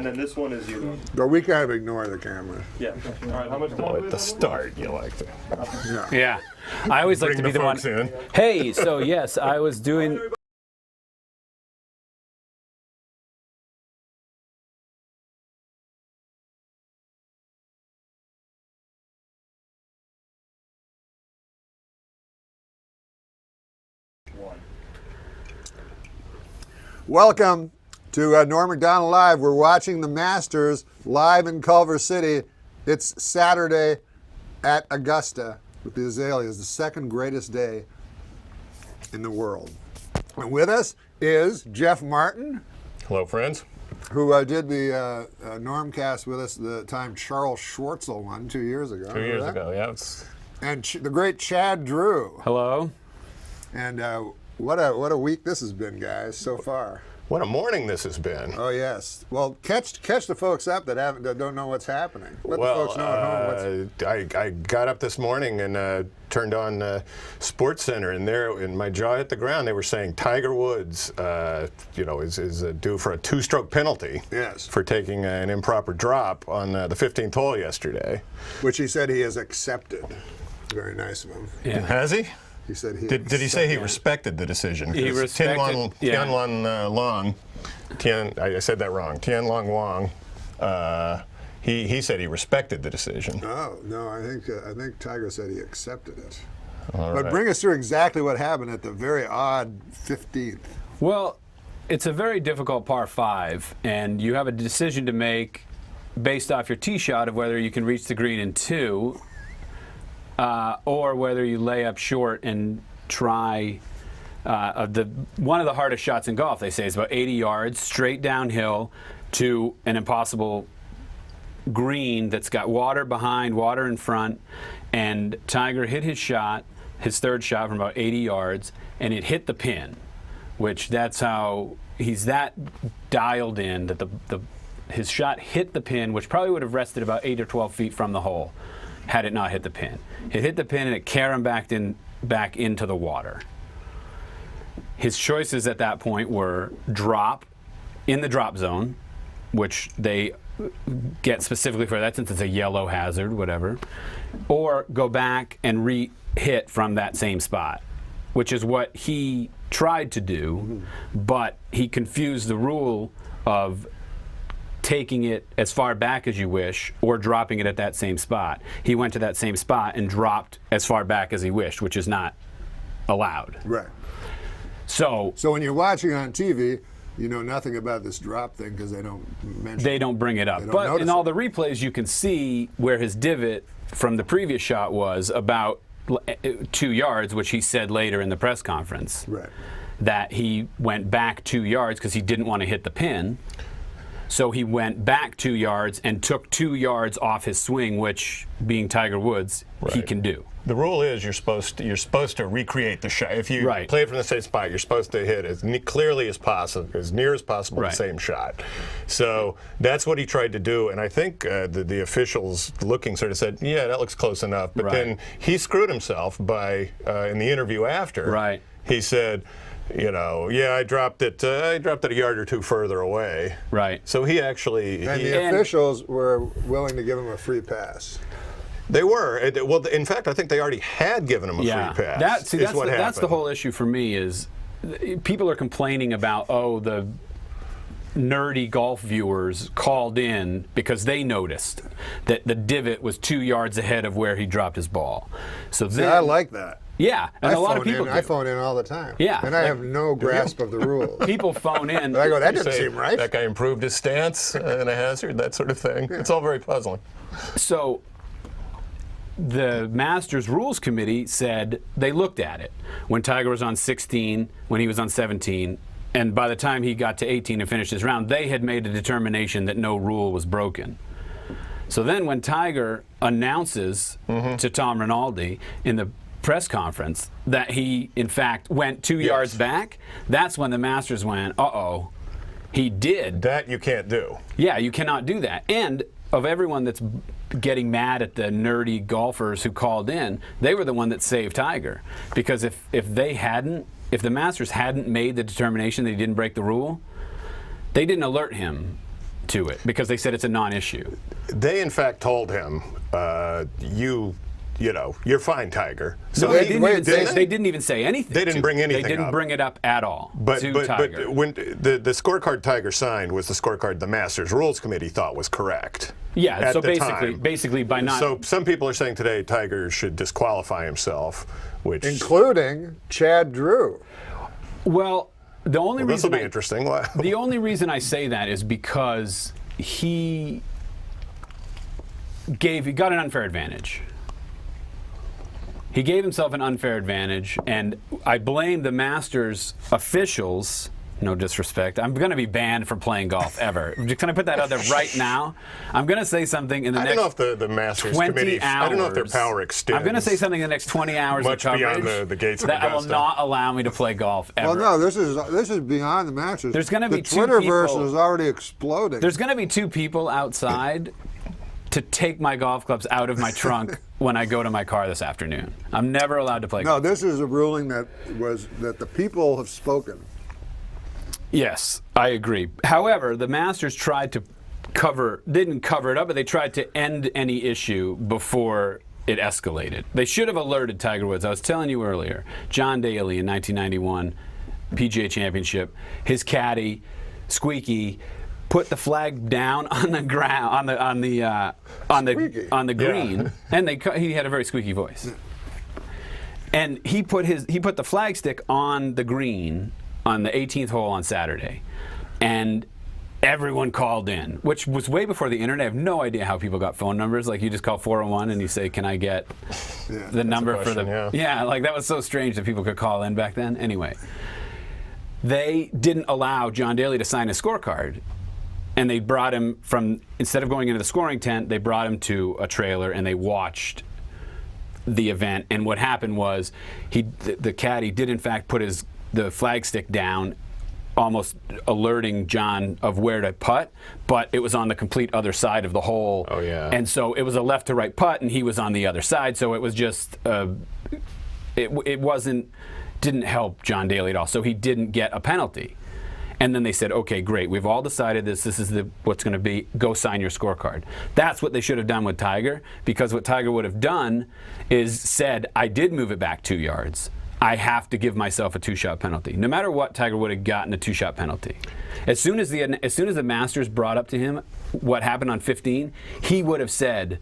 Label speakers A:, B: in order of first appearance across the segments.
A: and then this one is you.
B: But we kind of ignore the camera.
A: Yeah. All right. How much time?
C: Well, at the start, you like to
D: Yeah. I always like
C: bring
D: to be
C: the
D: the one.
C: folks in.
D: Hey, so yes, I was doing.
B: Welcome to Norm Macdonald Live. We're watching the Masters live in Culver City. It's Saturday at Augusta with the Azaleas, the second greatest day in the world. And with us is Jeff Martin,
C: Hello, friends.
B: who did the Normcast with us the time Charles Schwartzel won 2 years ago.
C: 2 years
B: Remember that?
C: ago, yeah. It's,
B: And the great Chad Drew.
D: Hello.
B: And what a week this has been, guys, so far.
C: what a morning this has been.
B: Oh yes. Well, catch the folks up that don't know what's happening. Let the folks know at home what's.
C: I got up this morning and turned on Sports Center, and there, and my jaw hit the ground. They were saying Tiger Woods, is due for a two-stroke penalty.
B: Yes.
C: For taking an improper drop on the 15th hole yesterday.
B: Which he said he has accepted. Very nice of him.
D: Yeah.
C: Has he?
B: He said he.
C: Did he say he respected the decision?
D: He
C: 'Cause
D: respected-
C: I said that wrong. Tianlong Wang. He said he respected the decision.
B: Oh no, I think Tiger said he accepted it.
C: All
B: But
C: right.
B: bring us through exactly what happened at the very odd 15th.
D: Well, it's a very difficult par 5, and you have a decision to make based off your tee shot of whether you can reach the green in 2, or whether you lay up short and try. One of the hardest shots in golf, they say, is about 80 yards straight downhill to an impossible green that's got water behind, water in front, and Tiger hit his shot, his third shot from about 80 yards, and it hit the pin, which that's how he's that dialed in that his shot hit the pin, which probably would have rested about 8 or 12 feet from the hole had it not hit the pin. It hit the pin and it carried him back into the water. His choices at that point were drop in the drop zone, which they get specifically for that since it's a yellow hazard, whatever, or go back and re-hit from that same spot, which is what he tried to do, but he confused the rule of taking it as far back as you wish or dropping it at that same spot. He went to that same spot and dropped as far back as he wished, which is not allowed.
B: Right.
D: So
B: when you're watching on TV, you know nothing about this drop thing because they don't mention.
D: they don't bring it up.
B: They don't
D: But
B: notice
D: in all
B: it.
D: the replays, you can see where his divot from the previous shot was about 2 yards, which he said later in the press conference.
B: Right.
D: That he went back 2 yards because he didn't want to hit the pin. So he went back 2 yards and took 2 yards off his swing, which, being Tiger Woods, he
C: Right.
D: can do.
C: The rule is you're supposed to recreate the shot. If you
D: Right.
C: play it from the same spot, you're supposed to hit as clearly as possible, as near as possible,
D: Right.
C: the same shot. So that's what he tried to do, and I think the officials looking sort of said, "Yeah, that looks close enough." But
D: Right.
C: then he screwed himself by in the interview after.
D: Right.
C: He said, I dropped it a yard or two further away.
D: Right.
C: So he actually
B: And the officials were willing to give him a free pass.
C: they were well. In fact, I think they already had given him a free pass.
D: That's
C: happened.
D: the whole issue for me is people are complaining about, the nerdy golf viewers called in because they noticed that the divot was 2 yards ahead of where he dropped his ball. So then,
B: I like that.
D: yeah, and a lot of
B: phone
D: people
B: I
D: do.
B: phone in all the time.
D: Yeah.
B: And I have no grasp of the rules.
D: People phone in.
B: I go, that
C: You
B: doesn't
C: say
B: seem right.
C: That guy improved his stance in a hazard, that sort of thing. It's all very puzzling.
D: So the Masters Rules Committee said they looked at it when Tiger was on 16, when he was on 17, and by the time he got to 18 and finished his round, they had made a determination that no rule was broken. So then when Tiger announces to Tom Rinaldi in the press conference that he, in fact, went 2 yards back, that's when the Masters went, uh-oh, he did.
C: That you can't do.
D: Yeah, you cannot do that. And of everyone that's getting mad at the nerdy golfers who called in, they were the one that saved Tiger. Because if the Masters hadn't made the determination that he didn't break the rule, they didn't alert him to it because they said it's a non-issue.
C: They in fact told him, you're fine, Tiger.
D: So
B: they-
D: they didn't,
B: wait,
D: even say,
C: didn't
D: they didn't even say anything.
C: They didn't
D: to
C: bring
D: it.
C: anything
D: They didn't
C: up.
D: bring it up at all
C: But
D: to Tiger.
C: when the scorecard Tiger signed was the scorecard the Masters Rules Committee thought was correct.
D: Yeah,
C: at
D: so
C: the time.
D: basically by not.
C: So some people are saying today Tiger should disqualify himself, which
B: Including Chad Drew.
D: well, the only
C: this will
D: reason
C: be interesting.
D: the only reason I say that is because he got an unfair advantage. He gave himself an unfair advantage, and I blame the Masters officials. No disrespect. I'm going to be banned from playing golf ever. I'm just going to put that out there right now. I'm going to say something in the
C: I
D: next
C: don't know if the Masters
D: 20
C: Committee.
D: hours.
C: I don't know if their power extends.
D: I'm going to say something in the next 20 hours
C: Much
D: of coverage
C: beyond the gates of
D: that will
C: Augusta.
D: not allow me to play golf ever.
B: Well, no, this is beyond the Masters.
D: There's gonna be
B: the
D: two
B: Twitterverse
D: people-
B: is already exploding.
D: There's going to be 2 people outside to take my golf clubs out of my trunk when I go to my car this afternoon. I'm never allowed to play
B: No,
D: golf.
B: this is a ruling that the people have spoken.
D: Yes, I agree. However, the Masters tried to didn't cover it up, but they tried to end any issue before it escalated. They should have alerted Tiger Woods. I was telling you earlier, John Daly in 1991 PGA Championship, his caddy, Squeaky, put the flag down on the ground on the green, and he had a very squeaky voice. And he put the flag stick on the green on the 18th hole on Saturday, and everyone called in, which was way before the internet. I have no idea how people got phone numbers. Like, you just call 401 and you say, "Can I get the number for the?"
C: question,
D: Yeah, like that was so strange that people could call in back then. Anyway, they didn't allow John Daly to sign a scorecard. And they brought him instead of going into the scoring tent, they brought him to a trailer and they watched the event. And what happened was the caddy did in fact put the flag stick down, almost alerting John of where to putt, but it was on the complete other side of the hole.
C: Oh, yeah.
D: And so it was a left to right putt and he was on the other side. So it was just, didn't help John Daly at all. So he didn't get a penalty. And then they said, okay, great, we've all decided this is what's going to be, go sign your scorecard. That's what they should have done with Tiger, because what Tiger would have done is said, I did move it back 2 yards. I have to give myself a 2-shot penalty. No matter what, Tiger would have gotten a 2-shot penalty. As soon as the Masters brought up to him what happened on 15, he would have said,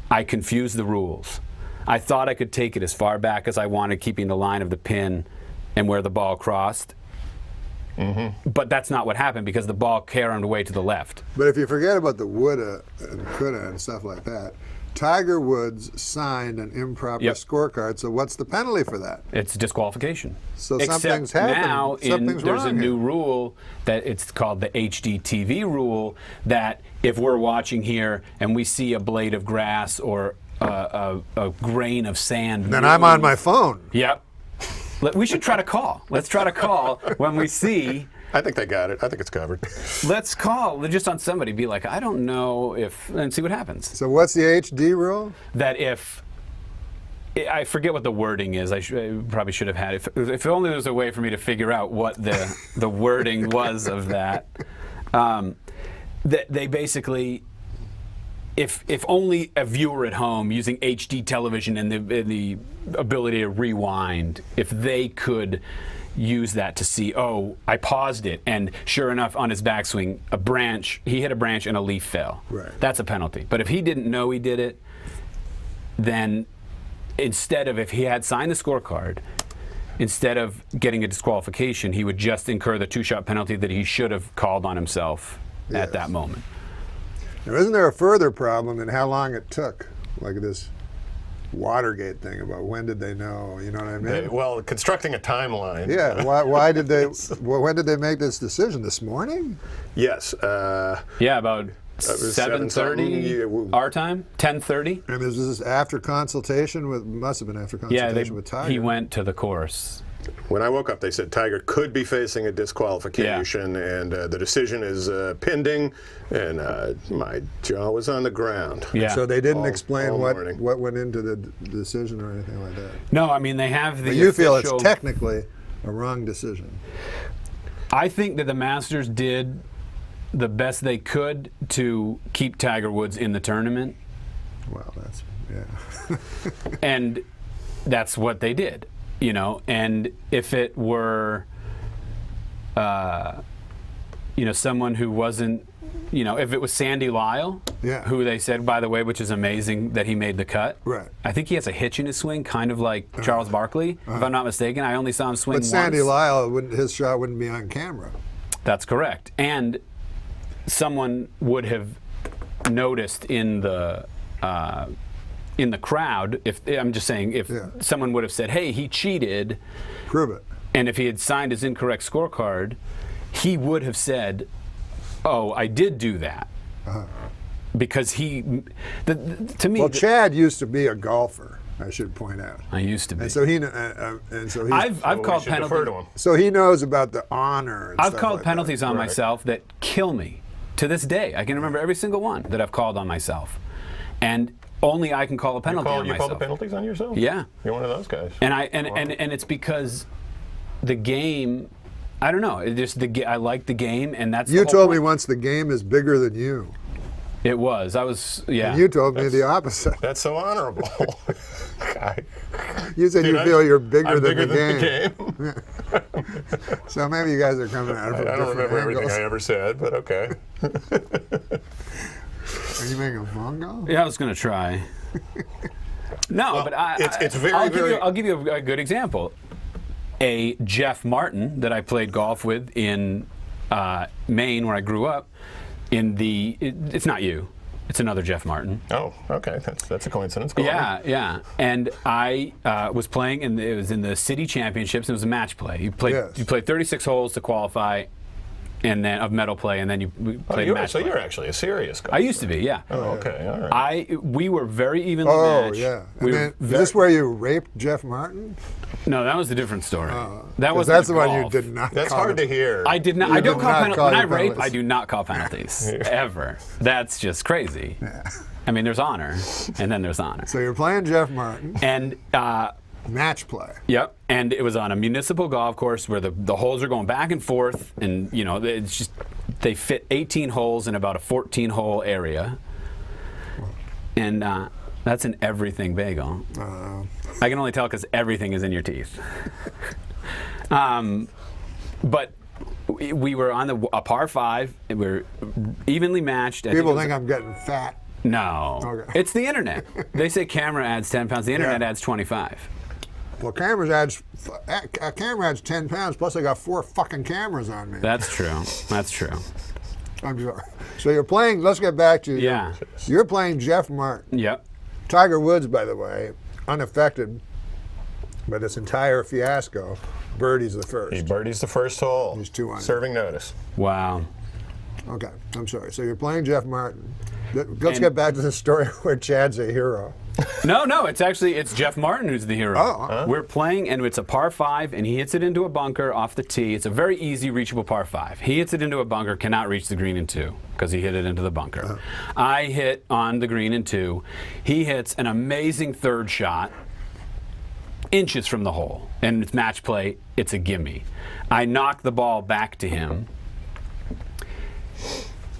D: I confused the rules. I thought I could take it as far back as I wanted, keeping the line of the pin and where the ball crossed. Mm-hmm. But that's not what happened because the ball caromed away to the left.
B: But if you forget about the woulda and coulda and stuff like that, Tiger Woods signed an improper
D: Yep.
B: scorecard. So what's the penalty for that?
D: It's disqualification.
B: So
D: Except
B: something's happened.
D: now
B: Something's
D: there's a
B: wrong
D: new
B: here.
D: rule that it's called the HDTV rule, that if we're watching here and we see a blade of grass or a grain of sand,
B: Then I'm on my phone.
D: Yep. We should try to call. Let's try to call when we see.
C: I think they got it. I think it's covered.
D: Let's call just on somebody. Be like, I don't know if, and see what happens.
B: So what's the HD rule?
D: That if I forget what the wording is, I probably should have had. If only there was a way for me to figure out what the wording was of that. That they basically, if only a viewer at home using HD television and the ability to rewind, if they could use that to see, oh, I paused it, and sure enough, on his backswing, he hit a branch and a leaf fell.
B: Right.
D: That's a penalty. But if he didn't know he did it, then instead of, if he had signed the scorecard, instead of getting a disqualification, he would just incur the 2-shot penalty that he should have called on himself at that moment.
B: Now, isn't there a further problem in how long it took? Like this Watergate thing about when did they know? You know what I mean?
C: Well, constructing a timeline.
B: Yeah. Why did they? When did they make this decision? This morning?
C: Yes.
D: Yeah, about
C: was
D: 7:30 our time, 10:30.
B: And is this after consultation with? Must have been after
D: Yeah,
B: consultation with Tiger.
D: he went to the course.
C: When I woke up, they said Tiger could be facing a disqualification, and the decision is pending. And my jaw was on the ground.
D: Yeah.
B: So they didn't
C: All
B: explain
C: morning.
B: what went into the decision or anything like that.
D: No, I mean they have the.
B: But you feel
D: official,
B: it's technically a wrong decision.
D: I think that the Masters did the best they could to keep Tiger Woods in the tournament,
B: Well, that's yeah.
D: and that's what they did, you know. And if it were, someone who wasn't, if it was Sandy Lyle,
B: Yeah.
D: who they said, by the way, which is amazing that he made the cut.
B: Right.
D: I think he has a hitch in his swing, kind of like Charles Barkley, if I'm not mistaken. I only saw him swing
B: But Sandy
D: once.
B: Lyle, his shot wouldn't be on camera.
D: That's correct. And someone would have noticed in the crowd, if I'm just saying, if
B: Yeah.
D: someone would have said, "Hey, he cheated,"
B: Prove it.
D: and if he had signed his incorrect scorecard, he would have said, "Oh, I did do that," because to me,
B: Well, Chad used to be a golfer, I should point out.
D: I used to be.
B: And so he
D: I've
C: Well, we
D: called
C: should defer to
D: penalties.
C: him.
B: so he knows about the honor. And
D: I've
B: stuff
D: called
B: like
D: penalties
B: that.
D: on
C: Right.
D: myself that kill me to this day. I can remember every single one that I've called on myself, and only I can call a penalty on
C: You
D: myself.
C: call the penalties on yourself?
D: Yeah.
C: You're one of those guys.
D: And and it's because the game. I don't know. It just I like the game, and that's.
B: You
D: the whole
B: told me
D: point.
B: once the game is bigger than you.
D: It was. I was. Yeah.
B: And you told me the opposite.
C: That's so honorable.
B: You said
C: Dude,
B: you feel you're
C: I'm
B: bigger than
C: bigger
B: the game.
C: game.
B: So maybe you guys are coming at it from
C: I don't
B: different
C: remember everything
B: angles.
C: I ever said, but okay.
B: Are you making a phone call?
D: Yeah, I was gonna try. No, but
C: it's very,
D: I'll give you a good example. A Jeff Martin that I played golf with in Maine, where I grew up. It's not you. It's another Jeff Martin.
C: Oh, okay. That's a coincidence. Go on.
D: Yeah. And I was playing, and it was in the city championships. And it was a match play. You played 36 holes to qualify, and then of medal play, and then you played match play.
C: You're actually a serious guy.
D: I used to be, yeah.
C: Oh, okay. All right.
D: We were very evenly
B: Oh,
D: matched.
B: yeah.
D: We
B: And
D: were
B: then, is
D: very-
B: this where you raped Jeff Martin?
D: No, that was a different story. That
B: 'Cause
D: was
B: that's the one you did not
C: That's
B: call
C: hard to
B: it.
C: hear.
D: I did not.
B: You
D: I don't
B: did
D: call
B: not
D: penalties.
B: call
D: When I
B: your
D: rape,
B: penalties.
D: I do not call penalties ever. That's just crazy. I mean, there's honor, and then there's honor.
B: So you're playing Jeff Martin,
D: And
B: match play.
D: yep, and it was on a municipal golf course where the holes are going back and forth, and it's just they fit 18 holes in about a 14-hole area, and that's an everything bagel. I can only tell because everything is in your teeth. But we were on a par 5. And we were evenly matched.
B: People think I'm getting fat.
D: No.
B: Okay.
D: It's the internet. They say camera adds 10 pounds. The internet
B: Yeah.
D: adds 25.
B: Well, a camera adds 10 pounds, plus I got 4 fucking cameras on me.
D: That's true. That's true.
B: I'm sorry. So you're playing, let's get back to
D: Yeah.
B: You're playing Jeff Martin.
D: Yep.
B: Tiger Woods, by the way, unaffected by this entire fiasco. Birdie's the first.
C: He birdies the first hole.
B: He's 2 under.
C: Serving notice.
D: Wow.
B: Okay, I'm sorry. So you're playing Jeff Martin. Let's
D: And-
B: get back to the story where Chad's a hero.
D: No, it's Jeff Martin who's the hero.
B: Oh.
D: We're playing, and it's a par 5, and he hits it into a bunker off the tee. It's a very easy, reachable par 5. He hits it into a bunker, cannot reach the green in 2 because he hit it into the bunker. I hit on the green in 2. He hits an amazing third shot, inches from the hole, and it's match play. It's a gimme. I knock the ball back to him.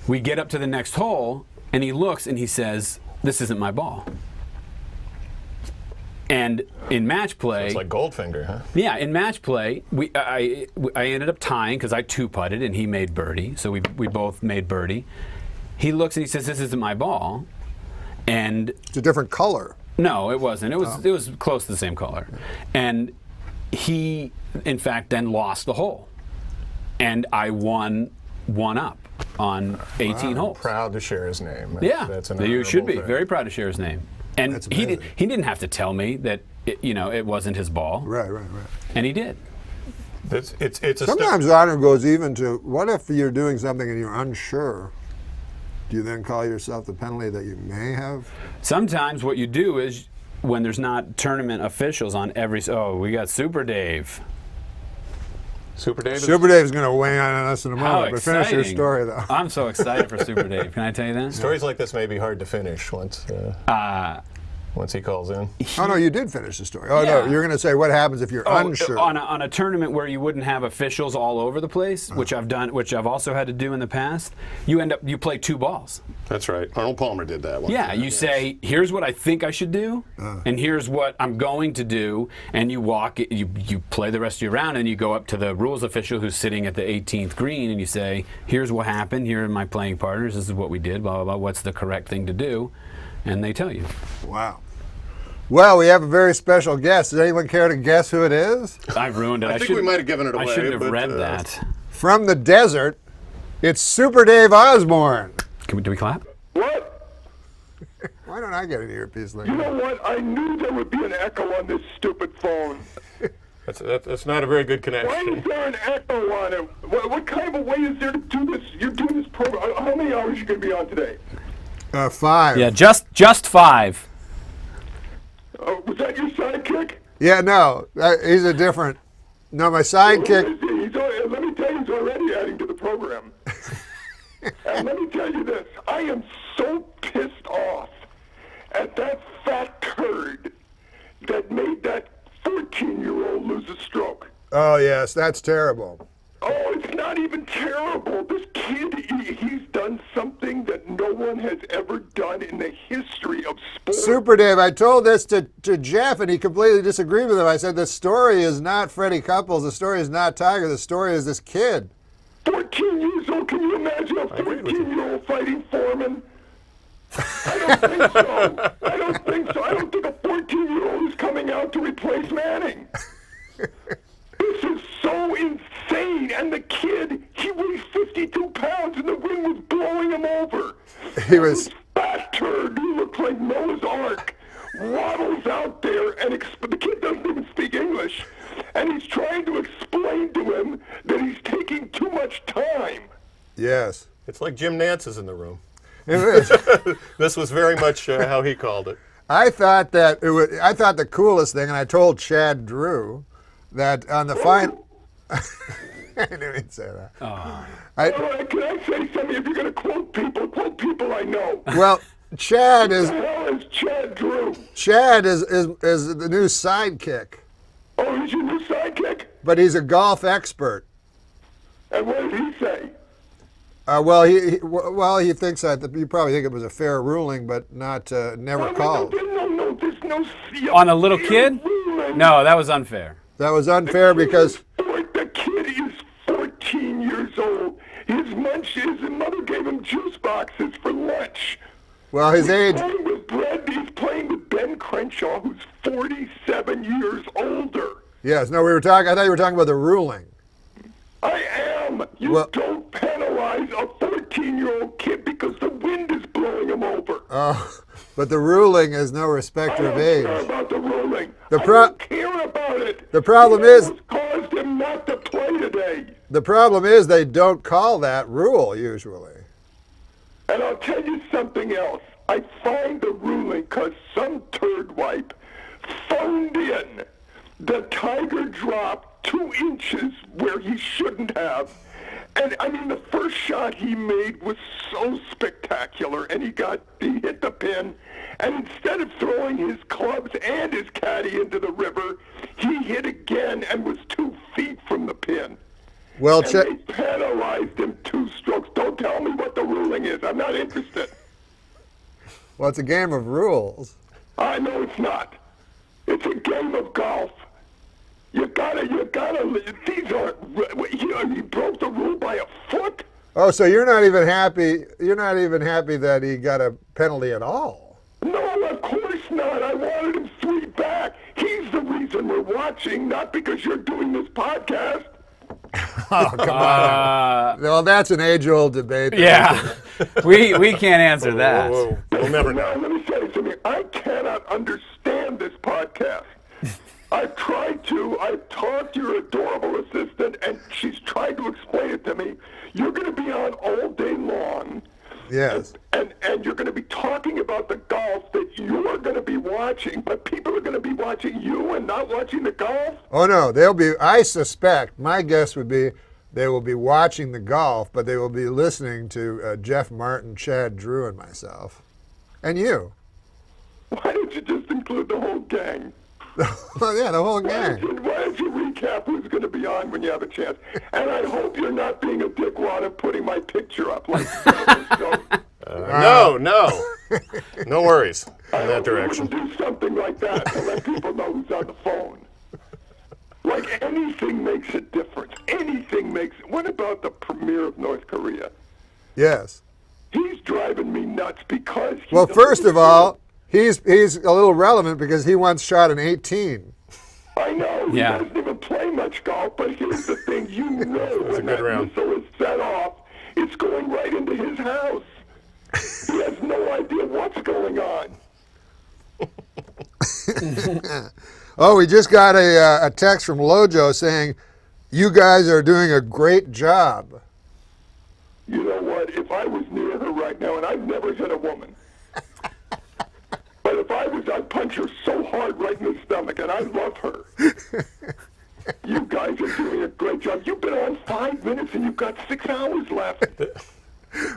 D: We get up to the next hole, and he looks and he says, "This isn't my ball." And in match play,
C: It's like Goldfinger, huh?
D: yeah, in match play, I ended up tying because I 2-putted and he made birdie, so we both made birdie. He looks and he says, "This isn't my ball," and
B: It's a different color.
D: no, it wasn't. It was close to the same color, and he, in fact, then lost the hole, and I won one up on 18 holes.
C: Proud to share his name.
D: Yeah,
C: That's an
D: you should be
C: honorable thing.
D: very proud to share his name. And
B: That's
D: he
B: amazing.
D: didn't have to tell me that it wasn't his ball,
B: Right.
D: and he did.
C: It's a
B: Sometimes honor goes even to, what if you're doing something and you're unsure? Do you then call yourself the penalty that you may have?
D: Sometimes what you do is when there's not tournament officials on every. Oh, we got Super Dave.
C: Super David.
B: Super Dave's going to weigh in on us in a
D: How
B: moment, but finish
D: exciting!
B: your story though.
D: I'm so excited for Super Dave. Can I tell you that?
C: Stories like this may be hard to finish once. once he calls in.
B: Oh no, you did finish the story. Oh no,
D: Yeah.
B: you're going to say what happens if you're unsure.
D: On a tournament where you wouldn't have officials all over the place, which I've done, which I've also had to do in the past, you play 2 balls.
C: That's right. Arnold Palmer did that one.
D: Yeah, you say, here's what I think I should do, and here's what I'm going to do, and you play the rest of your round, and you go up to the rules official who's sitting at the 18th green, and you say, here's what happened, here are my playing partners, this is what we did, blah, blah, blah, what's the correct thing to do, and they tell you.
B: Wow. Well, we have a very special guest. Does anyone care to guess who it is?
D: I've ruined it.
C: I think we might have given it away.
D: I shouldn't have
C: but,
D: read that.
B: From the desert, it's Super Dave Osborne.
D: Do we clap?
E: What?
B: Why don't I get an earpiece like
E: You
B: that?
E: know what? I knew there would be an echo on this stupid phone.
C: That's not a very good
E: Why
C: connection.
E: is there an echo on it? What kind of a way is there to do this? You're doing this program. How many hours are you going to be on today?
B: 5.
D: Yeah, just 5.
E: Was that your sidekick?
B: Yeah, no, he's a different. No, my sidekick.
E: Let me tell you, he's already adding to the program. And let me tell you this. I am so pissed off at that fat turd that made that 14-year-old lose a stroke.
B: Oh yes, that's terrible.
E: Oh, it's not even terrible. This kid, he's done something that no one has ever done in the history of sport.
B: Super Dave, I told this to Jeff, and he completely disagreed with him. I said the story is not Freddie Couples. The story is not Tiger. The story is this kid.
E: 14 years old, can you imagine a 14-year-old fighting Foreman? I don't think so. I don't think so. I don't think a 14-year-old is coming out to replace Manning. This is so insane. And the kid, he weighs 52 pounds, and the wind was blowing him over.
B: He was.
E: This fat turd who looked like Noah's Ark waddles out there, and the kid doesn't even speak English. And he's trying to explain to him that he's taking too much time.
B: Yes.
C: It's like Jim Nance is in the room.
B: It is.
C: This was very much how he called it.
B: I thought that it was. I thought the coolest thing, and I told Chad Drew that on the final. I didn't even say that.
E: All right, can I say something? If you're going to quote people I know.
B: Well, Chad
E: Who
B: is
E: the hell is Chad Drew?
B: Chad is the new sidekick,
E: Oh, he's your new sidekick?
B: but he's a golf expert.
E: And what did he say?
B: He thinks that you probably think it was a fair ruling, but not never called.
E: No, there's no...
D: On a little kid?
E: ruling.
D: No, that was unfair.
B: That was unfair because
E: The kid is 14 years old. His mother gave him juice boxes for lunch.
B: well his age.
E: He's playing with Ben Crenshaw, who's 47 years older.
B: Yes, no, we were talking. I thought you were talking about the ruling.
E: I am. You
B: Well-
E: don't penalize a 14-year-old kid because the wind is blowing him over.
B: But the ruling is no respecter
E: I
B: of
E: don't
B: age.
E: care about the ruling.
B: The
E: I
B: pro-
E: don't care about it.
B: The problem
E: It
B: is-
E: almost caused him not to play today.
B: The problem is they don't call that rule usually.
E: And I'll tell you something else. I find the ruling because some turd wipe phoned in. The Tiger dropped 2 inches where he shouldn't have. And I mean, the first shot he made was so spectacular, and he hit the pin. And instead of throwing his clubs and his caddy into the river, he hit again and was 2 feet from the pin.
B: Well,
E: And they penalized him 2 strokes. Don't tell me what the ruling is. I'm not interested.
B: well, it's a game of rules.
E: I know it's not. It's a game of golf. You gotta, these aren't, he broke the rule by a foot?
B: Oh, so you're not even happy. You're not even happy that he got a penalty at all.
E: No, of course not. I wanted him 3 back. He's the reason we're watching, not because you're doing this podcast.
B: Well, that's an age-old debate.
D: Yeah, we can't answer that.
C: Whoa, we'll never
E: Now,
C: know.
E: let me tell you something. I cannot understand this podcast. I've tried to. I've talked to your adorable assistant, and she's tried to explain it to me. You're going to be on all day long,
B: Yes.
E: and you're going to be talking about the golf that you're going to be watching, but people are going to be watching you and not watching the golf?
B: Oh no, they'll be. I suspect. My guess would be they will be watching the golf, but they will be listening to Jeff Martin, Chad Drew, and myself, and you.
E: Why don't you just include the whole gang?
B: Well, yeah, the whole gang.
E: Why don't you recap who's going to be on when you have a chance? And I hope you're not being a dickwad and putting my picture up like
C: No, no worries in that direction.
E: Do something like that to let people know who's on the phone. Like anything makes a difference. Anything makes. What about the premier of North Korea?
B: Yes.
E: He's driving me nuts because.
B: Well, first of all, he's a little relevant because he once shot an 18.
E: I know he
D: Yeah.
E: doesn't even play much golf, but here's the thing: you know when
C: good
E: that
C: round.
E: missile is set off, it's going right into his house. He has no idea what's going on.
B: Oh, we just got a text from Lojo saying, "You guys are doing a great job."
E: You know what? If I was near her right now, and I've never hit a woman, but if I was, I'd punch her so hard right in the stomach, and I love her. You guys are doing a great job. You've been on 5 minutes, and you've got 6 hours left.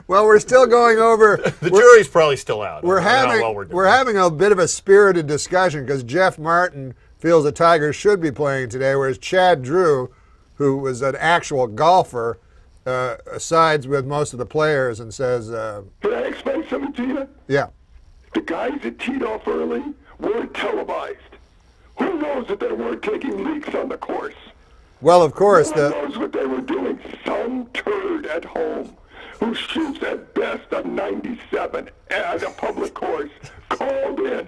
B: Well, we're still going over.
C: The jury's probably still out.
B: We're
C: I don't know
B: having
C: what we're doing.
B: we're having a bit of a spirited discussion because Jeff Martin feels the Tigers should be playing today, whereas Chad Drew, who was an actual golfer, sides with most of the players and says,
E: Can I explain something to you?
B: "Yeah,
E: The guys that teed off early weren't televised. Who knows that they weren't taking leaks on the course?
B: well, of course
E: Who
B: the
E: knows what they were doing? Some turd at home who shoots at best a 97 at a public course called in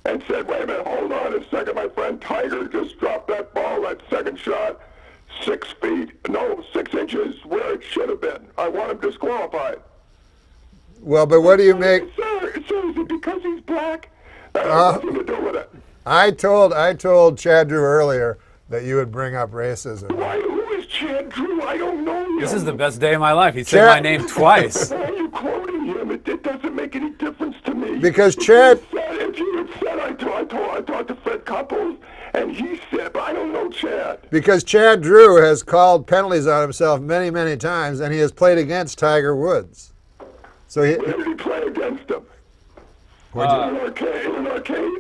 E: and said, wait a minute, hold on a second, my friend. Tiger just dropped that ball, that second shot, 6 inches where it should have been. I want him disqualified.
B: well, but what do you make?"
E: Sir, is it because he's black? That has nothing to do with it.
B: I told Chad Drew earlier that you would bring up racism.
E: Why, who is Chad Drew? I don't know him.
D: This is the best day of my life. He said
B: Chad-
D: my name twice.
E: Why are you quoting him? It doesn't make any difference to me.
B: Because Chad-
E: If you had said, I talked to Fred Couples, and he said, but I don't know Chad.
B: Because Chad Drew has called penalties on himself many, many times, and he has played against Tiger Woods. So he,
E: Where did he play against him? In an arcade?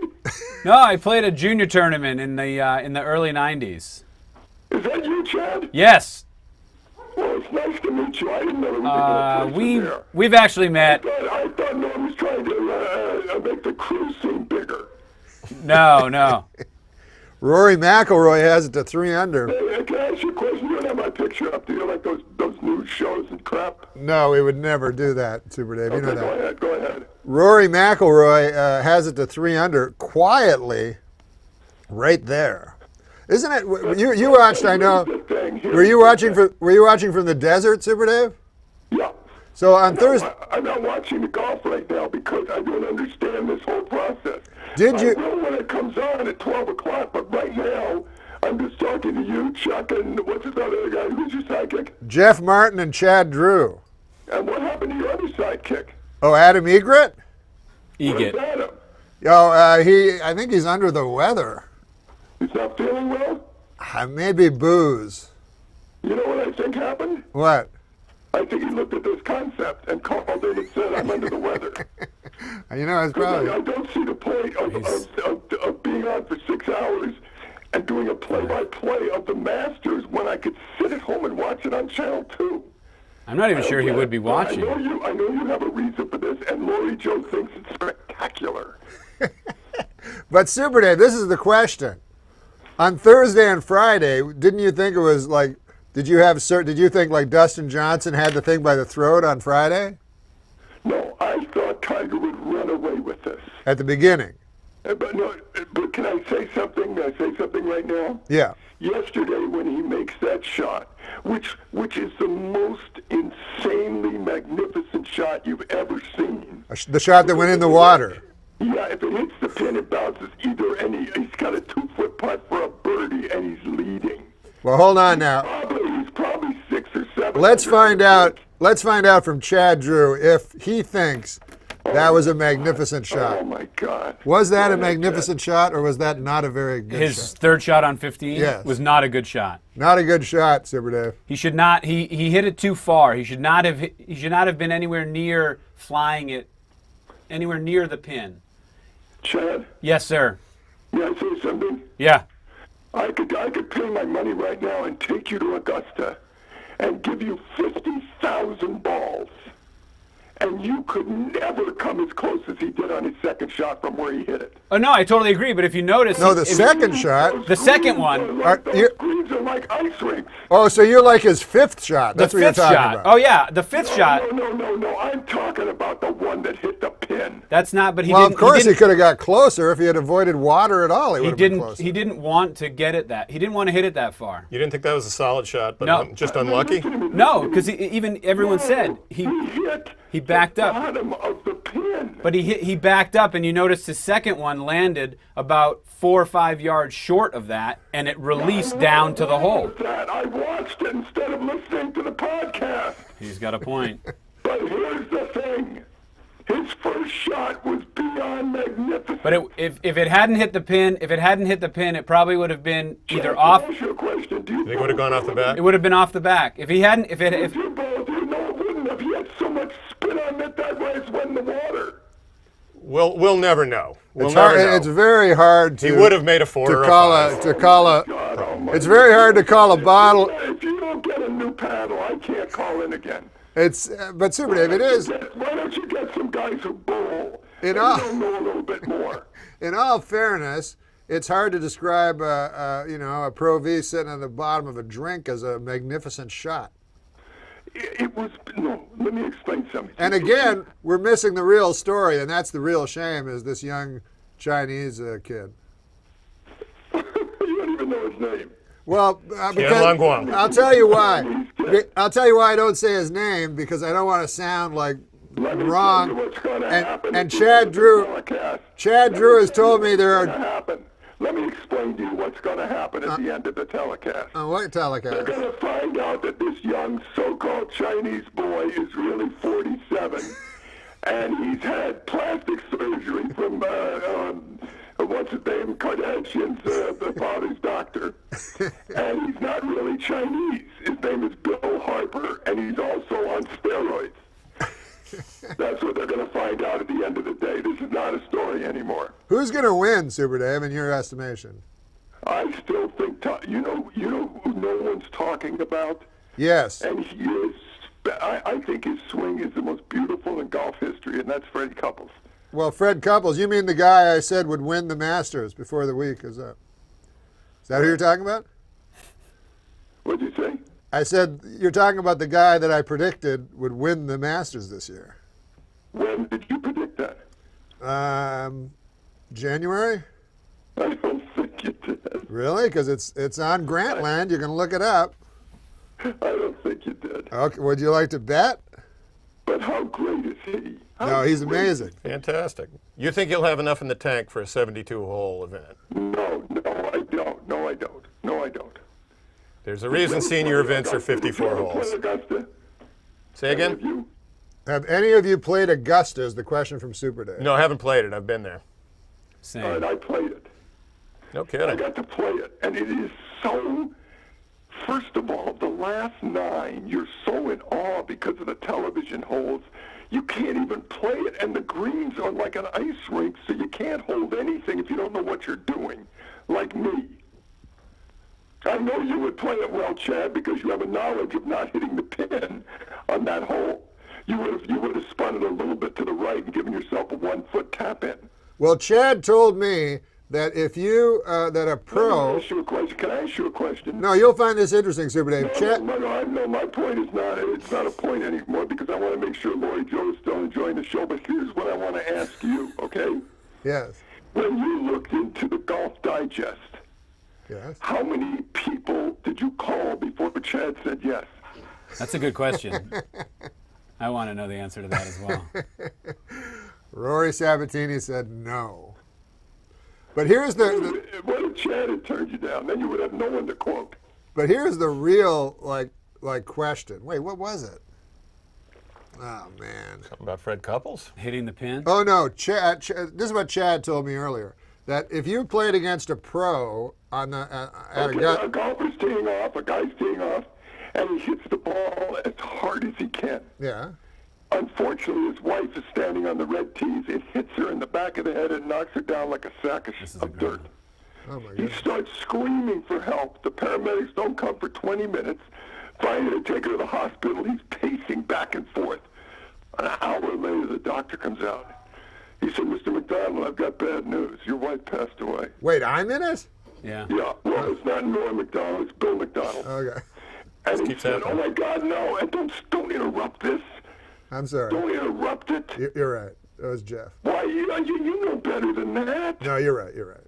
D: No, I played a junior tournament in the early '90s.
E: Is that you, Chad?
D: Yes,
E: Well, it's nice to meet you. I didn't know there was a person there.
D: we've actually met.
E: I thought Norm was trying to make the cruise seem bigger.
D: No.
B: Rory McIlroy has it to 3 under.
E: Hey, can I ask you a question? You don't have my picture up, do you? Like those news shows and crap?
B: No, we would never do that, Super Dave. You know
E: Okay,
B: that.
E: go ahead.
B: Rory McIlroy has it to 3 under quietly, right there. Isn't it? You watched? I know.
E: Here's the thing.
B: Were you watching from the desert, Super Dave?
E: Yeah.
B: So on Thursday,
E: I'm not watching the golf right now because I don't understand this whole process.
B: Did you-
E: I know when it comes on at 12 o'clock, but right now, I'm just talking to you, Chuck, and what's this other guy? Who's your sidekick?
B: Jeff Martin and Chad Drew.
E: And what happened to your other sidekick?
B: Oh, Adam Egret?
E: Where's
D: Egget.
E: Adam?
B: Oh, I think he's under the weather.
E: He's not feeling well?
B: Maybe booze.
E: You know what I think happened?
B: What?
E: I think he looked at this concept and called in and said, I'm under the weather.
B: You know, it's
E: I
B: probably.
E: don't see the point of being on for 6 hours and doing a play-by-play of the Masters when I could sit at home and watch it on Channel 2.
D: I'm not even sure he would be
E: But
D: watching.
E: I know you have a reason for this, and Lori Joe thinks it's spectacular.
B: But Super Dave, this is the question. On Thursday and Friday, didn't you think it was like? Did you think like Dustin Johnson had the thing by the throat on Friday
E: No, I thought Tiger would run away with this.
B: at the beginning?
E: But can I say something? Can I say something right now?
B: Yeah.
E: Yesterday when he makes that shot, which is the most insanely magnificent shot you've ever seen.
B: The shot that went in the water.
E: Yeah, if it hits the pin, it bounces either, and he's got a 2-foot putt for a birdie, and he's leading.
B: Well, hold on now.
E: He's probably 6 or 7.
B: Let's find out. Let's find out from Chad Drew if he thinks that was a magnificent
E: Oh
B: shot.
E: my God!
B: Was that a magnificent shot, or was that not a very good
D: His
B: shot?
D: third shot on 15
B: Yes.
D: was not a good shot.
B: Not a good shot, Super Dave.
D: He should not. He hit it too far. He should not have been anywhere near flying it, anywhere near the pin.
E: Chad,
D: Yes, sir.
E: may I say something?
D: Yeah.
E: I could pay my money right now and take you to Augusta and give you 50,000 balls. And you could never come as close as he did on his second shot from where he hit it.
D: Oh no, I totally agree. But if you notice,
B: No, the
D: if-
B: second shot.
D: The second one.
E: Those greens are like ice rinks.
B: Oh, so you're like his fifth shot.
D: the
B: That's what you're
D: fifth
B: talking
D: shot.
B: about.
D: Oh yeah, the fifth shot.
E: No. I'm talking about the one that hit the pin.
D: That's not. But he
B: Well,
D: didn't.
B: of course he
D: didn't,
B: could have got closer if he had avoided water at all. He would
D: He
B: have been
D: didn't.
B: closer.
D: He didn't want to get it that. He didn't want to hit it that far.
C: You didn't think that was a solid shot, but
D: No.
C: just unlucky?
D: No, because even everyone said he backed up.
E: Bottom of the pin.
D: But he backed up, and you noticed his second one landed about 4 or 5 yards short of that, and it released down to the hole.
E: I watched it instead of listening to the podcast.
D: He's got a point.
E: But here's the thing. His first shot was beyond magnificent.
D: But if it hadn't hit the pin, it probably would have been either
E: Can
D: off.
E: I ask you a question? Do you
C: Think it would have gone off the bat?
D: It would have been off the back. If he hadn't, if
E: You both, you know it wouldn't have. He had so much spin on it that way it's went in the water.
C: We'll never know. We'll
B: It's,
C: never
B: hard,
C: know.
B: it's very hard to.
C: He would have made a 4
B: to
C: or a
B: call
C: 5.
B: a to call a.
E: God almighty.
B: It's very hard to call a bottle.
E: If you don't get a new paddle, I can't call in again.
B: It's but Super Dave, it is.
E: Why don't you get some guys who bowl?
B: In
E: and
B: all-
E: they'll know a little bit more.
B: In all fairness, it's hard to describe a Pro V sitting at the bottom of a drink as a magnificent shot.
E: It was no. Let me explain something.
B: And again, we're missing the real story, and that's the real shame: is this young Chinese kid.
E: You don't even know his name.
B: Well,
C: Lang Guang.
B: I'll tell you why. I'll tell you why I don't say his name, because I don't want to sound like
E: Let me tell you
B: wrong.
E: what's gonna happen
B: And
E: if you
B: Chad
E: do the
B: Drew,
E: telecast.
B: Chad Drew has told me there
E: What's
B: are.
E: gonna happen? Let me explain to you what's going to happen at the end of the telecast.
B: What
E: They're
B: telecast?
E: going to find out that this young so-called Chinese boy is really 47, and he's had plastic surgery from what's his name, Kardashian's the father's doctor, and he's not really Chinese. His name is Bill Harper, and he's also on steroids. That's what they're going to find out at the end of the day. This is not a story anymore.
B: Who's going to win, Super Dave, in your estimation?
E: I still think, you know who no one's talking about?
B: Yes.
E: And he is, I think his swing is the most beautiful in golf history, and that's Freddie Couples.
B: Well, Fred Couples, you mean the guy I said would win the Masters before the week is up? Is that who you're talking about?
E: What'd you say?
B: I said you're talking about the guy that I predicted would win the Masters this year.
E: When did you predict that?
B: January?
E: I don't think you did.
B: Really? Because it's on Grantland. You can look it up.
E: I don't think you did.
B: Okay. Would you like to bet?
E: But how great is he?
B: No, he's amazing.
C: Fantastic. You think you'll have enough in the tank for a 72-hole event?
E: No, I don't. No, I don't. No, I don't.
C: There's a reason senior events are 54 holes.
E: Augusta?
C: Say again?
E: You?
B: Have any of you played Augusta? Is the question from Super Dave.
C: No, I haven't played it. I've been there.
D: Same.
E: All right, I played it.
C: No
E: I
C: kidding.
E: got to play it, and it is so. First of all, the last 9, you're so in awe because of the television holes. You can't even play it, and the greens are like an ice rink, so you can't hold anything if you don't know what you're doing, like me. I know you would play it well, Chad, because you have a knowledge of not hitting the pin on that hole. You would have spun it a little bit to the right and given yourself a 1-foot tap in.
B: Well, Chad told me that if you that a pro.
E: Let me ask you a question. Can I ask you a question?
B: No, you'll find this interesting, Super Dave. Chad.
E: No, my point is not, it's not a point anymore because I want to make sure Lori Joe is still enjoying the show, but here's what I want to ask you, okay?
B: Yes.
E: When you looked into the Golf Digest,
B: Yes.
E: how many people did you call before Chad said yes?
D: That's a good question. I want to know the answer to that as well.
B: Rory Sabatini said no. But here's the
E: What if Chad had turned you down? Then you would have no one to quote.
B: but here's the real like question. Wait, what was it? Oh man.
C: Something about Fred Couples?
D: Hitting the pin.
B: Oh no, Chad. This is what Chad told me earlier. That if you played against a pro on the at
E: Okay, a golfer's teeing off, a guy's teeing off, and he hits the ball as hard as he can.
B: yeah.
E: unfortunately, his wife is standing on the red tees. It hits her in the back of the head and knocks her down like a sack of dirt.
B: Oh my
E: He
B: goodness.
E: starts screaming for help. The paramedics don't come for 20 minutes. Finally, they take her to the hospital. He's pacing back and forth. An hour later, the doctor comes out. He said, Mr. McDonald, I've got bad news. Your wife passed away.
B: Wait, I'm in it?
D: Yeah.
E: Yeah, well, it's not Norm McDonald, it's Bill McDonald.
B: Okay.
E: And he
C: keeps
E: said,
C: happening.
E: oh my God, no, and don't interrupt this.
B: I'm sorry.
E: Don't interrupt it.
B: You're right. That was Jeff.
E: Why, you know better than that.
B: No, you're right. You're right.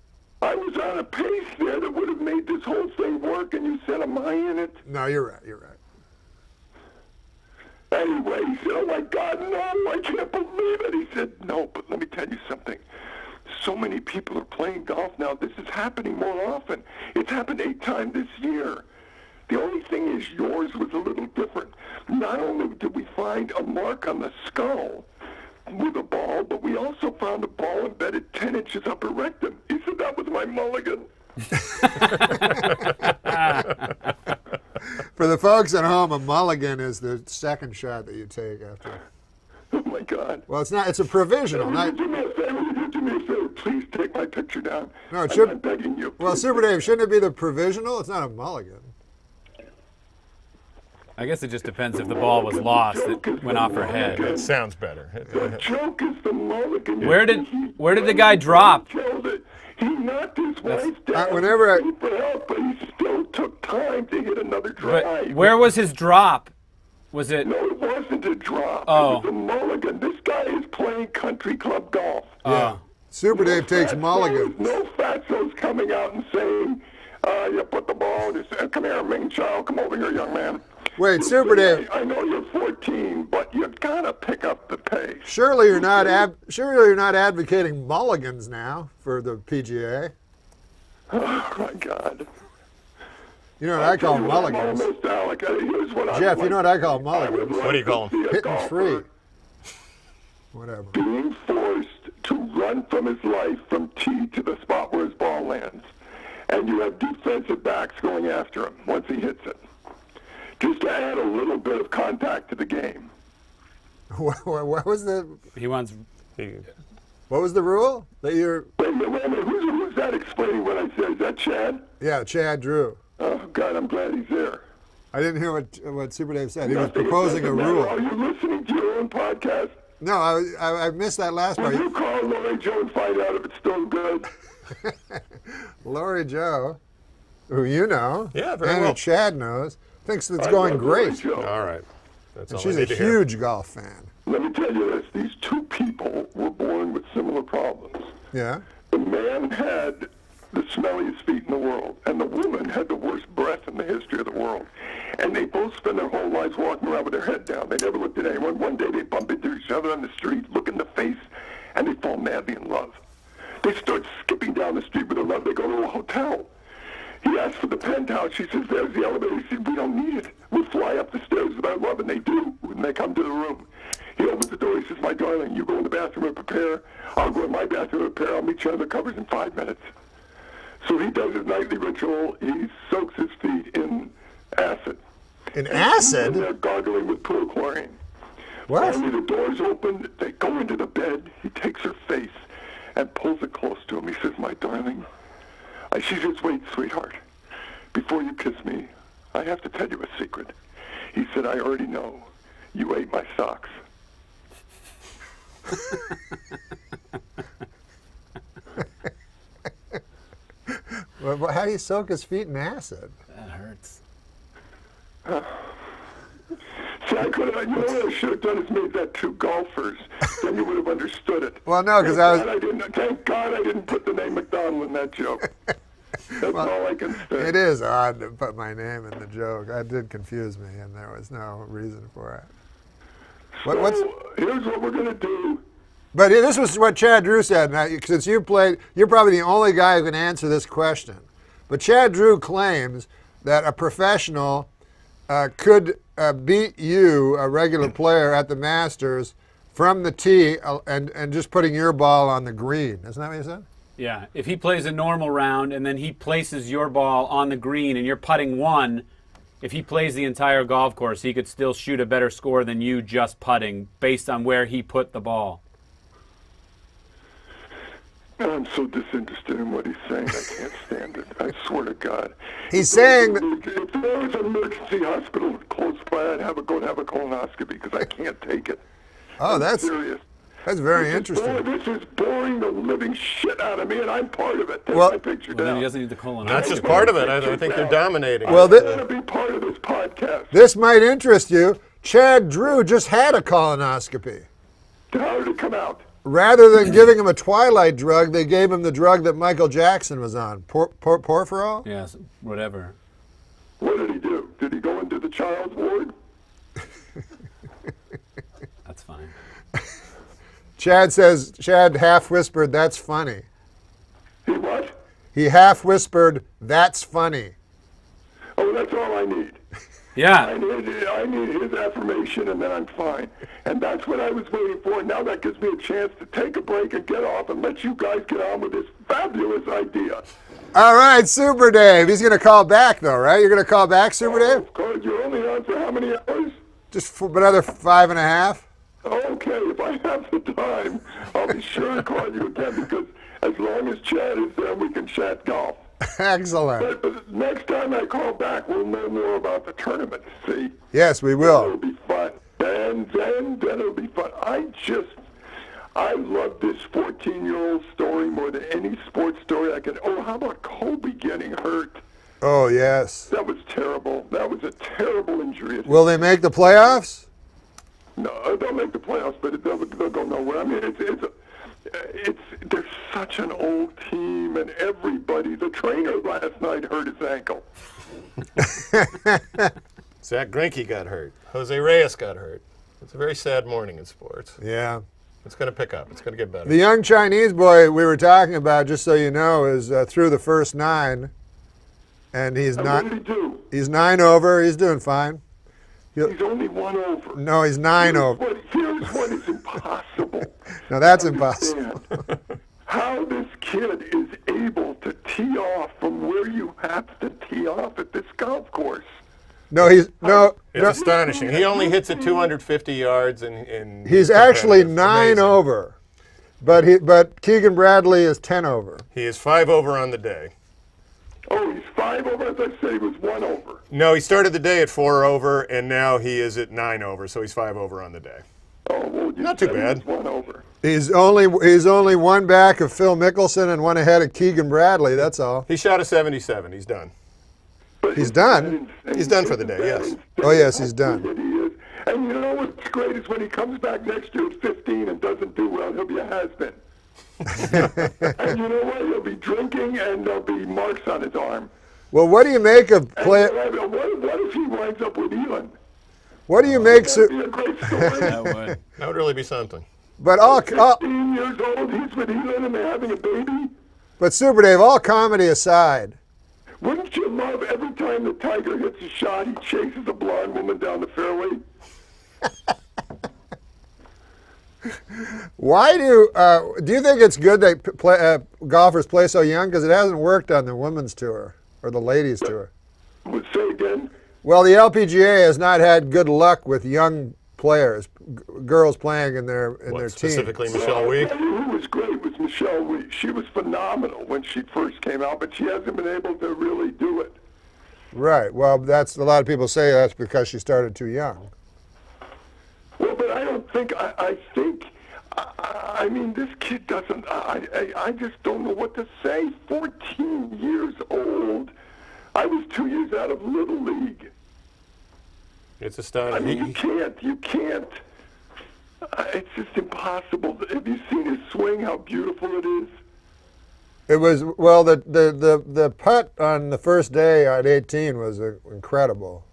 E: I was on a pace there that would have made this whole thing work, and you said, am I in it?
B: No, you're right. You're right.
E: Anyway, he said, oh my God, no, I can't believe it. He said, no, but let me tell you something. So many people are playing golf now. This is happening more often. It's happened 8 times this year. The only thing is yours was a little different. Not only did we find a mark on the skull with a ball, but we also found a ball embedded 10 inches up her rectum. He said that was my mulligan.
B: For the folks at home, a mulligan is the second shot that you take after.
E: Oh my God.
B: Well, it's not. It's a provisional. Not,
E: Do me a favor, do me a favor. Please take my picture down.
B: No, it should-
E: I'm begging you.
B: well,
E: please.
B: Super Dave, shouldn't it be the provisional? It's not a mulligan.
D: I guess it just depends if the ball was lost. It went off her head.
C: It sounds better.
E: The joke is the mulligan.
D: Where did the guy drop?
E: He killed it. He knocked his wife down.
B: whenever I-
E: For help, but he still took time to hit another
D: But
E: drive.
D: where was his drop? Was it?
E: No, it wasn't a drop.
D: Oh.
E: It was a mulligan. This guy is playing country club golf.
D: Oh.
B: Super Dave takes
E: Fatso's-
B: mulligans.
E: No fatso's coming out and saying, you put the ball in his come here, Ming Chow, come over here, young man.
B: Wait, Super Dave.
E: I know you're 14, but you've got to pick up the pace.
B: Surely you're not. Surely you're not advocating mulligans now for the PGA.
E: Oh, my God.
B: You know what I call
E: I'm
B: mulligans,
E: almost Alec. Here's what I
B: Jeff.
E: would
B: You know what I call
E: I would
B: mulligans?
C: What do you call
E: like to see a
B: Hitting
E: golfer
B: free. Whatever.
E: being forced to run from his life from tee to the spot where his ball lands. And you have defensive backs going after him once he hits it. Just to add a little bit of contact to the game.
B: What was the
D: He wants.
B: What was the rule that you're?
E: Wait a minute. Who's that explaining what I said? Is that Chad?
B: Yeah, Chad Drew.
E: Oh, God, I'm glad he's there.
B: I didn't hear what Super Dave said. He was
E: Nothing
B: proposing a
E: doesn't matter.
B: rule.
E: Are you listening to your own podcast?
B: No, I missed that last
E: Will
B: part.
E: you call Laurie Joe and find out if it's still good?
B: Lori Joe, who you know,
C: Yeah, very
B: and
C: well.
B: that Chad knows, thinks it's
E: I
B: going
E: love Laurie
B: great.
E: Joe.
C: All right. That's all I
B: She's a
C: need to hear.
B: huge golf fan.
E: Let me tell you this. These two people were born with similar problems.
B: Yeah.
E: The man had the smelliest feet in the world, and the woman had the worst breath in the history of the world. And they both spend their whole lives walking around with their head down. They never looked at anyone. One day they bump into each other on the street, look in the face, and they fall madly in love. They start skipping down the street with their love. They go to a hotel. He asks for the penthouse. She says, there's the elevator. He said, we don't need it. We'll fly up the stairs with our love. And they do when they come to the room. He opens the door. He says, my darling, you go in the bathroom and prepare. I'll go in my bathroom and prepare. I'll meet you under the covers in 5 minutes. So he does his nightly ritual. He soaks his feet in acid.
B: In
E: And they're
B: acid?
E: gargling with pool chlorine.
B: What?
E: Finally, the doors open. They go into the bed. He takes her face and pulls it close to him. He says, my darling. She says, wait, sweetheart. Before you kiss me, I have to tell you a secret. He said, I already know. You ate my socks.
B: Well, how do you soak his feet in acid?
D: That hurts.
E: See, I could have, you know what I should have done is made that two golfers. Then you would have understood it.
B: Well, no, 'cause I was-
E: Thank God I didn't put the name McDonald in that joke. That's all I can say.
B: It is odd to put my name in the joke. That did confuse me, and there was no reason for it. What's?
E: So, here's what we're going to do.
B: But this was what Chad Drew said. Now, since you played, you're probably the only guy who can answer this question. But Chad Drew claims that a professional could beat you, a regular player, at the Masters from the tee and just putting your ball on the green. Isn't that what you said?
D: Yeah. If he plays a normal round and then he places your ball on the green and you're putting one, if he plays the entire golf course, he could still shoot a better score than you just putting based on where he put the ball.
E: I'm so disinterested in what he's saying. I can't stand it. I swear to God.
B: He's saying that,
E: If there was an emergency hospital close by, I'd go and have a colonoscopy because I can't take it.
B: oh,
E: I'm
B: that's
E: serious.
B: very interesting.
E: This is boring the living shit out of me, and I'm part of it. Take
B: Well-
E: my picture
D: Well, then
E: down.
D: he doesn't need the colonoscopy.
C: Not just part of it. I think they're dominating.
B: Well,
E: I want to be part of this podcast.
B: This might interest you. Chad Drew just had a colonoscopy.
E: How did it come out?
B: Rather than giving him a twilight drug, they gave him the drug that Michael Jackson was on, Porphyral?
D: Yes, whatever.
E: What did he do? Did he go into the child's ward?
D: That's fine.
B: Chad half whispered, "That's funny."
E: He what?
B: He half whispered, "That's funny."
E: Oh, that's all I need.
D: Yeah.
E: I need his affirmation, and then I'm fine. And that's what I was waiting for. Now that gives me a chance to take a break and get off and let you guys get on with this fabulous idea.
B: All right, Super Dave. He's going to call back, though, right? You're going to call back, Super Dave?
E: Of course, you're only on for how many hours?
B: Just for another 5.5?
E: Okay, if I have the time, I'll be sure to call you again because as long as Chad is there, we can chat golf.
B: Excellent.
E: But next time I call back, we'll know more about the tournament, see?
B: Yes, we
E: It'll
B: will.
E: be fun. Then it'll be fun. I love this 14-year-old story more than any sports story I can. Oh, how about Kobe getting hurt?
B: Oh, yes.
E: That was terrible. That was a terrible injury.
B: Will they make the playoffs?
E: No, they'll make the playoffs, but they'll go nowhere. I mean, they're such an old team, and everybody. The trainer last night hurt his ankle.
C: Zach Greinke got hurt. Jose Reyes got hurt. It's a very sad morning in sports.
B: Yeah.
C: It's going to pick up. It's going to get better.
B: The young Chinese boy we were talking about, just so you know, is through the first 9, and he's
E: And
B: not.
E: what did he do?
B: He's 9 over. He's doing fine.
E: He's only 1 over.
B: No, he's 9 over.
E: Here's what is impossible.
B: No, that's impossible.
E: Understand how this kid is able to tee off from where you have to tee off at this golf course.
B: No, he's no.
C: It's astonishing. He only hits it 250 yards, and
B: He's actually
C: competitive.
B: 9
C: Amazing.
B: over, but Keegan Bradley is 10 over.
C: He is 5 over on the day.
E: Oh, he's 5 over. As I said, he was 1 over.
C: No, he started the day at 4 over, and now he is at 9 over, so he's 5 over on the day.
E: Oh, well, you
C: Not too
E: said he
C: bad.
E: was 1 over.
B: He's only 1 back of Phil Mickelson and 1 ahead of Keegan Bradley. That's all.
C: He shot a 77. He's done.
E: But
B: He's
E: isn't
B: done?
E: that insane?
C: He's done for the
E: Isn't
C: day,
E: that
C: yes.
E: insane
B: Oh, yes,
E: how
B: he's done.
E: good he is? And you know what's great is when he comes back next year at 15 and doesn't do well, he'll be a has-been. And you know what? He'll be drinking and there'll be marks on his arm.
B: Well, what do you make of play?
E: And what if he winds up with Elon?
B: What do you make?
E: That'd be a great story.
D: That would.
C: That would really be something.
B: But all
E: 15 years old, he's with Elon and they're having a baby.
B: but Super Dave, all comedy aside,
E: Wouldn't you love every time the Tiger hits a shot, he chases a blonde woman down the fairway?
B: why do you think it's good that golfers play so young? Because it hasn't worked on the women's tour or the ladies tour.
E: Say again?
B: Well, the LPGA has not had good luck with young players, girls playing in their team.
C: Specifically Michelle
E: I'll
C: Wee?
E: tell you who was great was Michelle Wee. She was phenomenal when she first came out, but she hasn't been able to really do it.
B: Right. Well, that's a lot of people say that's because she started too young.
E: Well, but I don't think, I mean, this kid doesn't, I just don't know what to say. 14 years old. I was 2 years out of Little League.
C: It's
E: I mean,
C: astonishing.
E: you can't. It's just impossible. Have you seen his swing, how beautiful it is?
B: It was the putt on the first day at 18 was incredible,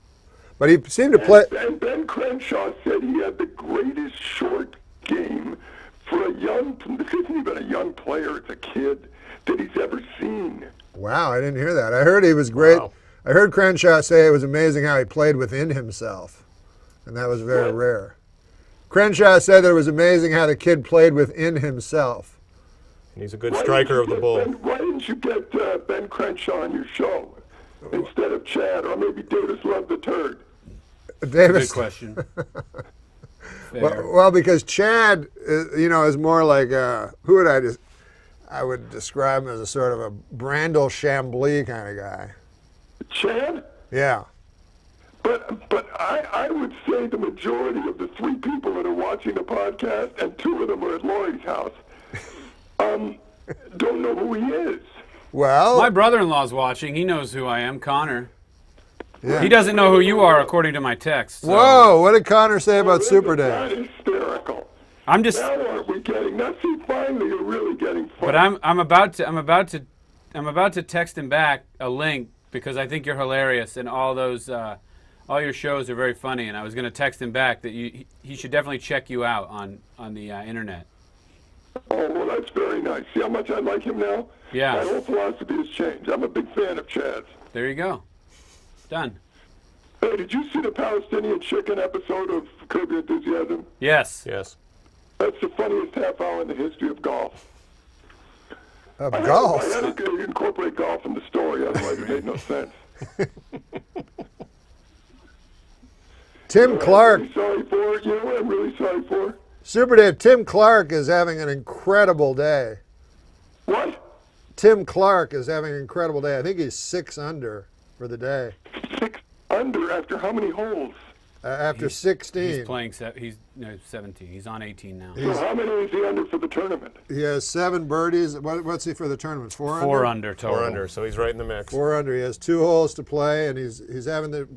B: but he seemed to play.
E: And Ben Crenshaw said he had the greatest short game for a young, this isn't even a young player, it's a kid, that he's ever seen.
B: Wow, I didn't hear that. I heard he was great.
C: Wow.
B: I heard Crenshaw say it was amazing how he played within himself, and that was very
E: What?
B: rare. Crenshaw said that it was amazing how the kid played within himself.
C: He's a good
E: Why
C: striker
E: didn't
C: of the
E: you
C: bull.
E: get Why didn't you get Ben Crenshaw on your show? instead of Chad, or maybe Davis loved the turd?
D: Good
B: Davis.
D: question. Fair.
B: Well, because Chad, is more like who would I would describe him as a sort of a Brandel Chambly kind of guy.
E: Chad?
B: Yeah.
E: But I would say the majority of the 3 people that are watching the podcast, and 2 of them are at Lori's house, don't know who he is.
B: Well,
D: My brother-in-law's watching. He knows who I am, Connor.
B: yeah.
D: He doesn't know who you are, according to my text. So
B: Whoa! What did Connor say about Super
E: That
B: Dave?
E: is hysterical.
D: I'm just.
E: Now aren't we getting? Now see, finally you're really getting fun.
D: But I'm about to text him back a link because I think you're hilarious and all those all your shows are very funny, and I was going to text him back that he should definitely check you out on the internet.
E: Oh, well, that's very nice. See how much I like him now?
D: Yeah.
E: My whole philosophy has changed. I'm a big fan of Chad's.
D: There you go. Done.
E: Hey, did you see the Palestinian chicken episode of Curb Your Enthusiasm?
D: Yes.
C: Yes.
E: That's the funniest half hour in the history of golf.
B: Golf.
E: I had to incorporate golf in the story, otherwise it made no sense.
B: Tim Clark.
E: I'm really sorry for it. You know what I'm really sorry for?
B: Super Dave. Tim Clark is having an incredible day.
E: What?
B: Tim Clark is having an incredible day. I think he's 6 under for the day
E: 6 under after how many holes?
B: after
D: He's
B: 16.
D: playing. He's 17. He's on 18 now.
E: So how many is he under for the tournament?
B: He has 7 birdies. What's he for the tournament? 4 under.
D: 4 under total.
C: 4 under, so he's right in the mix.
B: 4 under. He has 2 holes to play, and he's having the.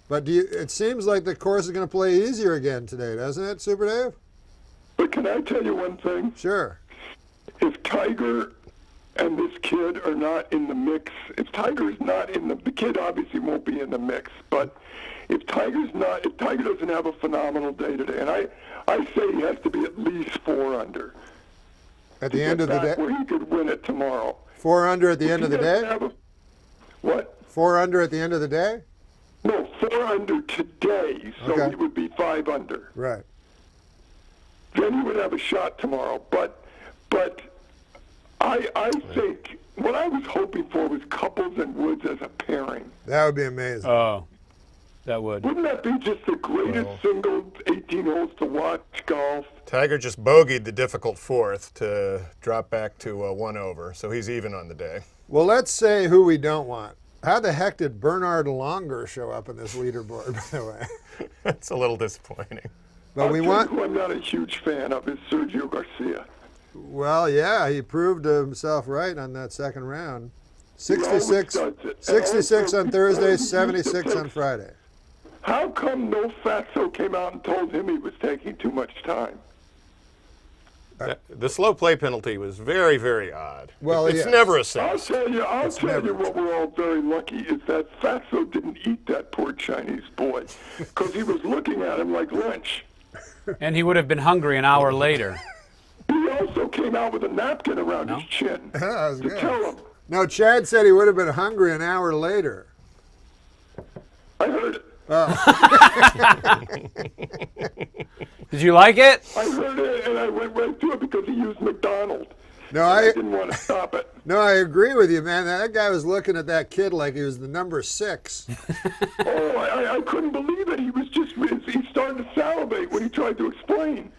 B: But it seems like the course is going to play easier again today, doesn't it, Super Dave?
E: But can I tell you one thing?
B: Sure.
E: If Tiger and this kid are not in the mix, if Tiger's not in the kid obviously won't be in the mix, but if Tiger doesn't have a phenomenal day today, and I say he has to be at least 4 under.
B: At the end of the day,
E: where he could win it tomorrow.
B: 4 under at the end of the day.
E: What?
B: 4 under at the end of the day.
E: No, 4 under today, so
B: Okay.
E: he would be 5 under.
B: Right.
E: Then he would have a shot tomorrow. But I think what I was hoping for was Couples and Woods as a pairing.
B: That would be amazing.
D: Oh, that would.
E: Wouldn't that be just the greatest single 18 holes to watch golf?
C: Tiger just bogeyed the difficult 4th to drop back to 1 over, so he's even on the day.
B: Well, let's say who we don't want. How the heck did Bernard Longer show up in this leaderboard, by the way?
C: That's a little disappointing.
B: But we
E: I'll tell
B: want.
E: you who I'm not a huge fan of is Sergio Garcia.
B: Well, yeah, he proved himself right on that second round. 66,
E: always does it.
B: 66 on
E: And
B: Thursday,
E: also,
B: 76 on Friday.
E: How come no Fatso came out and told him he was taking too much time?
C: The slow play penalty was very, very odd.
B: Well,
C: it's
B: yeah.
C: never
E: I'll
C: assessed.
E: tell you
B: never-
E: what we're all very lucky is that Fatso didn't eat that poor Chinese boy because he was looking at him like lunch.
D: And he would have been hungry an hour later.
E: He also came out with a napkin around his chin
B: That was
E: to
B: good.
E: tell him.
B: No, Chad said he would have been hungry an hour later.
E: I heard it.
D: Did you like it?
E: I heard it, and I went right through it because he used McDonald's.
B: No,
E: I
B: I
E: didn't want to stop it.
B: no, I agree with you, man. That guy was looking at that kid like he was the number 6.
E: Oh, I couldn't believe it. He was just, he started to salivate when he tried to explain.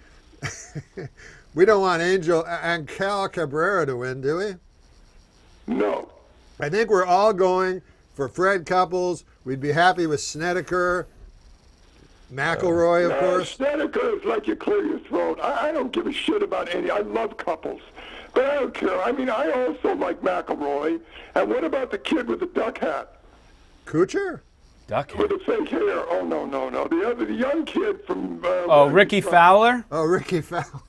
B: We don't want Angel Cabrera to win, do we?
E: No.
B: I think we're all going for Fred Couples. We'd be happy with Snedeker, McIlroy, of course.
E: Snedeker is like you clear your throat. I don't give a shit about any. I love Couples. But I don't care. I mean, I also like McIlroy. And what about the kid with the duck hat?
B: Kuchar?
E: With the fake hair? Oh, no. The young kid from...
D: Oh, Ricky Fowler?
B: Oh, Ricky Fowler.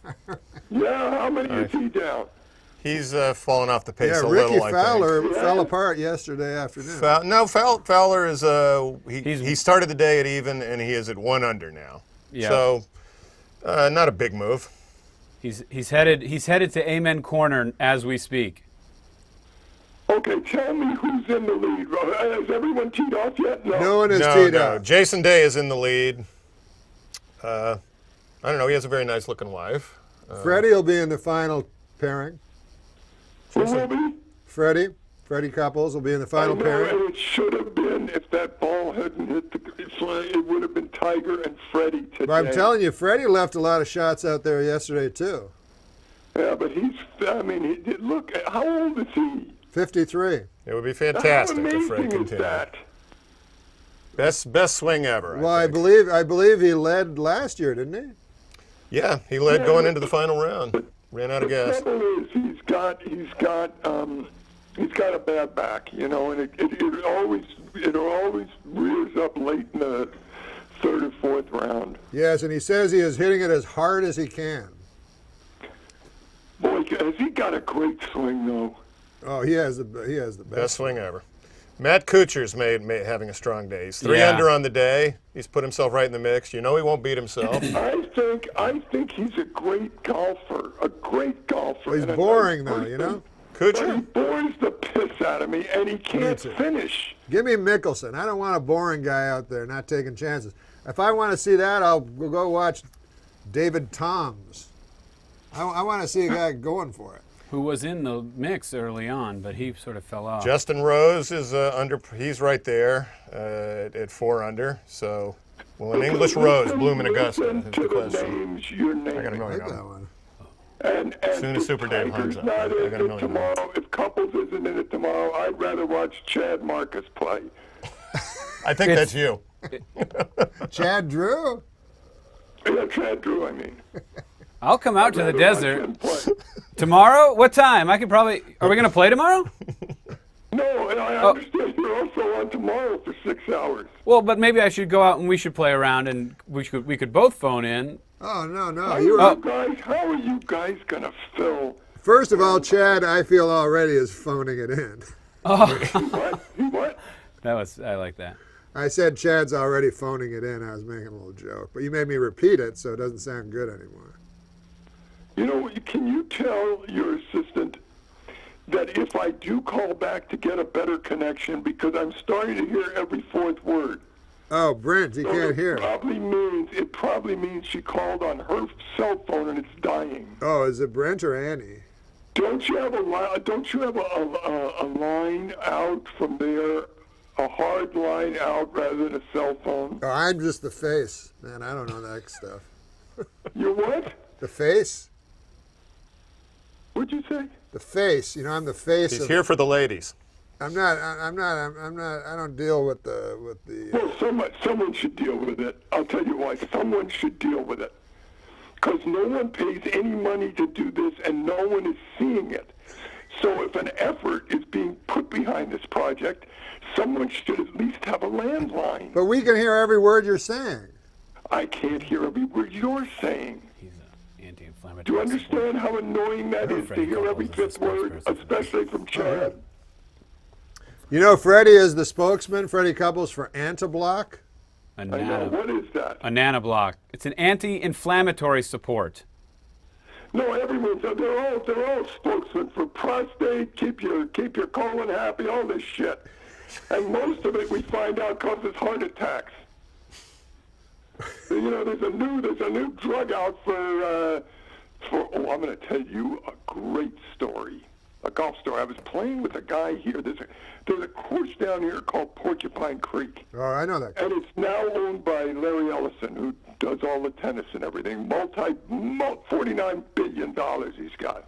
E: Yeah, how many is he down?
C: He's fallen off the pace
B: Yeah,
C: a
B: Ricky
C: little, I
B: Fowler
C: think.
B: fell apart yesterday afternoon.
C: Fowler is
D: He's-
C: he started the day at even, and he is at 1 under now.
D: Yeah.
C: So, not a big move.
D: He's headed to Amen Corner as we speak.
E: Okay, tell me who's in the lead. Has everyone teed off yet?
B: No one is
C: No,
B: teed
C: no.
B: up.
C: Jason Day is in the lead. I don't know. He has a very nice looking wife.
B: Freddie will be in the final pairing.
E: Who will be?
B: Freddie. Freddie Couples will be in the
E: I
B: final
E: know,
B: pairing.
E: and it should have been, if that ball hadn't hit the flag, it would have been Tiger and Freddie today.
B: But I'm telling you, Freddie left a lot of shots out there yesterday too.
E: Yeah, but look, how old is he?
B: 53.
C: It would be
E: How
C: fantastic if Fred
E: amazing is
C: continued.
E: that?
C: Best swing ever.
B: Well, I
C: think.
B: believe he led last year, didn't he?
C: Yeah, he led going into the final round. Ran out of
E: The
C: gas.
E: trouble is, he's got a bad back, and it always rears up late in the third or fourth round.
B: Yes, and he says he is hitting it as hard as he can.
E: Boy, has he got a great swing though.
B: Oh, he has the best.
C: Best swing ever. Matt Kuchar's having a strong day. He's 3
D: Yeah.
C: under on the day. He's put himself right in the mix. You know he won't beat himself.
E: I think he's a great golfer.
B: He's
E: and a
B: boring
E: nice
B: though,
E: person.
B: you know.
E: But he
C: Kuchar?
E: bores the piss out of me, and he can't
B: too.
E: finish.
B: Give me Mickelson. I don't want a boring guy out there not taking chances. If I want to see that, I'll go watch David Toms. I want to see a guy going for it.
D: Who was in the mix early on, but he sort of fell off.
C: Justin Rose is under. He's right there at 4 under. So, will an English Rose bloom in Augusta?
E: Listen
C: Is the
E: to the
C: question.
E: names you're naming.
C: I got a
B: I
C: million
B: like
C: on
B: that
C: it.
B: one.
E: And
C: Soon as
E: if
C: Super Dave
E: Tiger's
C: Hearns up,
E: not
C: I got a
E: in it
C: million
E: tomorrow, if Couples isn't in it tomorrow, I'd rather watch Chad Marcus play.
C: I think that's you.
B: Chad Drew.
E: Yeah, Chad Drew, I mean.
D: I'll come out to the
E: I'd rather watch
D: desert
E: him play.
D: tomorrow. What time? I could probably. Are we going to play tomorrow?
E: No, and I understand you're also on tomorrow for 6 hours.
D: Well, but maybe I should go out and we should play around, and we could both phone in.
B: Oh no.
E: How
B: You
E: are
B: were,
E: you guys gonna fill?
B: first of all, Chad, I feel already is phoning it in.
E: What?
D: I like that.
B: I said Chad's already phoning it in. I was making a little joke, but you made me repeat it, so it doesn't sound good anymore.
E: You know, can you tell your assistant that if I do call back to get a better connection, because I'm starting to hear every fourth word.
B: Oh, Brent, you can't hear.
E: It probably means she called on her cell phone and it's dying.
B: Oh, is it Brent or Annie?
E: Don't you have a line out from there, a hard line out rather than a cell phone?
B: Oh, I'm just the face. Man, I don't know that stuff.
E: You what?
B: The face?
E: What'd you say?
B: The face. You know, I'm the face
C: He's
B: of.
C: here for the ladies.
B: I'm not. I don't deal with the.
E: Well, someone should deal with it. I'll tell you why. Someone should deal with it. Because no one pays any money to do this, and no one is seeing it. So if an effort is being put behind this project, someone should at least have a landline.
B: But we can hear every word you're saying.
E: I can't hear every word you're saying.
D: He's an anti-inflammatory.
E: Do you understand how annoying that is to hear every fifth word, especially from Chad?
B: You know, Freddie is the spokesman, Freddie Couples, for Antablock.
D: A
E: I know.
D: nano,
E: What is that?
D: a nanoblock. It's an anti-inflammatory support.
E: No, everyone's they're all spokesmen for prostate, keep your colon happy, all this shit. And most of it we find out causes heart attacks. You know, there's a new drug out for I'm going to tell you a great story. A golf story. I was playing with a guy here. There's a course down here called Porcupine Creek.
B: Oh, I know that.
E: And it's now owned by Larry Ellison, who does all the tennis and everything. $49 billion he's got.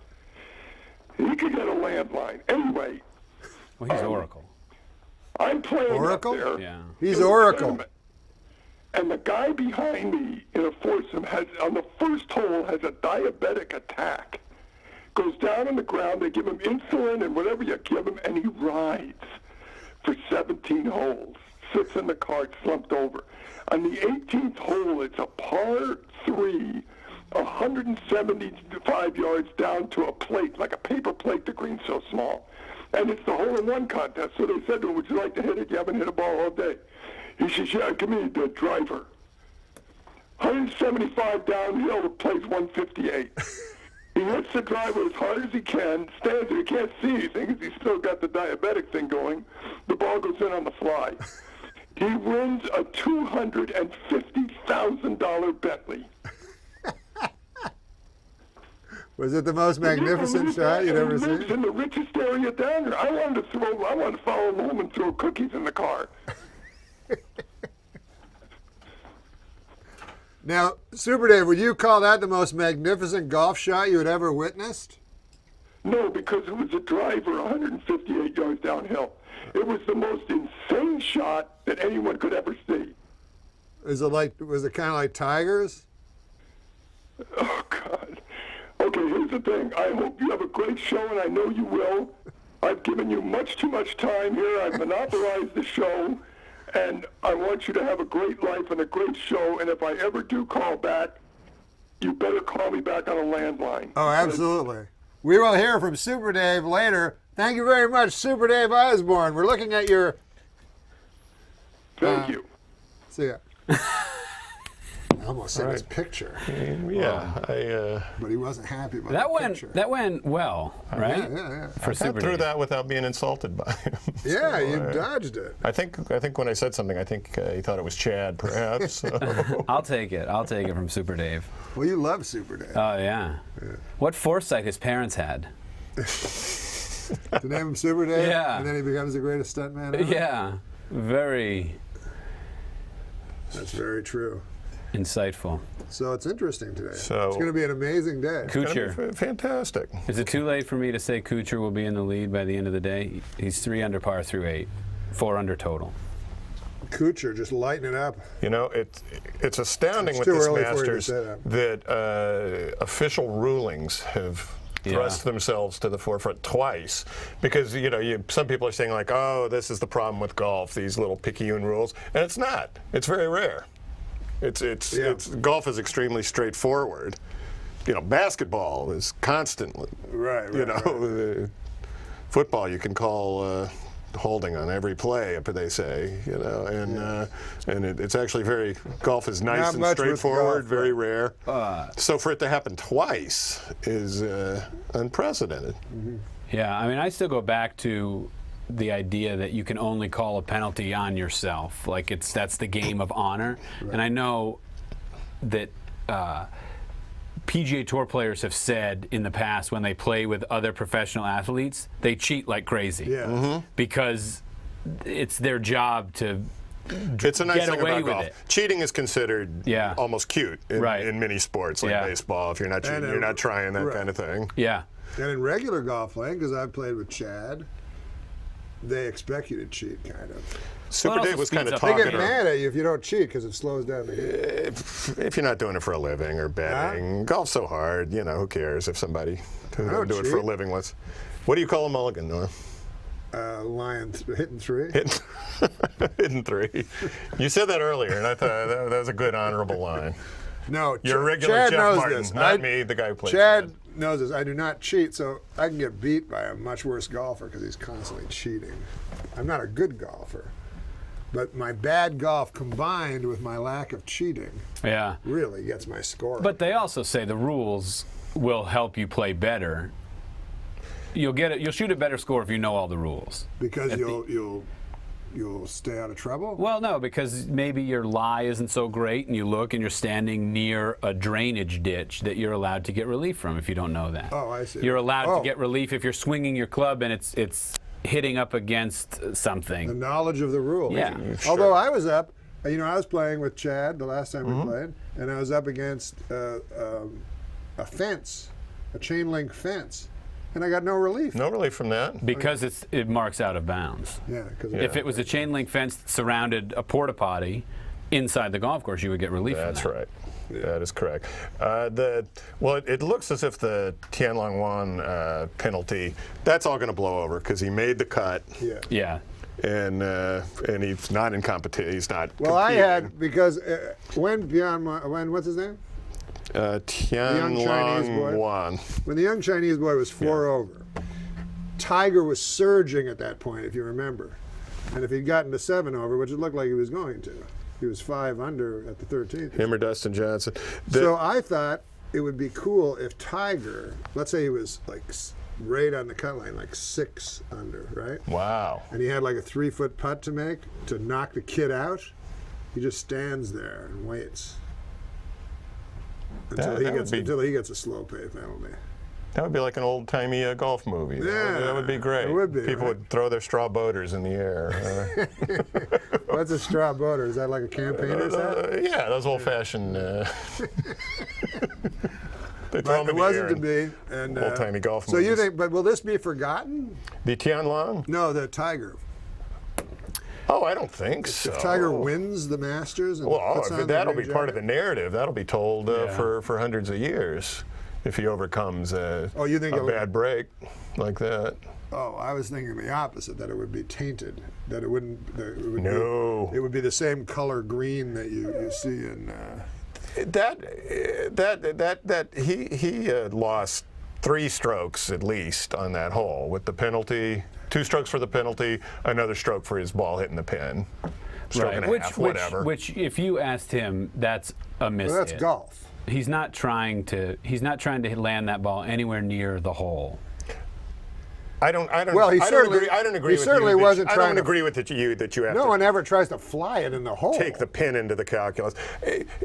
E: He could get a landline. Anyway,
D: Well, he's Oracle.
E: I'm playing
B: Oracle?
E: up there.
D: Yeah.
B: He's
E: in a
B: Oracle.
E: tournament, and the guy behind me in a foursome on the first hole has a diabetic attack. Goes down on the ground, they give him insulin and whatever you give him, and he rides for 17 holes. Sits in the cart, slumped over. On the 18th hole, it's a par 3, 175 yards down to a plate, like a paper plate, the green's so small. And it's the hole-in-one contest. So they said to him, would you like to hit it? You haven't hit a ball all day. He says, yeah, give me the driver. 175 downhill, the plate's 158. He hits the driver as hard as he can, stands there, he can't see anything because he's still got the diabetic thing going. The ball goes in on the fly. He wins a $250,000 Bentley.
B: Was it the most magnificent shot you'd ever
E: He lives
B: seen?
E: in the richest area down there. I wanted to follow him home and throw cookies in the car.
B: Now, Super Dave, would you call that the most magnificent golf shot you had ever witnessed?
E: No, because it was a driver 158 yards downhill. It was the most insane shot that anyone could ever see.
B: Was it kind of like Tiger's?
E: Oh, God. Okay, here's the thing. I hope you have a great show, and I know you will. I've given you much too much time here. I've monopolized the show, and I want you to have a great life and a great show. And if I ever do call back, you better call me back on a landline.
B: Oh, absolutely. We will hear from Super Dave later. Thank you very much, Super Dave Osborne. We're looking at your...
E: Thank you.
B: See ya. I almost said his picture,
C: Yeah,
B: but he wasn't happy about
D: That
B: the
D: went
B: picture.
D: that went well, right?
B: Yeah.
D: For
C: I got
D: Super
C: through
D: Dave.
C: that without being insulted by him.
B: Yeah,
C: So,
B: you dodged it.
C: I think when I said something, I think he thought it was Chad, perhaps. So.
D: I'll take it. I'll take it from Super Dave.
B: Well, you love Super Dave.
D: Oh yeah. What foresight his parents had.
B: To name him Super Dave,
D: Yeah.
B: and then he becomes the greatest stuntman ever.
D: Yeah. Very
B: That's very true.
D: insightful.
B: So it's interesting today.
C: So-
B: it's going to be an amazing day.
D: Kuchar.
C: Fantastic.
D: Is it too late for me to say Kuchar will be in the lead by the end of the day? He's 3 under par through 8, 4 under total.
B: Kuchar just lighting it up.
C: You know, it's astounding
B: It's
C: with
B: too
C: this
B: early for you to
C: Masters
B: say
C: that official rulings have thrust themselves to the forefront twice, because some people are saying like, oh, this is the problem with golf, these little picayune rules, and it's not. It's very rare. It's golf is extremely straightforward. Basketball is constantly
B: Right.
C: football you can call holding on every play, they say, and it's actually golf is nice
B: Not
C: and
B: much with
C: straightforward,
B: golf,
C: very rare. So for it to happen twice is unprecedented.
D: Yeah, I mean, I still go back to the idea that you can only call a penalty on yourself. Like that's the game of honor. Right. And I know that PGA Tour players have said in the past when they play with other professional athletes, they cheat like crazy.
B: Yeah.
D: Because it's their job to
C: It's a nice
D: get
C: thing
D: away
C: about
D: with
C: golf.
D: it.
C: Cheating is considered almost cute in many sports, like baseball. If you're not cheating, you're not trying that kind of thing.
D: Yeah.
B: And in regular golf playing, because I've played with Chad, they expect you to cheat, kind of.
C: Super Dave was kind of
B: They
C: talking.
B: get mad at you if you don't cheat because it slows down the game.
C: If you're not doing it for a living or betting, golf's so hard. Who cares if somebody who doesn't do it for a living was. What do you call a mulligan, Noah?
B: Lion hitting 3.
C: Hitting 3. You said that earlier, and I thought that was a good, honorable line.
B: No,
C: You're a regular
B: Chad
C: Jeff
B: knows
C: Martin,
B: this.
C: not me, the guy who plays.
B: Chad knows this. I do not cheat, so I can get beat by a much worse golfer because he's constantly cheating. I'm not a good golfer, but my bad golf combined with my lack of cheating really gets my score.
D: But they also say the rules will help you play better. You'll shoot a better score if you know all the rules.
B: Because you'll stay out of trouble?
D: Well, no, because maybe your lie isn't so great, and you look and you're standing near a drainage ditch that you're allowed to get relief from if you don't know that.
B: Oh, I see.
D: You're allowed to get relief if you're swinging your club and it's hitting up against something.
B: The knowledge of the rules.
D: Yeah.
B: Although I was up, I was playing with Chad the last time we played, and I was up against a fence, a chain link fence. And I got no relief.
C: No relief from that.
D: Because it marks out of bounds.
B: Yeah.
D: If it was a chain link fence that surrounded a porta potty inside the golf course, you would get relief from that.
C: That's right. Yeah. That is correct. It looks as if the Tianlong Wan penalty, that's all going to blow over because he made the cut.
B: Yeah.
D: Yeah.
C: And he's not in competition. He's not.
B: Well,
C: competing.
B: I had because when what's his name?
C: Tianlong Wan.
B: When the young Chinese boy was 4 over, Tiger was surging at that point, if you remember. And if he'd gotten to 7 over, which it looked like he was going to, he was 5 under at the 13th.
C: Him or Dustin Johnson.
B: So I thought it would be cool if Tiger, let's say he was like right on the cut line, like 6 under, right?
C: Wow.
B: And he had like a 3-foot putt to make to knock the kid out. He just stands there and waits until he gets a slow pay penalty.
C: That would be like an old-timey golf movie. That would be great.
B: it would be,
C: People
B: right?
C: would throw their straw boaters in the air.
B: What's a straw boater? Is that like a campaigner's hat?
C: Yeah, those old-fashioned. They throw
B: But
C: them
B: it
C: in the
B: wasn't
C: air
B: to
C: in
B: be. And
C: old-timey golf
B: So you
C: movies.
B: think? But will this be forgotten?
C: The Tianlong?
B: No, the Tiger.
C: Oh, I don't think so.
B: If Tiger wins the Masters, and
C: Well,
B: puts on the
C: that'll
B: ring
C: be part of the
B: jacket?
C: narrative. That'll be told
D: Yeah.
C: for hundreds of years if he overcomes
B: Oh, you think
C: a
B: it'll-
C: bad break like that.
B: Oh, I was thinking the opposite. That it would be tainted. That it wouldn't. That it would
C: No.
B: Be, it would be the same color green that you see in.
C: He lost 3 strokes at least on that hole with the penalty. 2 strokes for the penalty, another stroke for his ball hitting the pin. Stroke and a half, whatever.
D: Which, if you asked him, that's a miss.
B: Well, that's
D: hit.
B: golf.
D: He's not trying to land that ball anywhere near the hole.
C: I don't.
B: Well, he
C: I
B: certainly-
C: don't agree. I don't agree
B: he
C: with
B: certainly
C: you that-
B: wasn't
C: I
B: trying
C: don't
B: to-
C: agree with that you have
B: No
C: to
B: one ever tries to fly it in the hole.
C: take the pin into the calculus.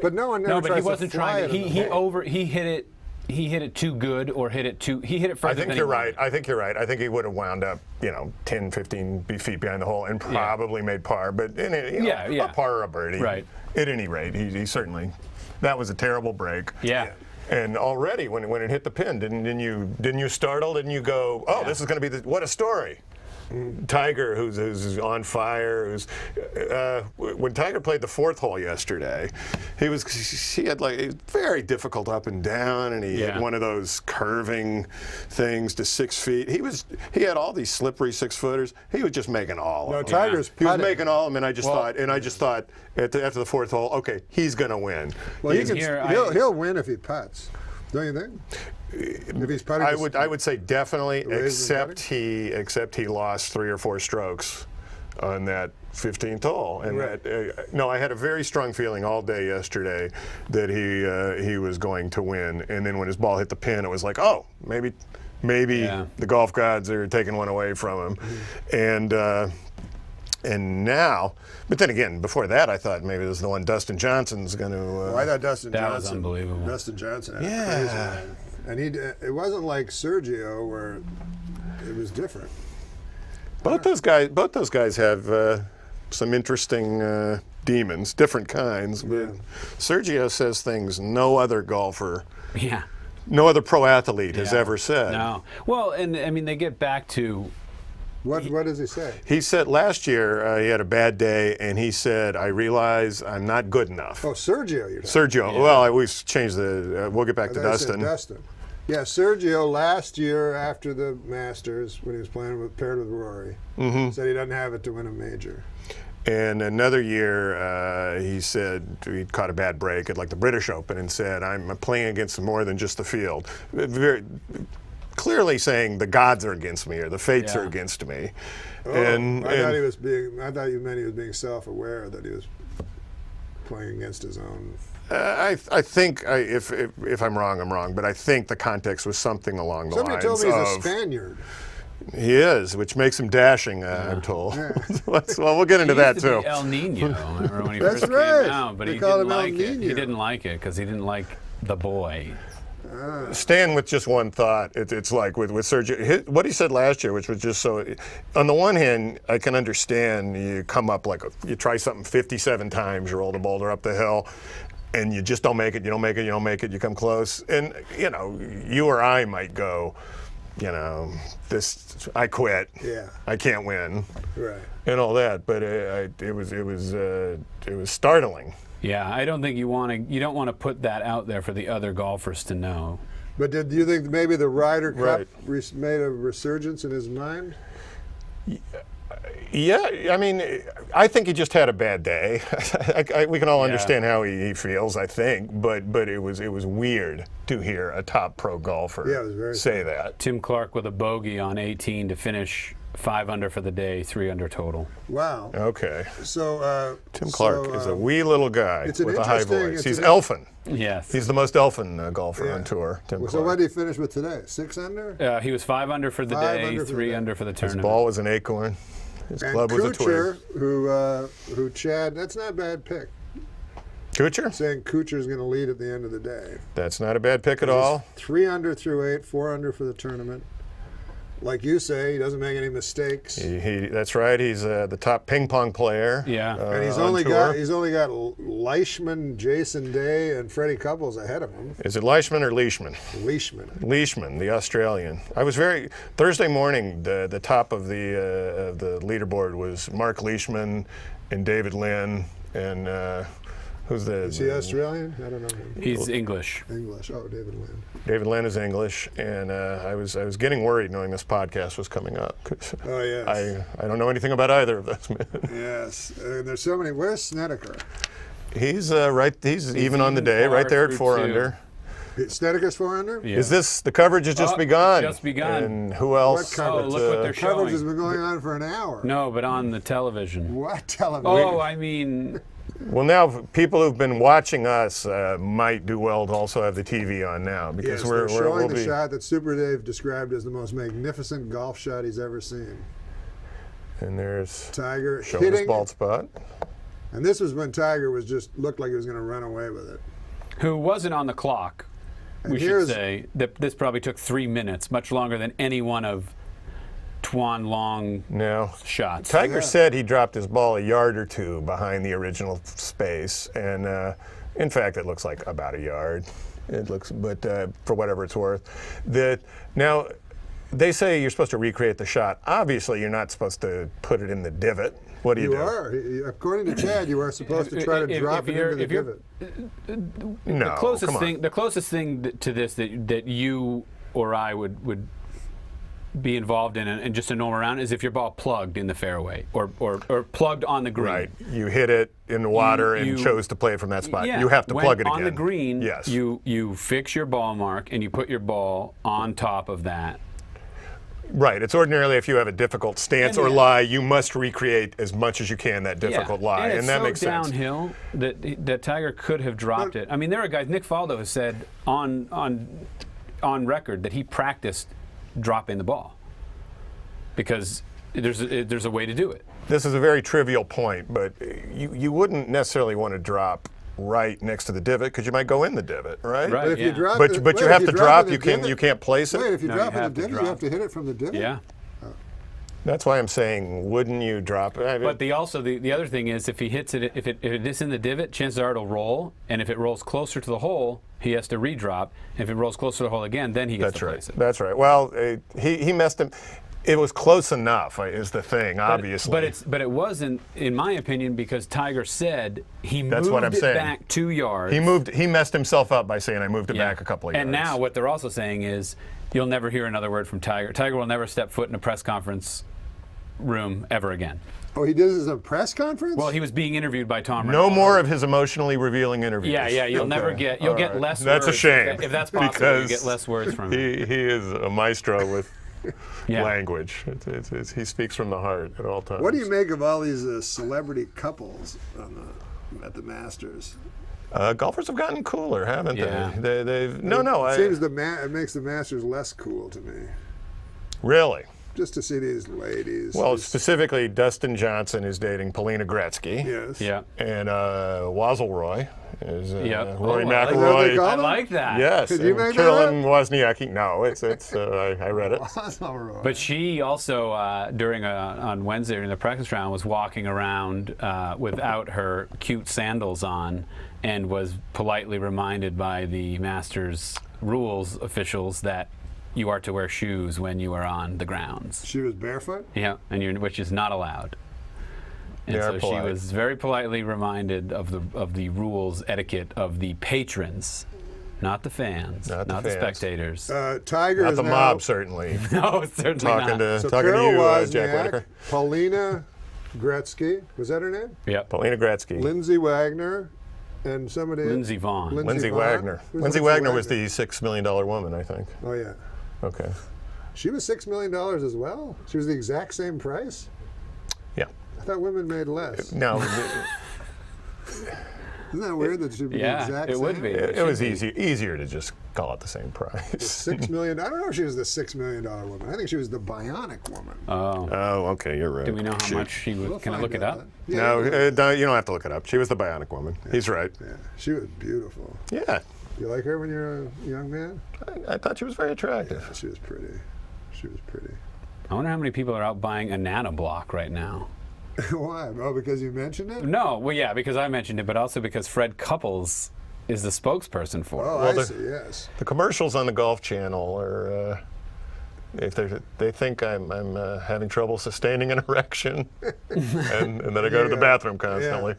B: But no one never
D: No, but
B: tries
D: he wasn't
B: to fly
D: trying to.
B: it in the hole.
D: He hit it too good, or hit it further.
C: I think
D: than
C: you're
D: he
C: right.
D: wanted.
C: I think you're right. I think he would have wound up, 10, 15 feet behind the hole and probably made par. But a par or a birdie.
D: Right.
C: At any rate, he certainly. That was a terrible break.
D: Yeah.
C: And already when it hit the pin, didn't you startle? Didn't you go, oh, this is going to be what a story? Tiger, who's on fire, when Tiger played the 4th hole yesterday, he had like a very difficult up and down, and he hit one of those curving things to 6 feet. He had all these slippery 6-footers. He was just making all
B: No,
C: of them.
B: Tiger's
C: He was
B: putting.
C: making all of them, and I just thought after the 4th hole, okay, he's going to win.
B: Well,
D: Here,
B: he'll win if he putts. Don't you think? If he's putting.
C: I would say definitely,
B: Raise his
C: except he lost 3 or 4 strokes on that 15th hole. And
B: Right.
C: no, I had a very strong feeling all day yesterday that he was going to win. And then when his ball hit the pin, it was like, oh, maybe the golf gods are taking one away from him. And now, but then again, before that, I thought maybe this is the one Dustin Johnson's going to.
B: I thought Dustin
D: That
B: Johnson.
D: was unbelievable.
B: Dustin Johnson had a crazy one. And it wasn't like Sergio where it was different.
C: Both those guys have some interesting demons, different kinds. But Sergio says things no other golfer,
D: Yeah.
C: no other pro athlete has ever said.
D: No. Well, and I mean, they get back to.
B: What does he say?
C: He said last year he had a bad day, and he said, "I realize I'm not good enough."
B: Oh, Sergio, you're talking.
C: Sergio.
D: Yeah.
C: Well, we've changed the. We'll get back to
B: I thought you said
C: Dustin.
B: Dustin. Yeah, Sergio last year after the Masters when he was paired with Rory, said he doesn't have it to win a major.
C: And another year, he said he caught a bad break at like the British Open and said, "I'm playing against more than just the field." Very clearly saying the gods are against me or the fates are against me.
B: Oh, I thought you meant he was being self-aware that he was playing against his own.
C: I think if I'm wrong, I'm wrong. But I think the context was something along the
B: Somebody
C: lines
B: told me he's a
C: of
B: Spaniard.
C: he is, which makes him dashing. I'm told. Well, we'll get into
D: He
C: that
D: used to
C: too.
D: be El Nino. Remember when he
B: That's
D: first
B: right.
D: came out, but
B: They
D: he
B: called
D: didn't
B: him El
D: like it. He
B: Nino.
D: didn't like it because he didn't like the boy.
C: Stand with just one thought. It's like with Sergio, what he said last year, which was just so. On the one hand, I can understand you come up you try something 57 times, you roll the boulder up the hill, and you just don't make it. You don't make it. You don't make it. You come close, and you or I might go, I quit.
B: Yeah.
C: I can't win,
B: Right.
C: and all that. But it was startling.
D: Yeah, I don't think you don't want to put that out there for the other golfers to know.
B: But do you think maybe the Ryder Cup
C: Right.
B: made a resurgence in his mind?
C: Yeah, I mean, I think he just had a bad day. We can all understand how he feels, I think, but it was weird to hear a top pro golfer
B: Yeah, it was very
C: say that.
D: Tim Clark with a bogey on 18 to finish 5 under for the day, 3 under total.
B: Wow.
C: Okay,
B: So
C: Tim Clark is a wee little guy
B: it's an
C: with a high
B: interesting-
C: voice.
B: it's
C: He's
B: an-
C: elfin.
D: Yes.
C: He's the most elfin golfer on tour. Tim
B: So
C: Clark.
B: what did he finish with today? 6 under?
D: He was 5 under for the
B: 5
D: day,
B: under for the
D: 3
B: day.
D: under for the
C: His
D: tournament.
C: ball was an acorn. His
B: And
C: club was a
B: Kuchar,
C: twig.
B: who Chad, that's not a bad pick.
C: Kuchar?
B: saying Kuchar's going to lead at the end of the day.
C: That's not a bad pick at all.
B: 3 under through 8, 4 under for the tournament. Like you say, he doesn't make any mistakes.
C: That's right. He's the top ping pong player.
D: Yeah.
B: And he's
C: on
B: only
C: tour.
B: got Leishman, Jason Day, and Freddie Couples ahead of him.
C: Is it Leishman or Leishman?
B: Leishman.
C: Leishman, the Australian. I was Thursday morning. The top of the leaderboard was Mark Leishman and David Lynn and who's the?
B: Is he Australian? I don't know him.
D: He's English.
B: English. Oh, David Lynn.
C: David Lynn is English, and I was getting worried knowing this podcast was coming up. 'Cause
B: Oh, yes.
C: I don't know anything about either of those men.
B: Yes. And there's so many. Where's Snedeker?
C: He's right. He's even on the
D: even
C: day, right
D: par
C: there at
D: through
C: 4
D: 2.
C: under.
B: Snedeker's 4 under?
D: Yeah.
C: Is this the coverage has just
D: Oh,
C: begun?
D: just begun.
C: And who else?
B: What coverage?
D: Oh, look what they're
B: Coverage has
D: showing.
B: been going on for an hour.
D: No, but on the television.
B: What television?
D: Oh, I mean,
C: Well, now people who've been watching us might do well to also have the TV on now because
B: Yes,
C: we're
B: they're showing
C: we'll
B: the
C: be.
B: shot that Super Dave described as the most magnificent golf shot he's ever seen.
C: And there's
B: Tiger
C: showing his
B: hitting,
C: bald spot.
B: and this was when Tiger was just looked like he was going to run away with it.
D: who wasn't on the clock, we should
B: here's-
D: say, that this probably took 3 minutes, much longer than any one of Tuan Long
C: Now,
D: shots.
C: Tiger
B: Yeah.
C: said he dropped his ball a yard or two behind the original space, and in fact, it looks like about a yard. It looks, but for whatever it's worth, now they say you're supposed to recreate the shot. Obviously, you're not supposed to put it in the divot. What do you do?
B: You are, according to Chad, you are supposed to try to
D: If-
B: drop
D: if
B: it
D: you're-
B: into the
D: if you're-
B: divot.
C: No,
D: The closest thing to this that you or I would be involved in and just a normal round is if your ball plugged in the fairway or plugged on the green.
C: Right. You hit it in the water
D: You-
C: and chose to play it from that spot.
D: Yeah,
C: You have to
D: when
C: plug it again.
D: on the green.
C: Yes.
D: You fix your ball mark and you put your ball on top of that.
C: Right. It's ordinarily if you have a difficult stance
D: And
C: or
D: yeah.
C: lie, you must recreate as much as you can that difficult lie,
D: and,
C: and that
D: it's
C: makes
D: so
C: sense.
D: downhill that Tiger could have dropped it. I mean, there are guys. Nick Faldo has said on record that he practiced dropping the ball because there's a way to do it.
C: This is a very trivial point, but you wouldn't necessarily want to drop right next to the divot because you might go in the divot, right?
D: Right.
B: But if you
D: Yeah.
B: drop
C: But
B: it,
C: but
B: wait,
C: you
B: if
C: have to drop.
B: it in
C: You
B: the
C: can't
B: divot-
C: you can't place it.
B: Wait, if you
D: No,
B: drop
D: you
B: it in
D: have
B: the
D: to
B: divot, you
D: drop.
B: have to hit it from the divot?
D: Yeah.
C: That's why I'm saying, wouldn't you drop it?
D: But the other thing is if he hits it if it is in the divot, chances are it'll roll, and if it rolls closer to the hole, he has to redrop. If it rolls closer to the hole again, then he gets
C: That's
D: to
C: right.
D: place it.
C: That's right. Well, he messed him. It was close enough, is the thing. Obviously,
D: But it wasn't, in my opinion, because Tiger said he
C: That's
D: moved
C: what I'm
D: it
C: saying.
D: back 2 yards.
C: He messed himself up by saying I moved it
D: Yeah.
C: back a couple of yards.
D: And now what they're also saying is you'll never hear another word from Tiger. Tiger will never step foot in a press conference room ever again.
B: Oh, he did this as a press conference?
D: Well, he was being interviewed by Tom
C: no
D: Rinaldi.
C: more of his emotionally revealing interviews.
D: Yeah, you'll never
C: Okay.
D: you'll
C: All
D: get
C: right.
D: less
C: That's
D: words.
C: a shame.
D: If that's possible, you
C: because
D: get less words from him.
C: He is a maestro with
D: Yeah.
C: language. He speaks from the heart at all times.
B: What do you make of all these celebrity couples at the Masters?
C: Golfers have gotten cooler, haven't
D: Yeah.
C: they? They've no.
B: It seems it makes the Masters less cool to me,
C: Really.
B: just to see these ladies.
C: Well,
B: These-
C: specifically, Dustin Johnson is dating Paulina Gretzky.
B: yes.
D: Yeah.
C: And Wazelroy is
D: Yep.
C: Rory
D: Oh, I like
C: McIlroy.
B: that.
D: I like that.
C: Yes,
B: Could you
C: and
B: make that
C: Carolyn Wozniacki. No, it's I read it.
B: That's all right.
D: But she also, on Wednesday during the practice round, was walking around without her cute sandals on, and was politely reminded by the Masters rules officials that you are to wear shoes when you are on the grounds.
B: She was barefoot?
D: Yeah, which is not allowed. And
C: They are
D: so
C: polite.
D: she was very politely reminded of the rules etiquette of the patrons, not the fans,
C: Not the
D: the
C: fans.
D: spectators.
B: Tiger
C: Not
B: is
C: the
B: now,
C: mob, certainly.
D: no, certainly
C: talking
D: not.
B: So
C: to
B: Carol
C: you, Jack
B: Wozniak,
C: Whitaker.
B: Paulina Gretzky, was that her name?
D: Yep.
C: Paulina Gretzky.
B: Lindsay Wagner, and somebody.
D: Lindsey Vonn.
C: Lindsay
B: Vonn?
C: Wagner.
B: Who's
C: Lindsay Wagner was the $6 million woman, I think.
B: Oh yeah,
C: Okay.
B: she was $6 million as well. She was the exact same price.
C: Yeah.
B: I thought women made less.
C: Now,
B: Isn't that weird that it should be the
D: Yeah,
B: exact
D: it would
B: same?
D: be.
C: It was easier to just call it the same price.
B: $6 million. I don't know if she was the $6 million woman. I think she was the Bionic Woman.
D: Oh.
C: Oh, okay, you're right.
D: Do we know how much she was?
B: We'll
D: Can I
B: find
D: look it
B: out.
D: up?
B: Yeah,
C: No, no, you don't have to look it up. She was the Bionic Woman. He's right.
B: yeah, she was beautiful.
C: Yeah,
B: You like her when you're a young man?
C: I thought she was very attractive.
B: Yeah, she was pretty. She was pretty.
D: I wonder how many people are out buying a nanoblock right now.
B: Why? Oh, because you mentioned it?
D: No, well, yeah, because I mentioned it, but also because Fred Couples is the spokesperson for it.
B: Oh,
C: Well,
B: I
C: the-
B: see, yes.
C: The commercials on the Golf Channel are, if they think I'm having trouble sustaining an erection, and then I go to the
B: Yeah,
C: bathroom constantly,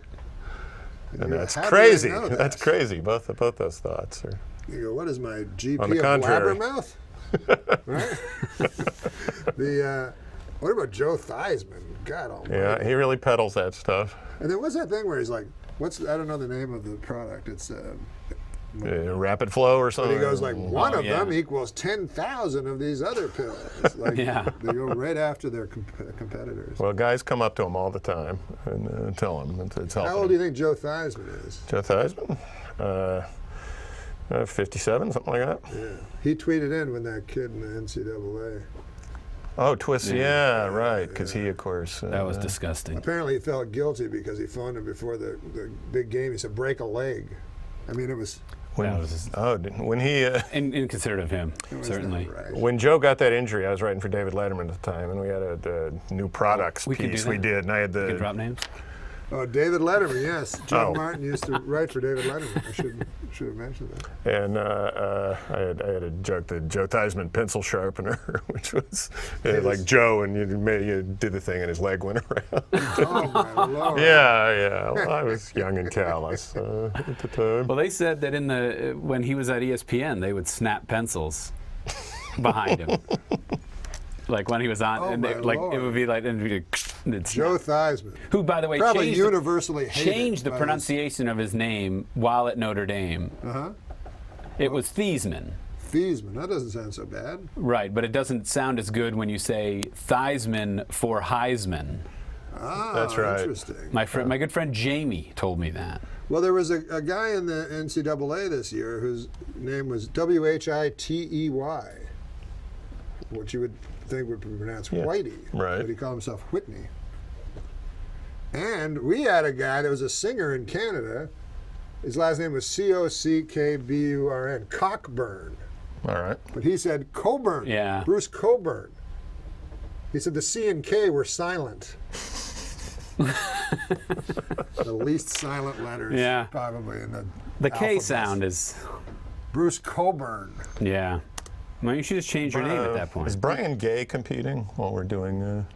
C: and
B: You go,
C: that's
B: "How do I
C: crazy.
B: know that?"
C: That's crazy. Both those thoughts are.
B: You go, what is my GP
C: On the
B: of
C: contrary.
B: Blabbermouth? Right? What about Joe Theismann? God almighty.
C: Yeah, he really peddles that stuff.
B: And then what's that thing where he's like, I don't know the name of the product. It's,
C: Rapid flow or
B: but
C: something.
B: he goes like, one
D: Oh,
B: of
D: yeah.
B: them equals 10,000 of these other pills. Like,
D: Yeah.
B: they go right after their competitors.
C: Well, guys come up to him all the time and tell him it's helping.
B: How old do you think Joe Theismann is?
C: Joe Theismann? 57, something like that.
B: Yeah. He tweeted in when that kid in the NCAA.
C: Oh, Twist, yeah, right, because he, of course.
D: That was disgusting.
B: Apparently he felt guilty because he phoned him before the big game. He said, break a leg. I mean, it was
D: That was
C: when he
D: inconsiderate of him,
B: it was
D: certainly.
B: not right.
C: when Joe got that injury, I was writing for David Letterman at the time, and we had a new products
D: we can do
C: piece
D: that.
C: we did, and I had
D: You can
C: the
D: drop names?
B: Oh, David Letterman, yes. John
C: Oh.
B: Martin used to write for David Letterman. I should have mentioned that.
C: and I had a joke, the Joe Theismann pencil sharpener, which was like Joe, and you did the thing, and his leg went around.
B: Oh, my Lord.
C: Yeah. Well, I was young and callous at the time.
D: Well, they said that when he was at ESPN, they would snap pencils behind him. Like when he was on,
B: Oh,
D: and
B: my
D: it
B: Lord.
D: would be like, and it'd snap.
B: Joe Theismann.
D: Who, by the way,
B: Probably
D: changed
B: universally hated
D: changed the
B: by his-
D: pronunciation of his name while at Notre Dame.
B: Uh-huh.
D: It was Theismann.
B: Theismann. That doesn't sound so bad.
D: Right, but it doesn't sound as good when you say Theismann for Heisman.
B: Ah,
C: That's right.
B: Interesting.
D: My good friend Jamie told me that.
B: Well, there was a guy in the NCAA this year whose name was Whitey, which you would think would be pronounced Whitey,
C: right.
B: but he called himself Whitney. And we had a guy that was a singer in Canada. His last name was Cockburn, Cockburn,
C: All right.
B: but he said Coburn.
D: Yeah.
B: Bruce Coburn. He said the C and K were silent. The least silent letters,
D: Yeah.
B: probably in the
D: The K
B: alphabet.
D: sound is,
B: Bruce Coburn.
D: yeah. Well, you should just change your name at that point.
C: Is Brian Gay competing while we're doing?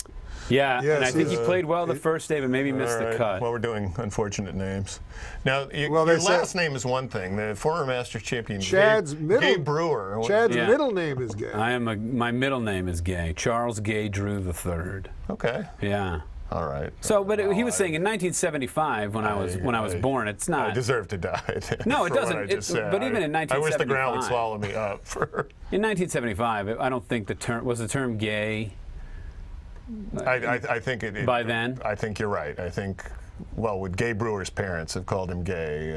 D: Yeah,
B: Yes,
D: and I think he
B: he's-
D: played well the first day, but maybe missed
C: all right,
D: the cut.
C: While we're doing unfortunate names. Now,
B: Well, they
C: your
B: said-
C: last name is one thing. The former Masters champion,
B: Chad's
C: Gabe,
B: middle-
C: Gabe Brewer.
B: Chad's
D: Yeah.
B: middle name is gay.
D: My middle name is Gay, Charles Gay Drew III.
C: Okay.
D: Yeah.
C: All right.
D: So, but he was saying in 1975 when I was born, it's
C: I
D: not.
C: deserve to die.
D: No, it
C: for what
D: doesn't.
C: I
D: It-
C: just said.
D: but even in
C: I wish the ground would
D: 1975.
C: swallow me up. For
D: In 1975, I don't think the term gay.
C: I think it.
D: By then?
C: I think you're right. I think. Well, would Gay Brewer's parents have called him gay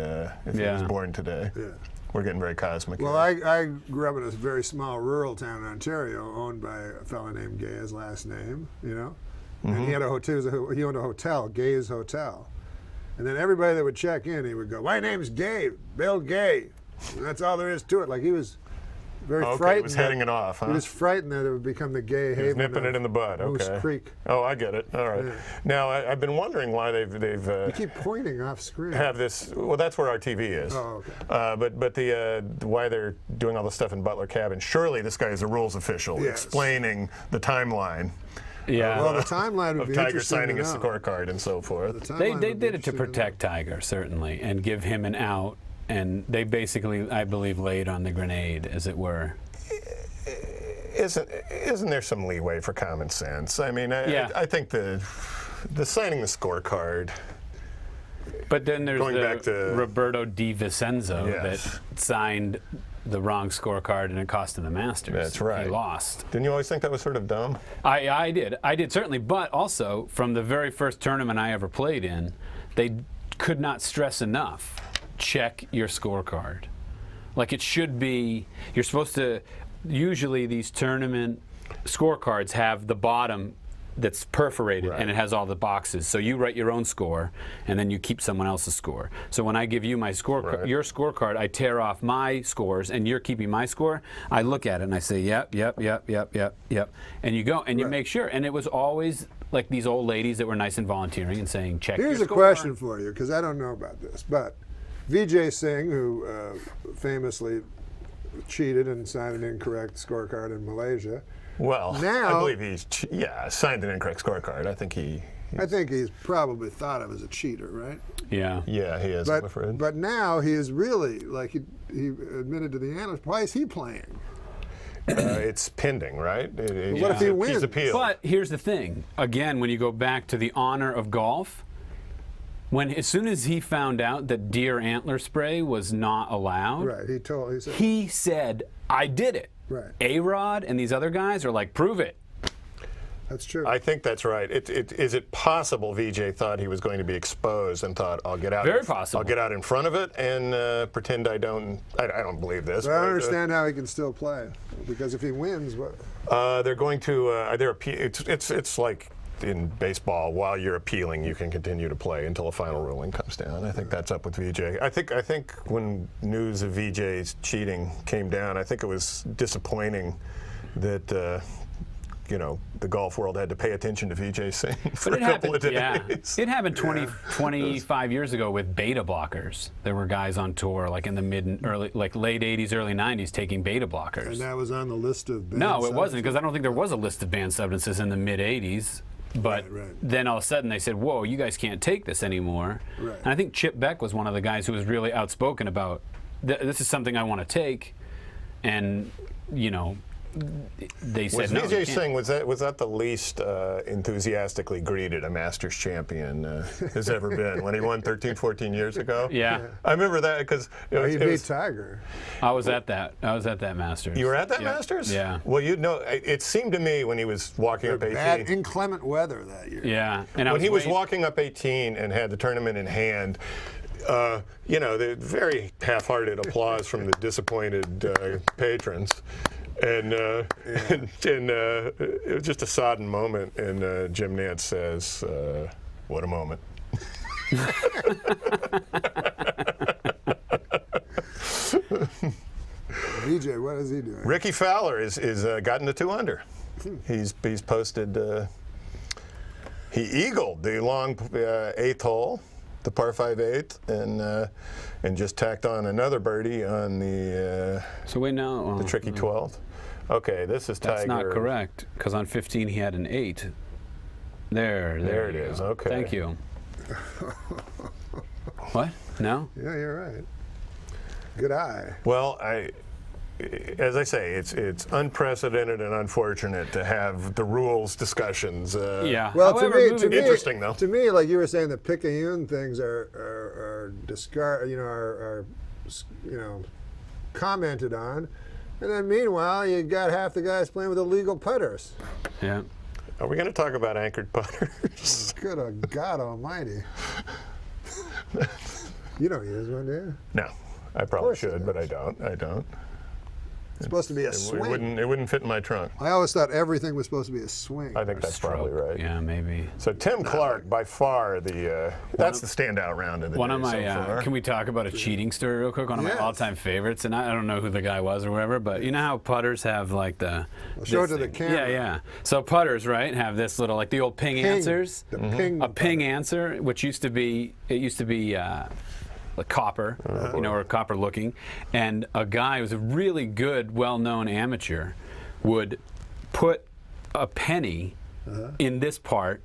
C: if he was
D: Yeah.
C: born today?
B: Yeah.
C: We're getting very cosmic.
B: Well,
C: here.
B: I grew up in a very small rural town in Ontario, owned by a fellow named Gay, his last name, you know? And he had a hotel, he owned a hotel, Gay's Hotel. And then everybody that would check in, he would go, "My name's Gay, Bill Gay." And that's all there is to it. Like he was very
C: Okay,
B: frightened.
C: he was heading it off, huh?
B: He was frightened that it would become the gay haven.
C: nipping
B: of
C: it in the bud.
B: Moose
C: Okay.
B: Creek.
C: Oh, I get it. All right.
B: Yeah.
C: Now I've been wondering why they've
B: You keep pointing off screen.
C: have this. Well, that's where our TV is.
B: Oh, okay.
C: But the why they're doing all this stuff in Butler Cabin? Surely this guy is a rules official
B: Yes.
C: explaining the timeline
D: Yeah.
B: Well, the timeline would
C: of
B: be
C: Tiger
B: interesting
C: signing
B: to
C: his
B: know.
C: scorecard and so forth.
B: The
D: They
B: timeline would
D: did
B: be
D: it to
B: interesting
D: protect Tiger, certainly, and give him an out. And they basically, I believe, laid on the grenade, as it were.
C: Isn't there some leeway for common sense? I mean,
D: Yeah.
C: I think the signing the scorecard.
D: But then there's
C: Going back
D: the
C: to-
D: Roberto Di Vincenzo
C: Yes.
D: that signed the wrong scorecard and it cost him the Masters.
C: That's right.
D: He lost.
C: Didn't you always think that was sort of dumb?
D: I did certainly, but also from the very first tournament I ever played in, they could not stress enough check your scorecard. Like it should be, you're supposed to, usually these tournament scorecards have the bottom that's perforated and it has all the boxes. So you write your own score and then you keep someone else's score. So when I give you my scorecard, your scorecard, I tear off my scores and you're keeping my score. I look at it and I say, yep. And you go and you make sure. And it was always like these old ladies that were nice and volunteering and saying, check
B: Here's
D: your
B: a
D: score.
B: question for you, because I don't know about this, but Vijay Singh, who famously cheated and signed an incorrect scorecard in Malaysia,
C: Well,
B: Now-
C: I believe he's signed an incorrect scorecard. I think
B: he's probably thought of as a cheater, right?
D: Yeah.
C: he is. I'm afraid.
B: But now he is really, like he admitted to the analyst, why is he playing?
C: It's pending, right?
B: what if he
C: He's
B: wins?
C: appealed.
D: But here's the thing. Again, when you go back to the honor of golf, as soon as he found out that deer antler spray was not allowed,
B: Right, he said,
D: he said, I did it.
B: Right.
D: A-Rod and these other guys are like, prove it.
B: that's true.
C: I think that's right. Is it possible Vijay thought he was going to be exposed and thought, I'll get out?
D: Very possible.
C: I'll get out in front of it and pretend I don't. I don't believe this.
B: But I
C: but,
B: don't understand how he can still play, because if he wins, what?
C: They're going to. It's like in baseball. While you're appealing, you can continue to play until a final ruling comes down. I think that's up with Vijay. I think when news of Vijay's cheating came down, I think it was disappointing that. The golf world had to pay attention to Vijay Singh for a couple of days.
D: Yeah. It happened 25 years ago with beta blockers. There were guys on tour, like in the late 80s, early 90s, taking beta blockers.
B: And that was on the list of banned
D: No, it
B: substances?
D: wasn't, because I don't think there was a list of banned substances in the mid 80s. But
B: Right.
D: then all of a sudden they said, whoa, you guys can't take this anymore.
B: Right.
D: And I think Chip Beck was one of the guys who was really outspoken about, this is something I want to take. And, they said,
C: Was
D: no, you
C: Vijay
D: can't.
C: Singh, was that the least enthusiastically greeted a Masters champion has ever been when he won 13, 14 years ago?
D: Yeah.
C: I remember that because
B: He beat Tiger.
D: I was at that Masters.
C: You were at that
D: Yeah.
C: Masters?
D: Yeah.
C: Well, it seemed to me when he was walking up 18.
B: Bad inclement weather that year.
D: Yeah. And
C: When he was
D: waiting-
C: walking up 18 and had the tournament in hand, the very half-hearted applause from the disappointed patrons. And it was just a sodden moment, and Jim Nantz says, what a moment.
B: VJ, what is he doing?
C: Ricky Fowler is gotten to 2 under. He's posted. He eagled the long 8th hole, the par 5 8th, and just tacked on another birdie on the
D: So wait now.
C: the tricky 12th. Okay, this is Tiger.
D: That's not correct, because on 15 he had an 8. There
C: it
D: you
C: is,
D: go.
C: okay.
D: Thank you. What? No?
B: Yeah, you're right. Good eye.
C: Well, as I say, it's unprecedented and unfortunate to have the rules discussions.
D: Yeah.
B: Well,
D: However,
B: to
D: moving-
B: me,
C: Interesting, though.
B: To me, like you were saying, the Picayune things are commented on, and then meanwhile, you got half the guys playing with illegal putters.
D: Yeah.
C: Are we going to talk about anchored putters?
B: Good God Almighty! You don't use one, do you?
C: No, I probably
B: course it
C: should, but
B: is.
C: I don't.
B: It's supposed to be a
C: It
B: swing.
C: wouldn't fit in my trunk.
B: I always thought everything was supposed to be a swing.
C: I think that's probably
D: Stroke.
C: right.
D: Yeah, maybe.
C: So Tim Clark, by far that's the standout round of the
D: One
C: day
D: of my,
C: so far.
D: can we talk about a cheating story real quick? One of
B: Yes.
D: my all-time favorites, and I don't know who the guy was or whatever, but you know how putters have like the...
B: show it
D: this
B: to the
D: thing?
B: camera.
D: Yeah. So putters, right, have this little, like the old ping answers.
B: The ping.
D: A ping answer, which used to be like copper, or copper looking, and a guy who was a really good, well-known amateur would put a penny in this part,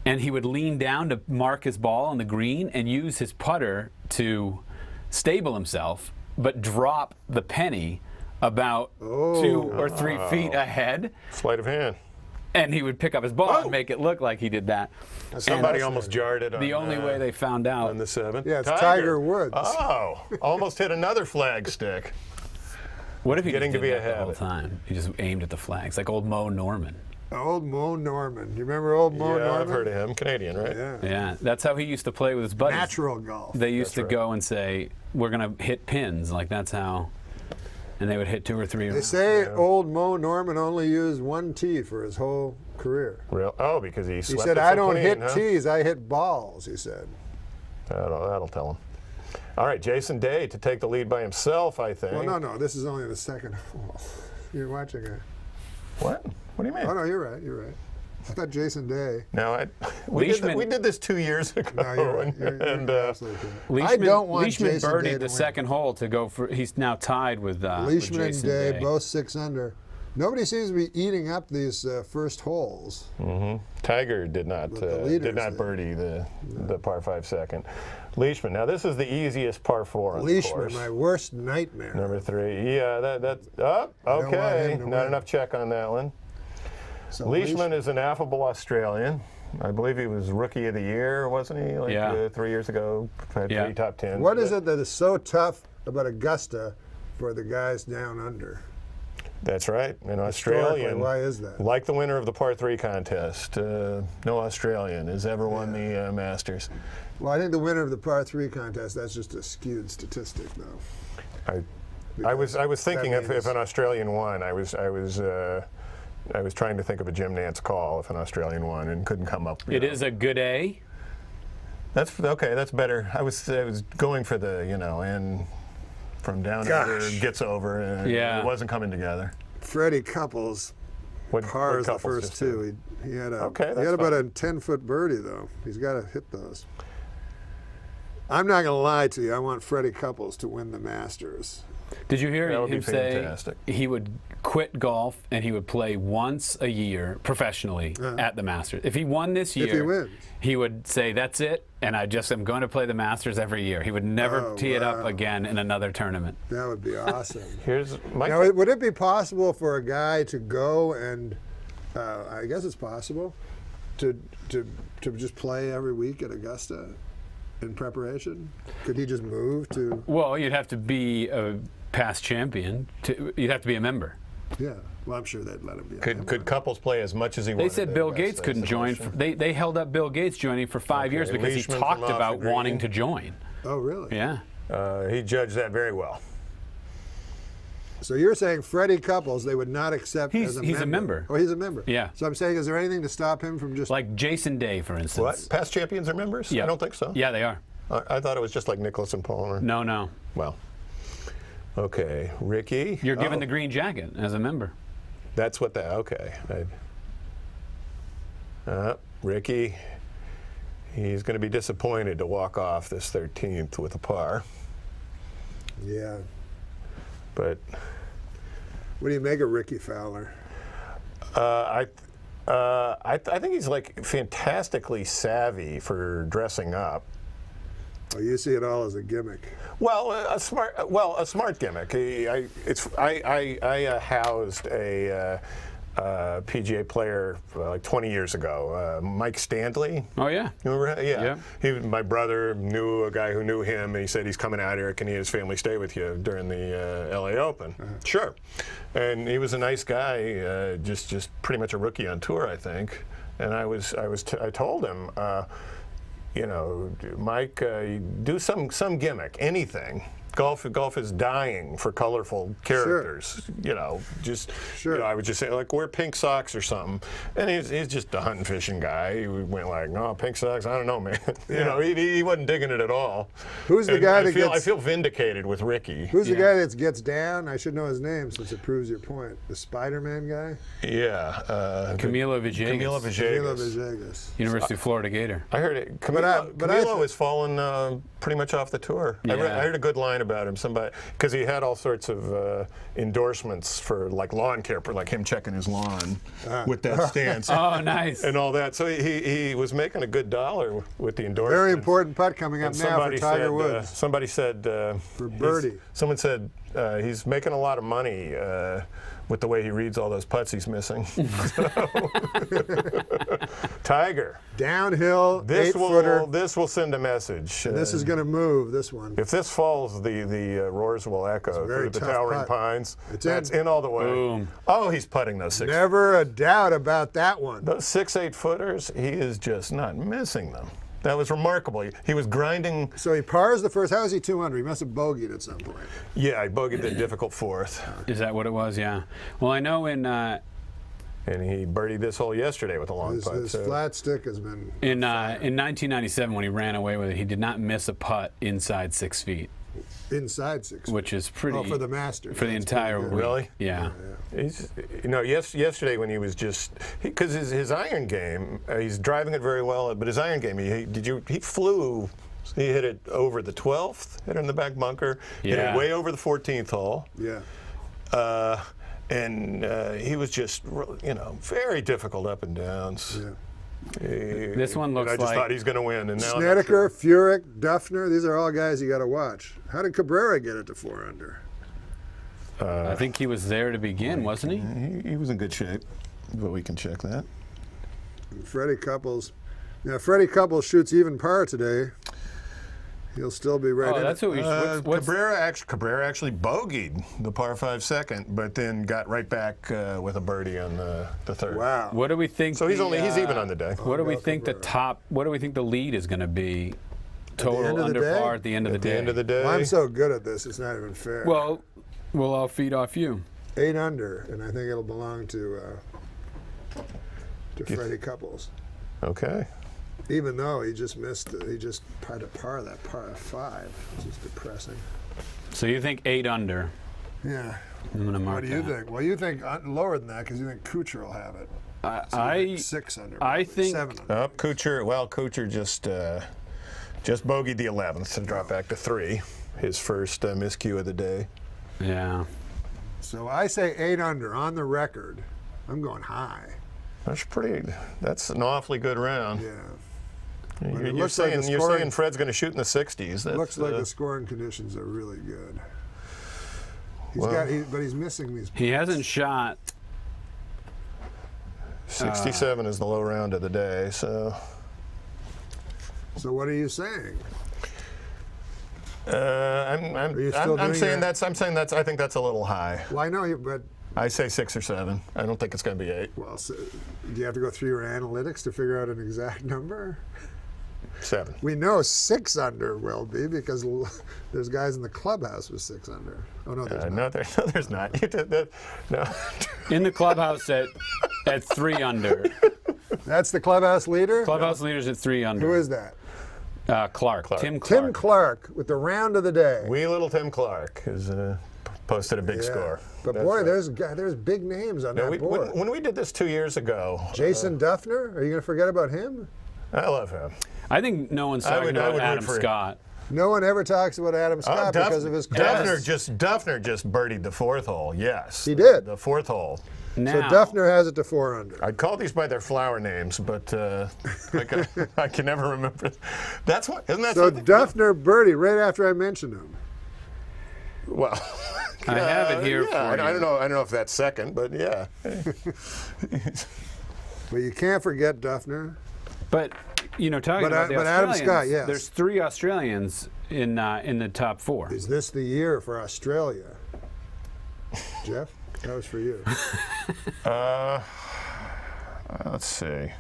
D: and he would lean down to mark his ball on the green and use his putter to stable himself, but drop the penny about 2 or 3 feet ahead,
C: Sleight of hand.
D: and he would pick up his ball and make it look like he did that.
C: Somebody
B: And
C: almost jarred it on
D: The only way they found out.
C: on the 7th.
B: Yeah, it's Tiger Woods.
C: Oh, almost hit another flag stick.
D: What if he
C: Getting
D: just
C: to
D: did
C: be a
D: that the whole
C: habit.
D: time? He just aimed at the flags, like old Mo Norman.
B: Old Mo Norman. You remember old Mo
C: Yeah,
B: Norman?
C: I've heard of him. Canadian, right?
B: Yeah.
D: Yeah, that's how he used to play with his buddies.
B: Natural golf.
D: They used to
C: right.
D: go and say, "We're gonna hit pins." Like that's how, and they would hit 2 or 3.
B: They say old Mo Norman only used one tee for his whole career.
C: Real? Oh, because he
B: He
C: swept
B: said,
C: it
B: "I
C: so
B: don't
C: clean,
B: hit
C: huh?
B: tees, I hit balls." He said.
C: That'll tell him. All right, Jason Day to take the lead by himself, I think.
B: Well, no, this is only the second hole. You're watching it.
C: What? What do you mean?
B: Oh no, you're right. You're right. I thought Jason Day.
C: No, we
D: Leishman-
C: did this 2 years ago.
B: No, you're right. You're
C: and
B: absolutely correct.
D: Leishman,
B: I don't want
D: Leishman
B: Jason Day
D: birdied
B: to
D: the
B: win.
D: second hole to go for. He's now tied with
B: Leishman and
D: Jason
B: Day, both 6 under. Nobody seems to be eating up these first holes.
C: Tiger did not
B: But the leaders
C: did not
B: did.
C: birdie the par 5 second. Leishman. Now this is the easiest par 4 on the
B: Leishman,
C: course.
B: my worst nightmare.
C: Number 3. Yeah,
B: want
C: okay.
B: him to
C: Not
B: win.
C: enough check on that one.
B: So
C: Leishman is an affable Australian. I believe he was Rookie of the Year, wasn't he? Like
D: Yeah.
C: 3 years ago, had
D: Yeah.
C: 3 top 10s.
B: What is it that is so tough about Augusta for the guys down under?
C: That's right, an
B: Historically,
C: Australian.
B: why is that?
C: Like the winner of the par 3 contest, no Australian has ever won the Masters.
B: Well, I think the winner of the par 3 contest, that's just a skewed statistic, though.
C: I was thinking
B: that
C: if
B: means-
C: an Australian won, I was trying to think of a Jim Nantz call if an Australian won and couldn't come up.
D: It is a good A.
C: That's okay. That's better. I was going for the and from down under
B: Gosh.
C: gets over and
D: Yeah.
C: it wasn't coming together.
B: Freddie Couples
C: What
B: pars the
C: Couples
B: first
C: just did?
B: 2. He had
C: Okay,
B: he
C: that's
B: had about
C: fine.
B: a 10-foot birdie, though. He's got to hit those. I'm not going to lie to you. I want Freddie Couples to win the Masters.
D: Did you hear
C: That would be
D: him say
C: fantastic.
D: he would quit golf and he would play once a year professionally at the Masters? If he won this year,
B: he wins.
D: he would say, "That's it, and I am going to play the Masters every year." He would never
B: Oh,
D: tee it up
B: wow.
D: again in another tournament.
B: That would be awesome.
C: Here's my
B: Now, would it be possible for a guy to go and, I guess it's possible, to just play every week at Augusta in preparation? Could he just move to?
D: Well, you'd have to be a past champion. You'd have to be a member.
B: Yeah. Well, I'm sure they'd let him be. a
C: could
B: member.
C: Couples play as much as he
D: They
C: wanted?
D: said
C: at
D: Bill
C: Augusta,
D: Gates
C: is
D: couldn't
C: the
D: join.
C: question.
D: They held up Bill Gates joining for 5 years because
C: Leishman
D: he talked
C: from off
D: about
C: the green.
D: wanting to join.
B: Oh, really?
D: Yeah.
C: He judged that very well.
B: So you're saying Freddie Couples, they would not accept
D: He's
B: as a
D: a
B: member?
D: member.
B: Oh, he's a member.
D: Yeah.
B: So I'm saying, is there anything to stop him from just?
D: Like Jason Day, for instance.
C: What? Past champions are members?
D: Yeah.
C: I don't think so.
D: Yeah, they are.
C: I thought it was just like Nicklaus and Palmer.
D: No.
C: Well, okay, Ricky.
D: You're given
C: Oh,
D: the green jacket as a member.
C: That's what that. Okay. Ricky. He's going to be disappointed to walk off this 13th with a par,
B: Yeah.
C: but
B: What do you make of Ricky Fowler?
C: I think he's like fantastically savvy for dressing up.
B: Oh, you see it all as a gimmick.
C: Well, a smart gimmick. I housed a PGA player like 20 years ago, Mike Standley.
D: Oh, yeah.
C: You remember? Yeah.
D: Yeah.
C: My brother knew a guy who knew him, and he said he's coming out here. Can he and his family stay with you during the LA Open? Sure. And he was a nice guy, just pretty much a rookie on tour, I think. And I told him, Mike, do some gimmick, anything. Golf is dying for colorful characters.
B: Sure.
C: I would just say, like, wear pink socks or something. And he's just a hunting fishing guy. He went like, no, pink socks, I don't know, man. He wasn't digging it at all.
B: Who's the
C: And
B: guy
C: I
B: that
C: feel,
B: gets?
C: I feel vindicated with Ricky.
B: Who's the guy that gets down? I should know his name since it proves your point. The Spider-Man guy?
C: Yeah.
D: Camilo Villegas.
C: Camilo
B: Milo
C: Villegas.
B: Villegas.
D: University of Florida Gator.
C: I heard it.
B: But I
C: Camilo has fallen pretty much off the tour. I
D: Yeah.
C: heard a good line about him. Because he had all sorts of endorsements for like lawn care, for like him checking his lawn with that stance
D: Oh, nice.
C: and all that. So he was making a good dollar with the endorsement.
B: Very important putt coming up
C: And
B: now for Tiger Woods.
C: somebody said
B: For birdie.
C: Someone said he's making a lot of money with the way he reads all those putts he's missing. Tiger.
B: Downhill,
C: This
B: eight-footer.
C: will send a message.
B: This is going to move, this one.
C: If this falls, the roars will echo
B: very
C: through the
B: tough
C: towering
B: putt.
C: pines.
B: It's
C: That's
B: in.
C: in all the way.
D: Boom.
C: Oh, he's putting those 6.
B: Never a doubt about that one.
C: Those 6-8 footers, he is just not missing them. That was remarkable. He was grinding.
B: So he pars the first. How is he 2 under? He must have bogeyed at some point.
C: Yeah, he bogeyed the difficult 4th.
D: Is that what it was? Yeah. Well, I know in
C: And he birdied this hole yesterday with a long putt.
B: His
C: so-
B: flat stick has been.
D: in 1997 when he ran away with it, he did not miss a putt inside 6 feet,
B: Inside 6.
D: which is pretty.
B: Oh, for the Masters.
D: For the
B: That's
D: entire
B: pretty
D: week.
B: good.
C: Really?
D: Yeah.
C: He's, yesterday when he was just, because his iron game, he's driving it very well, but his iron game, he flew, he hit it over the 12th, hit it in the back bunker, hit
D: Yeah.
C: it way over the 14th hole.
B: Yeah.
C: And he was just, very difficult up and downs.
B: Yeah.
D: This one looks
C: I just
D: like-
C: thought he's going to win. And now I'm not
B: Snedeker,
C: sure.
B: Furyk, Duffner. These are all guys you got to watch. How did Cabrera get it to 4 under?
D: I think he was there to begin, wasn't he?
C: He was in good shape, but we can check that.
B: And Freddie Couples. Now, Freddie Couples shoots even par today. He'll still be right
D: Oh,
B: in
D: that's
B: it.
D: what we. What's
C: Cabrera actually bogeyed the par 5 second, but then got right back with a birdie on the 3rd.
B: Wow.
D: what do we think?
C: So he's
D: the,
C: he's even on the day.
D: What do we
B: Go
D: think the
B: Cabrera.
D: top? What do we think the lead is going to be?
B: end
D: Total
B: of the
D: under
B: day?
D: par at the end of
C: At
D: the
C: the
D: day.
C: end of the day.
B: Well, I'm so good at this, it's not even fair.
D: Well, we'll all feed off you.
B: 8 under, and I think it'll belong to Freddie Couples.
C: Okay.
B: Even though he just missed, he just tried to par that par 5, which is depressing.
D: So you think 8 under?
B: Yeah.
D: I'm going to mark
B: What do you
D: that.
B: think? Well, you think lower than that because you think Kuchar will have it.
D: I
B: 6 under.
D: I
B: probably,
D: think-
B: 7 under.
C: Up Kuchar just bogeyed the 11th to drop back to 3. His first miscue of the day.
D: yeah.
B: So I say 8 under on the record. I'm going high.
C: That's an awfully good round.
B: Yeah.
C: You're,
B: it
C: you're
B: looks like
C: saying
B: the
C: you're
B: scoring-
C: saying Fred's going to shoot in the 60s. That's,
B: Looks like the scoring conditions are really good. He's
C: Well-
B: but he's missing these.
D: He hasn't shot.
C: 67 is the low round of the day. So
B: So what are you saying? you still
C: I'm
B: doing
C: saying
B: that?
C: I think that's a little high.
B: Well, I know you, but
C: I say 6 or 7. I don't think it's going to be 8.
B: well, so, do you have to go through your analytics to figure out an exact number?
C: 7.
B: We know 6 under will be because there's guys in the clubhouse with 6 under. Oh no, there's not.
C: No, there's not. You did that. No.
D: In the clubhouse at 3 under.
B: That's the clubhouse leader.
D: Clubhouse leaders at 3 under.
B: Who is that?
D: Clark. Tim Clark.
B: Tim Clark with the round of the day.
C: Wee little Tim Clark has posted a big
B: Yeah.
C: score.
B: But
C: That's
B: boy,
C: right.
B: there's big names on
C: No,
B: that board.
C: when we did this 2 years ago,
B: Jason Duffner, are you going to forget about him?
C: I love him.
D: I think no one's
C: I
D: talking
C: would
D: about
C: root
D: Adam
C: for him.
D: Scott.
B: No one ever talks about Adam Scott because of his class.
C: Duffner just birdied the 4th hole. Yes,
B: He did.
C: the 4th hole.
B: So
D: Now,
B: Duffner has it to 4 under.
C: I'd call these by their flower names, but I can never remember. That's what isn't that
B: So
C: something?
B: Duffner birdie right after I mentioned him.
C: Well,
D: I have it here
C: yeah,
D: for
C: I
D: you.
C: don't know. I don't know if that's second, but yeah.
B: But you can't forget Duffner.
D: But talking
B: But,
D: about the
B: but Adam
D: Australians,
B: Scott, yes.
D: there's 3 Australians in the top 4.
B: Is this the year for Australia? Jeff, that was for you.
C: Let's see.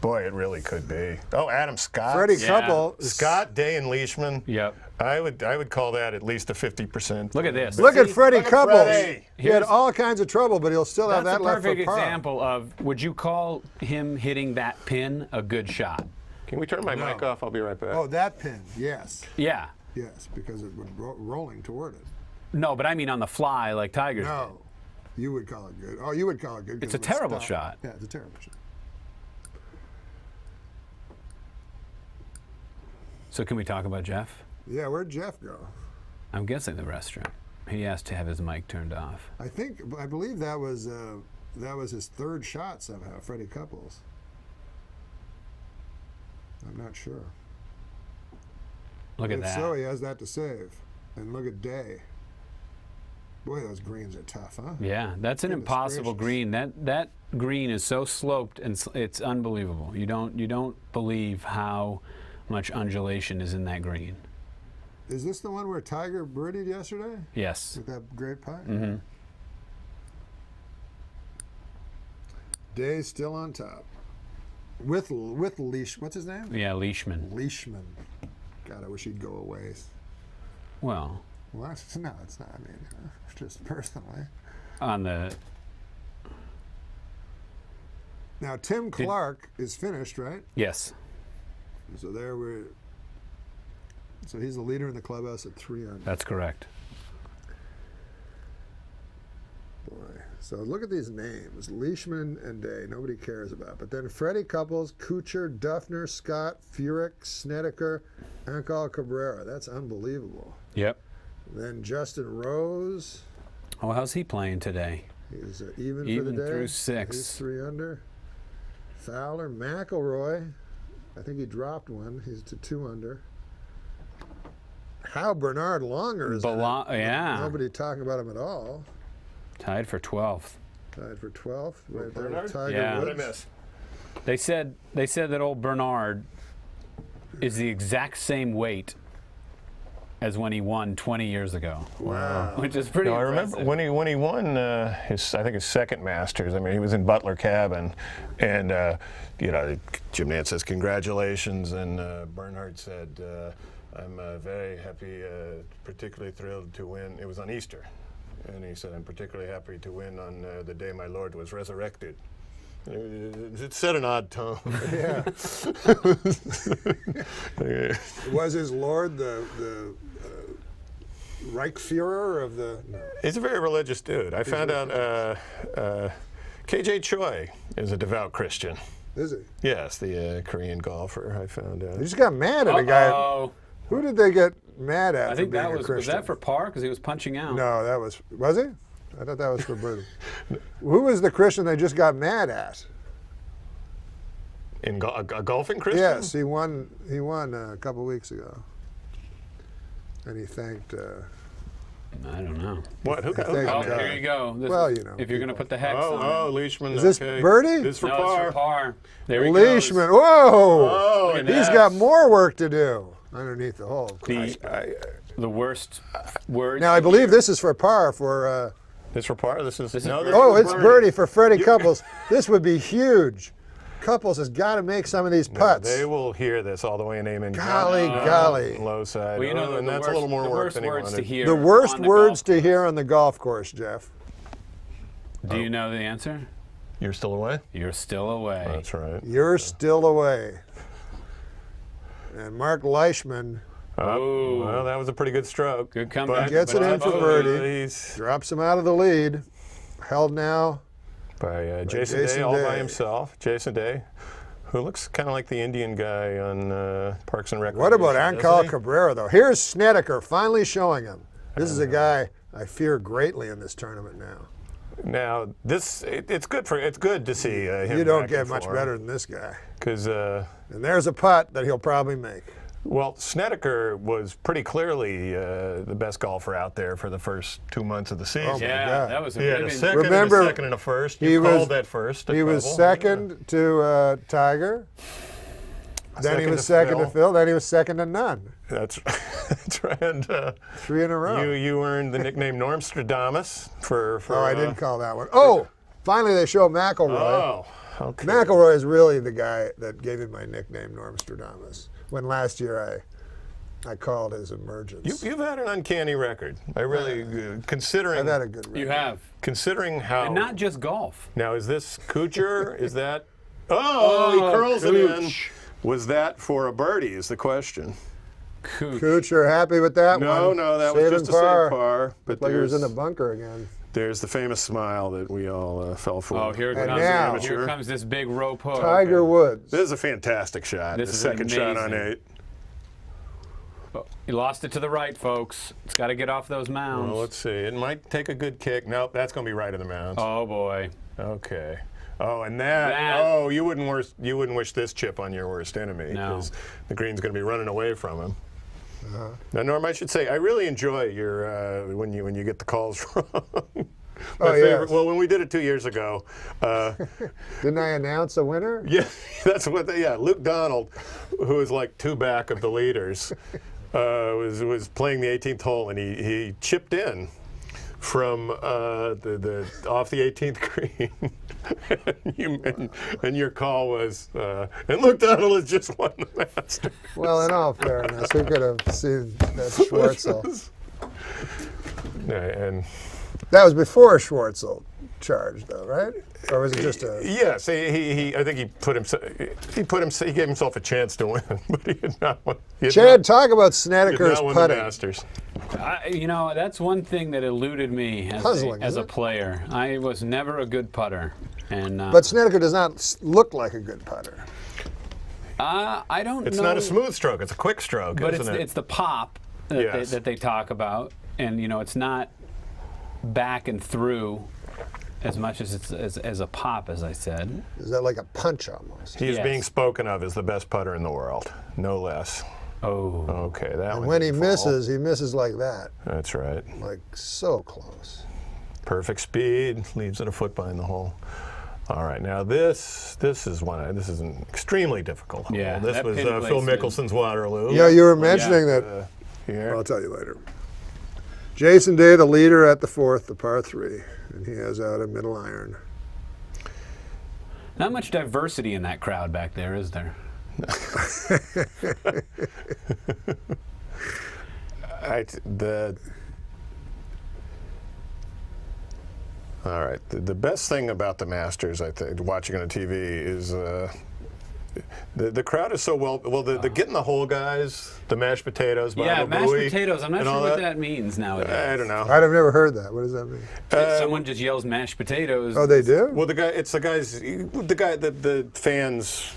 C: Boy, it really could be. Oh, Adam Scott.
B: Freddie
D: Yeah.
B: Couple.
C: Scott, Day, and Leishman.
D: Yep.
C: I would call that at least a 50%.
D: Look at this.
B: Look at Freddie
C: Look at
B: Couples.
C: Freddie.
B: He had
D: Here's-
B: all kinds of trouble, but he'll still have
D: That's
B: that
D: a
B: left for
D: perfect
B: par.
D: example of, would you call him hitting that pin a good shot?
C: Can we turn my mic off? I'll be right back.
B: Oh, that pin, yes.
D: Yeah.
B: Yes, because it would rolling toward it.
D: No, but I mean on the fly like Tiger's did.
B: No, you would call it good. Oh, you would call it good. 'cause
D: It's a
B: it would
D: terrible
B: stop.
D: shot.
B: Yeah, it's a terrible shot.
D: So can we talk about Jeff?
B: Yeah, where'd Jeff go?
D: I'm guessing the restroom. He asked to have his mic turned off.
B: I believe that was his 3rd shot somehow, Freddie Couples. I'm not sure.
D: Look at
B: If
D: that.
B: so, he has that to save. And look at Day. Boy, those greens are tough, huh?
D: Yeah, that's an impossible
B: gracious.
D: green. That green is so sloped and it's unbelievable. You don't believe how much undulation is in that green.
B: Is this the one where Tiger birdied yesterday
D: Yes.
B: with that great putt?
D: Mm-hmm.
B: Day's still on top. With Leash, what's his name?
D: Yeah, Leishman.
B: Leishman. God, I wish he'd go away.
D: Well,
B: What? No, it's not. I mean, just personally.
D: on the
B: Now, Tim Clark is finished, right?
D: yes.
B: So there we're. So he's the leader in the clubhouse at 3 under.
D: That's correct.
B: Boy. So look at these names: Leishman and Day. Nobody cares about. But then Freddie Couples, Kuchar, Duffner, Scott, Furyk, Snedeker, Ankal Cabrera. That's unbelievable.
D: Yep.
B: Then Justin Rose.
D: Oh, how's he playing today?
B: He's even for
D: Even
B: the day.
D: through 6.
B: He's 3 under. Fowler, McIlroy. I think he dropped one. He's to 2 under. How Bernard Longer is in it.
D: Yeah.
B: Nobody talking about him at all.
D: Tied for 12th.
B: Tied for 12th. Right there
C: Bernard?
B: with Tiger
D: Yeah.
C: What did I
B: Woods.
C: miss?
D: They said that old Bernard is the exact same weight as when he won 20 years ago.
B: Wow.
D: Which is pretty
C: No, I
D: impressive.
C: remember when he won I think his second Masters. I mean, he was in Butler Cabin, and Jim Nantz says congratulations, and Bernhard said, "I'm very happy, particularly thrilled to win." It was on Easter, and he said, "I'm particularly happy to win on the day my Lord was resurrected." It set an odd tone.
B: Yeah. Was his lord the Reichsfuhrer of the? No.
C: He's a very religious dude. I found out KJ Choi is a devout Christian.
B: Is he?
C: Yes, the Korean golfer. I found
B: They
C: out.
B: just got mad at a guy.
D: Oh,
B: Who did they get mad at?
D: I think
B: for being
D: that
B: a
D: was
B: Christian?
D: that for par because he was punching out.
B: No, that was he? I thought that was for birdie. Who was the Christian they just got mad at?
C: In a golfing Christian?
B: Yes, he won. He won a couple weeks ago, and he thanked.
D: I don't know.
C: What? Who got
B: Thank
D: Oh,
C: mad?
B: God.
D: here you go. This
B: Well,
D: is-
B: you know,
D: if you're going to put the hex on.
C: Oh, Leishman.
B: Is this
C: okay.
B: birdie?
C: This is for
D: No,
C: par.
D: it's for par. There he
B: Leishman.
D: goes.
B: Whoa!
C: Oh,
D: at
B: He's
D: that.
B: got more work to do underneath the hole.
D: The worst words.
B: Now I believe this is for par for.
C: This for par? This is
D: no,
C: this
B: Oh,
C: is
B: it's birdie for Freddie Couples. This would be huge. Couples has got to make some of these
C: No,
B: putts.
C: they will hear this all the way in Amen.
B: Golly, golly.
C: Low side.
D: Well, you know,
C: and
D: the
C: that's
D: worst,
C: a little more
D: the
C: work
D: worst
C: than he
D: words to
C: wanted.
D: hear.
B: The worst
D: on the
B: words
D: golf
B: to hear on the golf course, Jeff.
D: Do you know the answer?
C: You're still away?
D: You're still away.
C: That's right.
B: You're still away. And Mark Leishman
D: Oh.
C: Well, that was a pretty good stroke.
D: Good comeback.
B: Gets it in for birdie.
C: He's
B: drops him out of the lead. Held now.
C: by Jason
B: Jason
C: Day all by
B: Day.
C: himself. Jason Day, who looks kind of like the Indian guy on Parks and Recreation.
B: What about
C: doesn't
B: Ankal
C: he?
B: Cabrera, though? Here's Snedeker finally showing him. This is a guy I fear greatly in this tournament now.
C: Now it's good to see him.
B: You don't
C: back
B: get
C: in
B: much
C: form.
B: better than this guy.
C: Because
B: And there's a putt that he'll probably make.
C: well, Snedeker was pretty clearly the best golfer out there for the first 2 months of the season.
B: Oh, my
D: Yeah,
B: God.
D: that was a
C: He had a
D: big
C: second,
B: Remember,
C: and a second, and a first.
B: he
C: You
B: was-
C: called that first.
B: He was
C: trouble.
B: second to Tiger. Then he
C: Second
B: was
C: to
B: second to
C: Phil.
B: Phil. Then he was second to none.
C: That's that's right. And
B: 3 in a row.
C: you earned the nickname Normstradamus for.
B: Oh, I didn't call that one. Oh, finally they show McIlroy.
C: Oh, okay.
B: McIlroy is really the guy that gave me my nickname, Normstradamus. When last year I called his emergence.
C: You've had an uncanny record. I really considering
B: I've had a good record.
D: You have.
C: considering how.
D: And not just golf.
C: Now is this Kuchar? Is that? Oh, he curls it in. Was that for a birdie? Is the question.
D: Cooch.
B: Kuchar, happy with that
C: No,
B: one.
C: no, that was
B: Saving
C: just a save par. But
B: Like he was in the
C: there's,
B: bunker again.
C: there's the famous smile that we all fell for.
D: Oh, here
B: And
D: comes,
B: now-
D: here comes this big rope hook.
B: Tiger Woods.
C: This is a fantastic shot.
D: This
C: the
D: is
C: second shot on
D: amazing.
C: 8.
D: Oh, he lost it to the right, folks. It's got to get off those mounds.
C: Well, let's see. It might take a good kick. Nope, that's going to be right in the mounds.
D: Oh, boy.
C: Okay. Oh, and that. Oh, you wouldn't wish this chip on your worst enemy
D: No.
C: because the green's going to be running away from him. Now, Norm, I should say I really enjoy your when you get the calls wrong.
B: Oh, yes.
C: Well, when we did it 2 years ago,
B: Didn't I announce a winner?
C: yeah, that's what. Luke Donald, who is like two back of the leaders, was playing the 18th hole, and he chipped in from the off the 18th green. and your call was, and Luke Donald has just won the Masters.
B: Well, in all fairness, who could have seen that Schwartzel?
C: Yeah, and
B: That was before Schwartzel charged, though, right? Or was it just a?
C: yes, I think he gave himself a chance to win, but he did not win.
B: Chad, talk about
C: He did
B: Snedeker's
C: not win the
B: putting.
C: Masters.
D: That's one thing that eluded me
B: Puzzling,
D: as
B: isn't
D: a
B: it?
D: player. I was never a good putter, and
B: But Snedeker does not look like a good putter.
D: I don't
C: It's
D: know.
C: not a smooth stroke; it's a quick stroke,
D: but
C: isn't it?
D: it's the pop that,
C: Yes.
D: they talk about, and it's not back and through as much as it's as a pop, as I said.
B: Is that like a punch almost?
C: He is
D: Yes.
C: being spoken of as the best putter in the world, no less.
D: Oh,
C: Okay, that
B: And
C: one
B: when he
C: didn't fall.
B: misses like that,
C: That's right.
B: like so close.
C: Perfect speed, leaves it a foot behind the hole. All right, now this is an extremely difficult hole.
D: Yeah,
C: This
D: that
C: was
D: pin
C: Phil
D: placement.
C: Mickelson's Waterloo.
B: Yeah, you were mentioning that.
C: Here.
B: I'll tell you later. Jason Day, the leader at the fourth, the par three, and he has out a middle iron.
D: not much diversity in that crowd back there, is there?
C: All right. The best thing about the Masters, I think, watching on TV, is the crowd is so well. The get in the hole guys, the mashed potatoes,
D: Yeah,
C: Baba
D: mashed
C: Booey,
D: potatoes. I'm not
C: and
D: sure
C: all
D: what that means nowadays.
C: I don't know.
B: I've never heard that. What does that mean?
D: Someone just yells mashed potatoes.
B: Oh, they do?
C: Well, the fans,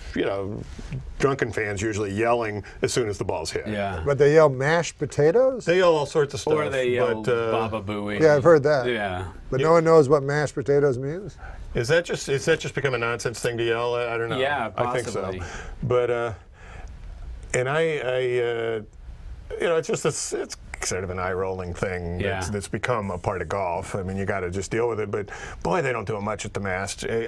C: drunken fans usually yelling as soon as the ball's hit.
D: Yeah.
B: But they yell mashed potatoes?
C: They yell all sorts of stuff.
D: Or they yell
C: but,
D: Baba Booey.
B: Yeah, I've heard that.
D: Yeah.
B: But no one knows what mashed potatoes means?
C: Is that just become a nonsense thing to yell? I don't know.
D: Yeah,
C: I think
D: possibly.
C: so. But and it's sort of an eye-rolling thing
D: Yeah.
C: that's become a part of golf. I mean, you got to just deal with it. But boy, they don't do it much at the Masters.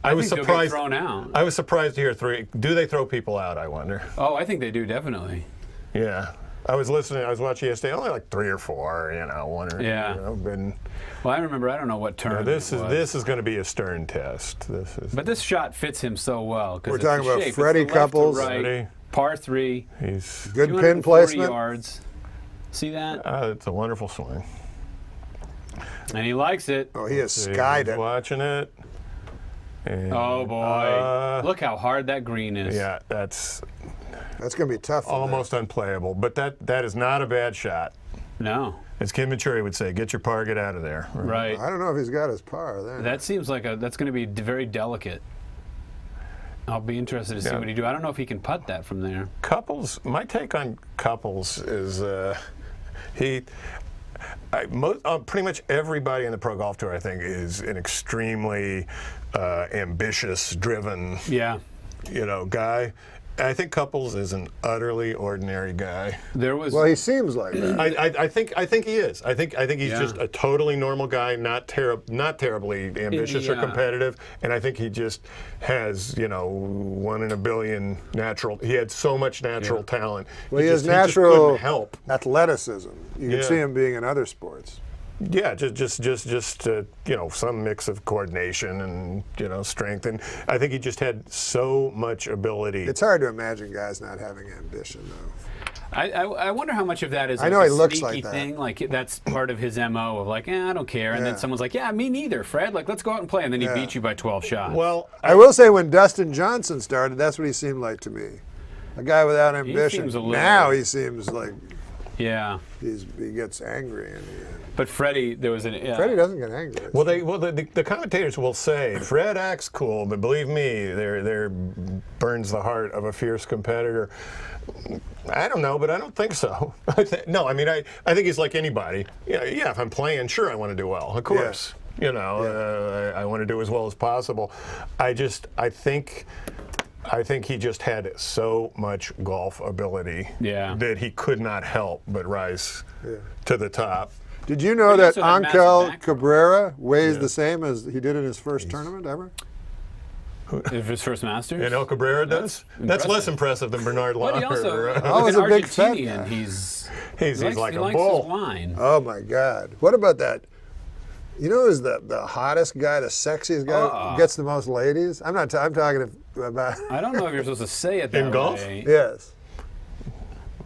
C: I was
D: think they'll get
C: surprised.
D: thrown out.
C: I was surprised to hear three. Do they throw people out? I wonder.
D: Oh, I think they do, definitely.
C: Yeah. I was watching yesterday. Only like 3 or 4. One or
D: Yeah.
C: been.
D: Well, I remember, I don't know what turn
C: This
D: it was.
C: is going to be a stern test. This is.
D: But this shot fits him so well. 'Cause
B: We're
D: it's
B: talking
D: the
B: about
D: shape. It's
B: Freddie
D: the left to
B: Couples.
D: Right,
C: Freddie.
D: par 3,
C: He's.
B: Good pin
D: 240
B: placement?
D: yards. See that?
C: It's a wonderful swing.
D: And he likes it.
B: Oh, he has
C: See,
B: skied
C: he's
B: it.
C: watching it. And,
D: Oh, boy. Look how hard that green is.
C: Yeah, that's
B: That's going to be tough. for them.
C: almost unplayable. But that is not a bad shot.
D: No.
C: As Kim Venturi would say, get your par, get out of there.
D: Right.
B: I don't know if he's got his par there.
D: That seems like that's going to be very delicate. I'll be interested to see
C: Yeah.
D: what he do. I don't know if he can putt that from there.
C: Couples, my take on Couples is pretty much everybody in the Pro Golf Tour, I think, is an extremely ambitious, driven,
D: Yeah.
C: guy. I think Couples is an utterly ordinary guy.
D: There was.
B: Well, he seems like that.
C: I think he is. I think he's
D: Yeah.
C: just a totally normal guy, not terribly ambitious or
D: Yeah.
C: competitive, and I think he just has 1 in a billion natural. He had so much natural talent.
B: Well, he has
C: just
B: natural
C: couldn't help.
B: athleticism. You can
C: Yeah.
B: see him being in other sports.
C: Yeah, just some mix of coordination and strength, and I think he just had so much ability.
B: It's hard to imagine guys not having ambition, though.
D: I wonder how much of that is
B: I know
D: like
B: he
D: a
B: looks
D: sneaky
B: like that.
D: thing. Like that's part of his MO of like, I don't care. And then
B: Yeah.
D: someone's like, yeah, me neither, Fred. Like, let's go out and play. And then he
B: Yeah.
D: beats you by 12 shots.
C: Well,
B: I will say when Dustin Johnson started, that's what he seemed like to me. A guy without ambition.
D: seems a little-
B: Now he seems like
D: yeah.
B: he gets angry. And
D: But Freddie, there was an.
B: Freddie doesn't get angry.
C: the commentators will say Fred acts cool, but believe me, there burns the heart of a fierce competitor. I don't know, but I don't think so. I think he's like anybody. Yeah, if I'm playing, sure, I want to do well, of course. I want to do as well as possible. I think I think he just had so much golf ability
D: Yeah.
C: that he could not help but rise to the top.
B: Did you know
D: But he
B: that
D: also had massive
B: Angel
D: back-
B: Cabrera weighs the same as he did in his first tournament ever?
D: If his first Masters.
C: And El Cabrera does? That's less
D: impressive.
C: impressive than Bernard
D: But he
C: Langer.
D: also,
B: I was
D: an
B: a big fan
D: Argentinian.
B: guy.
D: He's
C: He's
D: likes,
C: like
D: he
C: a
D: likes
C: bull.
D: his wine.
B: Oh my God! What about that? You know, who's the hottest guy, the sexiest guy, gets the most ladies? I'm not. I'm talking about.
D: I don't know if you're supposed to say it that
C: In golf?
D: way.
B: Yes.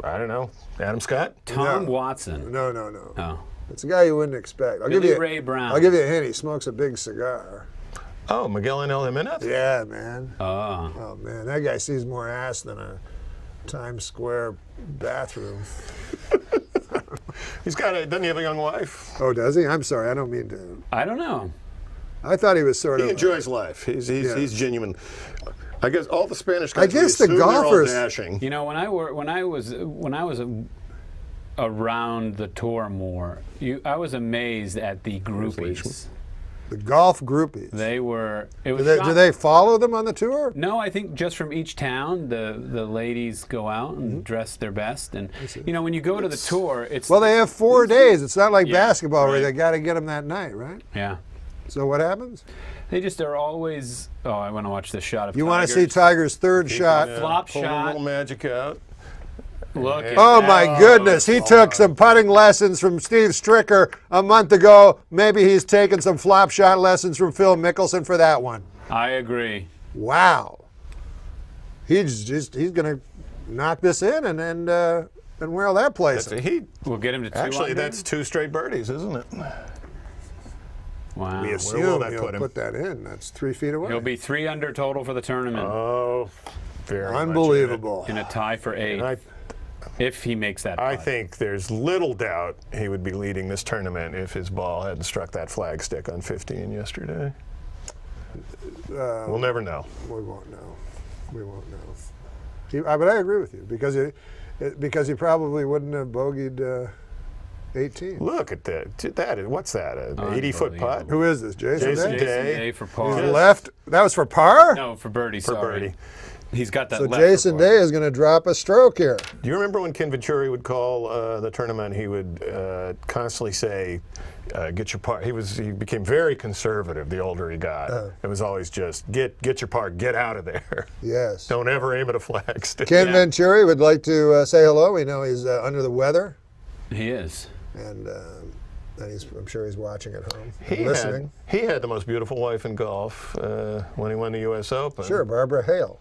C: I don't know. Adam Scott?
D: Tom
B: No.
D: Watson.
B: No.
D: Oh.
B: It's a guy you wouldn't expect. I'll give
D: Billy
B: you.
D: Ray Brown.
B: I'll give you a hint. He smokes a big cigar.
C: Oh, Miguel Angel Jimenez?
B: Yeah, man.
D: Oh.
B: Oh man, that guy sees more ass than a Times Square bathroom.
C: Doesn't he have a young wife?
B: Oh, does he? I'm sorry. I don't mean to.
D: I don't know.
B: I thought he was sort
C: He
B: of.
C: enjoys life. He's genuine. I guess all the Spanish guys.
B: I guess
C: we
B: the
C: assume they're all
B: golfers-
C: dashing.
D: You know, when I was around the tour more, I was amazed at the groupies.
B: The golf groupies.
D: They were. It was.
B: Do
D: shocking.
B: they follow them on the tour?
D: No, I think just from each town, the ladies go out and dress their best, and you know when you go to the tour, it's
B: Well, they have 4 days. It's not like
D: Yeah,
B: basketball where
C: right.
B: they got to get them that night, right?
D: yeah.
B: So what happens?
D: They just are always. Oh, I want to watch this shot of.
B: You want to see
D: Tigers.
B: Tiger's third shot?
D: Flop
C: Pull a
D: shot.
C: little magic out.
D: Look. At
B: Oh
D: that.
B: my goodness! He took some putting lessons from Steve Stricker a month ago. Maybe he's taken some flop shot lessons from Phil Mickelson for that one.
D: I agree.
B: Wow. He's going to knock this in and where that place.
D: We'll get him to 2
C: Actually,
D: under.
C: that's 2 straight birdies, isn't it?
D: Wow.
B: We
C: will
B: assume
C: that
B: he'll
C: put him?
B: put that in. That's 3 feet away.
D: He'll be 3 under total for the tournament,
C: Oh, very much in it.
B: Unbelievable.
D: in a tie for 8,
C: I,
D: if he makes that.
C: I
D: putt.
C: think there's little doubt he would be leading this tournament if his ball hadn't struck that flagstick on 15 yesterday. We'll never know.
B: We won't know. We won't know. But I agree with you because he probably wouldn't have bogeyed 18.
C: Look at that. What's that? An 80-foot putt?
D: Unbelievable.
B: Who is this? Jason
C: Jason
B: Day?
D: Jason
C: Day.
D: Day for
B: He's
D: par.
B: left. That was for par?
D: No, for birdie.
C: For
D: sorry.
C: birdie.
D: He's got that.
B: So
D: left
B: Jason
D: for par.
B: Day is going to drop a stroke here.
C: Do you remember when Ken Venturi would call the tournament? He would constantly say, "Get your par." He became very conservative the older he got. It was always just get your par, get out of there.
B: Yes.
C: Don't ever aim at a flagstick.
B: Ken Venturi would like to say hello. We know he's under the weather,
D: He is.
B: and I'm sure he's watching at home,
C: He
B: listening.
C: had the most beautiful wife in golf when he won the U.S. Open.
B: Sure, Barbara Hale.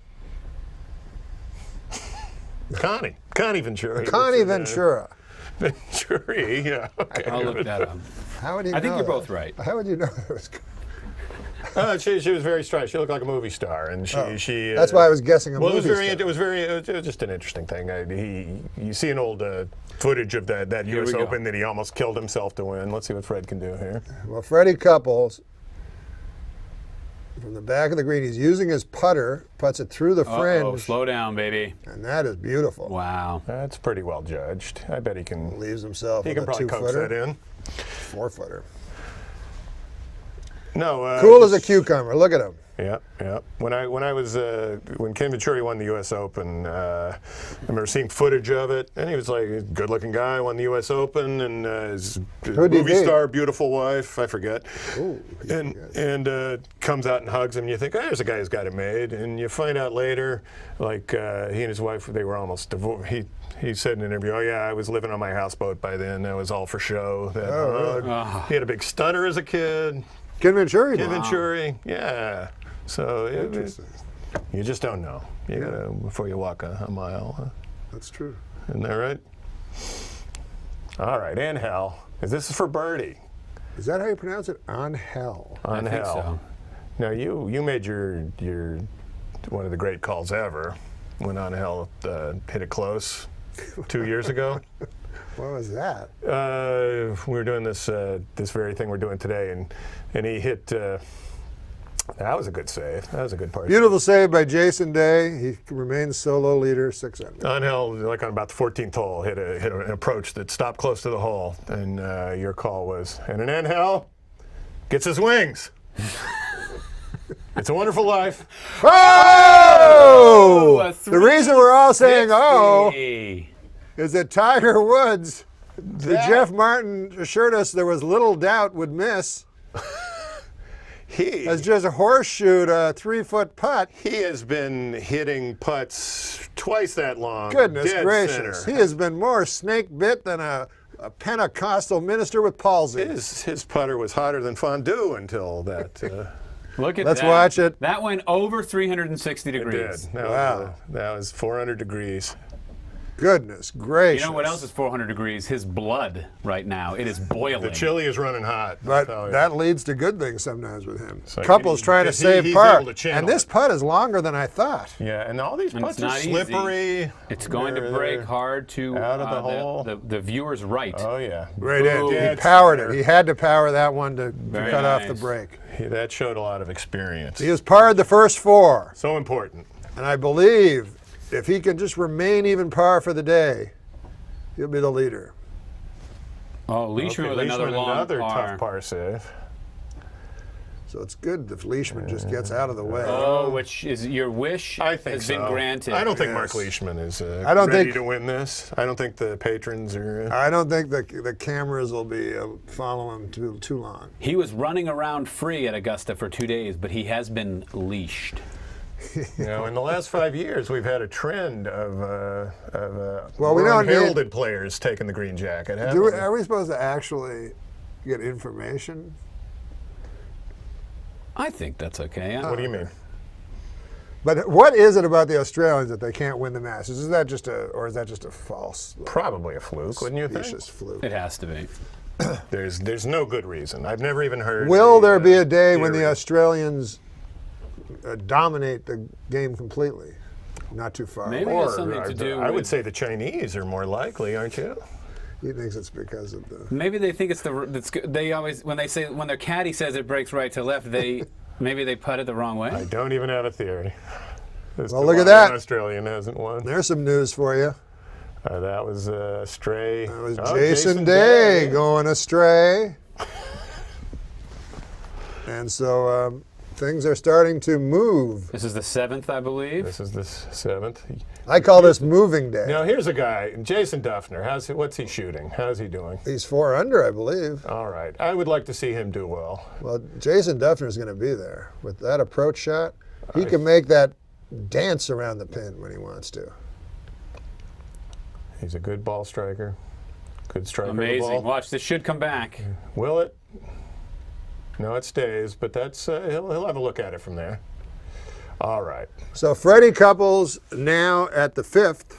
C: Connie Venturi.
B: Connie Ventura.
C: Venturi, yeah. Okay.
D: I'll look that up.
B: How would you
D: I think
B: know
D: you're
B: that?
D: both right.
B: How would you know that was?
C: She was very striking. She looked like a movie star, and she.
B: That's why I was guessing a
C: Well,
B: movie
C: it
B: star.
C: was just an interesting thing. You see an old footage of that
D: Here
C: U.S.
D: we go.
C: Open that he almost killed himself to win. Let's see what Fred can do here.
B: Well, Freddie Couples, from the back of the green, he's using his putter, puts it through the
D: Oh,
B: fringe,
D: slow down, baby.
B: and that is beautiful.
D: Wow.
C: That's pretty well judged. I bet he can.
B: Leaves himself
C: He
B: with
C: can
B: a
C: probably coax that
B: 2-footer,
C: in.
B: 4-footer. Cool
C: No.
B: as a cucumber. Look at him.
C: Yeah. When Ken Venturi won the U.S. Open, I remember seeing footage of it, and he was like a good-looking guy, won the U.S. Open, and his
B: Who'd he
C: movie
B: beat?
C: star, beautiful wife, I forget,
B: Ooh,
C: and comes out and hugs him, and you think, oh, there's a guy who's got it made, and you find out later, like he and his wife, they were almost divorced. He said in an interview, oh yeah, I was living on my houseboat by then. That was all for show. That hug. He had a big stutter as a kid.
B: Ken Venturi.
C: Ken
B: did.
C: Venturi, yeah. So
B: Interesting.
C: you just don't know. You gotta before you walk a mile. Huh?
B: That's true.
C: Isn't that right? All right, Angel. This is for birdie.
B: Is that how you pronounce it? Angel.
D: I think
C: Angel.
D: so.
C: Now you made your one of the great calls ever when Angel hit it close 2 years ago.
B: What was that?
C: We were doing this very thing we're doing today, and he hit. That was a good save. That was a good part.
B: Beautiful save by Jason Day. He remains solo leader, 6 under.
C: Angel, like on about the 14th hole, hit an approach that stopped close to the hole, and your call was, and an Angel gets his wings. It's a Wonderful Life.
B: Oh!
D: A
B: The reason we're all saying oh
D: 360.
B: is that Tiger Woods, who Jeff Martin assured us there was little doubt would miss,
C: He
B: has just horseshoed a 3-foot putt.
C: he has been hitting putts twice that long.
B: Goodness
C: dead
B: gracious.
C: center.
B: He has been more snake bit than a Pentecostal minister with palsy.
C: His putter was hotter than fondue until that.
D: Look at
B: Let's
D: that.
B: watch it.
D: That went over 360 degrees.
C: did.
B: Wow.
C: That was 400 degrees.
B: Goodness gracious.
D: You know what else is 400 degrees? His blood right now. It is boiling.
C: The chili is running hot.
B: But
C: I'll tell you.
B: that leads to good things sometimes with him.
C: like
B: Couples
C: he-
B: trying to
C: he-
B: save
C: he's
B: par.
C: able to channel
B: And this
C: it.
B: putt is longer than I thought.
C: Yeah, and all these
D: And
C: putts
D: it's
C: are
D: not easy.
C: slippery.
D: It's going to
C: They're-
D: break hard to
C: out of the hole.
D: The viewer's right.
C: Oh yeah,
B: Right in.
D: Boom.
B: He
C: Dead
B: powered
C: center.
B: it. He had to power that one to
D: Very
B: cut off the
D: nice.
B: break.
C: That showed a lot of experience.
B: He has parred the first 4.
C: So important.
B: And I believe if he can just remain even par for the day, he'll be the leader.
D: Oh, Leishman with another
C: Leishman,
D: long
C: another
D: par.
C: tough par save.
B: So it's good if Leishman just gets out of the way.
D: Oh, which is your wish
C: I think
D: has
C: so.
D: been granted.
C: I don't think
B: Yes.
C: Mark Leishman is
B: I don't
C: ready
B: think-
C: to win this. I don't think the patrons are.
B: I don't think the cameras will be following him too long.
D: He was running around free at Augusta for 2 days, but he has been leashed.
C: You know, in the last 5 years, we've had a trend of
B: Well, we
C: more
B: don't need-
C: unheralded players taking the green jacket. haven't we?
B: Are we supposed to actually get information?
D: I think that's okay.
C: What do you mean?
B: But what is it about the Australians that they can't win the Masters? Is that just or is that just a false,
C: Probably a fluke, wouldn't you think?
B: specious fluke?
D: It has to be.
C: There's no good reason. I've never even heard.
B: Will
C: the,
B: there be a day when the
C: theory.
B: Australians dominate the game completely? Not too far.
D: Maybe
B: Or
D: it's something to do
C: I would
D: with-
C: say the Chinese are more likely, aren't you?
B: he thinks it's because of the.
D: Maybe they think they always when their caddy says it breaks right to left, maybe they putt it the wrong
C: I
D: way.
C: don't even have a theory. As
B: Well,
C: to
B: look at
C: why
B: that.
C: An Australian hasn't won.
B: There's some news for you.
C: That was Stray.
B: That was
C: Oh,
B: Jason Day going astray. And so things are starting to move.
D: This is the 7th, I believe.
C: This is the 7th.
B: I call this moving day.
C: Now here's a guy, Jason Duffner. What's he shooting? How's he doing?
B: He's 4 under, I believe.
C: All right. I would like to see him do well.
B: Well, Jason Duffner's going to be there. With that approach shot, he can make that dance around the pin when he wants to.
C: He's a good ball striker. Good striker of the
D: Amazing.
C: ball.
D: Watch, this should come back.
C: Will it? No, it stays, but that's he'll have a look at it from there. All right.
B: So Freddie Couples now at the 5th.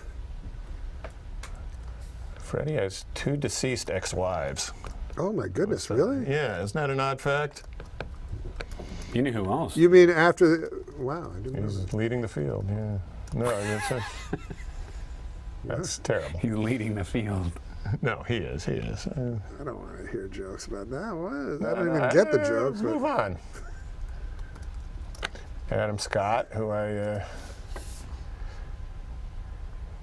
C: Freddie has 2 deceased ex-wives.
B: Oh my goodness, really?
C: Yeah, isn't that an odd fact?
D: You knew who else?
B: You mean after? Wow, I didn't know that.
C: He's leading the field. Yeah. No, that's terrible.
D: He's leading the field.
C: No, he is. He is.
B: I don't want to hear jokes about that. What? I don't even get the jokes.
C: Move
B: But
C: on. Adam Scott, who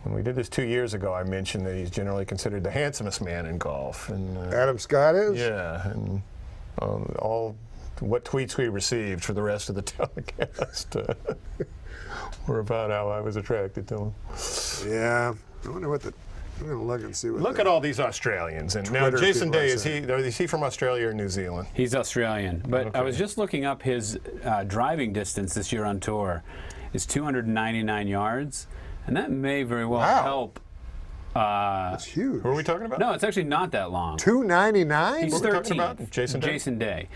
C: when we did this 2 years ago, I mentioned that he's generally considered the handsomest man in golf. And
B: Adam Scott is?
C: yeah, and all what tweets we received for the rest of the telecast were about how I was attracted to him.
B: Yeah. I wonder what the. I'm going to look and see what.
C: Look at all these Australians. And now
B: Twitter
C: Jason
B: people are
C: Day, is
B: saying.
C: he from Australia or New Zealand?
D: He's Australian. But I
C: Okay.
D: was just looking up his driving distance this year on tour is 299 yards, and that may very well
B: Wow.
D: help.
B: That's huge.
C: Who are we talking about?
D: No, it's actually not that long.
B: 299?
D: He's
C: What are we talking
D: 13th.
C: about? Jason Day?
D: Day.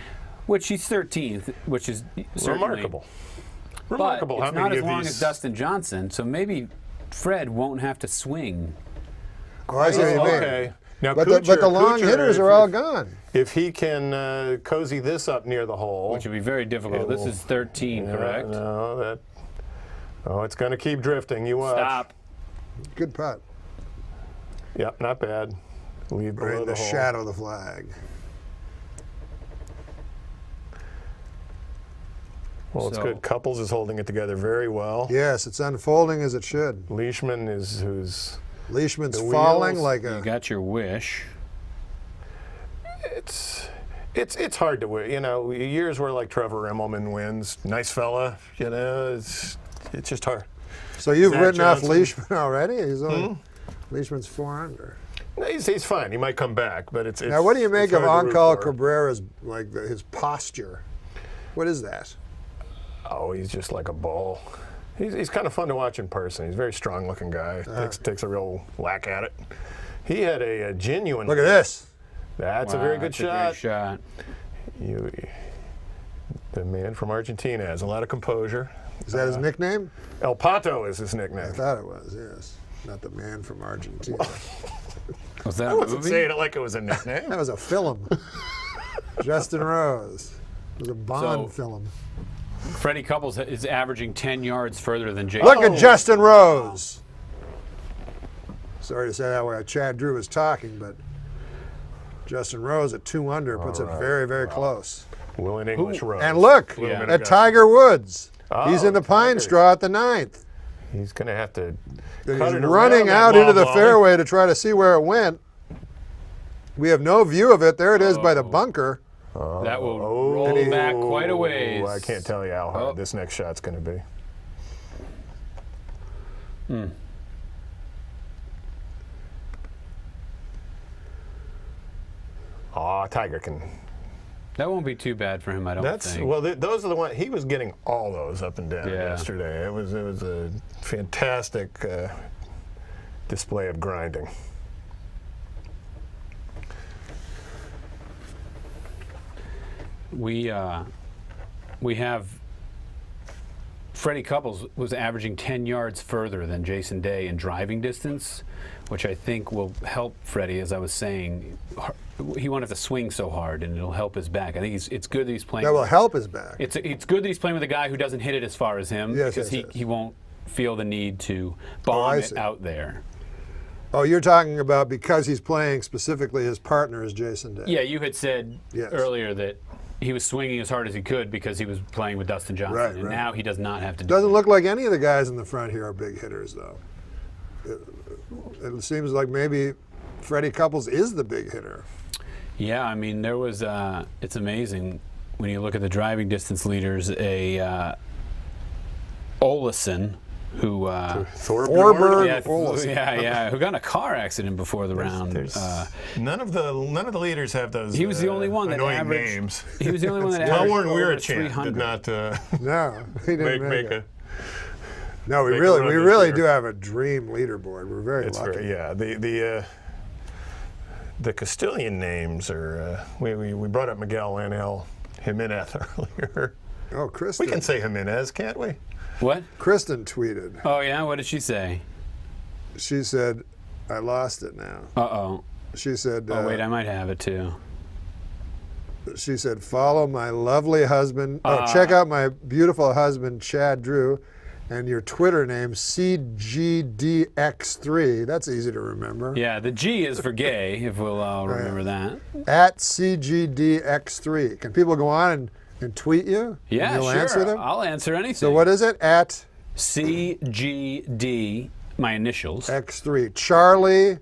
D: Which he's 13th, which is certainly
C: Remarkable.
D: But
C: Remarkable.
D: it's
C: How
D: not
C: many
D: as
C: of
D: long
C: these?
D: as Dustin Johnson, so maybe Fred won't have to swing.
B: Oh, I see what you mean.
C: Okay. Now,
B: But the long
C: Kuchar,
B: hitters
C: if-
B: are all gone.
C: If he can cozy this up near the hole,
D: Which would be very difficult.
C: It
D: This
C: will-
D: is 13, correct?
C: No, that. Oh, it's going to keep drifting. You watch.
D: Stop.
B: Good putt.
C: Yep, not bad. Leave
B: Right
C: below
B: in
C: the
B: the
C: hole.
B: shadow of the flag.
C: Well, it's
D: So-
C: good. Couples is holding it together very well.
B: Yes, it's unfolding as it should.
C: Leishman is who's.
B: Leishman's
C: The
B: falling
C: wheels,
B: like
D: You
B: a.
D: got your wish.
C: It's hard to win. You know, years where like Trevor Immelman wins, nice fella. You know, it's just hard.
B: So you've
C: Zach
B: written off
C: Johnson.
B: Leishman already? He's only, Leishman's 4 under.
C: No, he's fine. He might come back, but it's
B: Now, what do you make
C: it's
B: of
C: hard to root
B: Ancel
C: for.
B: Cabrera's, like, his posture? What is that?
C: Oh, he's just like a bull. He's kind of fun to watch in person. He's a very strong-looking guy. Takes a real whack at it. He had a genuine.
B: Look at this.
C: That's a
D: Wow,
C: very good
D: that's
C: shot.
D: A great shot.
C: The man from Argentina has a lot of composure.
B: Is that his nickname?
C: El Pato is his
B: I
C: nickname.
B: thought it was, yes. Not the man from Argentina.
D: Was that
C: I
D: a
C: wasn't
D: movie?
C: saying it like it was a nickname.
B: That was a film. Justin Rose. It was a Bond
D: So-
B: film.
D: Freddie Couples is averaging 10 yards further than Jason.
B: Look at Justin Rose. Sorry to say that while Chad Drew was talking, but Justin Rose at 2 under puts it very, very close.
C: Willing English Rose.
B: And look
C: Little bit
B: at
C: of
B: Tiger Woods.
C: Oh,
B: He's in the pine
C: Tiger.
B: straw at the 9th.
C: He's going to have to.
B: And
C: cut
B: he's
C: it
B: running
C: around
B: out
C: that
B: into the
C: lob
B: fairway to try to see where it went. We have no view of it. There it is by the bunker.
D: That will roll back quite a ways.
C: Oh, I can't tell you how hard this next shot's going to be. Oh, Tiger can.
D: That won't be too bad for him, I don't
C: That's
D: think.
C: well. Those are the ones he was getting all those up and down
D: Yeah.
C: yesterday. It was a fantastic display of grinding.
D: We have Freddie Couples was averaging 10 yards further than Jason Day in driving distance, which I think will help Freddie. As I was saying, he won't have to swing so hard, and it'll help his back. I think it's good that he's playing.
B: That will help his back.
D: It's good that he's playing with a guy who doesn't hit it as far as him,
B: Yes,
D: because
B: yes, yes.
D: he won't feel the need to bomb
B: I
D: it
B: see.
D: out there.
B: Oh, you're talking about because he's playing specifically his partner is Jason Day.
D: Yeah, you had said
B: Yes.
D: earlier that he was swinging as hard as he could because he was playing with Dustin Johnson,
B: Right,
D: and
B: right.
D: now he does not have to do
B: Doesn't
D: that.
B: look like any of the guys in the front here are big hitters, though. It seems like maybe Freddie Couples is the big hitter.
D: Yeah, I mean, there was. It's amazing when you look at the driving distance leaders. Olesen, who
B: Thorburn
D: yeah,
B: Olesen.
D: yeah, who got in a car accident before the round.
C: None of the leaders have those.
D: He was the only one that
C: annoying
D: averaged.
C: names.
D: He was the only one that
C: Well,
D: averaged
C: Warren
D: over
C: Weirachant
D: 300.
C: did not
B: No, he didn't
C: make
B: it.
C: a.
B: No, we
C: make a
B: really,
C: run
B: we
C: this
B: really
C: year.
B: do have a dream leaderboard. We're very
C: It's
B: lucky.
C: very, yeah. The Castilian names are. We brought up Miguel Angel Jimenez earlier.
B: Oh, Kristen.
C: We can say Jimenez, can't we?
D: What?
B: Kristen tweeted.
D: Oh yeah, what did she say?
B: She said, "I lost it now."
D: Uh-oh.
B: She said.
D: Oh wait, I might have it too.
B: She said, "Follow my lovely husband. Check out my beautiful husband, Chad Drew, and your Twitter name, CGDX3. That's easy to remember.
D: Yeah, the G is for gay, if we'll remember that.
B: At CGDX3. Can people go on and tweet you?
D: Yeah,
B: and you'll
D: sure.
B: answer them.
D: I'll answer anything.
B: So what is it? At
D: CGD, my initials.
B: X3. Charlie,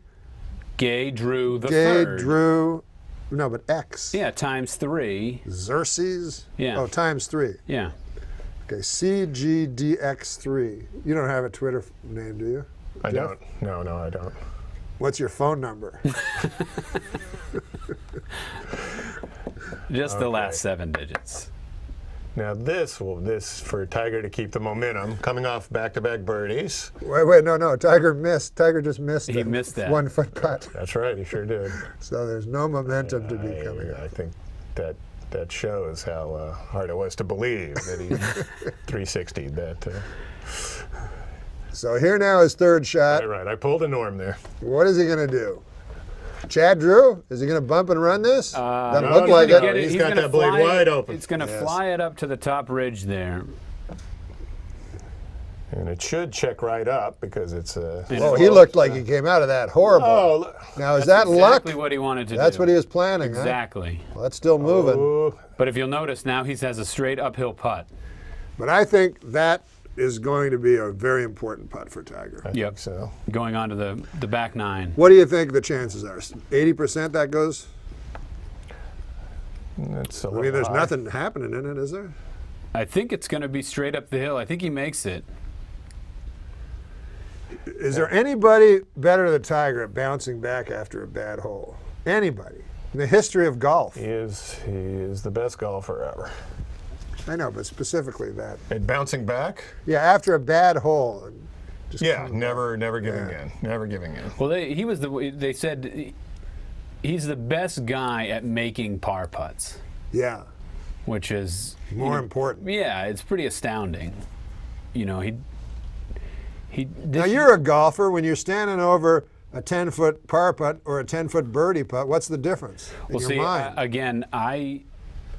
D: Gay Drew the
B: Gay,
D: third.
B: Drew. No, but X.
D: Yeah, times 3.
B: Xerxes.
D: Yeah.
B: Oh, times 3.
D: Yeah.
B: Okay, CGDX3. You don't have a Twitter name, do you?
C: I
B: Jeff?
C: don't. No, I don't.
B: What's your phone number?
D: Just the last 7 digits.
C: Now this for Tiger to keep the momentum, coming off back-to-back birdies.
B: Wait, no. Tiger missed. Tiger just missed
D: He
B: it.
D: missed that.
B: 1 foot putt.
C: That's right, he sure did.
B: So there's no momentum to be coming
C: I
B: up.
C: think that shows how hard it was to believe that he 360'd that.
B: So here now is third shot.
C: Right. I pulled a Norm there.
B: What is he going to do? Chad Drew? Is he going to bump and run this? Doesn't
C: no,
B: look like
C: he's
B: it.
C: gonna get it. He's got
D: gonna
C: that blade
D: fly
C: wide
D: it-
C: open.
D: It's going to
B: Yes.
D: fly it up to the top ridge there.
C: And it should check right up because it's a.
B: Oh, he looked like he came out of that horrible.
C: Oh, look.
B: Now, is that luck?
D: Exactly what he wanted to do.
B: That's what he was planning,
D: Exactly.
B: huh? Well, that's still moving.
C: Oh,
D: But if you'll notice, now he has a straight uphill putt.
B: But I think that is going to be a very important putt for Tiger.
C: I
D: Yep.
C: think so.
D: Going on to the back 9.
B: What do you think the chances are? 80% that goes?
C: It's a
B: I
C: little
B: mean, there's
C: high.
B: nothing happening in it, is there?
D: I think it's going to be straight up the hill. I think he makes it.
B: Is there anybody better than Tiger at bouncing back after a bad hole? Anybody in the history of golf?
C: He is the best golfer ever.
B: I know, but specifically that.
C: And bouncing back?
B: Yeah, after a bad hole. And just
C: Yeah,
B: coming
C: never giving
B: Yeah.
C: in. Never giving in.
D: Well, they said he's the best guy at making par putts,
B: Yeah,
D: which is
B: more important.
D: Yeah, it's pretty astounding. You know, he.
B: Now you're a golfer. When you're standing over a 10-foot par putt or a 10-foot birdie putt, what's the difference in
D: Well,
B: your
D: see,
B: mind?
D: again,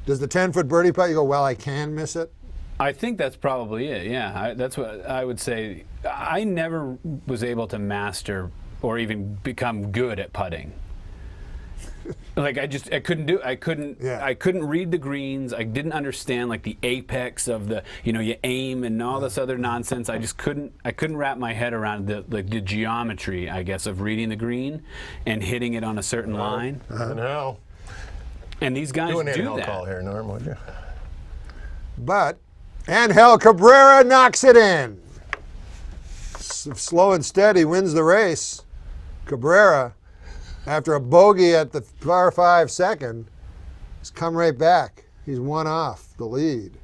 B: Does the 10-foot birdie putt, you go, well, I can miss it?
D: I think that's probably it. Yeah, that's what I would say. I never was able to master or even become good at putting. Like I couldn't do. I couldn't.
B: Yeah.
D: I couldn't read the greens. I didn't understand like the apex of the. You aim and all this other nonsense. I just couldn't. I couldn't wrap my head around the geometry, I guess, of reading the green and hitting it on a certain line.
C: And how?
D: And these guys
C: Do an
D: do
C: inhale
D: that.
C: call here, Norm, would you?
B: But Angel Cabrera knocks it in. Slow and steady wins the race. Cabrera, after a bogey at the par 5 second, has come right back. He's one off the lead.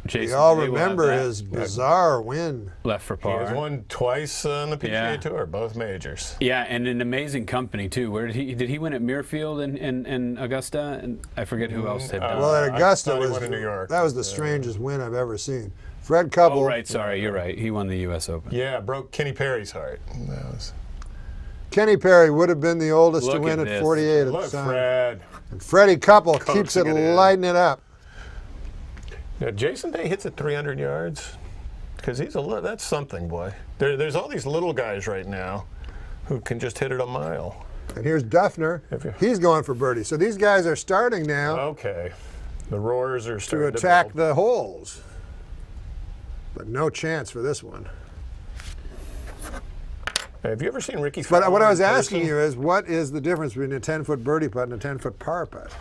D: Jason
B: We all
D: Day will have
B: remember
D: that.
B: his bizarre win.
D: Left for
C: He
D: par.
C: has won twice on the PGA
D: Yeah.
C: Tour, both majors.
D: Yeah, and an amazing company too. Where did he win at Muirfield and Augusta? And I forget who else had done.
B: Well, at Augusta
C: thought he
B: was
C: won in New York.
B: that was the strangest win I've ever seen. Fred Couple.
D: Oh, right. Sorry, you're right. He won the U.S. Open.
C: Yeah, broke Kenny Perry's heart. That was,
B: Kenny Perry would have been the oldest to
D: Look
B: win
D: at
B: at
D: this.
B: 48 at the
C: look,
B: time.
C: Fred.
B: And Freddie Couple keeps it
C: Coaxing it in.
B: lighting it up.
C: Now, Jason Day hits at 300 yards because that's something, boy. There's all these little guys right now who can just hit it a mile.
B: And here's Duffner.
C: If you-
B: He's going for birdie. So these guys are starting now
C: Okay. The roars are
B: to
C: starting
B: attack
C: to build.
B: the holes. But no chance for this one.
C: Have you ever seen Ricky Fowler
B: But what I was
C: in
B: asking
C: person?
B: you is, what is the difference between a 10-foot birdie putt and a 10-foot par putt?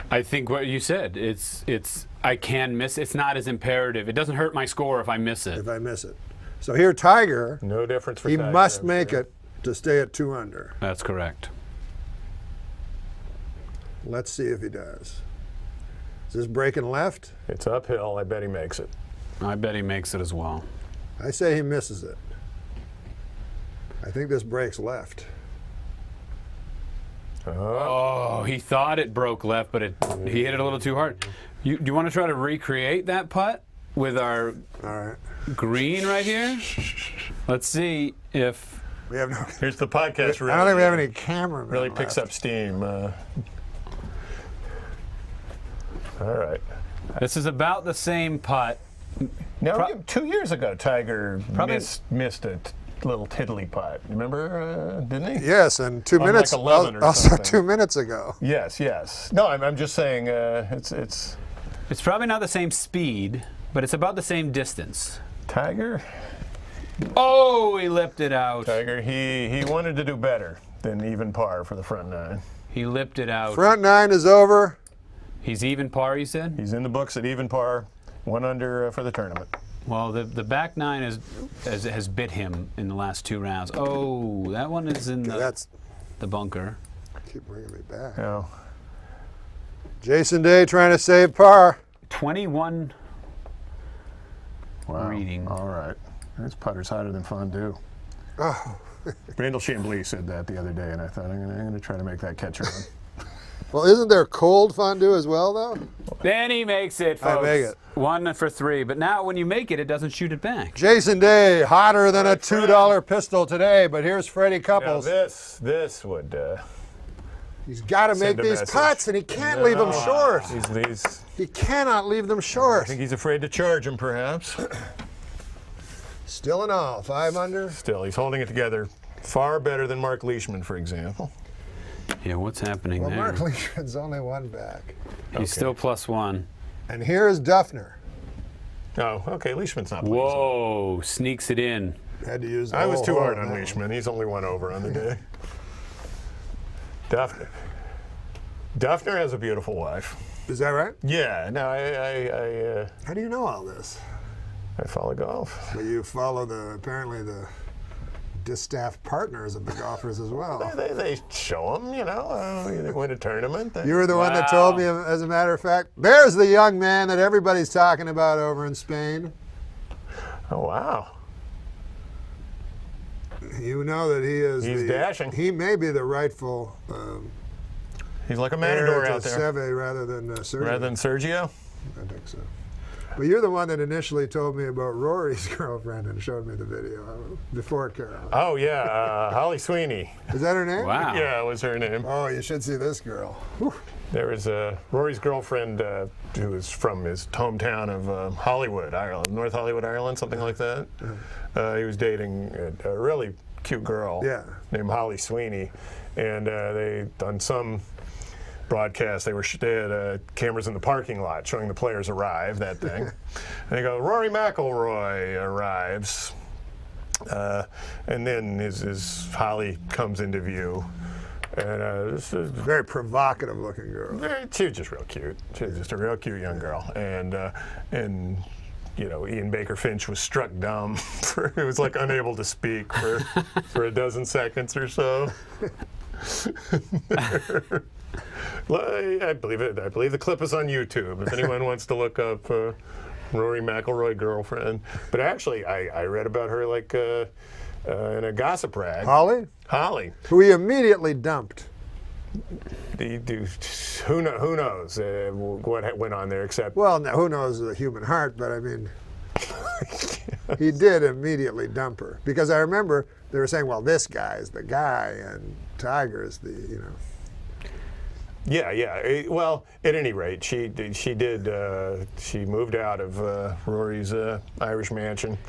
D: I think what you said. I can miss. It's not as imperative. It doesn't hurt my score if I miss it.
B: If I miss it. So here, Tiger,
C: No difference for
B: he
C: Tiger,
B: must
C: I'm
B: make
C: sure.
B: it to stay at 2 under.
D: That's correct.
B: Let's see if he does. Is this breaking left?
C: It's uphill. I bet he makes it.
D: I bet he makes it as well.
B: I say he misses it. I think this breaks left.
D: Oh, he thought it broke left, but he hit it a little too hard. Do you want to try to recreate that putt with our
B: All right.
D: green right here? Let's see if.
B: We have no.
C: Here's the podcast.
B: I don't think we have any cameramen
C: Really picks
B: left.
C: up steam. All right.
D: This is about the same putt.
C: Now, 2 years ago, Tiger
D: Probably-
C: missed a little tiddly putt. Remember, didn't he?
B: Yes, and 2
C: On like
B: minutes.
C: 11 or
B: also
C: something.
B: 2 minutes ago.
C: Yes, yes. No, I'm just saying it's
D: It's probably not the same speed, but it's about the same distance.
C: Tiger.
D: Oh, he lipped it out.
C: Tiger, he wanted to do better than even par for the front nine.
D: He lipped it out.
B: Front 9 is over.
D: He's even par, you said?
C: He's in the books at even par, 1 under for the tournament.
D: Well, the back nine has bit him in the last 2 rounds. Oh, that one is in
B: That's
D: the bunker.
B: keep bringing me back.
C: Now,
B: Jason Day trying to save par.
D: 21
C: wow.
D: reading.
C: All right. This putter's hotter than fondue.
B: Oh.
C: Randall Chambly said that the other day, and I thought I'm going to try to make that catch around.
B: Well, isn't there cold fondue as well, though?
D: Then he makes it,
B: I
D: folks.
B: make it.
D: 1 for 3. But now when you make it, it doesn't shoot it back.
B: Jason Day, hotter than a $2 pistol today, but here's Freddie
C: Now
B: Couples.
C: this would
B: He's got to make
C: send a
B: these
C: message.
B: putts, and he can't leave them short.
C: These,
B: He cannot leave them
C: I
B: short.
C: think he's afraid to charge him, perhaps.
B: Still in all, 5 under.
C: Still, he's holding it together far better than Mark Leishman, for example.
D: Yeah, what's happening
B: Well,
D: there?
B: Mark Leishman's only 1 back.
D: He's still +1.
B: And here is Duffner.
C: Oh, okay, Leishman's not playing.
D: Whoa, sneaks it in.
B: Had to use the
C: I was
B: whole
C: too hard
B: hole
C: on
B: now.
C: Leishman. He's only 1 over on the day. Duffner. Duffner has a beautiful wife.
B: Is that right?
C: Yeah, no,
B: How do you know all this?
C: I follow golf.
B: But you follow apparently the distaff partners of the golfers as well.
C: They show them, they win a tournament.
B: You were the one that told me, as a matter of fact, there's the young man that everybody's talking about over in Spain.
C: Oh, wow.
B: You know that he is.
C: He's dashing.
B: He may be the rightful
C: He's like a
B: heir
C: matador
B: to
C: out there.
B: Seve rather than Sergio.
C: Rather than Sergio?
B: I think so. But you're the one that initially told me about Rory's girlfriend and showed me the video before Caroline.
C: Oh, yeah, Holly Sweeney.
B: Is that her name?
D: Wow.
C: Yeah, was her name.
B: Oh, you should see this girl. Whew.
C: There was Rory's girlfriend who was from his hometown of Hollywood, Ireland, North Hollywood, Ireland, something like that. He was dating a really cute girl named Holly Sweeney, and they on some broadcast they had cameras in the parking lot showing the players arrive. That thing, and they go, Rory McIlroy arrives, and then his Holly comes into view. And this is
B: Very provocative looking girl.
C: she was just real cute. She was just a real cute young girl. And Ian Baker Finch was struck dumb. He was like unable to speak for a dozen seconds or so. I believe it. I believe the clip is on YouTube. If anyone wants to look up Rory McIlroy girlfriend, but actually I read about her like in a gossip rag. Holly,
B: who he immediately dumped.
C: Who knows what went on there except.
B: Well, now, who knows the human heart, but I mean, he did immediately dump her. Because I remember they were saying, well, this guy is the guy, and Tiger is the.
C: Yeah. Well, at any rate, she moved out of Rory's Irish mansion,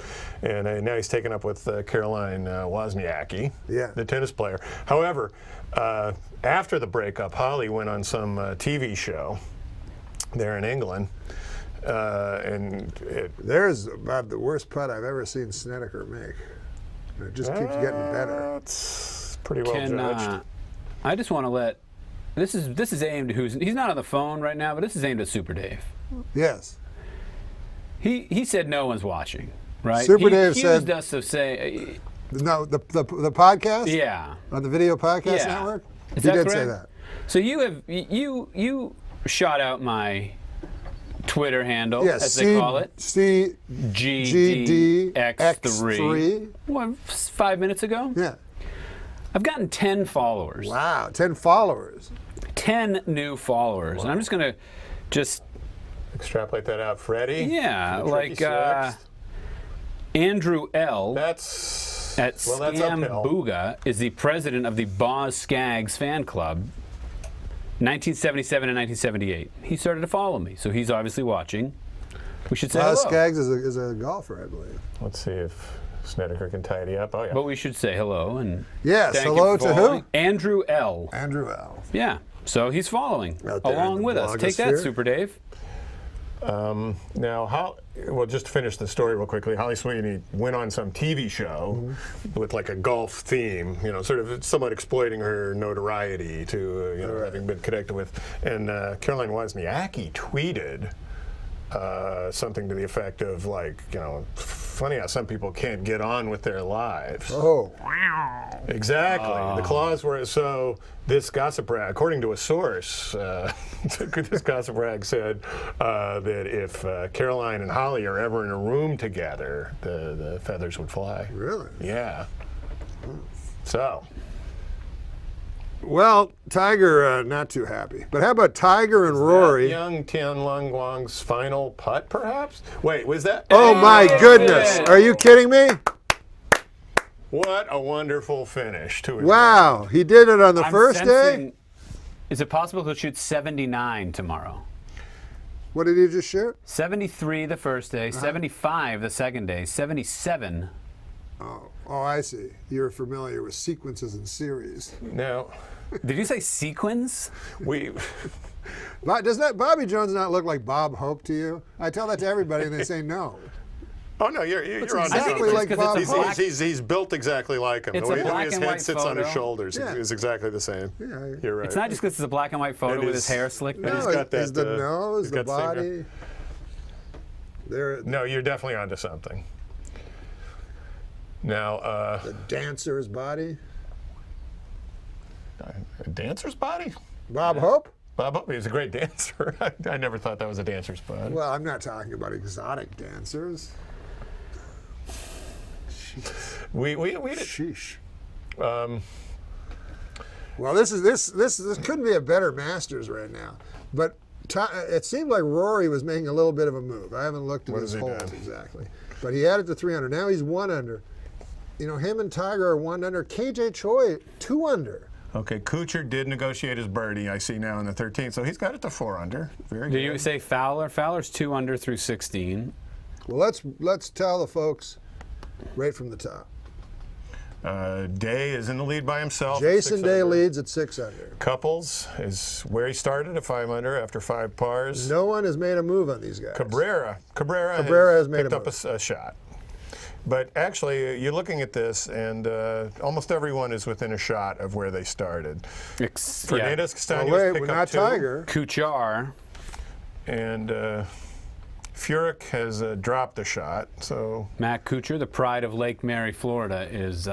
C: and now he's taken up with Caroline Wozniacki, the tennis player. However, after the breakup, Holly went on some TV show there in England, and
B: there's about the worst putt I've ever seen Snedeker make. It just keeps getting better.
C: It's pretty well judged.
D: I just want to let. This is aimed at he's not on the phone right now, but this is aimed at Super Dave.
B: Yes.
D: He said no one's watching, right?
B: Super Dave
D: he
B: said.
D: accused us of saying.
B: No, the podcast.
D: Yeah.
B: On the Video Podcast Network.
D: Is
B: he
D: that
B: did
D: correct?
B: say that.
D: So you shot out my Twitter handle, as they call it. GDX3. What, 5 minutes ago?
B: Yeah.
D: I've gotten 10 followers.
B: Wow, 10 followers.
D: 10 new followers. Wow. And I'm just going to
C: extrapolate that out, Freddie.
D: Yeah, like Andrew L.
C: That's
D: at Scambuga is the president of the Boz Scaggs fan club, 1977 and 1978. He started to follow me, so he's obviously watching. We should say hello.
B: Boz Scaggs is a golfer, I believe.
C: Let's see if Snedeker can tidy up. Oh, yeah.
D: But we should say hello and
B: yes, hello to who?
D: Andrew L.
B: Andrew L.
D: Yeah, so he's following along with us. Take that, Super Dave.
C: Now, just to finish the story real quickly, Holly Sweeney went on some TV show with like a golf theme, sort of somewhat exploiting her notoriety to, having been connected with. And Caroline Wozniacki tweeted something to the effect of like, funny how some people can't get on with their lives.
B: Oh.
C: Exactly. The clause where, so this gossip rag, according to a source, this gossip rag said that if Caroline and Holly are ever in a room together, the feathers would fly.
B: Really?
C: Yeah. So.
B: Well, Tiger, not too happy. But how about Tiger and Rory?
C: Young Tian Long Wang's final putt, perhaps? Wait, was that?
B: Oh, my goodness. Are you kidding me?
C: What a wonderful finish to it.
B: Wow. He did it on the first day?
D: Is it possible he'll shoot 79 tomorrow?
B: What did he just shoot?
D: 73 the first day, 75 the second day, 77.
B: Oh, I see. You're familiar with sequences and series.
C: No.
D: Did you say sequins?
B: Does that Bobby Jones not look like Bob Hope to you? I tell that to everybody and they say no.
C: Oh no, you're on
D: I think
B: exactly
D: it's
B: like
D: just 'cause
B: Bob
D: it's a
B: Hope.
D: black,
C: He's built exactly like him.
D: It's
C: The
D: a
C: way
D: black
C: his
D: and
C: head
D: white
C: sits on his
D: photo.
C: shoulders
B: Yeah.
C: is exactly the same.
B: Yeah.
C: You're right.
D: it's not just because it's a black and white photo
C: And
D: with his
C: his-
D: hair slicked
C: and
D: back.
C: he's got
B: is
C: that,
B: the nose,
C: he's
B: the
C: got
B: body.
C: finger.
B: There,
C: No, you're definitely onto something. Now,
B: the dancer's body.
C: a dancer's body?
B: Bob Hope?
C: Bob Hope, he's a great dancer. I never thought that was a dancer's body.
B: Well, I'm not talking about exotic dancers.
C: We
B: Sheesh. Well, this couldn't be a better Masters right now. But it seemed like Rory was making a little bit of a move. I haven't looked at
C: What
B: his
C: has he
B: holes
C: done?
B: exactly, but he added to 300. Now he's 1 under. You know, him and Tiger are 1 under. KJ Choi 2 under.
C: Okay, Kuchar did negotiate his birdie, I see now in the 13th, so he's got it to 4 under. Very
D: Do
C: good.
D: you say Fowler? Fowler's 2 under through 16.
B: Well, let's tell the folks right from the top.
C: Day is in the lead by himself.
B: Jason
C: 6
B: Day
C: under.
B: leads at 6 under.
C: Couples is where he started at 5 under after 5 pars.
B: No one has made a move on these guys.
C: Cabrera
B: has made
C: picked
B: a
C: up a shot. But actually, you're looking at this, and almost everyone is within a shot of where they started. Fernandez Castaños
B: Well, wait,
C: picked
B: we're
C: up
B: not
C: 2,
B: Tiger.
D: Kuchar.
C: and Furyk has dropped a shot. So
D: Matt Kuchar, the pride of Lake Mary, Florida, is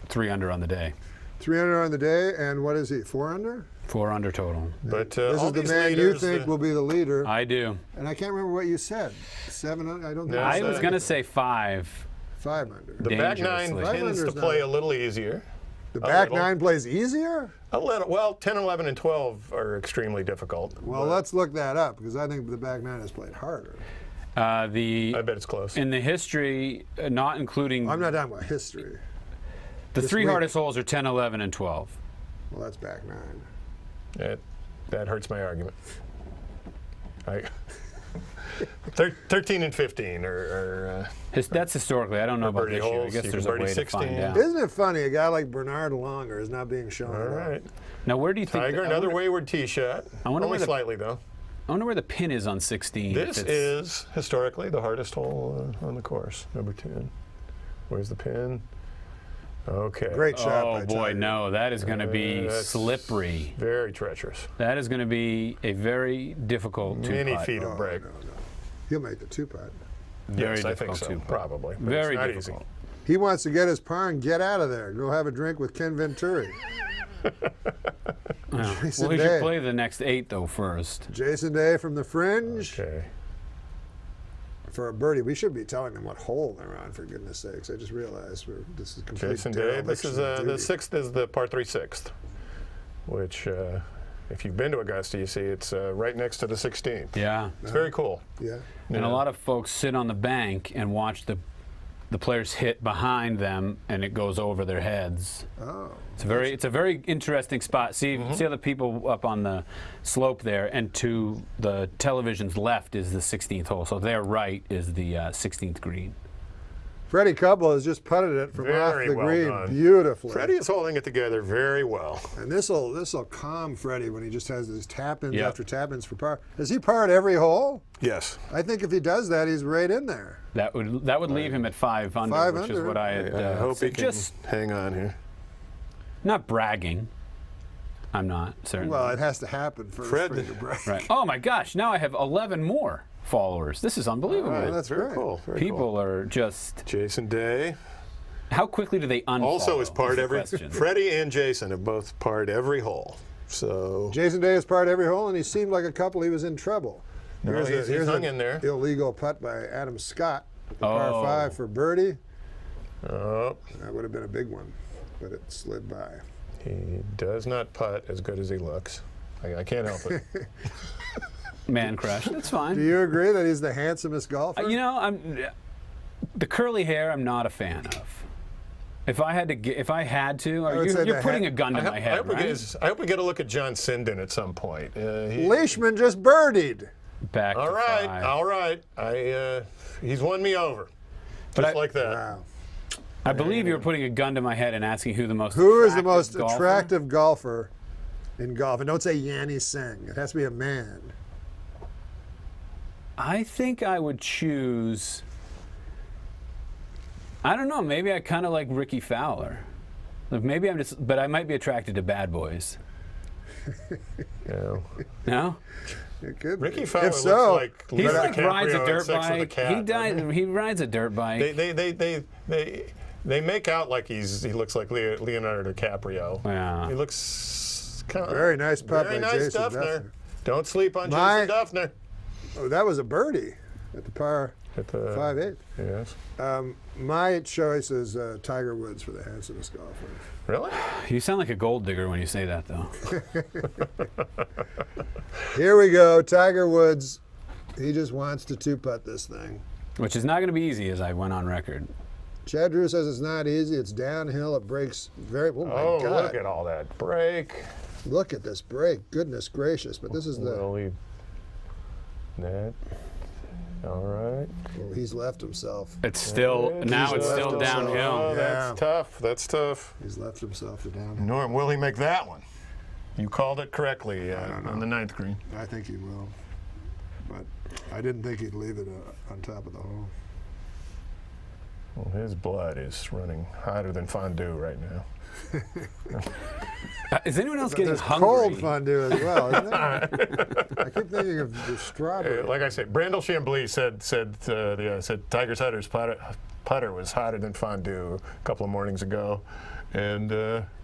D: 3 under on the day.
B: 3 under on the day, and what is he? 4 under?
D: 4 under total.
C: but
B: This
C: all
B: is the
C: these
B: man you
C: leaders,
B: think will be the leader.
D: I do.
B: And I can't remember what you said. 7 under? I don't think
C: No,
B: you
D: I
B: said
D: was going to say 5.
B: 5 under.
C: the back 9
D: dangerously.
C: tends to
B: 500's
C: play
B: not-
C: a little easier.
B: The back
C: little.
B: 9 plays easier?
C: A little. Well, 10, 11, and 12 are extremely difficult.
B: Well, let's look that up because I think the back 9 has played harder.
C: I bet it's close.
D: In the history, not including
B: I'm not talking about history.
D: the
B: this
D: 3
B: week.
D: hardest holes are 10, 11, and 12.
B: Well, that's back 9.
C: That hurts my argument. 13 and 15 are
D: That's historically. I don't know about
C: birdie
D: this year. I
C: holes,
D: guess
C: you
D: there's
C: can
D: a
C: birdie
D: way to
C: 16.
D: find out.
B: Isn't it funny? A guy like Bernard Longer is not being shown.
C: all
B: at all.
C: right.
D: Now, where do you think?
C: Tiger,
D: I
C: another
D: wonder-
C: wayward tee shot.
D: wonder
C: Only
D: where the-
C: slightly though.
D: I wonder where the pin is on 16. if
C: This
D: it's-
C: is historically the hardest hole on the course, number 10. Where's the pin? Okay.
B: Great shot
D: Oh
B: by
D: boy,
B: Tiger.
D: no! That is going to be
C: that's-
D: slippery.
C: Very treacherous.
D: That is going to be a very difficult two
C: Many
D: putt.
C: feet of break.
B: No. He'll make the 2 putt.
C: Yes,
D: Very
C: I think
D: difficult
C: so.
D: two putt.
C: Probably. But
D: Very
C: it's not
D: difficult.
B: He wants to get his par and get out of there. Go have a drink with Ken Venturi. Jason
D: Well, he
B: Day.
D: should play the next 8 though first.
B: Jason Day from the Fringe
C: Okay.
B: for a birdie. We should be telling them what hole they're on, for goodness sakes. I just realized this is complete
C: Jason Day. This
B: dereliction
C: is
B: of
C: the
B: duty.
C: 6th is the par 3 6th, which if you've been to Augusta, you see it's right next to the 16th.
D: Yeah.
C: It's very cool.
B: Yeah.
D: And a lot of folks sit on the bank and watch the players hit behind them, and it goes over their heads.
B: Oh.
D: It's a very interesting spot. See
C: Mm-hmm.
D: see other people up on the slope there, and to the television's left is the 16th hole. So their right is the 16th green.
B: Freddie Couple has just putted it from off
C: Very
B: the
C: well
B: green
C: done.
B: beautifully.
C: Freddie is holding it together very well.
B: And this'll calm Freddie when he just has these tap-ins
D: Yep.
B: after tap-ins for par. Has he parred every hole?
C: Yes.
B: I think if he does that, he's right in there.
D: That would leave him at 5 under,
B: 5
D: which is
B: under.
D: what I had.
C: I hope he
D: said.
C: can
D: Just
C: hang on here.
D: not bragging. I'm not certainly.
B: Well, it has to happen for
C: Fred-
B: Freddie to break.
D: right. Oh my gosh! Now I have 11 more followers. This is unbelievable.
B: All right, that's
C: very
B: great.
C: cool. Very
D: People
C: cool.
D: are just.
C: Jason Day
D: How quickly do they unfollow?
C: also has parred
D: is the
C: every.
D: question.
C: Freddie and Jason have both parred every hole. So
B: Jason Day has parred every hole, and he seemed like a couple he was in trouble.
C: No, he's hung in there.
B: Illegal putt by Adam Scott, the
D: Oh.
B: par 5 for birdie.
C: oh,
B: That would have been a big one, but it slid by.
C: he does not putt as good as he looks. I can't help it.
D: Man crush. That's fine.
B: Do you agree that he's the handsomest golfer?
D: You know, the curly hair. I'm not a fan of. If I had to,
B: would say
D: you're
B: the
D: putting
B: hat-
D: a gun to
C: I
D: my head,
C: hope
D: right?
C: I hope we get a look at John Sinden at some point.
B: Leishman just birdied.
D: Back
C: All
D: to
C: right,
D: 5.
C: all right. He's won me over.
D: But
C: Just
D: I-
C: like that.
B: Wow.
D: I believe you're putting a gun to my head and asking who the most
B: Who is the
D: attractive
B: most
D: golfer?
B: attractive golfer in golf? And don't say Yanni Singh. It has to be a man.
D: I think I would choose I don't know. Maybe I kind of like Ricky Fowler. Like maybe I'm just, but I might be attracted to bad boys.
C: Yeah.
D: No?
B: It could
C: Ricky
B: be.
C: Fowler
B: If so,
C: looks like
D: He's
C: Leonardo
D: like rides a
C: DiCaprio in
D: dirt
C: Sex with the
D: bike.
C: Cat, doesn't he?
D: He rides a dirt bike.
C: They make out like he looks like Leonardo DiCaprio.
D: Yeah.
C: He looks kind of
B: Very nice putt
C: Very
B: by
C: nice
B: Jason
C: Duffner.
B: Duffner.
C: Don't sleep on
B: My-
C: Jason Duffner.
B: oh, that was a birdie at the par
C: At the
B: 5-8.
C: Yes.
B: My choice is Tiger Woods for the handsomest golfer.
C: Really?
D: You sound like a gold digger when you say that, though.
B: Here we go, Tiger Woods. He just wants to two-putt this thing.
D: Which is not going to be easy, as I went on record.
B: Chad Drew says it's not easy. It's downhill. It breaks very. Oh my
C: Oh,
B: God!
C: look at all that break.
B: Look at this break. Goodness gracious! But this is the.
C: Willie. That. All right.
B: Oh, he's left himself.
D: It's still now. It's still
B: left himself.
D: downhill.
C: Oh,
B: Yeah.
C: that's tough. That's tough.
B: He's left himself to downhill.
C: Norm, will he make that one? You called it correctly on the 9th green.
B: I think he will, but I didn't think he'd leave it on top of the hole.
C: Well, his blood is running hotter than fondue right now.
D: Is anyone else getting
B: There's
D: hungry?
B: cold fondue as well, isn't there? I keep thinking of the strawberry.
C: Like I said, Brandel Chambly said Tiger Sutter's putter was hotter than fondue a couple of mornings ago, and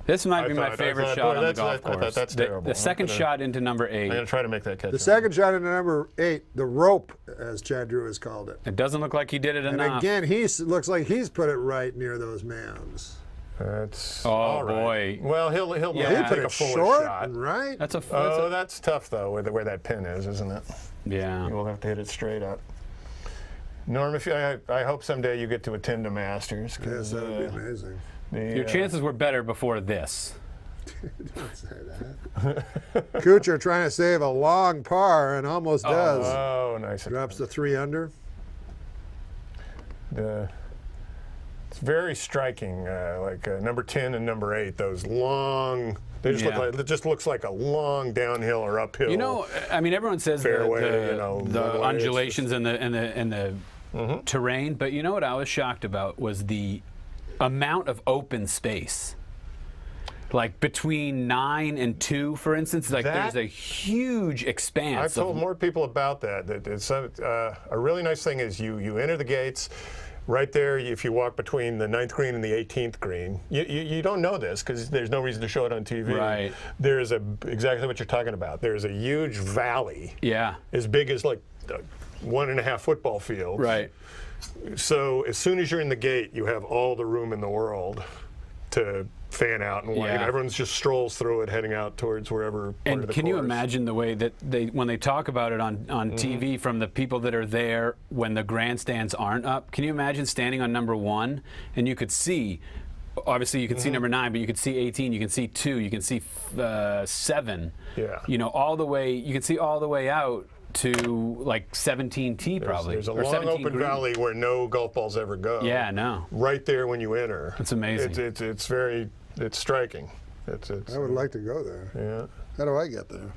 D: This might
C: I
D: be my
C: thought-
D: favorite
C: boy,
D: shot on the
C: that's-
D: golf
C: I thought
D: course.
C: that's
D: The-
C: terrible.
D: The second shot into number 8.
C: I'm gonna try to make that catch.
B: The second shot into number 8, the rope, as Chad Drew has called it.
D: It doesn't look like he did it
B: And
D: enough.
B: again, looks like he's put it right near those mounds.
C: That's
D: Oh,
C: all right.
D: boy.
C: Well, he'll
D: Yeah.
B: He
C: take
B: put
C: a
B: it
C: fuller
B: short
C: shot.
B: and right.
D: That's a.
C: Oh, that's tough though, where that pin is, isn't it?
D: Yeah.
C: You'll have to hit it straight up. Norm, I hope someday you get to attend a Masters.
B: Yes,
C: 'cause,
B: that would be amazing.
D: Your chances were better before this.
B: Don't say that. Kuchar trying to save a long par and almost does.
C: Oh, nice.
B: Drops the 3 under.
C: It's very striking, like number 10 and number 8. Those long. They just
D: Yeah.
C: look like it just looks like a long downhill or uphill.
D: You know, I mean, everyone says
C: Fairway,
D: the
C: you know,
D: the
C: one way,
D: undulations and the terrain, but you know what I was shocked about was the amount of open space. Like between 9 and 2, for instance, like
C: That-
D: there's a huge expanse.
C: I've told
D: of,
C: more people about that. That it's a really nice thing is you enter the gates. Right there, if you walk between the 9th green and the 18th green, you don't know this because there's no reason to show it on TV.
D: Right.
C: There's exactly what you're talking about. There's a huge valley
D: Yeah.
C: as big as like a 1.5 football field.
D: Right.
C: So as soon as you're in the gate, you have all the room in the world to fan out and
D: Yeah.
C: everyone's just strolls through it, heading out towards wherever. Part
D: And
C: of the
D: can you
C: course.
D: imagine the way that when they talk about it on TV from the people that are there when the grandstands aren't up? Can you imagine standing on number 1 and you could see, obviously you could see number 9, but you could see 18, you can see 2, you can see 7.
C: Yeah.
D: You know, all the way, you can see all the way out to like 17T probably.
C: There's a
D: or
C: long
D: 17
C: open
D: green.
C: valley where no golf balls ever go.
D: Yeah, no.
C: Right there when you enter.
D: It's amazing.
C: It's striking. It's
B: I would like to go there.
C: yeah.
B: How do I get there?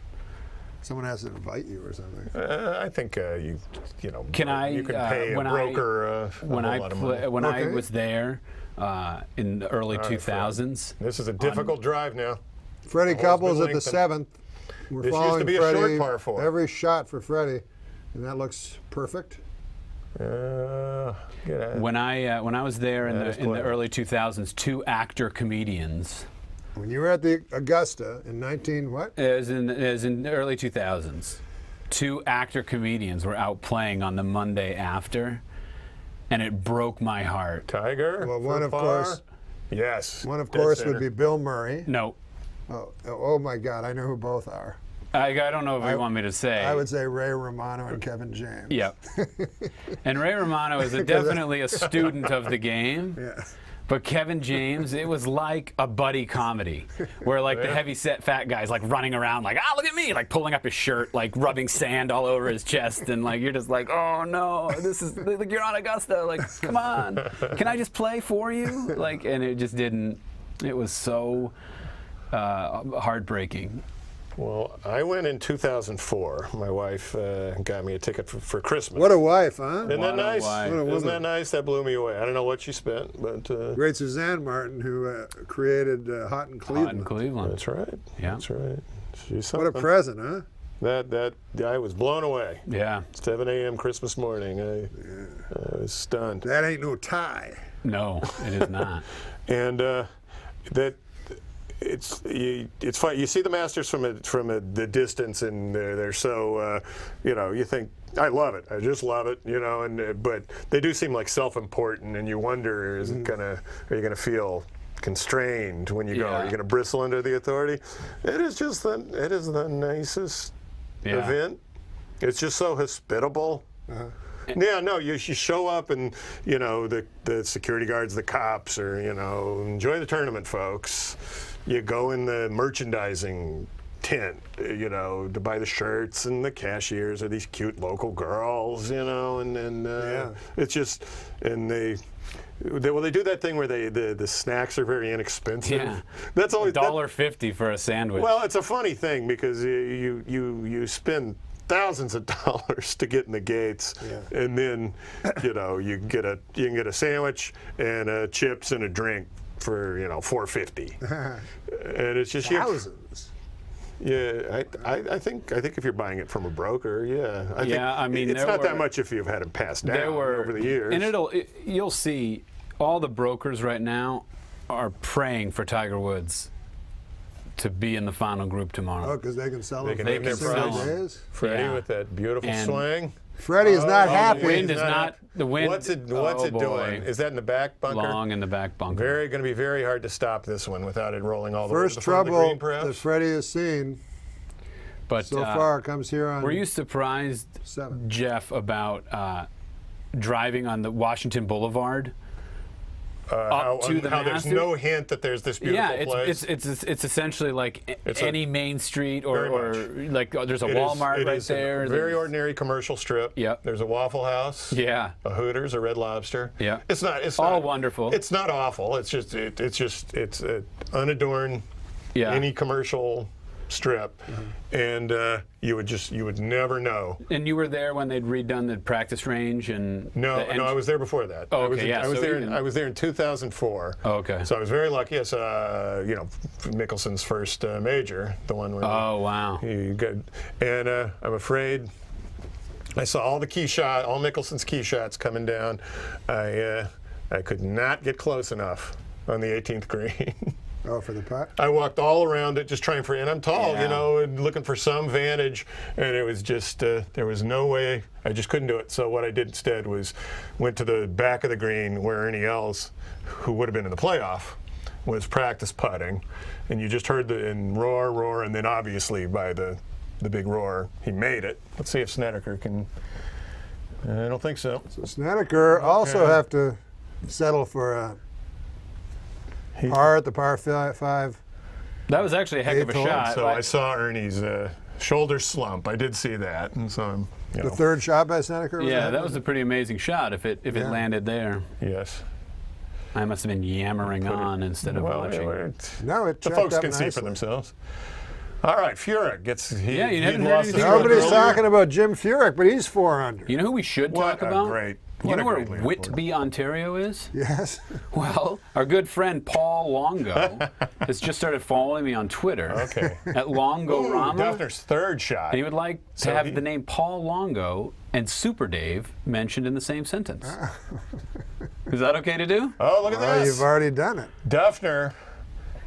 B: Someone has to invite you or something.
C: I think you know.
D: Can I,
C: You can pay a
D: when I-
C: broker a
D: When
C: whole
D: I
C: lot of money.
D: when I
B: Okay.
D: was there in the early 2000s,
C: This is a difficult drive now.
B: Freddie
C: The hole's been
B: Couples at the
C: lengthened.
B: 7th. We're
C: This used to
B: following
C: be a short
B: Freddie.
C: par 4.
B: Every shot for Freddie, and that looks perfect.
C: Get out.
D: when I was there
C: That is
D: in the
C: clever.
D: early 2000s, 2 actor comedians.
B: When you were at the Augusta in 19 what?
D: It was in the early 2000s. 2 actor comedians were out playing on the Monday after, and it broke my heart.
C: Tiger.
B: Well, one
C: for
B: of
C: par?
B: course-
C: Yes.
B: One of
C: dead
B: course
C: center.
B: would be Bill Murray.
D: No,
B: Oh my God, I know who both are.
D: I don't know if you want me to say.
B: I would say Ray Romano and Kevin James.
D: Yep. And Ray Romano is definitely a student of the game.
B: Yeah.
D: But Kevin James, it was like a buddy comedy where like the heavy set fat guy's like running around like, look at me, like pulling up his shirt, like rubbing sand all over his chest. And like, you're just like, oh no, this is like, you're on Augusta. Like, come on, can I just play for you? Like, and it just didn't, it was so heartbreaking.
C: Well, I went in 2004. My wife got me a ticket for Christmas.
B: What a wife, huh?
C: Isn't that
D: What a
C: nice?
D: wife.
B: What a
C: Isn't
B: woman.
C: that nice? That blew me away. I don't know what she spent, but
B: Great Suzanne Martin, who created Hot in Cleveland.
D: Hot in Cleveland.
C: that's right.
D: Yeah.
C: That's right. She's
B: What a
C: something.
B: present, huh?
C: That I was blown away.
D: Yeah.
C: 7 a.m. Christmas morning. I was stunned.
B: That ain't no tie.
D: No, it is not.
C: And that it's fun. You see the Masters from the distance, and they're so you think I love it. I just love it, and but they do seem like self-important, and you wonder are you gonna feel constrained when you go? Are you gonna bristle under the authority? It is the nicest event. It's just so hospitable. Yeah, no, you show up and, the security guards, the cops are, enjoy the tournament, folks. You go in the merchandising tent, to buy the shirts, and the cashiers are these cute local girls, it's just, and they do that thing where the snacks are very inexpensive.
D: Yeah.
C: That's always
D: $1.50 for a sandwich.
C: well, it's a funny thing because you spend thousands of dollars to get in the gates, and then you can get a sandwich and chips and a drink for $4.50, and it's just
B: Thousands.
C: I think if you're buying it from a broker,
D: I mean,
C: it's
D: there
C: not that
D: were-
C: much if you've had them passed down
D: there were
C: over the years.
D: and you'll see all the brokers right now are praying for Tiger Woods to be in the final group tomorrow.
B: Oh, because they can sell
C: They
B: them
C: can
B: for
C: name their
B: 60
C: price.
B: days.
C: Freddie
D: Yeah.
C: with that beautiful
D: And-
C: swing.
B: Freddie is not
C: Oh,
B: happy.
D: the wind is
C: He's
D: not the wind.
C: What's it
D: oh, boy.
C: doing? Is that in the back bunker?
D: Long in the back bunker.
C: Going to be very hard to stop this one without it rolling all the way to
B: First
C: the front of the
B: trouble
C: green, perhaps?
B: that Freddie has seen
D: But
B: so far comes here on
D: were you surprised,
B: 7.
D: Jeff, about driving on the Washington Boulevard?
C: how
D: to the
C: there's
D: Masters?
C: no hint that there's this beautiful
D: Yeah,
C: place.
D: it's essentially like
C: It's
D: any main street
C: Very
D: or like there's a
C: It is-
D: Walmart
C: it
D: right
C: is a
D: there.
C: very
D: There's-
C: ordinary commercial strip.
D: Yep.
C: There's a Waffle House.
D: Yeah.
C: A Hooters, a Red Lobster.
D: Yeah.
C: It's
D: All
C: not
D: wonderful.
C: It's not awful. It's unadorned.
D: Yeah.
C: Any commercial strip, and you would never know.
D: And you were there when they'd redone the practice range and
C: No,
D: the
C: no, I was there before that.
D: Oh,
C: I was
D: okay, yeah,
C: I was
D: so
C: there.
D: even-
C: I was there in 2004.
D: Oh, okay.
C: So I was very lucky. I saw, Mickelson's first major, the one where
D: Oh wow.
C: he got, and I'm afraid I saw all Mickelson's key shots coming down. I could not get close enough on the 18th green.
B: Oh, for the putt?
C: I walked all around it just trying and I'm tall,
D: Yeah.
C: and looking for some vantage, and it was just, there was no way, I just couldn't do it. So what I did instead was went to the back of the green where Ernie Els, who would have been in the playoff, was practice putting, and you just heard the roar, and then obviously by the big roar, he made it. Let's see if Snedeker can, I don't think so.
B: Snedeker also have to settle for a par at the par 5.
D: That was actually a heck of a
B: Eighth hole.
D: shot.
C: So I saw Ernie's shoulder slump. I did see that, and so I'm,
B: The third shot by Snedeker?
D: yeah, that was a pretty amazing shot if it landed there.
C: yes.
D: I must have been yammering on instead of watching.
B: No, it
C: The
B: checked
C: folks
B: up
C: can see for
B: nicely.
C: themselves. All right, Furyk gets.
D: Yeah, you haven't heard
C: lost
D: anything
C: the
D: about
B: Nobody's
C: stroke
B: talking
C: earlier.
B: about Jim Furyk, but he's 4 under.
D: You know who we should
C: What
D: talk
C: a
D: about?
C: great-
D: You
C: what
D: know
C: a
D: where
C: great leaderboard.
D: Whitby, Ontario is?
B: Yes.
D: Well, our good friend Paul Longo has just started following me on Twitter.
C: Okay.
D: At Longo
C: Ooh,
D: Rama.
C: Duffner's third shot.
D: And he would like to
C: So
D: have
C: he-
D: the name Paul Longo and Super Dave mentioned in the same sentence. Is that okay to do?
C: Oh, look at
B: Well,
C: this.
B: you've already done it.
C: Duffner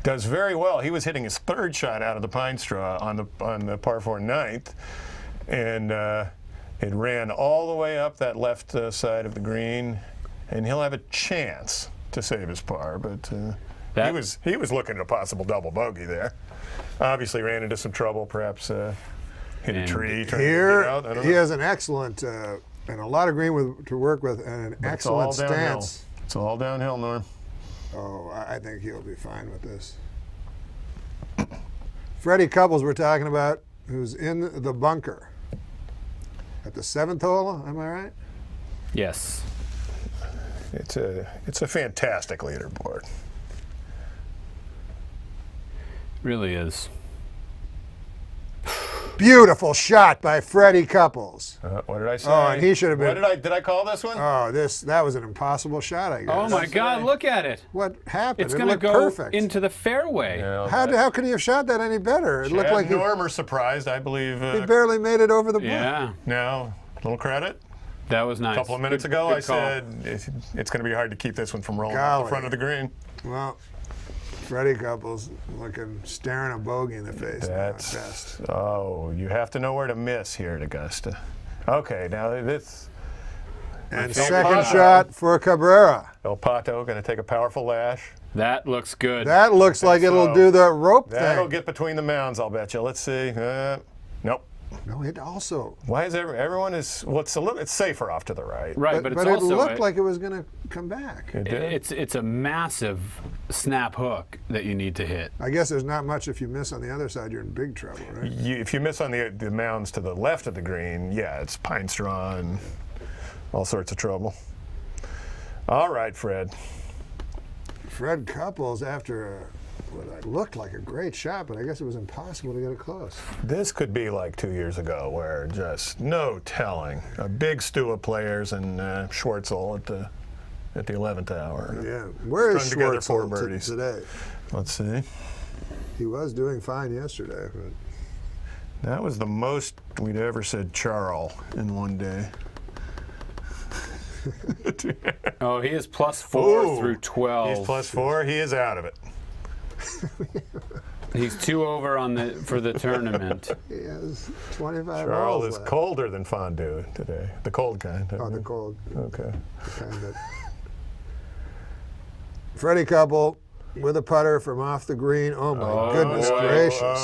C: does very well. He was hitting his third shot out of the pine straw on the par 4 ninth, and it ran all the way up that left side of the green, and he'll have a chance to save his par. But he was looking at a possible double bogey there. Obviously ran into some trouble, perhaps hit a
D: And
C: tree. Trying to
B: Here,
C: get out. I don't
B: he
C: know.
B: has an excellent, and a lot of green to work with, and an
C: But it's all
B: excellent
C: downhill.
B: stance.
C: It's all downhill, Norm.
B: Oh, I think he'll be fine with this. Freddie Couples we're talking about, who's in the bunker. At the 7th hole, am I right?
D: Yes.
C: It's a fantastic leaderboard.
D: Really is.
B: Beautiful shot by Freddie Couples.
C: What did I say?
B: Oh, and he should have been.
C: What did I call this one?
B: Oh, that was an impossible shot, I guess.
D: Oh my God! Look at it.
B: What happened?
D: It's
B: It
D: going to
B: looked
D: go
B: perfect.
D: into the fairway.
C: Yeah,
B: How could he have shot that any better? It looked
C: Chad
B: like
C: and Norm are surprised, I believe.
B: he barely made it over the bar.
D: Yeah,
C: Now, a little credit.
D: that was nice.
C: A couple of minutes
D: Good-
C: ago,
D: good
C: I
D: call.
C: said it's going to be hard to keep this one from rolling off
B: Golly.
C: the front of the green.
B: Well, Freddie Couples staring a bogey in the face. now at best.
C: That's you have to know where to miss here at Augusta. Okay, now this
B: And
C: Phil
B: second
C: Pato.
B: shot for Cabrera.
C: El Pato going to take a powerful lash.
D: That looks good.
B: That looks like it'll
C: so
B: do the rope
C: That'll
B: thing.
C: get between the mounds, I'll bet you. Let's see. Nope.
B: No, it also.
C: Why is everyone is? Well, it's safer off to the right.
D: right, but it's
B: it
D: also
B: looked like it was going to come back.
C: It did.
D: it's a massive snap hook that you need to hit.
B: I guess there's not much if you miss on the other side, you're in big trouble, right?
C: If you miss on the mounds to the left of the green, yeah, it's pine straw and all sorts of trouble. All right, Fred.
B: Fred Couples, after what looked like a great shot, but I guess it was impossible to get it close.
C: This could be like 2 years ago, where just no telling. A big stew of players and Schwartzel at the 11th hour.
B: Yeah. Where is
C: Strung together four
B: Schwartzel
C: birdies.
B: today?
C: Let's see.
B: He was doing fine yesterday, but
C: That was the most we'd ever said Charles in one day.
D: Oh, he is +4
C: Ooh,
D: through 12.
C: He's +4. He is out of it.
D: He's 2 over for the tournament.
B: he has 25
C: Charles
B: holes
C: is
B: left.
C: colder than fondue today. The cold kind.
B: Oh, the cold
C: Okay.
B: kind of. Freddie Couple with a putter from off the green. Oh my goodness
D: boy.
B: gracious!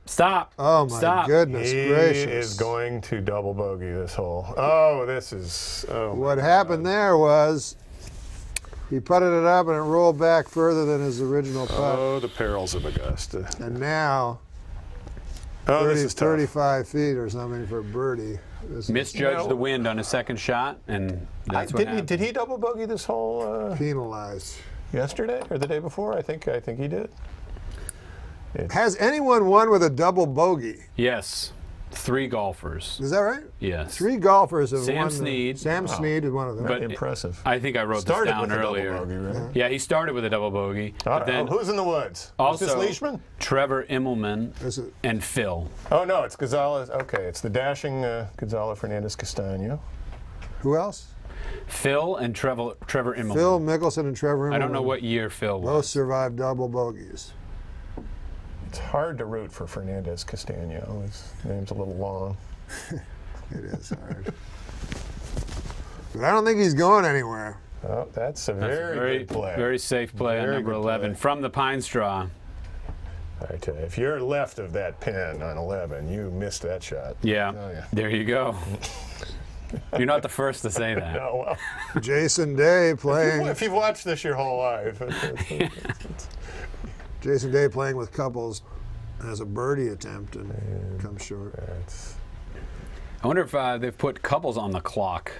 D: Stop.
B: Oh my
D: Stop.
B: goodness
C: He
B: gracious!
C: is going to double bogey this hole. Oh, this is. Oh. my
B: What happened there was he putted it up and it rolled back further than his original putt,
C: Oh, the perils of Augusta.
B: and now
C: Oh,
B: 30,
C: this is tough.
B: 35 feet or something for birdie. This is
D: Misjudged the wind on his second shot, and that's what happened.
C: Did he double bogey this hole
B: penalized.
C: yesterday or the day before? I think he did.
B: Has anyone won with a double bogey?
D: Yes. 3 golfers.
B: Is that right?
D: Yes.
B: 3 golfers have
D: Sam
B: won.
D: Snead.
B: Sam Snead is one of them.
D: But
C: Impressive.
D: I think I wrote this
C: Started
D: down
C: with a double
D: earlier.
C: bogey, right?
D: Yeah, he started with a double bogey. But then
C: Who's in the woods?
D: also
C: is this Leishman?
D: Trevor Immelman
B: This is-
D: and Phil.
C: Oh no, it's Gonzalez. Okay, it's the dashing Gonzalo Fernandez Castaño.
B: Who else?
D: Phil and Trevor Immelman.
B: Phil Mickelson and Trevor.
D: I don't know
B: Immelman
D: what year Phil
B: both
D: was.
B: survived double bogeys.
C: It's hard to root for Fernandez Castaño. His name's a little long.
B: It is hard. But I don't think he's going anywhere.
C: Oh, that's a
D: That's a
C: very good play.
D: Very safe play on
C: Very
D: number
C: good
D: 11
C: play.
D: from the Pine Straw.
C: I tell you, if you're left of that pin on 11, you missed that shot.
D: Yeah.
C: Oh, yeah.
D: There you go. You're not the first to say that.
C: Oh, well.
B: Jason Day playing.
C: If you've watched this your whole life.
B: Jason Day playing with Couples has a birdie attempt and comes short.
C: That's-
D: I wonder if they've put Couples on the clock.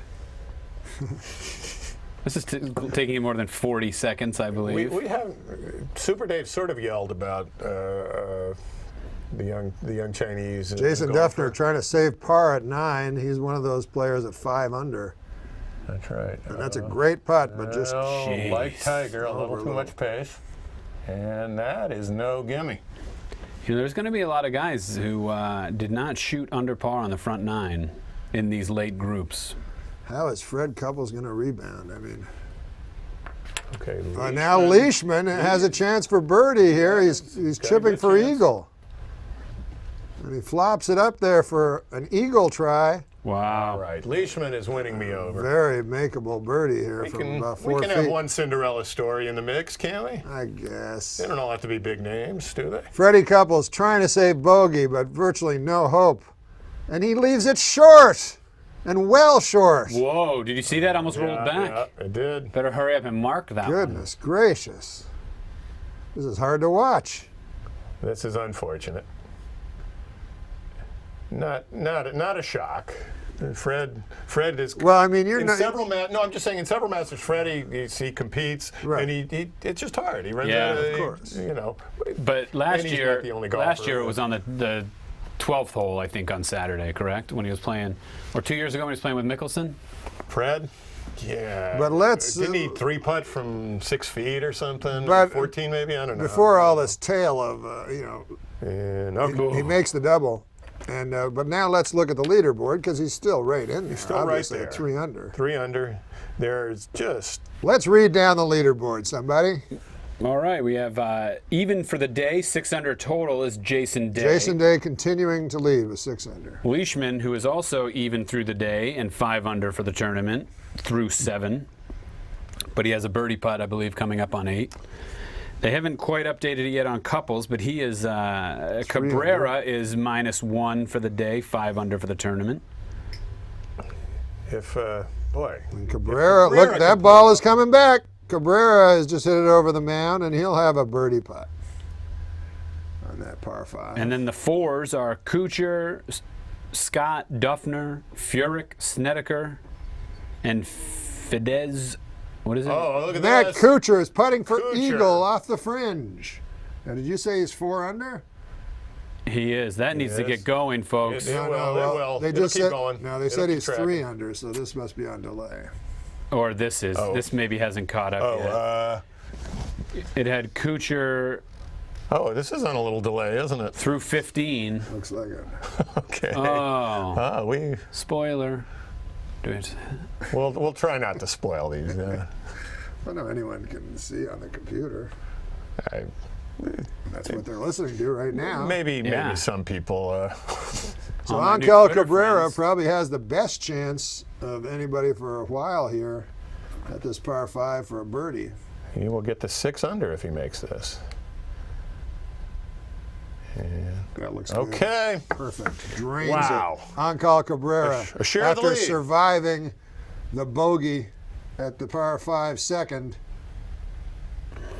D: This is taking you more than 40 seconds, I believe.
C: we have Super Dave sort of yelled about the young Chinese.
B: Jason
C: golfer.
B: Duffner trying to save par at 9. He's one of those players at 5 under.
C: That's right.
B: And that's a great putt, but just
D: Jeez.
C: Like Tiger, a little too
B: Overload.
C: much pace. And that is no gimme.
D: You know, there's going to be a lot of guys who did not shoot under par on the front 9 in these late groups.
B: how is Fred Couples going to rebound? I mean,
C: Okay.
B: now Leishman has a chance for birdie here. He's
C: got a
B: chipping
C: good
B: for
C: chance.
B: eagle. And he flops it up there for an eagle try.
D: Wow.
C: All right. Leishman is winning me over.
B: Very makeable birdie here
C: We
B: from
C: can,
B: about
C: we
B: 4
C: can
B: feet.
C: have one Cinderella story in the mix, can't we?
B: I guess.
C: They don't all have to be big names, do they?
B: Freddie Couples trying to save bogey, but virtually no hope. And he leaves it short, and well short.
D: Whoa, did you see that? Almost rolled back.
C: Yeah, it did.
D: Better hurry up and mark that one.
B: Goodness gracious. This is hard to watch.
C: This is unfortunate. Not a shock. Fred is.
B: Well, I mean, you're
C: in
B: not.
C: several no, I'm just saying in several Masters, Freddie he competes,
B: Right.
C: and he it's just hard. He runs
D: Yeah,
C: out
B: of course.
C: You know.
D: But last
C: And he's
D: year,
C: not the only golfer,
D: it was on the 12th hole, I think, on Saturday, correct? When he was playing, or 2 years ago when he was playing with Mickelson?
C: Fred? Yeah.
B: But let's,
C: Didn't he 3-putt from 6 feet or something?
B: but
C: 14 maybe? I don't know.
B: Before all this tale of,
C: And,
B: he makes the double. And but now let's look at the leaderboard because he's still right in there. He's
C: still right
B: obviously
C: there.
B: at 3 under.
C: 3 under. There's just
B: Let's read down the leaderboard, somebody.
D: All right, we have even for the day, 6 under total is Jason Day.
B: Jason Day continuing to lead with 6 under.
D: Leishman, who is also even through the day and 5 under for the tournament through 7. But he has a birdie putt, I believe, coming up on 8. They haven't quite updated it yet on couples, but he is Cabrera is -1 for the day, 5 under for the tournament.
C: if boy.
B: And Cabrera, look, that ball is coming back. Cabrera has just hit it over the mound, and he'll have a birdie putt on that par 5.
D: And then the 4s are Kuchar, Scott, Duffner, Furyk, Snedeker, and Fidesz. What is it?
C: Oh, look at
B: Matt
C: this.
B: Kuchar is putting for
C: Kuchar.
B: eagle off the fringe. Now, did you say he's 4 under?
D: He is. That needs to
C: is.
D: get going, folks.
C: It will.
B: They
C: It'll
B: just
C: keep
B: said,
C: going.
B: no, they
C: It'll
B: said
C: keep
B: he's
C: tracking.
B: 3 under, so this must be on delay.
D: Or this is.
C: Oh.
D: This maybe hasn't caught up
C: Oh,
D: yet. It had Kuchar
C: this is on a little delay, isn't it?
D: through 15.
B: Looks like it.
C: Okay.
D: Oh,
C: We
D: spoiler. Do it.
C: we'll try not to spoil these.
B: I don't know anyone can see on the computer. That's what they're listening to right now.
C: Maybe
D: Yeah.
C: some people.
B: So
D: All my new
B: Angel
D: Twitter
B: Cabrera
D: friends.
B: probably has the best chance of anybody for a while here at this par 5 for a birdie.
C: He will get to 6 under if he makes this.
B: That looks good.
C: Okay.
B: Perfect. Drains
C: Wow.
B: it. Angel Cabrera,
C: A share of the
B: after
C: lead.
B: surviving the bogey at the par 5 second,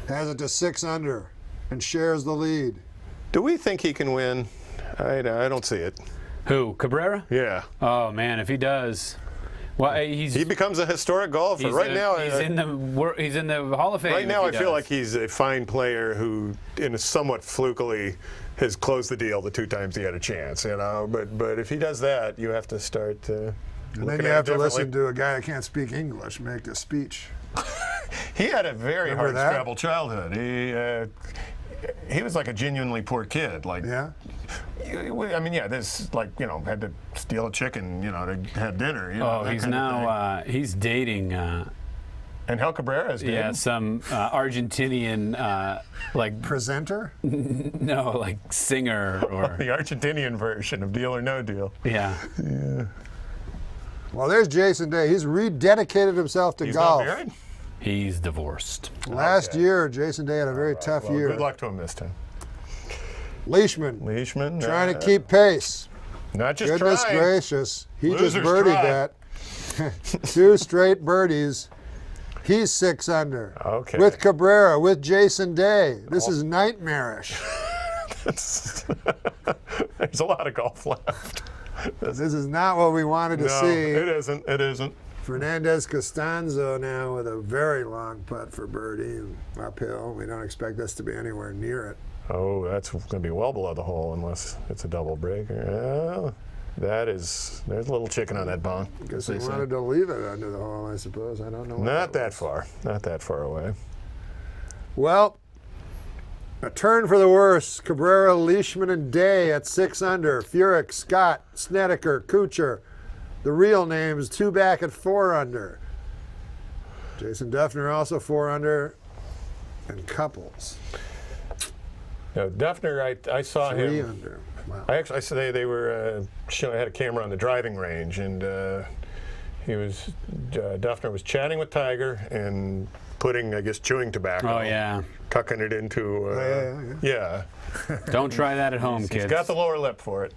B: has it to 6 under and shares the lead.
C: Do we think he can win? I don't see it.
D: Who? Cabrera?
C: Yeah.
D: Oh man, if he does, well, he's
C: He becomes a historic golfer.
D: he's
C: Right
D: a-
C: now,
D: he's in the Hall of Fame.
C: right now
D: if
C: I
D: he
C: feel
D: does.
C: like he's a fine player who, in a somewhat flukily, has closed the deal the 2 times he had a chance. But if he does that, you have to start.
B: And then you have to listen to a guy that can't speak English make a speech.
C: He had a very
B: Remember
C: hard
B: that?
C: scrabble childhood. He was like a genuinely poor kid. Like,
B: Yeah?
C: I mean, yeah, this had to steal a chicken, to have dinner.
D: Oh,
C: that
D: he's
C: kind of thing.
D: now he's dating
C: And Hel Cabrera is dead.
D: some Argentinian like
B: Presenter?
D: no like singer or
C: The Argentinian version of Deal or No Deal.
D: yeah.
B: Well, there's Jason Day. He's rededicated himself to
C: He's
B: golf.
C: not married?
D: He's divorced.
B: Last
C: Okay.
B: year, Jason Day had a very tough
C: Well,
B: year.
C: good luck to him this time.
B: Leishman
C: Leishman.
B: trying to keep pace.
C: Not just
B: Goodness
C: trying.
B: gracious. He
C: Losers
B: just birdied
C: try.
B: that. 2 straight birdies. He's 6 under.
C: Okay.
B: With Cabrera, with Jason Day. This is nightmarish.
C: There's a lot of golf left.
B: This is not what we wanted to
C: No,
B: see.
C: it isn't. It isn't.
B: Fernandez Costanzo now with a very long putt for birdie uphill. We don't expect us to be anywhere near it.
C: Oh, that's going to be well below the hole unless it's a double breaker. There's a little chicken on that bone.
B: Guess
C: they
B: they
C: say.
B: wanted to leave it under the hole, I suppose. I don't know. what
C: Not that
B: was.
C: far. Not that far away.
B: Well, a turn for the worse. Cabrera, Leishman, and Day at 6 under. Furyk, Scott, Snedeker, Kuchar. The real names, 2 back at 4 under. Jason Duffner also 4 under. And Couples,
C: Now, Duffner, I saw
B: 3
C: him.
B: under. Wow.
C: I said they were I had a camera on the driving range, and Duffner was chatting with Tiger and putting, I guess, chewing tobacco.
D: Oh yeah.
C: Tucking it into. Yeah.
D: Don't try that at home, kids.
C: He's got the lower lip for it.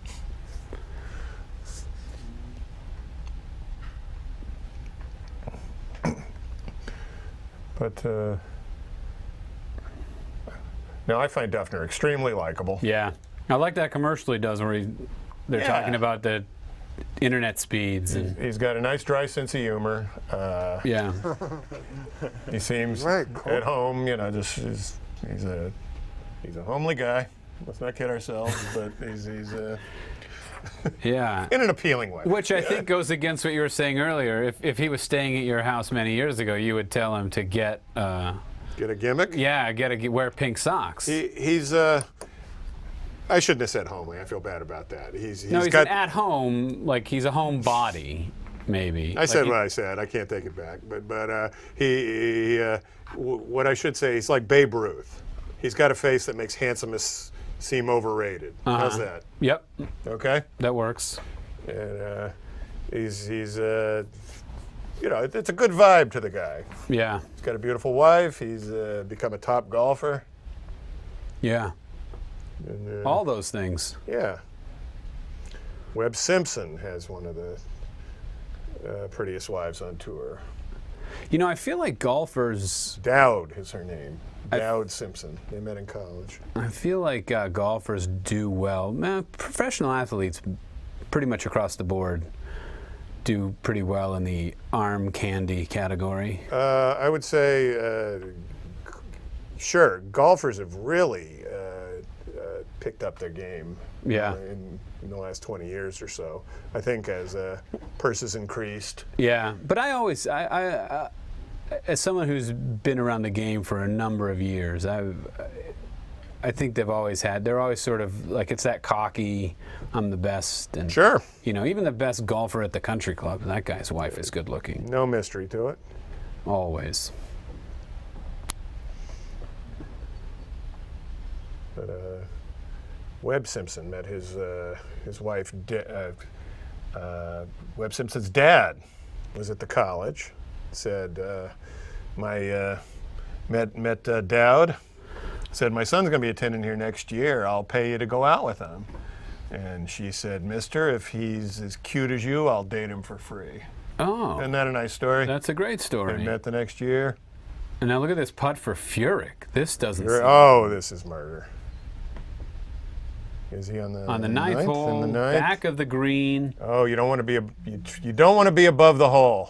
C: But now I find Duffner extremely likable.
D: Yeah. I like that commercial he does where they're
C: Yeah.
D: talking about the internet speeds and
C: He's got a nice dry sense of humor.
D: yeah.
C: He seems
B: Right.
C: at home, he's a homely guy. Let's not kid ourselves, but
D: Yeah.
C: in an appealing way.
D: Which I think goes against what you were saying earlier. If he was staying at your house many years ago, you would tell him to get,
C: Get a gimmick?
D: wear pink socks.
C: He's I shouldn't have said homely. I feel bad about that. He's
D: no, he's
C: got.
D: an at-home, like he's a home body, maybe.
C: I said what I said. I can't take it back. But what I should say, he's like Babe Ruth. He's got a face that makes handsomeness seem overrated. How's that?
D: Yep,
C: Okay.
D: that works.
C: And he's it's a good vibe to the guy.
D: Yeah,
C: He's got a beautiful wife. He's become a top golfer.
D: yeah.
C: And,
D: All those things.
C: yeah. Webb Simpson has one of the prettiest wives on tour.
D: You know, I feel like golfers.
C: Dowd is her name. Dowd Simpson. They met in college.
D: I feel like golfers do well. Professional athletes, pretty much across the board, do pretty well in the arm candy category.
C: I would say, sure, golfers have really picked up their game.
D: Yeah.
C: In the last 20 years or so. I think as purses increased.
D: Yeah, but I always, as someone who's been around the game for a number of years, I think they're always sort of like, it's that cocky, I'm the best. And,
C: Sure.
D: you know, even the best golfer at the country club, that guy's wife is good looking.
C: No mystery to it.
D: Always.
C: But Webb Simpson met his wife. Webb Simpson's dad was at the college. Said met Dowd. Said my son's going to be attending here next year. I'll pay you to go out with him. And she said, Mister, if he's as cute as you, I'll date him for free.
D: Oh,
C: Isn't that a nice story?
D: that's a great
C: They
D: story.
C: met the next year.
D: And now look at this putt for Furyk. This doesn't seem
C: Oh, this is murder. Is he on the
D: ninth hole,
C: In the ninth?
D: back of the green.
C: Oh, you don't want to be you don't want to be above the hole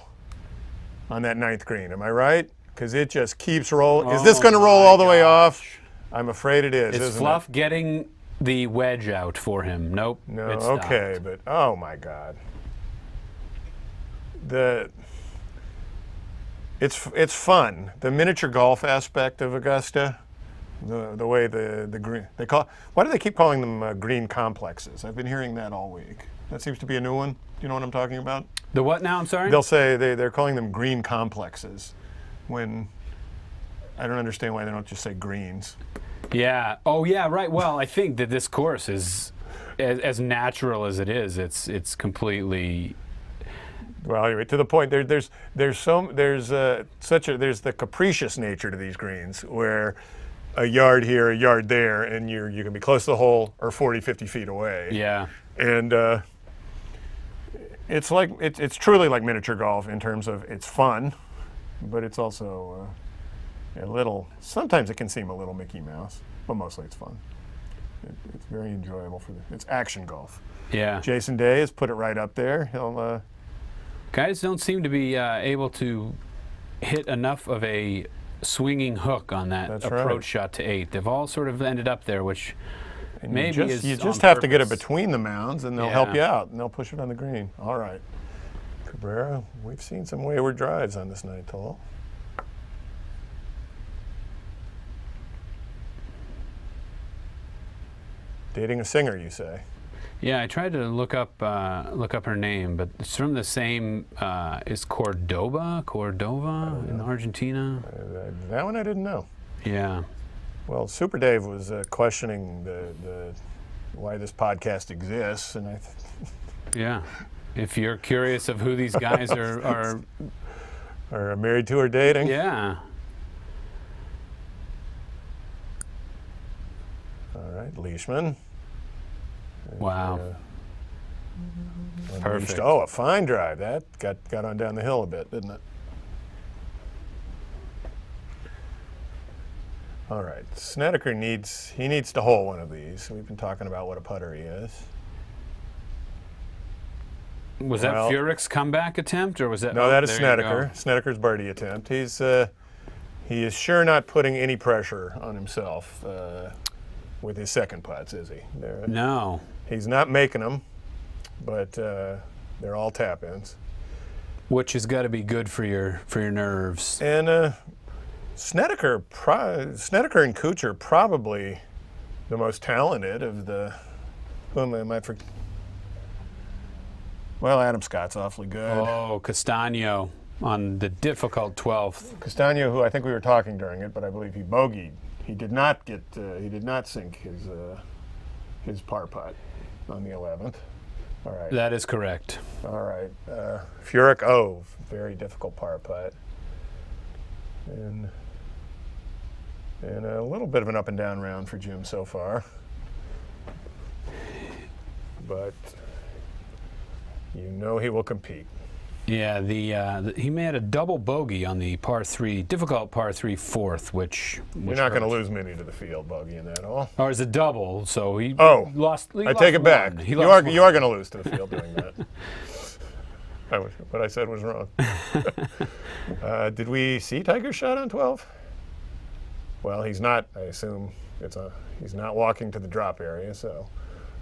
C: on that ninth green. Am I right? Because it just keeps rolling. Is this
D: Oh
C: going to roll
D: my
C: all the way off? I'm afraid it is.
D: Is
C: isn't
D: Fluff
C: it?
D: getting the wedge out for him? Nope.
C: No.
D: it stopped.
C: Okay, but oh my God. It's fun. The miniature golf aspect of Augusta. The way the green why do they keep calling them green complexes? I've been hearing that all week. That seems to be a new one. Do you know what I'm talking about?
D: The what now? I'm sorry.
C: They'll say they're calling them green complexes, when I don't understand why they don't just say greens.
D: Yeah. Oh, yeah. Right. Well, I think that this course is as natural as it is. It's completely.
C: Well, anyway, to the point. There's the capricious nature to these greens where a yard here, a yard there, and you can be close to the hole or 40, 50 feet away.
D: Yeah.
C: And it's like it's truly like miniature golf in terms of it's fun, but it's also a little. Sometimes it can seem a little Mickey Mouse, but mostly it's fun. It's very enjoyable it's action golf.
D: Yeah.
C: Jason Day has put it right up there. He'll.
D: Guys don't seem to be able to hit enough of a swinging hook on that
C: That's
D: approach
C: right.
D: shot to 8. They've all sort of ended up there, which
C: And
D: maybe
C: you
D: is
C: just
D: on
C: have to get it
D: purpose.
C: between the mounds, and they'll
D: Yeah.
C: help you out, and they'll push it on the green. All right, Cabrera, we've seen some wayward drives on this ninth hole. Dating a singer, you say?
D: Yeah, I tried to look up her name, but it's from the same. Is Cordova in Argentina?
C: That one I didn't know.
D: Yeah.
C: Well, Super Dave was questioning the why this podcast exists, and
D: Yeah. If you're curious of who these guys are
C: are married to or dating.
D: yeah.
C: All right, Leishman.
D: Wow.
C: Unleashed.
D: Perfect.
C: Oh, a fine drive. That got on down the hill a bit, didn't it? All right. Snedeker needs to hole one of these. We've been talking about what a putter he is.
D: Was
C: Well-
D: that Furyk's comeback attempt, or was that?
C: No, that is
D: there you go.
C: Snedeker. Snedeker's birdie attempt. He is sure not putting any pressure on himself with his second putts, is he?
D: No.
C: He's not making them. but they're all tap-ins.
D: Which has got to be good for your nerves.
C: And Snedeker and Kuchar probably the most talented of the. Who am I for? Well, Adam Scott's awfully good.
D: Oh, Castagno on the difficult 12th.
C: Castagno, who I think we were talking during it, but I believe he bogeyed. He did not get. He did not sink his par putt on the 11th. All right.
D: That is correct.
C: All right. Furyk, very difficult par putt. And a little bit of an up and down round for Jim so far. But you know he will compete.
D: Yeah, he made a double bogey on the par 3, difficult par 3 fourth, which
C: You're not going to lose many to the field bogeying that all.
D: Or is a double, so he lost.
C: I take it back.
D: He
C: You
D: lost
C: are going to lose to the field doing that. What I said was wrong. Did we see Tiger's shot on 12? Well, he's not. I assume he's not walking to the drop area. So,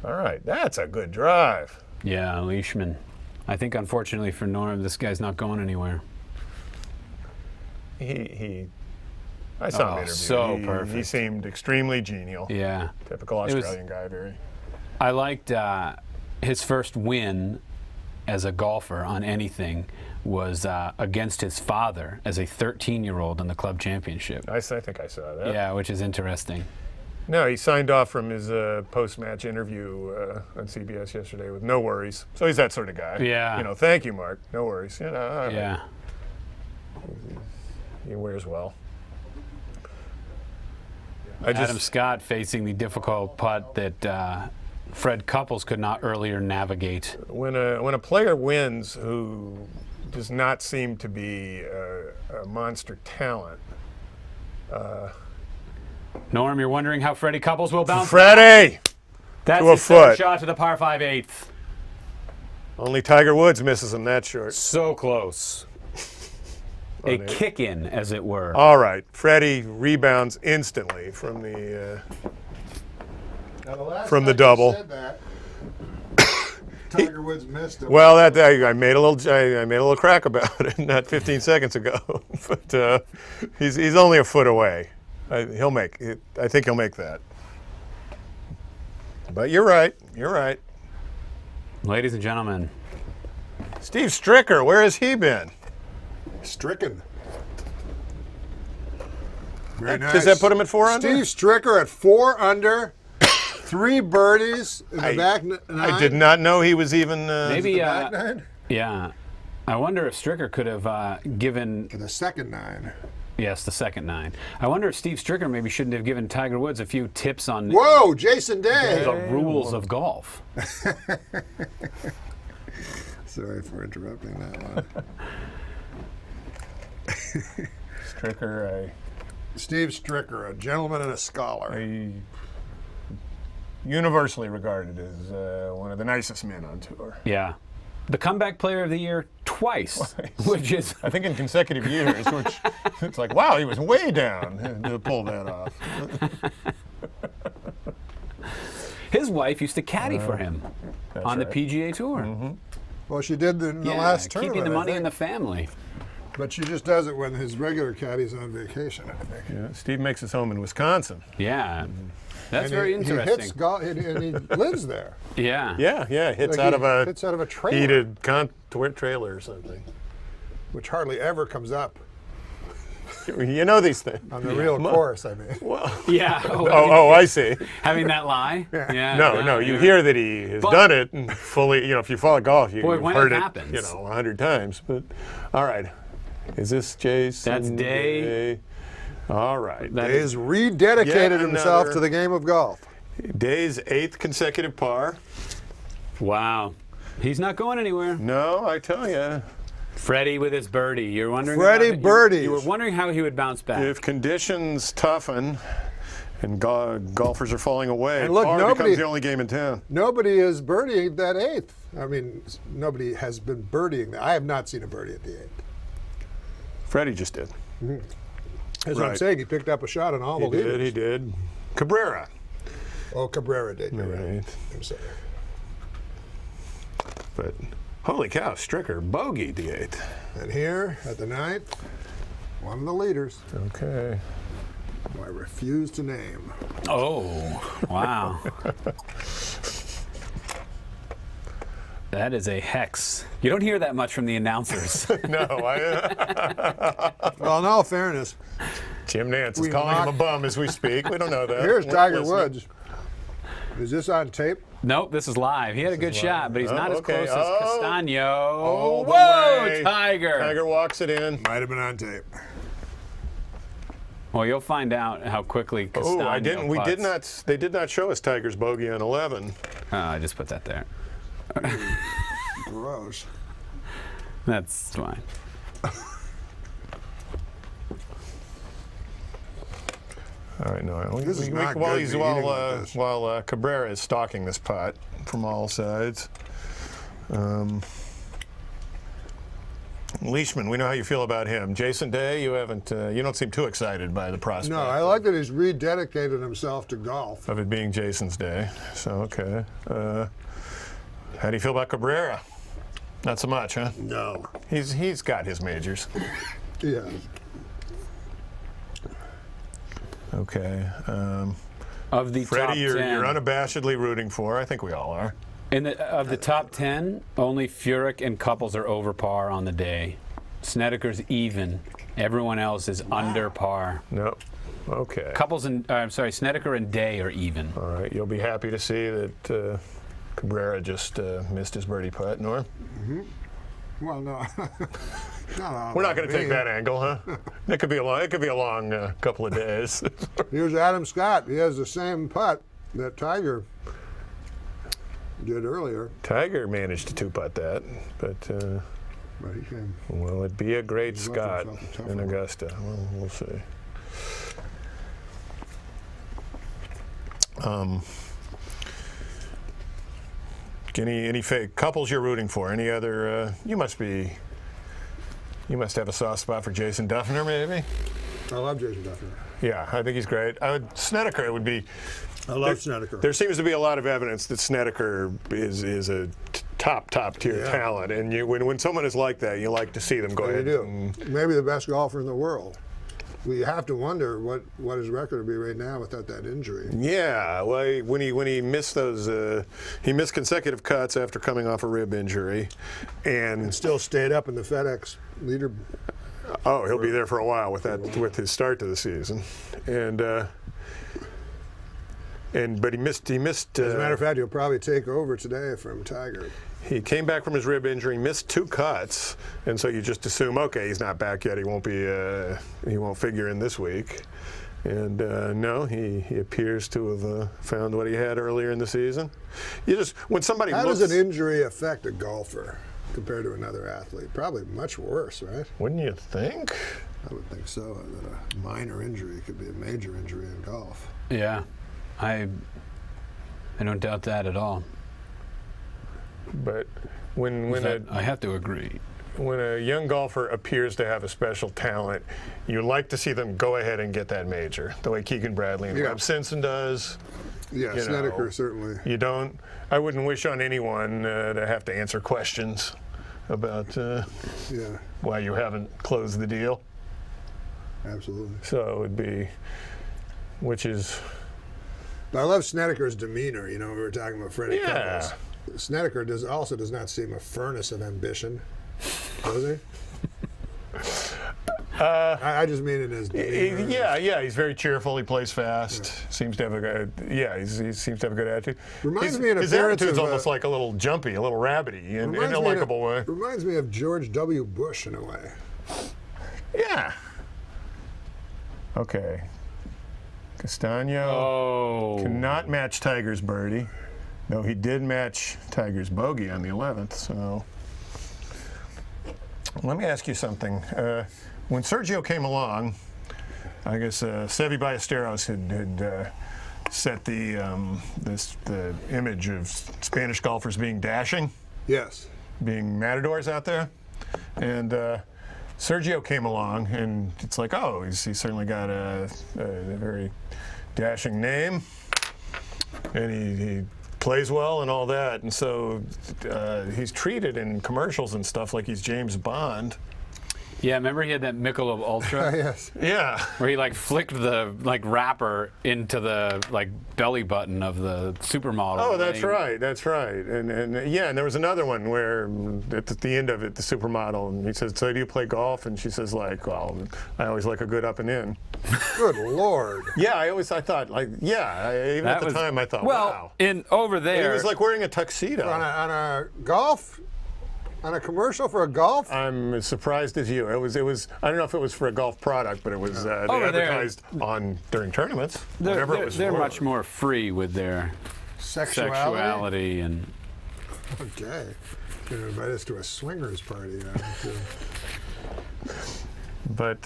C: all right, that's a good drive.
D: Yeah, Leishman. I think, unfortunately for Norm, this guy's not going anywhere.
C: I saw him interview.
D: So perfect.
C: He seemed extremely genial.
D: Yeah.
C: Typical Australian guy, very.
D: I liked his first win as a golfer on anything was against his father as a 13-year-old in the club championship.
C: I think I saw that.
D: Yeah, which is interesting.
C: No, he signed off from his post-match interview on CBS yesterday with no worries. So he's that sort of guy.
D: Yeah.
C: Thank you, Mark. No worries. All right.
D: Yeah.
C: He wears well.
D: Adam Scott facing the difficult putt that Fred Couples could not earlier navigate.
C: When a player wins who does not seem to be a monster talent.
D: Norm, you're wondering how Freddie Couples will bounce.
C: Freddie!
D: That's
C: to a
D: his third
C: foot.
D: shot to the par 5 8th.
C: Only Tiger Woods misses him that short.
D: So close. A kick in, as it were.
C: All right, Freddie rebounds instantly from the. From the double.
B: Said that, Tiger Woods missed it.
C: Well, I made a little crack about it not 15 seconds ago, but he's only a foot away. He'll make it. I think he'll make that. But you're right. You're right.
D: Ladies and gentlemen.
C: Steve Stricker, where has he been?
B: Stricken. Very nice.
C: Does that put him at 4 under?
B: Steve Stricker at 4 under, 3 birdies in the back 9.
C: I did not know he was even.
D: Maybe,
B: Back 9?
D: yeah. I wonder if Stricker could have given.
B: For the second 9.
D: Yes, the second 9. I wonder if Steve Stricker maybe shouldn't have given Tiger Woods a few tips on
B: Whoa, Jason Day.
D: the rules of golf.
B: Sorry for interrupting that one.
C: Stricker,
B: Steve Stricker, a gentleman and a scholar.
C: universally regarded as one of the nicest men on tour.
D: Yeah. The comeback player of the year twice. Which is.
C: I think in consecutive years, which it's like, wow, he was way down to pull that off.
D: His wife used to caddy for him on the PGA Tour.
C: Mm-hmm.
B: Well, she did in the
D: Yeah,
B: last tournament.
D: keeping the
B: I
D: money in
B: think.
D: the family.
B: But she just does it when his regular caddy's on vacation, I think.
C: Yeah, Steve makes his home in Wisconsin.
D: Yeah. That's
B: And
D: very
B: he
D: interesting.
B: hits golf, and he lives there.
D: Yeah.
C: Yeah, hits
B: Like
C: out
B: he
C: of a
B: hits out of a trailer,
C: heated trailer or something.
B: which hardly ever comes up
C: You know these things.
B: on the real course. I mean,
C: Well,
D: Yeah.
C: oh, I see.
D: Having that lie? Yeah.
C: No, you hear that he has done it and fully, if you follow golf, you've
D: when
C: heard
D: it
C: it,
D: happens.
C: 100 times. But, all right. Is this Jason?
D: That's Day.
C: All right.
B: he's rededicated
C: Yet
B: himself
C: another-
B: to the game of golf.
C: Day's 8th consecutive par.
D: Wow. He's not going anywhere.
C: No, I tell you,
D: Freddie with his birdie. You're wondering.
B: Freddie
D: about it?
B: birdies.
D: You were wondering how he would bounce back.
C: if conditions toughen and golfers are falling away,
B: And look,
C: par
B: nobody-
C: becomes the only game in town.
B: Nobody is birdieing that 8th. I mean, nobody has been birdieing that. I have not seen a birdie at the 8th.
C: Freddie just did.
B: As I'm
C: Right.
B: saying, he picked up a shot on all the leaders.
C: He did. Cabrera.
B: Oh, Cabrera did. You're right.
C: Right.
B: I'm sorry.
C: But holy cow, Stricker bogeyed the 8th.
B: And here at the 9th, one of the leaders,
C: Okay.
B: who I refuse to name.
D: Oh, wow. That is a hex. You don't hear that much from the announcers.
C: No,
B: Well, in all fairness,
C: Jim Nance is
B: We
C: calling him a
B: mock-
C: bum as we speak. We don't know that.
B: here's
C: We're
B: Tiger
C: listening.
B: Woods. Is this on tape?
D: Nope, this is live. He had a good shot, but he's not as
C: okay.
D: close as Castano.
C: All the
D: Whoa,
C: way.
D: Tiger.
C: Tiger walks it in.
B: Might have been on tape.
D: Well, you'll find out how quickly Castano
C: Oh, I didn't. We did
D: putts.
C: not. They did not show us Tiger's bogey on 11.
D: Oh, I just put that there.
B: Gross.
D: That's fine.
C: All right, no.
B: This is not
C: while
B: good
C: he's
B: for eating with this.
C: while Cabrera is stalking this pot from all sides. Leishman, we know how you feel about him. Jason Day, you haven't. You don't seem too excited by the prospect.
B: No, I like that he's rededicated himself to golf.
C: of it being Jason's day. So okay. How do you feel about Cabrera? Not so much, huh?
B: No.
C: He's got his majors.
B: Yeah.
C: Okay.
D: Of the top
C: Freddie,
D: 10,
C: you're unabashedly rooting for. I think we all are.
D: of the top 10, only Furyk and Couples are over par on the day. Snedeker's even. Everyone else is under par.
C: Nope. Okay.
D: Couples and I'm sorry, Snedeker and Day are even.
C: All right. You'll be happy to see that Cabrera just missed his birdie putt, Norm.
B: Well, no. No,
C: We're not going to take that angle, huh? It could be a long couple of days.
B: Here's Adam Scott. He has the same putt that Tiger did earlier,
C: Tiger managed to two-putt that, but
B: but he came.
C: will it be a great
B: He's left
C: Scott
B: himself a tough
C: in
B: one.
C: Augusta? Well, we'll see. Any couples you're rooting for? Any other? You must have a soft spot for Jason Duffner, maybe.
B: I love Jason Duffner.
C: Yeah, I think he's great. Snedeker would be.
B: I love Snedeker.
C: There seems to be a lot of evidence that Snedeker is a top tier
B: Yeah.
C: talent, and when someone is like that, you like to see them go
B: You
C: ahead.
B: do.
C: and-
B: Maybe the best golfer in the world. We have to wonder what his record would be right now without that injury.
C: Yeah, well, when he missed those, he missed consecutive cuts after coming off a rib injury, and
B: Still stayed up in the FedEx leader.
C: oh, he'll be there for a while with his start to the season, but he missed.
B: As a matter of fact, he'll probably take over today from Tiger.
C: He came back from his rib injury, missed 2 cuts, and so you just assume, okay, he's not back yet. He won't figure in this week. And no, he appears to have found what he had earlier in the season. When somebody
B: How
C: looks,
B: does an injury affect a golfer compared to another athlete? Probably much worse, right?
C: wouldn't you think?
B: I would think so. That a minor injury could be a major injury in golf.
D: Yeah, I don't doubt that at all.
C: But when
D: I have to agree.
C: when a young golfer appears to have a special talent, you like to see them go ahead and get that major, the way Keegan Bradley and
B: Yeah.
C: Webb Simpson does.
B: Yeah,
C: You
B: Snedeker
C: know,
B: certainly.
C: You don't. I wouldn't wish on anyone to have to answer questions about
B: Yeah,
C: why you haven't closed the deal.
B: absolutely.
C: So it would be, which is,
B: But I love Snedeker's demeanor. You know, we were talking about Freddie
C: Yeah.
B: Couples. Snedeker also does not seem a furnace of ambition, does he? I just mean it as demeanor.
C: yeah, he's very cheerful. He plays fast. Seems to have a good, he seems to have a good attitude.
B: Reminds
C: his,
B: me in
C: his
B: appearance
C: attitude's
B: of,
C: almost like a little jumpy, a little rabbity, in a likable way.
B: Reminds me of George W. Bush in a way.
C: Yeah. Okay. Castano
D: Oh,
C: cannot match Tiger's birdie, though he did match Tiger's bogey on the 11th. So let me ask you something. When Sergio came along, I guess Seve Ballesteros had set the image of Spanish golfers being dashing,
B: Yes.
C: being matadors out there, and Sergio came along, and it's like, oh, he's certainly got a very dashing name, and he plays well and all that, and so he's treated in commercials and stuff like he's James Bond.
D: Yeah, remember he had that Michelob Ultra
B: Yes.
C: Yeah.
D: where he like flicked the like wrapper into the like belly button of the supermodel.
C: Oh, that's
D: thing.
C: right. That's right. And yeah, and there was another one where at the end of it, the supermodel, and he says, "So do you play golf?" And she says, "Like, well, I always like a good up and in."
B: Good Lord.
C: Yeah, I thought like, yeah. Even
D: That
C: at the
D: was-
C: time, I thought,
D: well,
C: wow.
D: in over
C: And
D: there.
C: he was like wearing a tuxedo.
B: On a golf? On a commercial for a golf?
C: I'm as surprised as you. It was. I don't know if it was for a golf product, but it was. They
D: Over there.
C: advertised during tournaments.
D: they're
C: whatever it
D: they're-
C: was
D: they're
C: for.
D: much more free with their sexuality and.
B: Okay. You can invite us to a swingers party.
C: But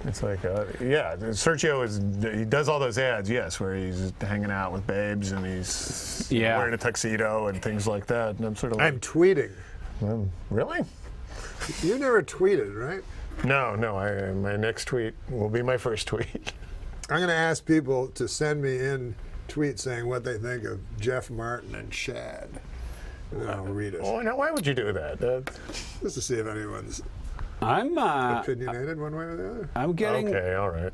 C: it's like, yeah, Sergio he does all those ads, yes, where he's hanging out with babes and he's
D: Yeah.
C: wearing a tuxedo and things like that. And I'm sort of like,
B: I'm tweeting.
C: really?
B: You never tweeted, right?
C: No, my next tweet will be my first tweet.
B: I'm going to ask people to send me in tweets saying what they think of Jeff Martin and Chad. And then I'll read it.
C: Oh, now why would you do that?
B: Just to see if anyone's
D: I'm
B: opinionated one way or the other.
D: I'm getting.
C: Okay, all right.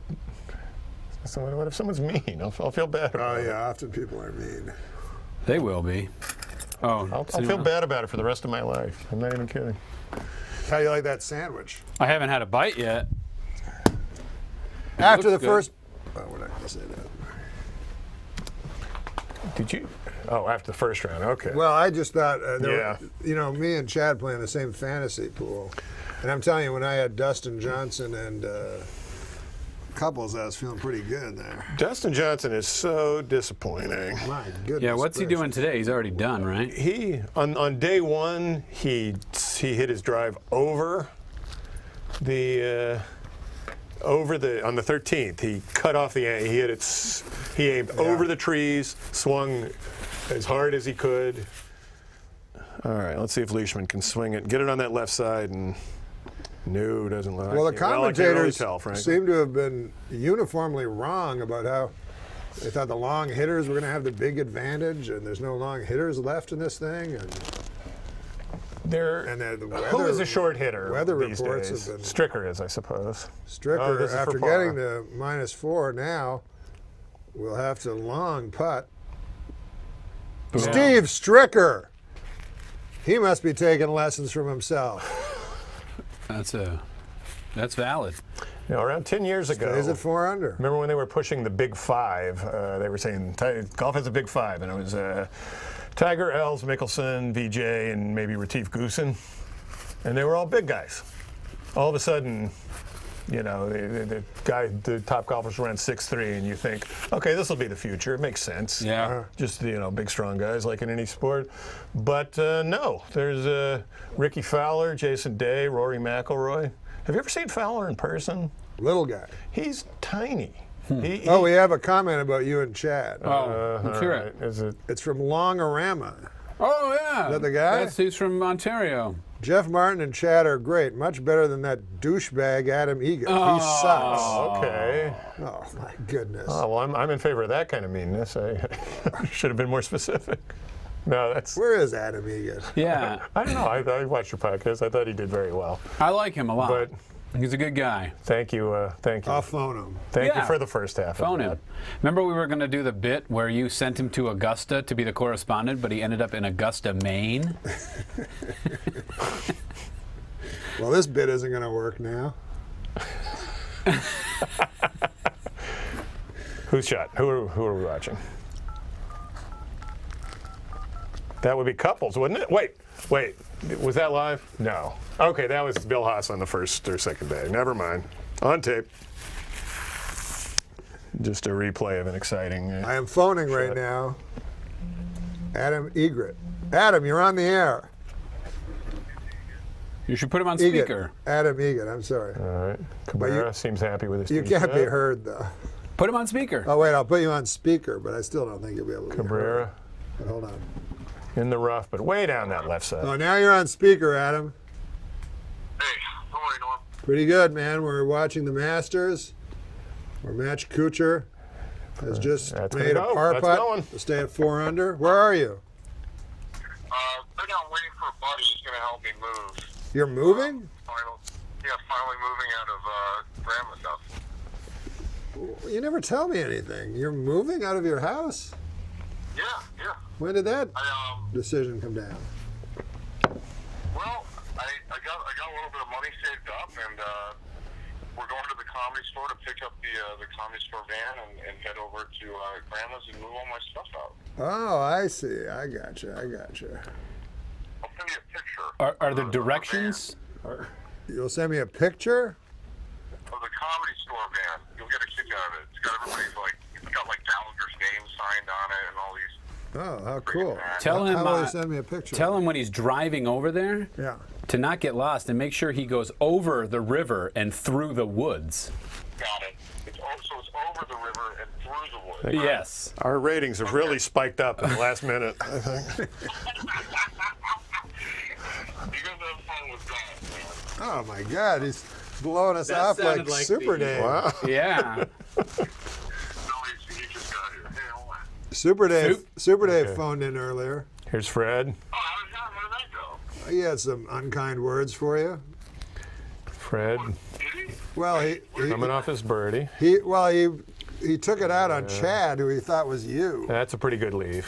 C: So what if someone's mean? I'll feel bad.
B: Oh,
C: about it.
B: yeah, often people are mean.
D: They will be. Oh,
C: I'll feel bad about it for the rest of my life. I'm not even kidding.
B: How you like that sandwich?
D: I haven't had a bite yet.
B: After the
D: looks good.
B: first. Oh, we're not going to say that.
C: Did you? Oh, after the first round. Okay.
B: Well, I just thought,
C: Yeah.
B: me and Chad playing the same fantasy pool. And I'm telling you, when I had Dustin Johnson and couples, I was feeling pretty good there.
C: Dustin Johnson is so disappointing.
B: My goodness.
D: Yeah, what's he
B: gracious.
D: doing today? He's already done, right?
C: He on day one he hit his drive over the on the 13th. He cut off he hit it. He aimed over the trees, swung as hard as he could. All right, let's see if Leishman can swing it, get it on that left side, and no, doesn't look.
B: Well, the
C: I can really
B: commentators
C: tell, Frank.
B: seem to have been uniformly wrong about how they thought the long hitters were going to have the big advantage, and there's no long hitters left in this thing. And the weather,
C: Who is a short hitter
B: weather
C: these
B: reports
C: days?
B: have been-
C: Stricker is, I suppose.
B: Stricker,
C: Oh, this is
B: after
C: for par.
B: getting to -4 now, will have to long putt. Steve Stricker. He must be taking lessons from himself.
D: That's valid.
C: You know, around 10 years ago.
B: Is it 4 under?
C: Remember when they were pushing the Big Five? They were saying golf has a Big Five, and it was Tiger, Els, Mickelson, VJ, and maybe Retief Goosen, and they were all big guys. All of a sudden, you know, the top golfers ran 6'3", and you think, okay, this will be the future. It makes sense.
D: Yeah.
C: Just big, strong guys like in any sport. But no, there's Ricky Fowler, Jason Day, Rory McIlroy. Have you ever seen Fowler in person?
B: Little guy.
C: He's tiny.
B: Oh, we have a comment about you and Chad.
D: Oh, I'm sure.
C: Right. Is it?
B: It's from Longorama.
D: Oh yeah.
B: Is that the guy?
D: He's from Ontario.
B: Jeff Martin and Chad are great. Much better than that douchebag Adam Egan. He sucks.
C: Okay.
B: Oh, my goodness.
C: Oh, well, I'm in favor of that kind of meanness. I should have been more specific. No, that's.
B: Where is Adam Egan?
D: Yeah,
C: I don't know. I watched your podcast. I thought he did very well.
D: I like him a lot.
C: But
D: He's a good guy.
C: thank you. Thank you.
B: I'll phone him.
C: Thank you
D: Yeah.
C: for the first half.
D: Phone
C: of
D: him. Remember we were going to do the bit where you sent him to Augusta to be the correspondent, but he ended up in Augusta, Maine?
B: Well, this bit isn't going to work now.
C: Who's shot? Who are we watching? That would be Couples, wouldn't it? Wait. Was that live? No. Okay, that was Bill Haas on the first or second day. Never mind. On tape. Just a replay of an exciting.
B: I am phoning right now Adam Egret. Adam, you're on the air.
D: You should put him on
B: Egan.
D: speaker.
B: Adam Egan, I'm sorry.
C: All right. Cabrera seems happy with his
B: You
C: team
B: can't be
C: shot.
B: heard, though.
D: Put him on speaker.
B: Oh, wait, I'll put you on speaker, but I still don't think you'll be able to
C: Cabrera
B: But hold on.
C: in the rough, but way down that left side.
B: Oh, now you're on speaker, Adam.
F: Hey, how are you, Norm?
B: Pretty good, man. We're watching the Masters. We're Match Kuchar. has just
C: That's
B: made a
C: gonna go.
B: par
C: That's
B: putt
C: going.
B: to stay at 4 under. Where are you?
F: Right now I'm waiting for a buddy. He's going to help me move.
B: You're moving?
F: Finally moving out of grandma's house.
B: You never tell me anything. You're moving out of your house?
F: Yeah.
B: When did that
F: I
B: decision come down?
F: Well, I got a little bit of money saved up, and we're going to the Comedy Store to pick up the Comedy Store van and head over to grandma's and move all my stuff out.
B: Oh, I see. I gotcha.
F: I'll send you a picture.
D: Are there directions?
B: You'll send me a picture?
F: Of the Comedy Store van. You'll get a kick out of it. It's got everybody's it's got Gallagher's name signed on it and all these.
B: Oh, how cool.
D: Tell him.
B: How will you send me a picture?
D: Tell him when he's driving over there.
B: Yeah.
D: To not get lost and make sure he goes over the river and through the woods.
F: Got it. It's over the river and through the woods.
D: Yes.
C: Our ratings have really spiked up in the last minute, I think.
F: You guys have fun with that, man.
B: Oh, my God. He's blowing us
D: That
B: off
D: sounded
B: like
D: like
B: Super
D: the-
B: Dave.
C: Wow.
D: Yeah.
F: No, he just got here. Hey, hold on.
B: Super Dave
C: Okay.
B: phoned in earlier.
C: Here's Fred.
F: Oh, how did that go?
B: He had some unkind words for you.
C: Fred
F: Did he?
B: Well, he
C: coming off his birdie.
B: he took it out on Chad, who he thought was you.
C: That's a pretty good leave.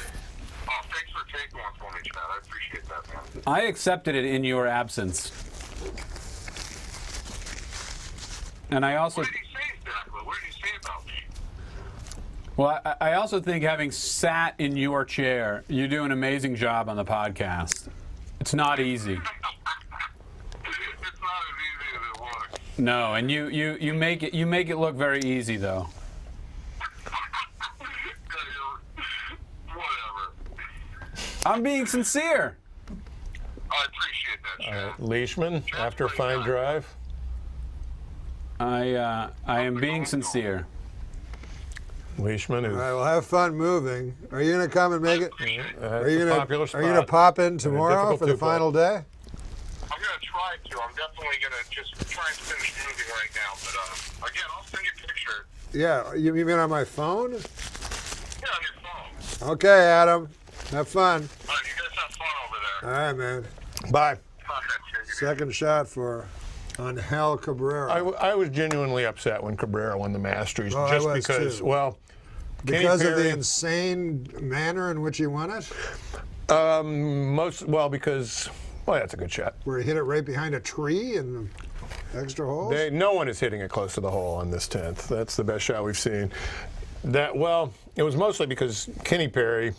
F: Oh, thanks for taking one for me, Chad. I appreciate that, man.
D: I accepted it in your absence. And I also,
F: What did he say exactly? What did he say about me?
D: well, I also think having sat in your chair, you do an amazing job on the podcast. It's not easy.
F: It's not as easy as it looks.
D: No, and you make it look very easy though.
F: Whatever.
D: I'm being sincere.
F: I appreciate that, Chad.
C: Leishman, after a fine drive.
D: I am being sincere.
C: Leishman,
B: All
C: who
B: right, well, have fun moving. Are you going to come and make it? Are you
C: a popular
B: Are you going to
C: spot.
B: pop in tomorrow
C: difficult
B: for the
C: two-putt.
B: final day?
F: I'm going to try to. I'm definitely going to just try and finish moving right now. But, again, I'll send you a picture.
B: Yeah, you mean on my phone?
F: Yeah, on your phone.
B: Okay, Adam. Have fun.
F: All right, you guys have fun over
B: All
F: there.
B: right, man.
C: Bye.
F: All right, take it easy.
B: Second shot for Angel Cabrera.
C: I was genuinely upset when Cabrera won the Masters,
B: Oh, I
C: just
B: was
C: because,
B: too.
C: well, Kenny
B: because of the
C: Perry-
B: insane manner in which he won it,
C: because that's a good shot.
B: where he hit it right behind a tree in the extra holes.
C: No one is hitting it close to the hole on this 10th. That's the best shot we've seen. It was mostly because Kenny Perry,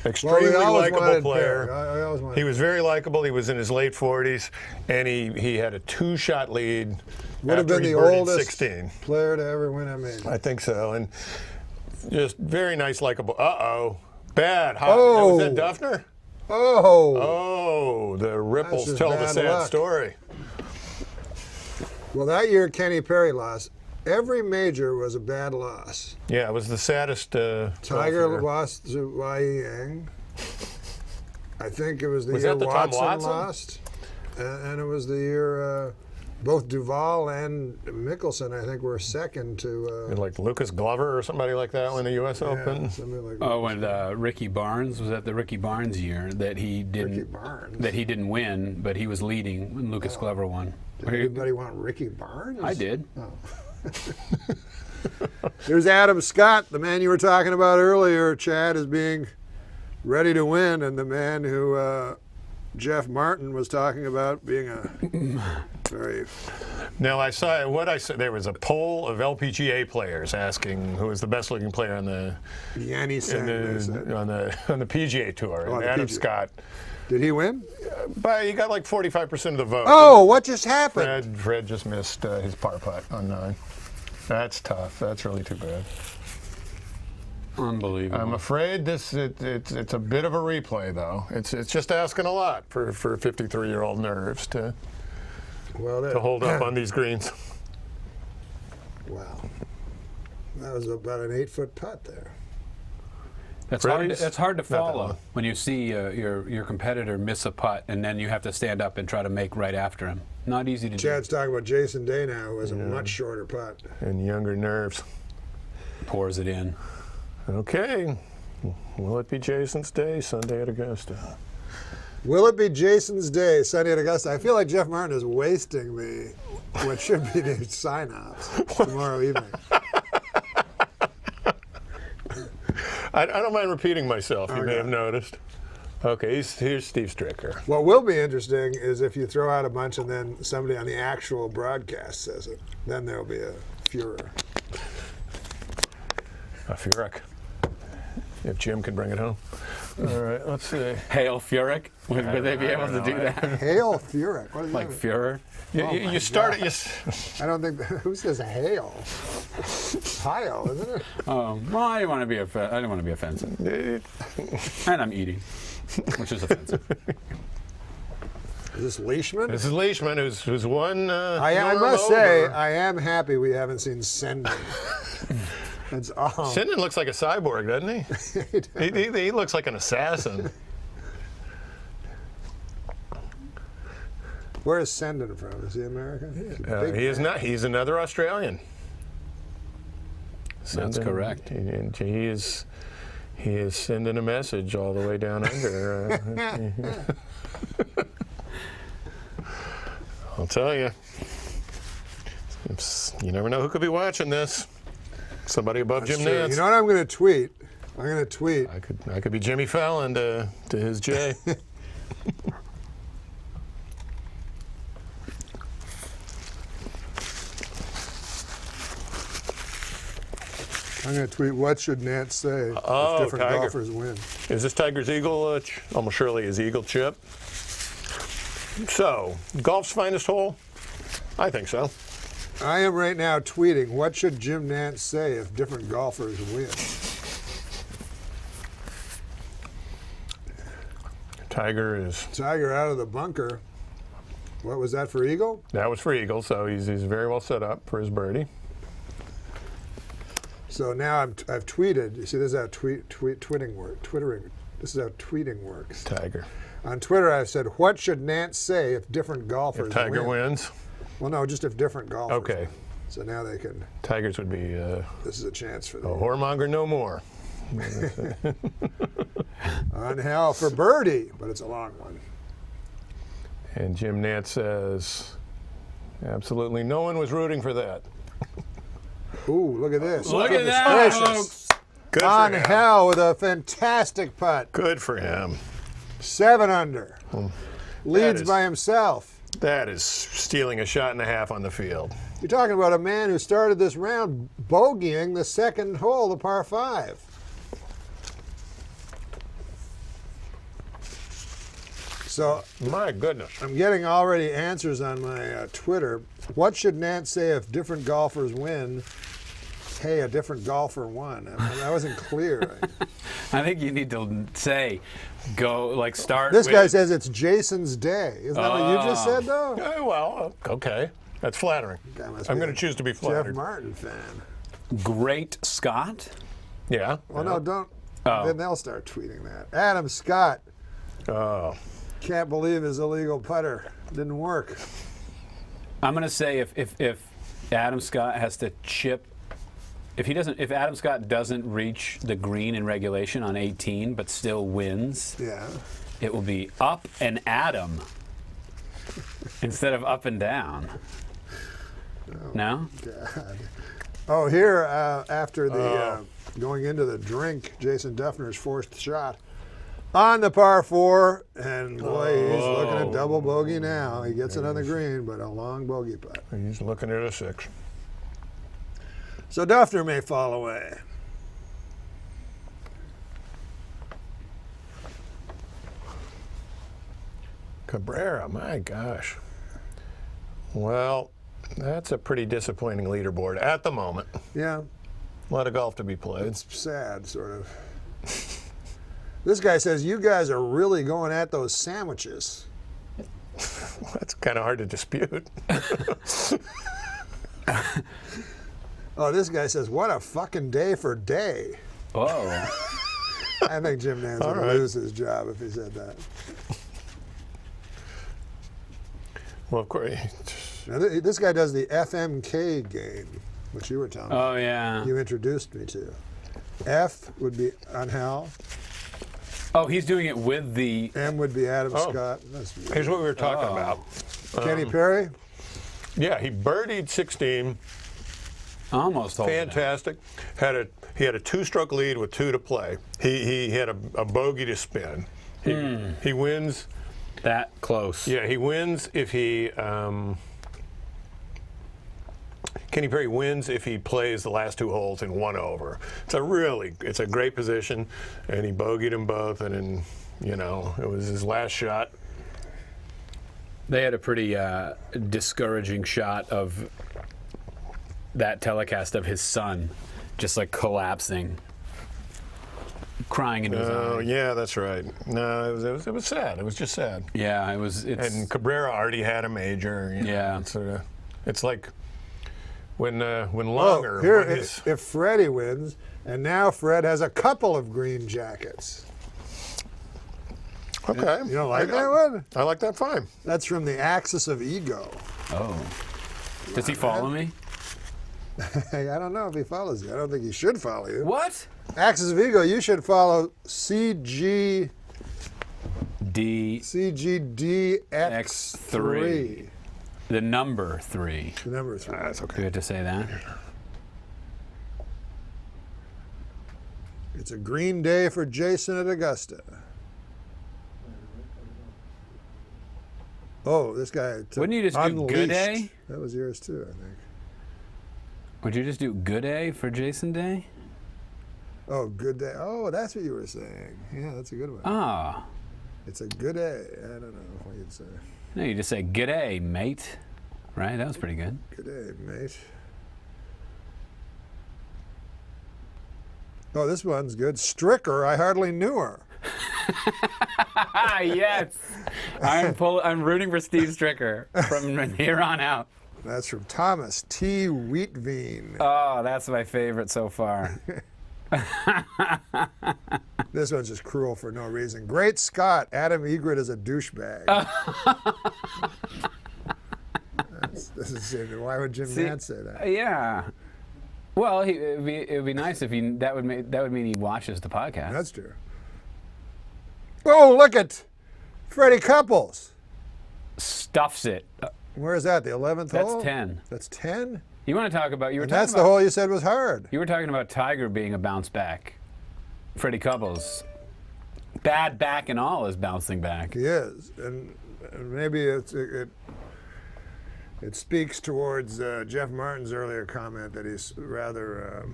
C: extremely
B: always
C: likable
B: wanted
C: player.
B: Perry. I always wanted
C: He was very likable. He was in his late 40s, and he had a 2-shot lead.
B: Would have
C: after
B: been
C: he
B: the
C: birdied
B: oldest
C: 16.
B: player to ever win a major.
C: I think so, and just very nice, likable. Bad. Hot.
B: Oh.
C: Was that Duffner?
B: Oh,
C: Oh, the ripples
B: just
C: tell the
B: bad
C: sad
B: luck.
C: story.
B: well, that year Kenny Perry lost. Every major was a bad loss.
C: Yeah, it was the saddest.
B: Tiger
C: golfer.
B: lost to Y.E. Yang. I think it was the
C: Was
B: year
C: that the Tom
B: Watson,
C: Watson?
B: lost, and it was the year both Duval and Mickelson, I think, were second to.
C: Like Lucas Glover or somebody like that win the U.S. Open.
B: Something like
D: Oh, and Ricky Barnes, was that the Ricky Barnes year that he didn't
B: Barnes.
D: that he didn't win, but he was leading when Lucas Glover won.
B: Did anybody want Ricky Barnes?
D: I did.
B: Here's Adam Scott, the man you were talking about earlier, Chad, is being ready to win, and the man who Jeff Martin was talking about being a very.
C: Now I saw there was a poll of LPGA players asking who was the best looking player on the
B: Yanni Sang, they said.
C: on the PGA tour.
B: Oh, on
C: And
B: the
C: Adam
B: PGA.
C: Scott,
B: Did he win?
C: but he got like 45% of the vote.
B: Oh, what just happened?
C: Fred just missed his par putt on 9. That's tough. That's really too bad.
D: Unbelievable.
C: I'm afraid it's a bit of a replay though. It's just asking a lot for 53-year-old nerves to hold up on these greens.
B: Wow. That was about an 8-foot putt there.
D: That's hard.
C: Freddie's
D: That's hard to
C: not that
D: follow
C: long.
D: when you see your competitor miss a putt and then you have to stand up and try to make right after him. Not easy to
B: Chad's talking about Jason Day now, who has a much shorter putt.
C: And younger nerves.
D: do. Pours it in.
C: Okay. Will it be Jason's day Sunday at Augusta?
B: Will it be Jason's day Sunday at Augusta? I feel like Jeff Martin is wasting me what should be the sign-offs tomorrow evening.
C: I don't mind repeating myself. You may
B: Okay.
C: have noticed. Okay, here's Steve Stricker.
B: What will be interesting is if you throw out a bunch and then somebody on the actual broadcast says it. Then there'll be a furor.
C: A Furyk. If Jim can bring it home. All right, let's see.
D: Hail Furyk. Would they be able to do that?
B: Hail Furyk. What is
D: Like
B: that?
D: Führer?
C: You start it.
B: I don't think. Who says hail? Hail, isn't it?
D: Oh, well, I didn't want to be I didn't want to be offensive, and I'm eating, which is offensive.
B: Is this Leishman?
C: This is Leishman, who's won.
B: I must say, I am happy we haven't seen Senden. That's all.
C: Sinden looks like a cyborg, doesn't he? He looks like an assassin.
B: Where is Senden from? Is he American?
C: He is not. He's another Australian.
D: That's correct.
C: He is sending a message all the way down under. I'll tell you. You never know who could be watching this. Somebody above Jim
B: Sure.
C: Nantz.
B: You know what I'm going to tweet? I'm going to tweet.
C: I could be Jimmy Fallon to his Jay.
B: I'm going to tweet, what should Nantz say
C: Oh,
B: if different
C: Tiger.
B: golfers win?
C: Is this Tiger's Eagle? Almost surely his Eagle chip. So, golf's finest hole? I think so.
B: I am right now tweeting, what should Jim Nantz say if different golfers win?
C: Tiger is.
B: Tiger out of the bunker. What was that for Eagle?
C: That was for Eagle, so he's very well set up for his birdie.
B: So now I've tweeted. You see, this is how tweeting works. This is how tweeting works.
C: Tiger.
B: On Twitter, I've said, what should Nantz say if different golfers
C: If Tiger
B: win?
C: wins,
B: Well, no, just if different golfers
C: Okay.
B: win. So now they can,
C: Tiger's would be
B: this is a chance for
C: a
B: them.
C: whoremonger no more.
B: On hell for birdie, but it's a long one.
C: And Jim Nantz says, absolutely no one was rooting for that.
B: Ooh, look at this.
D: Look at
B: Goodness
D: that,
B: gracious.
D: folks.
C: Good
B: On
C: for him.
B: hell with a fantastic putt.
C: Good for him.
B: 7 under. Leads
C: is-
B: by himself.
C: That is stealing a shot and a half on the field.
B: You're talking about a man who started this round bogeying the second hole, the par 5. So
C: My goodness.
B: I'm getting already answers on my Twitter. What should Nantz say if different golfers win? Hey, a different golfer won. I mean, that wasn't clear.
D: I think you need to say, start.
B: This
D: with,
B: guy says it's Jason's day. Isn't that what you just said, though?
C: Well, okay. That's flattering.
B: Guy must
C: I'm
B: be
C: going
B: a
C: to choose to be
B: Jeff
C: flattered.
B: Martin fan.
D: Great Scott.
C: Yeah.
B: Well, no, don't.
D: Oh.
B: Then they'll start tweeting that. Adam Scott
C: Oh.
B: can't believe his illegal putter didn't work.
D: I'm going to say if Adam Scott has to chip, if Adam Scott doesn't reach the green in regulation on 18 but still wins,
B: Yeah.
D: it will be up and Adam instead of up and down. No?
B: God. Oh, here after the going into the drink, Jason Duffner's forced shot on the par 4, and boy, he's looking at double bogey now. He gets it on the green, but a long bogey putt.
C: He's looking at a 6.
B: So Duffner may fall away.
C: Cabrera, my gosh. Well, that's a pretty disappointing leaderboard at the moment.
B: Yeah,
C: A lot of golf to be played.
B: it's sad, sort of. This guy says, you guys are really going at those sandwiches.
C: That's kind of hard to dispute.
B: Oh, this guy says, what a fucking day for day.
D: Whoa.
B: I think Jim Nantz would
C: right.
B: lose his job if he said that.
C: Well, of course.
B: Now, this guy does the FMK game, which you were telling me.
D: Oh, yeah.
B: You introduced me to. F would be Angel.
D: Oh, he's doing it with the.
B: M would be Adam
C: Oh.
B: Scott.
C: Here's what we were talking about.
B: Kenny Perry.
C: Yeah, he birdied 16.
D: Almost hold it out.
C: Fantastic. He had a 2-stroke lead with 2 to play. He had a bogey to spin. He wins.
D: That close.
C: Yeah, he wins if he. Kenny Perry wins if he plays the last 2 holes in 1 over. It's a great position, and he bogeyed them both, and then, it was his last shot.
D: They had a pretty discouraging shot of that telecast of his son just like collapsing, crying into his
C: Oh,
D: eyes.
C: yeah, that's right. No, it was sad. It was just sad.
D: Yeah, it's
C: And Cabrera already had a major.
D: Yeah.
C: It's like when Longer.
B: Oh, here,
C: won his-
B: if Freddie wins, and now Fred has a couple of green jackets.
C: okay.
B: You don't like that one?
C: I like that fine.
B: That's from the Axis of Ego.
D: Oh. Does he follow me?
B: Hey, I don't know if he follows you. I don't think he should follow you.
D: What?
B: Axis of Ego, you should follow CGDX3.
D: X3. The number 3.
B: The number 3.
C: That's
D: Do
C: okay.
D: we have to say that?
B: It's a green day for Jason at Augusta. Oh, this guy.
D: Wouldn't you just do
B: Unleashed.
D: good day?
B: That was yours too, I think.
D: Would you just do good day for Jason Day?
B: Oh, good day. Oh, that's what you were saying. Yeah, that's a good one.
D: Ah.
B: It's a good day. I don't know what you'd say.
D: No, you just say good day, mate. Right? That was pretty good.
B: Good day, mate. Oh, this one's good. Stricker, I hardly knew her.
D: Ah, yes. I'm rooting for Steve Stricker from here on out.
B: That's from Thomas T. Wheatveen.
D: Oh, that's my favorite so far.
B: This one's just cruel for no reason. Great Scott, Adam Egret is a douchebag. This is why would Jim Nantz say that?
D: Yeah. Well, it would be nice if that would mean he watches the podcast.
B: That's true. Oh, look at Freddie Couples.
D: Stuffs it.
B: Where is that? The 11th hole?
D: That's 10.
B: That's 10?
D: You want to talk about? You were
B: And
D: talking
B: that's
D: about,
B: the hole you said was hard.
D: You were talking about Tiger being a bounce back. Freddie Couples, bad back and all, is bouncing back.
B: He is, and maybe it speaks towards Jeff Martin's earlier comment that he's rather,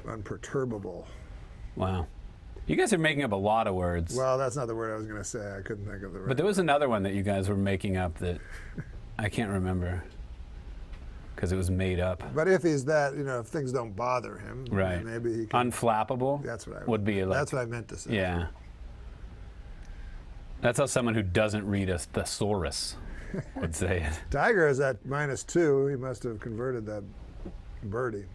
B: unperturbable.
D: Wow. You guys are making up a lot of words.
B: Well, that's not the word I was going to say. I couldn't think of the word.
D: But there was another one that you guys were making up that I can't remember because it was made up.
B: But if he's that, if things don't bother him,
D: Right.
B: maybe he can.
D: Unflappable.
B: That's what I
D: would be like.
B: That's what I meant to say.
D: Yeah. That's how someone who doesn't read a thesaurus would say it.
B: Tiger is at -2. He must have converted that birdie.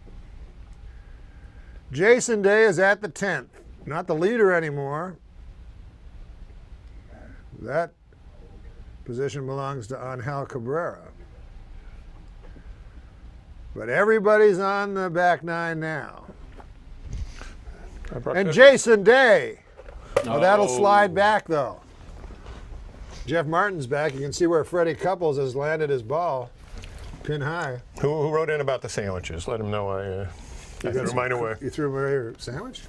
B: Jason Day is at the 10th. Not the leader anymore. That position belongs to Angel Cabrera. But everybody's on the back nine now. And Jason Day. Oh, that'll slide back, though. Jeff Martin's back. You can see where Freddie Couples has landed his ball. Pin high.
C: Who wrote in about the sandwiches? Let him know I threw mine away.
B: You threw away your sandwich?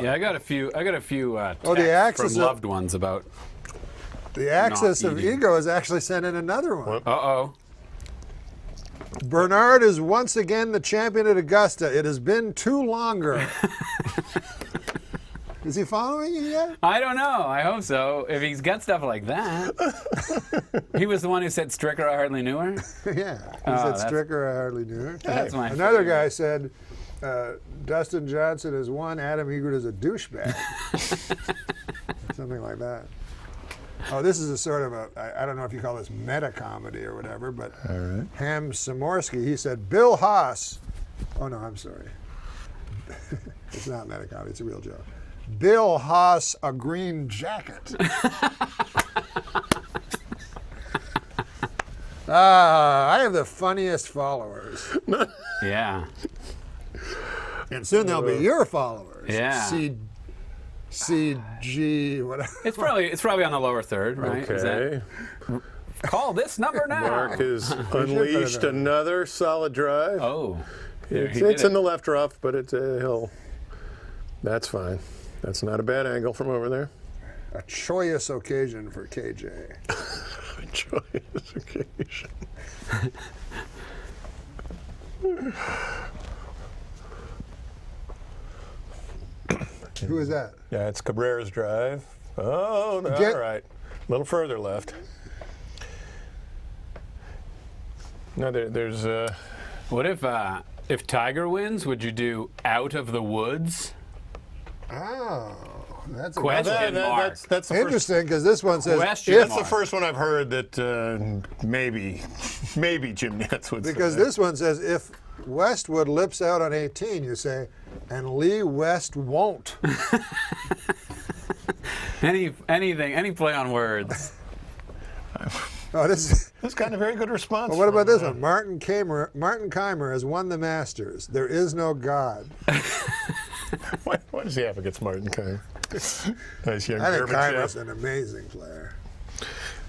D: Yeah, I got a few texts
B: the axis
D: from
B: of-
D: loved ones about.
B: The Axis of
D: eating.
B: Ego has actually sent in another one.
D: Uh-oh.
B: Bernard is once again the champion at Augusta. It has been too longer. Is he following you yet?
D: I don't know. I hope so. If he's got stuff like that. He was the one who said Stricker, I hardly knew her.
B: Yeah. He
D: Oh,
B: said
D: that's-
B: Stricker, I hardly knew her.
D: That's my
B: Another
D: favorite.
B: guy said Dustin Johnson is one, Adam Egret is a douchebag. Something like that. Oh, this is a sort of I don't know if you call this meta comedy or whatever, but Ham Samorsky, he said, Bill Haas. Oh, no, I'm sorry. It's not meta comedy, it's a real joke. Bill Haas, a green jacket. I have the funniest followers.
D: Yeah.
B: And soon they'll be your followers.
D: Yeah.
B: CG, whatever.
D: It's probably on the lower third, right? Is that-
C: Okay.
D: call this number now.
C: Mark has unleashed another solid drive.
D: Oh.
C: It's in the left rough, but it's a hill. That's fine. That's not a bad angle from over there.
B: A joyous occasion for KJ.
C: Joyous occasion.
B: Who is that?
C: Yeah, it's Cabrera's drive. Oh, no,
B: Get-
C: all right. A little further left. No, there's.
D: What if Tiger wins? Would you do out of the woods?
B: Oh, that's a
D: Question mark.
C: that's the first.
B: interesting because this one says
D: Question
B: if,
C: That's the first one I've heard that maybe Jim Nantz would
B: because
C: say.
B: this one says if Westwood lips out on 18, you say, and Lee West won't.
D: Any play on words?
B: Oh, this.
C: That's kind of a very good response.
B: Well, what about
C: from,
B: this one? Martin Keimer has won the Masters. There is no God.
C: What does he have against Martin Keimer? Nice young
B: I think
C: German
B: Keimer's
C: chap.
B: an amazing player.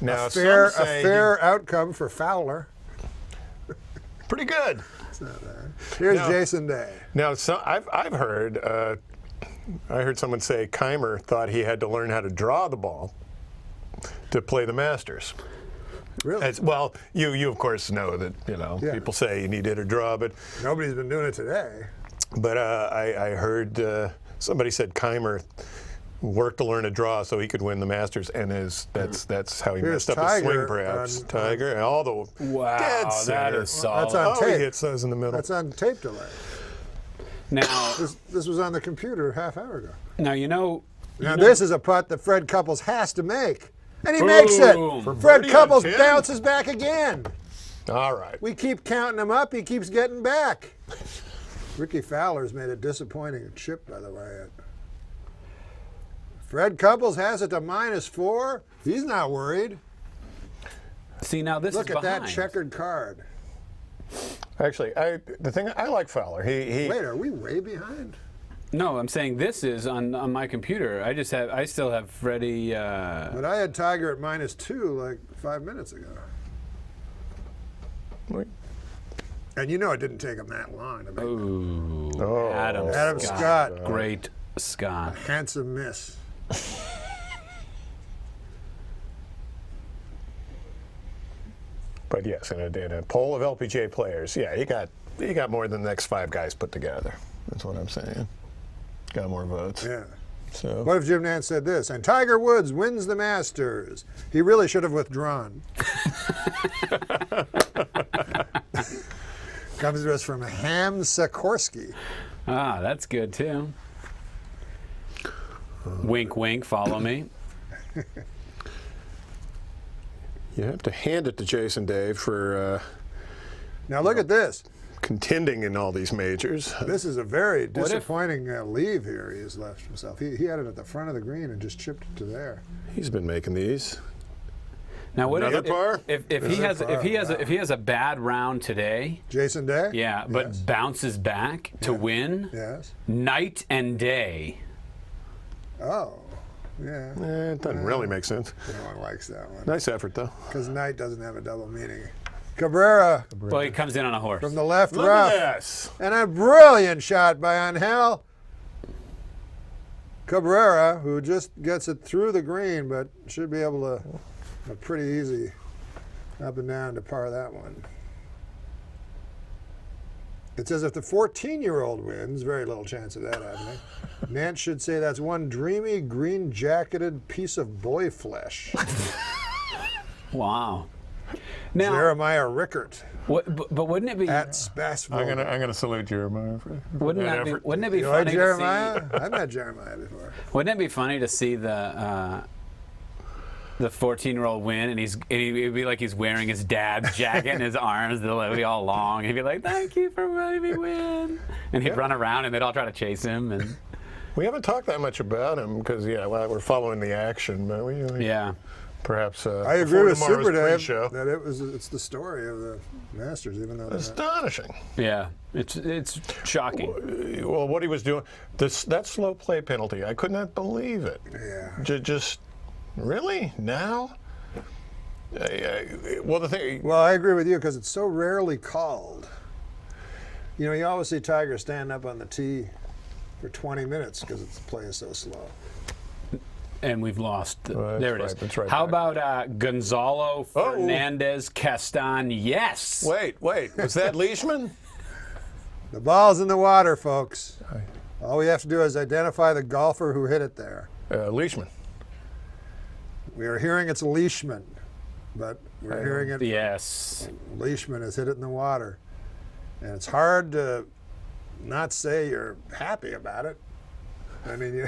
C: Now,
B: A fair
C: some say
B: outcome for Fowler.
C: pretty good.
B: Here's
C: No.
B: Jason Day.
C: Now, I've heard. I heard someone say Keimer thought he had to learn how to draw the ball to play the Masters.
B: Really?
C: Well, you of course know that
B: Yeah.
C: people say you need to hit or draw, but
B: Nobody's been doing it today.
C: I heard somebody said Keimer worked to learn to draw so he could win the Masters, and that's how he
B: Here's
C: messed up his swing,
B: Tiger
C: perhaps.
B: on-
C: Tiger, and all the
D: Wow,
C: dead
D: that
C: center.
D: is solid.
B: That's on
C: Oh, he
B: tape.
C: hits those in the middle.
B: That's on tape delay.
D: Now,
B: This was on the computer a half hour ago.
D: now you know.
B: Now this is a putt that Fred Couples has to make. And he makes it.
D: Boom. For
B: Fred
C: birdie on
B: Couples
C: 10?
B: bounces back again.
C: All right.
B: We keep counting him up. He keeps getting back. Ricky Fowler's made a disappointing chip, by the way. Fred Couples has it to -4. He's not worried.
D: See, now this
B: Look
D: is
B: at that
D: behind.
B: checkered card.
C: Actually, the thing I like Fowler. He
B: Wait, are we way behind?
D: No, I'm saying this is on my computer. I still have Freddie.
B: But I had Tiger at -2 like 5 minutes ago.
C: Wait.
B: And you know it didn't take him that long to make
D: Ooh,
C: Oh.
B: Adam Scott.
D: Great Scott.
B: Handsome miss.
C: But yes, in a poll of LPGA players, yeah, he got more than the next 5 guys put together. That's what I'm saying. Got more votes.
B: Yeah.
C: So
B: What if Jim Nantz said this? And Tiger Woods wins the Masters. He really should have withdrawn. Comes to us from Ham Sikorsky.
D: Ah, that's good too. Wink, wink. Follow me.
C: you have to hand it to Jason Day for
B: Now look at this.
C: contending in all these majors.
B: This is a very
D: if-
B: disappointing leave here he has left himself. He had it at the front of the green and just chipped it to there.
C: He's been making these.
D: Now, what
C: Another par?
D: if
B: Another
D: he has a bad round today?
B: Jason Day?
D: Yeah, but
B: Yes.
D: bounces back to win
B: Yes.
D: night and day.
B: Oh, yeah.
C: It doesn't really make sense.
B: No one likes that one.
C: Nice effort, though.
B: Because night doesn't have a double meaning. Cabrera
D: Well, he comes in on a horse.
B: from the left
C: Look
B: rough.
C: at this.
B: And a brilliant shot by Angel Cabrera, who just gets it through the green, but should be able to pretty easy up and down to par that one. It says if the 14-year-old wins, very little chance of that happening. Nance should say that's one dreamy, green-jacketed piece of boy flesh.
D: Wow. Now,
B: Jeremiah Rickert
D: but wouldn't it be?
B: at Spassville.
C: I'm gonna salute Jeremiah for
D: Wouldn't
C: that
D: that be?
C: effort.
D: Wouldn't it be
B: You like
D: funny
B: Jeremiah?
D: to see?
B: I've met Jeremiah before.
D: Wouldn't it be funny to see the 14-year-old win, and it'd be like he's wearing his dad's jacket, and his arms they'll be all long. He'd be like, "Thank you for letting me win," and he'd run around, and they'd all try to chase him, and
C: We haven't talked that much about him because, we're following the action. But
D: yeah.
C: Perhaps
B: I agree
C: before
B: with
C: tomorrow's
B: Super Dave
C: pre-show.
B: that it's the story of the Masters, even though they're not.
C: Astonishing.
D: Yeah, it's shocking.
C: Well, what he was doing, that slow play penalty, I could not believe it.
B: Yeah.
C: Just really now? Well, the thing.
B: Well, I agree with you because it's so rarely called. You know, you always see Tiger stand up on the tee for 20 minutes because the play is so slow.
D: And we've lost.
C: Well,
D: There it
C: right,
D: is.
C: that's right
D: How
C: back.
D: about Gonzalo
C: Oh.
D: Fernandez Castan? Yes.
C: Wait, was that Leishman?
B: The ball's in the water, folks. All we have to do is identify the golfer who hit it there.
C: Leishman.
B: We are hearing it's Leishman, but we're hearing it.
D: Yes.
B: Leishman has hit it in the water. And it's hard to not say you're happy about it. I mean,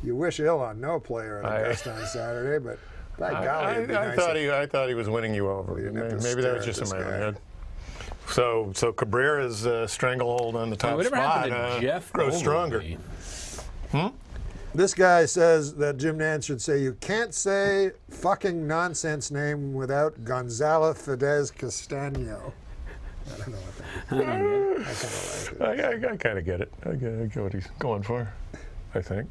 B: you wish ill on no player at Augusta on Saturday, but by golly, it'd be nice if-
C: I thought he was winning you over.
B: didn't have to
C: Maybe that was
B: stare
C: just
B: at
C: in my
B: this guy.
C: head. So Cabrera's stranglehold on the top
D: Whatever
C: spot
D: happened to Jeff
C: grows stronger.
D: Goldberg?
B: This guy says that Jim Nantz should say, you can't say fucking nonsense name without Gonzalo Fidesz Castaño. I don't know what that is. I kind of like it.
C: I kind of get it. I get what he's going for, I think.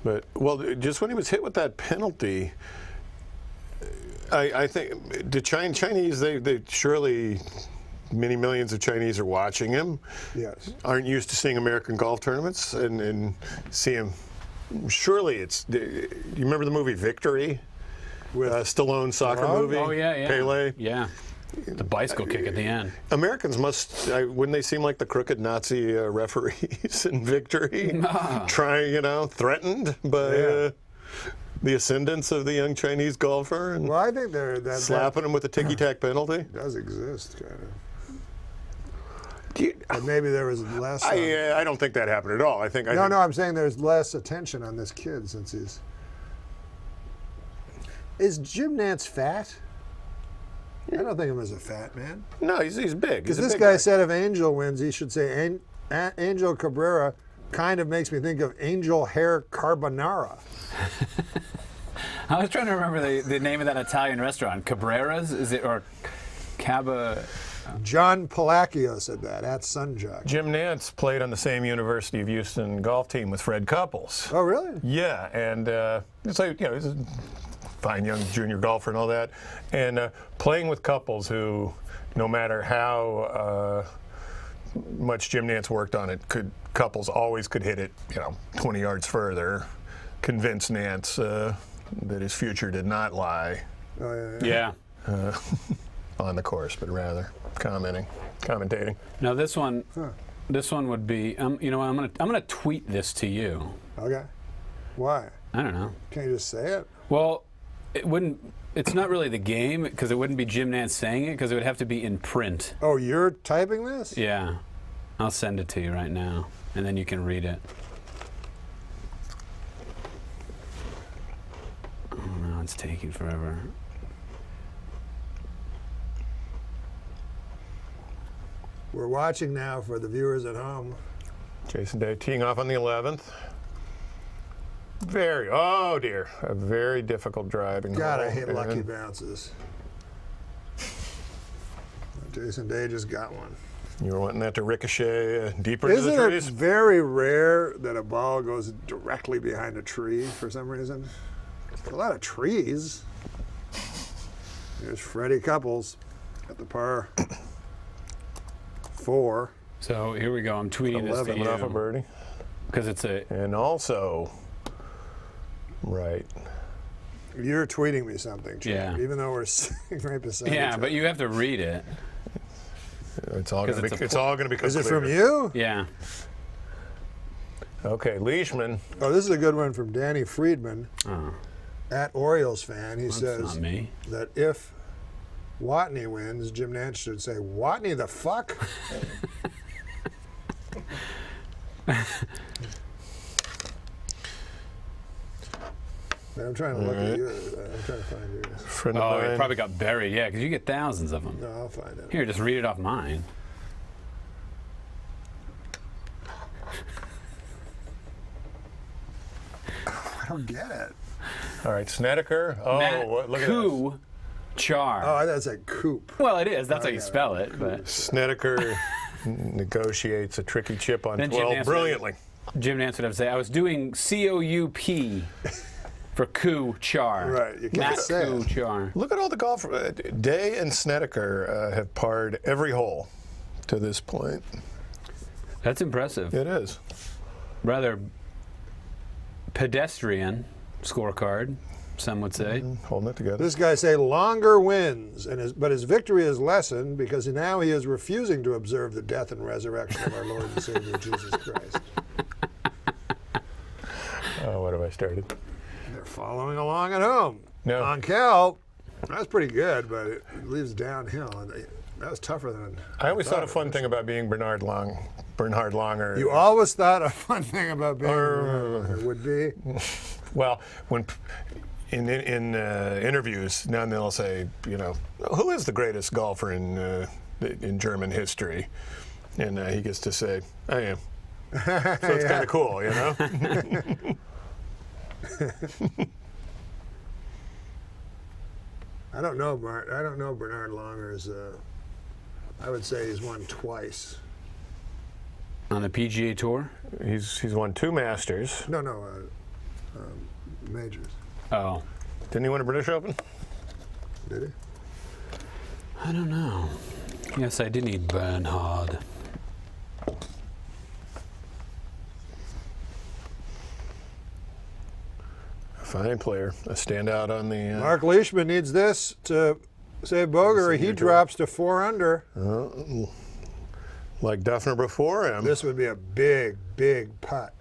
C: But, well, just when he was hit with that penalty, I think the Chinese, they surely, many millions of Chinese are watching him.
B: Yes.
C: Aren't used to seeing American golf tournaments and see him. Surely it's. You remember the movie Victory?
B: With
C: Stallone soccer
B: Stallone?
C: movie.
D: Oh yeah, yeah.
C: Pele.
D: Yeah. The bicycle kick at the end.
C: Americans must, wouldn't they seem like the crooked Nazi referees in Victory? Trying, threatened by the ascendance of the young Chinese golfer and
B: well, I think that
C: slapping him with a ticky-tack penalty?
B: does exist, kind of.
C: Do you-
B: But maybe there was less.
C: I don't think that happened at all. I think
B: No, I'm saying there's less attention on this kid since he's. Is Jim Nantz fat? I don't think of him as a fat man.
C: No, he's big.
B: Because
C: He's a
B: this
C: big
B: guy said if Angel wins, he should say Angel Cabrera kind of makes me think of Angel Hair Carbonara.
D: I was trying to remember the name of that Italian restaurant. Cabrera's? Is it or Caba?
B: John Palacio said that at Sunjog.
C: Jim Nantz played on the same University of Houston golf team with Fred Couples.
B: Oh, really?
C: Yeah, and it's like, he's a fine young junior golfer and all that. And playing with Couples who, no matter how much Jim Nantz worked on it, Couples always could hit it, 20 yards further, convince Nantz that his future did not lie
B: Oh, yeah.
D: Yeah.
C: on the course, but rather commentating.
D: Now this one would be. I'm gonna tweet this to you.
B: Okay. Why?
D: I don't know.
B: Can't you just say it?
D: Well, it wouldn't. It's not really the game because it wouldn't be Jim Nantz saying it because it would have to be in print.
B: Oh, you're typing this?
D: Yeah. I'll send it to you right now, and then you can read it. Oh no, it's taking forever.
B: We're watching now for the viewers at home.
C: Jason Day teeing off on the 11th. Oh dear, a very difficult driving
B: God, I
C: hole.
B: hate lucky
C: And
B: bounces. Jason Day just got one.
C: You were wanting that to ricochet deeper into
B: Isn't
C: the
B: it
C: trees?
B: very rare that a ball goes directly behind a tree for some reason? A lot of trees. There's Freddie Couples at the par 4.
D: So here we go. I'm tweeting this to
C: 11 off a
D: you
C: birdie.
D: because it's a.
C: And also, right.
B: You're tweeting me something, Chuck,
D: Yeah.
B: even though we're sitting right beside
D: Yeah,
B: each
D: but
B: other.
D: you have to read it.
C: It's all
D: 'Cause
C: going to
D: it's
C: be.
D: a
C: It's all going to become
B: Is it
C: clear.
B: from you?
D: Yeah.
C: Okay, Leishman.
B: Oh, this is a good one from Danny Friedman,
D: Oh,
B: at Orioles fan. He
D: that's
B: says
D: not me.
B: that if Watney wins, Jim Nantz should say, Watney the fuck? But I'm trying to look at yours. I'm trying to find yours.
C: Friend of
D: Oh,
C: mine.
D: it probably got buried. Yeah, because you get thousands of them.
B: No, I'll find it.
D: Here, just read it off mine.
B: I don't get it.
C: All right, Snedeker. Oh,
D: Matt
C: look at this.
D: Kuchar.
B: Oh, that's a coop.
D: Well, it is. That's how you spell it. But
C: Snedeker negotiates a tricky chip on
D: Then Jim
C: 12
D: Nantz
C: brilliantly.
D: Jim Nantz would have to say, I was doing COUP for Kuchar.
B: Right, you can't
D: Matt
B: say it.
D: Kuchar.
C: Look at all the golf. Day and Snedeker have parred every hole to this point.
D: That's impressive.
C: It is.
D: Rather pedestrian scorecard, some would say.
C: Holding it together.
B: This guy say longer wins, but his victory is lessened because now he is refusing to observe the death and resurrection of our Lord and Savior Jesus Christ.
C: Oh, what have I started?
B: They're following along at home.
C: No.
B: On Cal, that's pretty good, but it leaves downhill. And that was tougher than
C: I always thought a fun thing about being Bernhard Longer.
B: You always thought a fun thing about being would be.
C: Well, when in interviews, now and then they'll say, you know, who is the greatest golfer in German history? And he gets to say, I am. So it's kind of cool, you know?
B: I don't know, I don't know Bernhard Longer's. I would say he's won twice.
D: On the PGA Tour?
C: He's won 2 Masters.
B: No, majors.
D: Oh.
C: Didn't he win a British Open?
B: Did he?
D: I don't know. Yes, I did need Bernhard.
C: A fine player. A standout on the...
B: Mark Leishman needs this to save bogey, or he drops to 4 under.
C: like Duffner before him.
B: This would be a big, big putt.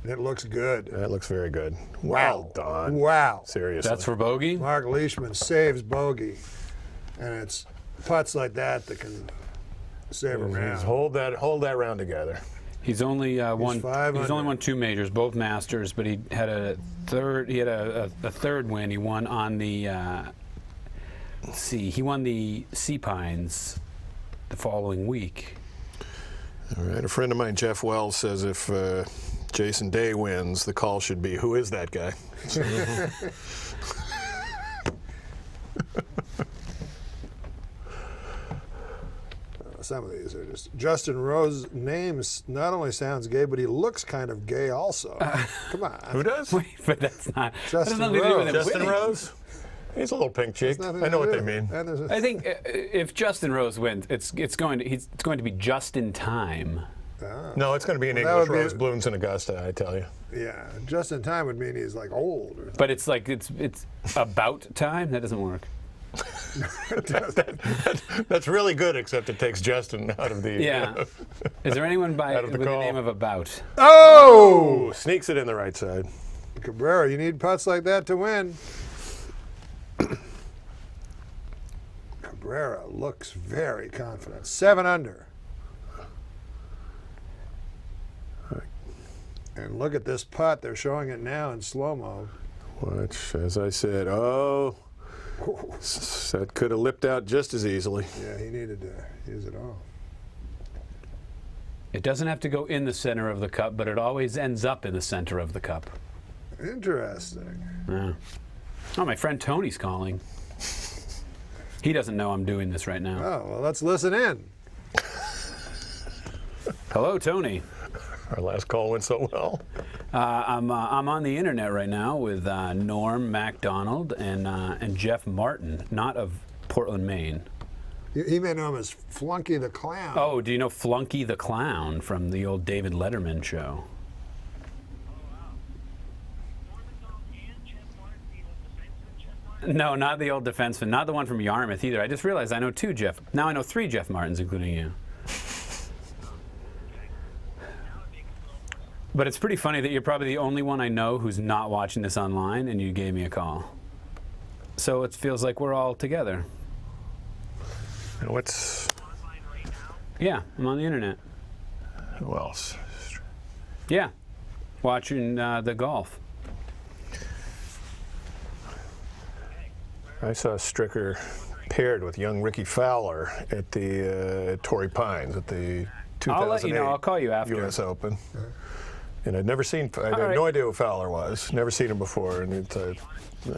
B: It looks good.
C: That looks very good. Well done.
B: Wow.
C: Seriously.
D: That's for bogey?
B: Mark Leishman saves bogey. And it's putts like that that can save a round.
C: Hold that round together.
D: He's only won. He's
B: 5
D: only
B: under.
D: won 2 majors, both Masters, but he had a third. He had a third win. He won on the. Let's see. He won the Sea Pines the following week.
C: All right. A friend of mine, Jeff Wells, says if Jason Day wins, the call should be, "Who is that guy?"
B: Some of these are just. Justin Rose's name not only sounds gay, but he looks kind of gay also. Come on.
C: Who does?
D: Wait, but that's not.
B: Justin
D: that has nothing to do with
B: Rose.
D: him
C: Justin
D: winning.
C: Rose? He's a little pink cheeked.
B: Nothing
C: I
B: to
C: know what
B: do.
C: they mean.
B: And there's a-
D: I think if Justin Rose wins, it's going to be just in time.
C: No, it's going to be an
B: That
C: English
B: would be-
C: Rose blooms in Augusta, I tell you.
B: yeah, just in time would mean he's like old. Or
D: But it's like it's about time. That doesn't work.
C: That's really good, except it takes Justin out of the.
D: Yeah. Is there anyone
C: Out of
D: with
C: the
D: the
C: call.
D: name of about?
B: Oh!
C: Sneaks it in the right side.
B: Cabrera, you need putts like that to win. Cabrera looks very confident. 7 under. And look at this putt. They're showing it now in slow-mo.
C: Which, as I said, that could have lipped out just as easily.
B: Yeah, he needed to use it all.
D: It doesn't have to go in the center of the cup, but it always ends up in the center of the cup.
B: Interesting.
D: Yeah. Oh, my friend Tony's calling. He doesn't know I'm doing this right now.
B: Oh, well, let's listen in.
D: Hello, Tony.
C: Our last call went so well.
D: I'm on the internet right now with Norm MacDonald and Jeff Martin, not of Portland, Maine.
B: He may know him as Flunky the Clown.
D: Oh, do you know Flunky the Clown from the old David Letterman show? No, not the old defenseman, not the one from Yarmouth either. I just realized I know 2 Jeff. Now I know 3 Jeff Martins, including you. But it's pretty funny that you're probably the only one I know who's not watching this online, and you gave me a call. So it feels like we're all together.
C: And what's.
D: Yeah, I'm on the internet.
C: Who else?
D: Yeah, watching the golf.
C: I saw Stricker paired with young Ricky Fowler at the Torrey Pines at the 2008
D: I'll let you know. I'll call you after.
C: U.S. Open. And I'd never seen. I had
D: right.
C: no idea who Fowler was. Never seen him before, and it's.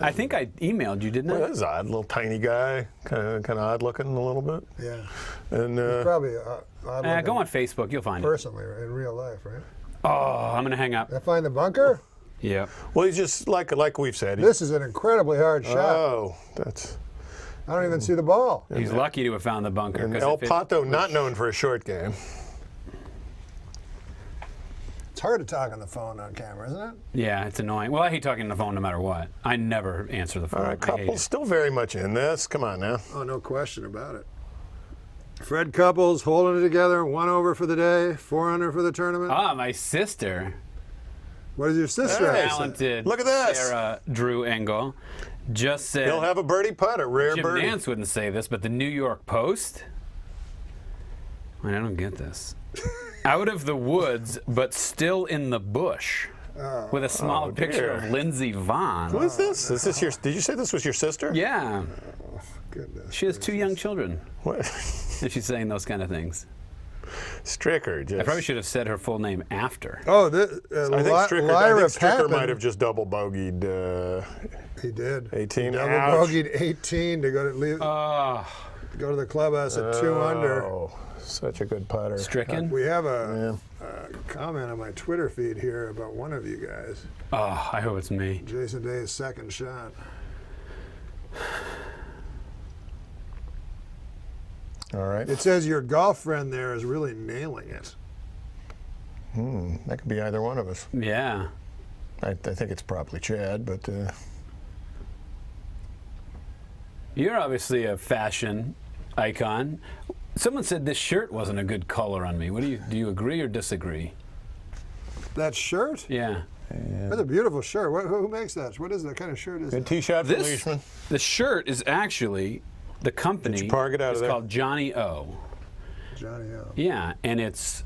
D: I think I emailed you, didn't
C: Well,
D: I?
C: that was odd. Little tiny guy, kind of odd looking a little bit.
B: Yeah.
C: And
B: Probably
D: Go on Facebook, you'll find it.
B: personally in real life, right?
D: Oh, I'm gonna hang up.
B: Did I find the bunker?
D: Yeah.
C: well, he's just like we've said.
B: This is an incredibly hard shot.
C: Oh, that's.
B: I don't even see the ball.
D: He's lucky to have found the bunker.
C: And
D: 'cause
C: El
D: if it-
C: Pato, not known for a short game.
B: It's hard to talk on the phone on camera, isn't it?
D: Yeah, it's annoying. Well, I hate talking on the phone no matter what. I never answer the phone.
C: All right,
D: I hate
C: Couples
D: it.
C: still very much in this. Come on now.
B: Oh, no question about it. Fred Couples holding it together, 1 over for the day, 4 under for the tournament.
D: Ah, my sister,
B: What does your sister
C: Hey,
B: have to say?
D: talented
C: Look at this.
D: Sarah Drew Engel, just said.
C: He'll have a birdie putt, a rare
D: Jim
C: birdie.
D: Nance wouldn't say this, but the New York Post. I don't get this. Out of the woods, but still in the bush, with a small picture
C: dear.
D: of Lindsey Vonn.
C: Who is this? Is this your? Did you say this was your sister?
D: Yeah,
B: Goodness.
D: she has 2 young children,
C: What?
D: and she's saying those kind of things.
C: Stricker. Just.
D: I probably should have said her full name after.
B: Oh,
C: I think Stricker.
B: Lyra
C: I think Stricker
B: Papin.
C: might have just double bogeyed.
B: He did.
C: 18.
B: Double
C: Ouch.
B: bogeyed 18 to go to the clubhouse at 2 under.
C: Oh, such a good putter.
D: Stricken?
B: We have a comment on my Twitter feed here about one of you guys.
D: Oh, I hope it's me.
B: Jason Day's second shot.
C: All right.
B: It says your golf friend there is really nailing it.
C: That could be either one of us.
D: Yeah.
C: I think it's probably Chad, but
D: You're obviously a fashion icon. Someone said this shirt wasn't a good color on me. What do you agree or disagree?
B: That shirt?
D: Yeah.
B: That's a beautiful shirt. Who makes that? What is that kind of shirt? Is
C: good
B: that?
C: tee shot from
D: This
C: Leishman.
D: the shirt is actually the company
C: Did you park it out of
D: is
C: there?
D: called Johnny O.
B: Johnny O.
D: Yeah, and it's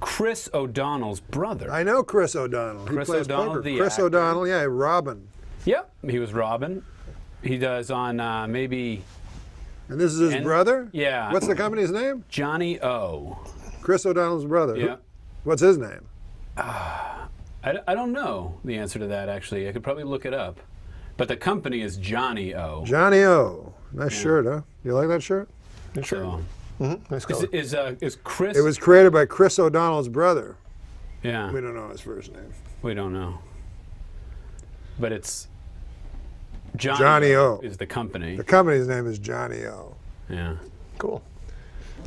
D: Chris O'Donnell's brother.
B: I know Chris O'Donnell.
D: Chris
B: he plays
D: O'Donnell,
B: poker.
D: the
B: Chris
D: actor.
B: O'Donnell, yeah, Robin.
D: Yep, he was Robin. He does on maybe
B: And this is his
D: And-
B: brother?
D: yeah.
B: What's the company's name?
D: Johnny O.
B: Chris O'Donnell's brother.
D: Yeah.
B: What's his name?
D: I don't know the answer to that, actually. I could probably look it up. But the company is Johnny O.
B: Johnny O. Nice shirt, huh? You like that shirt?
D: So,
C: Nice color.
D: is Chris?
B: It was created by Chris O'Donnell's brother.
D: Yeah,
B: We don't know his first name.
D: we don't know. But it's
B: Johnny O.
D: is the company.
B: The company's name is Johnny O.
D: Yeah.
C: Cool.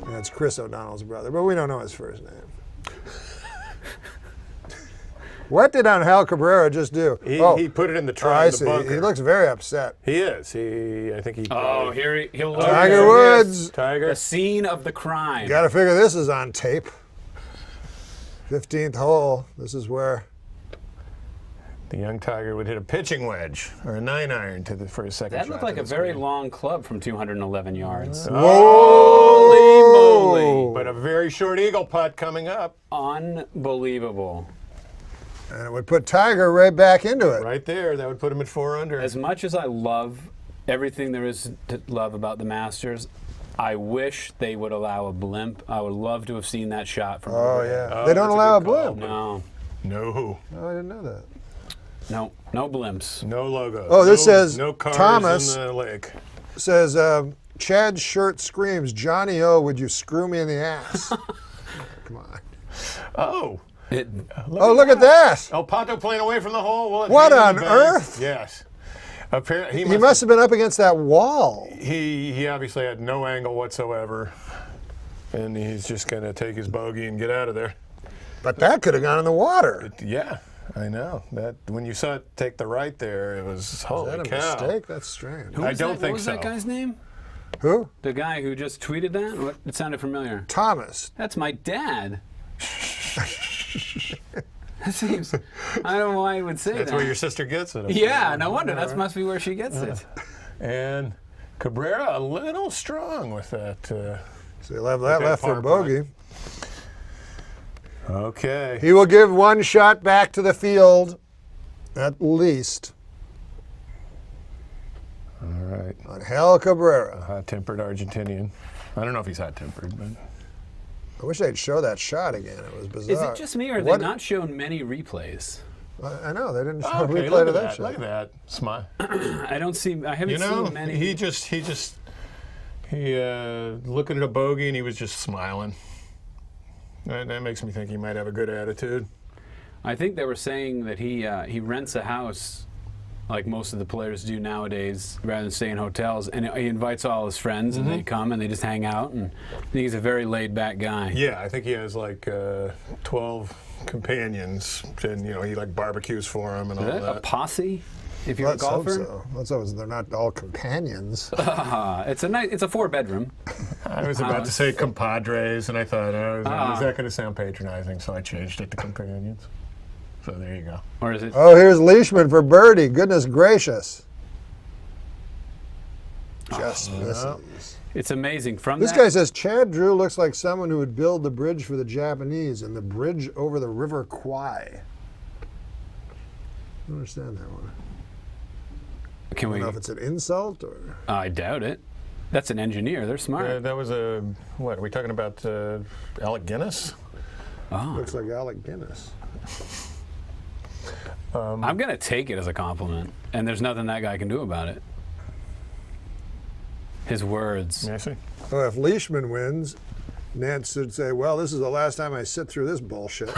B: And that's Chris O'Donnell's brother, but we don't know his first name. What did Angel Cabrera just do?
C: He put it in the
B: I
C: try of the
B: see.
C: bunker.
B: He looks very upset.
C: He is. I think he.
D: Oh, here he'll look.
B: Tiger
D: There it is.
B: Woods.
C: Tiger.
D: The scene of the crime.
B: Got to figure this is on tape. 15th hole. This is where.
C: The young Tiger would hit a pitching wedge or a 9-iron for his second
D: That
C: shot.
D: looked like
C: to
D: a
C: the
D: very
C: screen.
D: long club from 211 yards.
B: Whoa!
D: moly.
C: But a very short eagle putt coming up.
D: Unbelievable.
B: And it would put Tiger right back into it.
C: Right there. That would put him at 4 under.
D: As much as I love everything there is to love about the Masters, I wish they would allow a blimp. I would love to have seen that shot from
B: Oh,
D: over there.
B: yeah. They don't
C: that's a
B: allow a
C: good call.
B: blimp.
D: No,
C: No.
B: Oh, I didn't know that.
D: no blimps.
C: No logo.
B: Oh, this says
C: no cars
B: Thomas.
C: in the lake.
B: Says, Chad's shirt screams, Johnny O, would you screw me in the ass? Come on.
C: Oh.
B: Oh, look at that.
C: El Pato playing away from the hole.
B: What
C: hand in
B: on
C: the bag.
B: earth?
C: Yes. Apparently,
B: He must have been up against that wall.
C: He obviously had no angle whatsoever, and he's just going to take his bogey and get out of there.
B: But that could have gone in the water.
C: Yeah, I know. That when you saw it take the right there, it was holy
B: Is that a
C: cow.
B: mistake? That's strange.
C: I don't
D: What
C: think
D: was
C: so.
D: that guy's name?
B: Who?
D: The guy who just tweeted that? What? It sounded familiar.
B: Thomas.
D: That's my dad. That seems. I don't know why he would say
C: That's
D: that.
C: where your sister gets it.
D: Yeah, no wonder. That must be where she gets it.
C: And Cabrera a little strong with that.
B: So he'll have that
C: Okay,
B: left for
C: far
B: bogey.
C: Okay.
B: He will give one shot back to the field, at least,
C: All right.
B: on Angel Cabrera.
C: Hot-tempered Argentinian. I don't know if he's hot-tempered, but
B: I wish they'd show that shot again. It was bizarre.
D: Is it just me, or have they not shown many replays?
B: I know they didn't show a
C: Okay,
B: replay
C: look
B: to
C: at
B: that
C: that.
B: shot.
C: Look at that. Smile.
D: I haven't seen many.
C: He looking at a bogey and he was just smiling. That makes me think he might have a good attitude.
D: I think they were saying that he rents a house like most of the players do nowadays rather than stay in hotels, and he invites all his friends and they come and they just hang out, and I think he's a very laid-back guy.
C: Yeah, I think he has like 12 companions, and he like barbecues for them and all
D: Is that a
C: that.
D: posse? If you're
B: Let's
D: a
B: hope
D: golfer,
B: so. Let's hope they're not all companions.
D: it's a 4-bedroom.
C: I was about to say compadres, and I thought, is that going to sound patronizing? So I changed it to companions. So there you go.
D: Or is it?
B: Oh, here's Leishman for birdie. Goodness gracious. Just misses.
D: It's amazing. From
B: This
D: that,
B: guy says Chad Drew looks like someone who would build the bridge for the Japanese and the bridge over the River Kwai. I don't understand that one.
D: Can
B: I
D: we?
B: don't know if it's an insult or.
D: I doubt it. That's an engineer. They're smart.
C: That was what are we talking about? Alec Guinness?
B: Looks like Alec Guinness.
D: I'm gonna take it as a compliment, and there's nothing that guy can do about it. His words.
C: I see.
B: Oh, if Leishman wins, Nance should say, well, this is the last time I sit through this bullshit.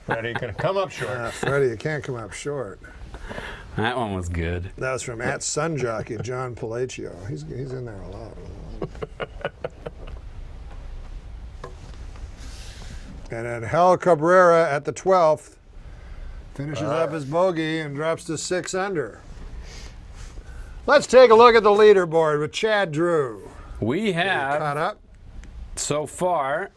C: Freddie, you're going to come up short.
B: Freddie, you can't come up short.
D: That one was good.
B: That was from @Sunjockey, John Palacio. He's in there a lot. And then Hal Cabrera at the 12th finishes up his bogey and drops to 6 under. Let's take a look at the leaderboard with Chad Drew.
D: We have
B: Caught up.
D: so far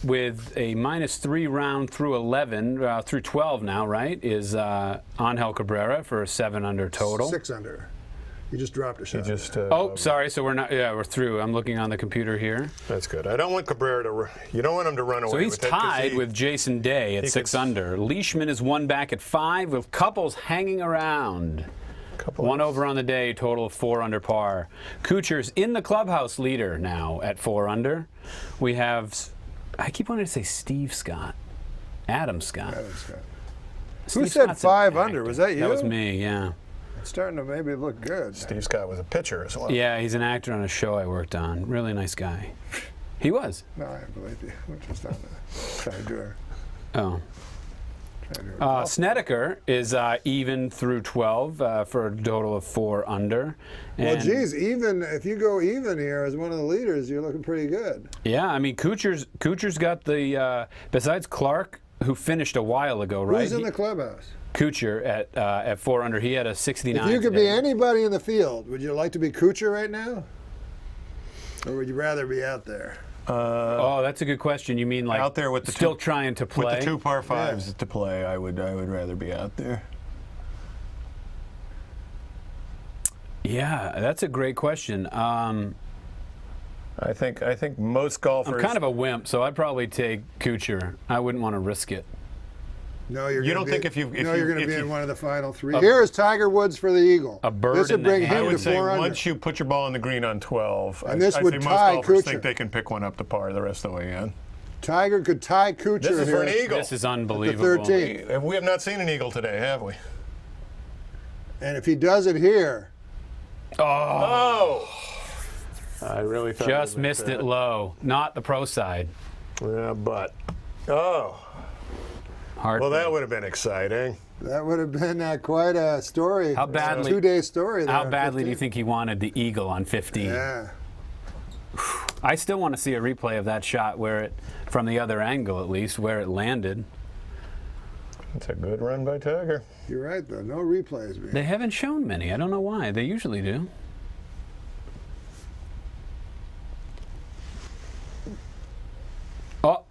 D: with a -3 round through 11, through 12 now, right? Is Angel Cabrera for a 7 under total.
B: 6 under. He just dropped a shot.
D: Oh, sorry. So we're not. Yeah, we're through. I'm looking on the computer here.
C: That's good. I don't want Cabrera to. You don't want him to run away.
D: So he's
C: with that 'cause
D: tied with Jason Day at 6 under. Leishman is 1 back at 5, with couples hanging around. One over on the day, total of 4 under par. Kuchar's in the clubhouse leader now at 4 under. We have, I keep wanting to say Steve Scott. Adam Scott.
B: Who
D: Steve
B: said
D: Scott's an
B: 5 under?
D: actor.
B: Was that you?
D: That was me, yeah.
B: It's starting to maybe look good.
C: Steve Scott was a pitcher as well.
D: Yeah, he's an actor on a show I worked on. Really nice guy. He was.
B: No, I believe you. We're just on the trying to do our.
D: Oh. Snedeker is even through 12 for a total of 4 under.
B: Well,
D: And-
B: geez, even if you go even here as one of the leaders, you're looking pretty good.
D: Yeah, I mean, Kuchar's got the, besides Clark, who finished a while ago, right?
B: Who's in the clubhouse?
D: Kuchar at 4 under. He had a 69
B: If you could
D: today.
B: be anybody in the field, would you like to be Kuchar right now? Or would you rather be out there?
D: Oh, that's a good question. You mean like
C: Out there with the
D: still
C: two-
D: trying to play?
C: With the 2 par 5s to play, I would rather be out there.
D: Yeah, that's a great question.
C: I think most golfers.
D: I'm kind of a wimp, so I'd probably take Kuchar. I wouldn't want to risk it.
B: No, you're
C: You
B: gonna
C: don't
B: be,
C: think if you-
B: no,
C: if
B: you're
C: you-
B: going to
C: if
B: be
C: you-
B: in one of the final 3. Here is Tiger Woods for the Eagle.
D: A bird
B: This would
D: in the
B: bring
D: hand.
C: I
B: him to
C: would say
B: 4 under.
C: once you put your ball in the green on 12,
B: And this
C: I
B: would
C: think
B: tie
C: most golfers
B: Kuchar.
C: think they can pick one up to par the rest of the way in.
B: Tiger could tie Kuchar
C: This is
B: here.
C: for an eagle.
D: This is unbelievable.
B: 13.
C: We have not seen an eagle today, have we?
B: And if he does it here,
C: Oh! I really thought
D: Just missed it low, not the pro side.
C: Yeah, but. Oh.
D: Hard.
C: Well, that would have been exciting.
B: that would have been quite a story.
D: How badly-
B: A 2-day story there.
D: How
B: on
D: badly do you
B: 15.
D: think he wanted the eagle on 15?
B: Yeah.
D: I still want to see a replay of that shot where it, from the other angle at least, where it landed.
C: It's a good run by Tiger.
B: You're right, though. No replays. Man.
D: They haven't shown many. I don't know why. They usually do. Oh,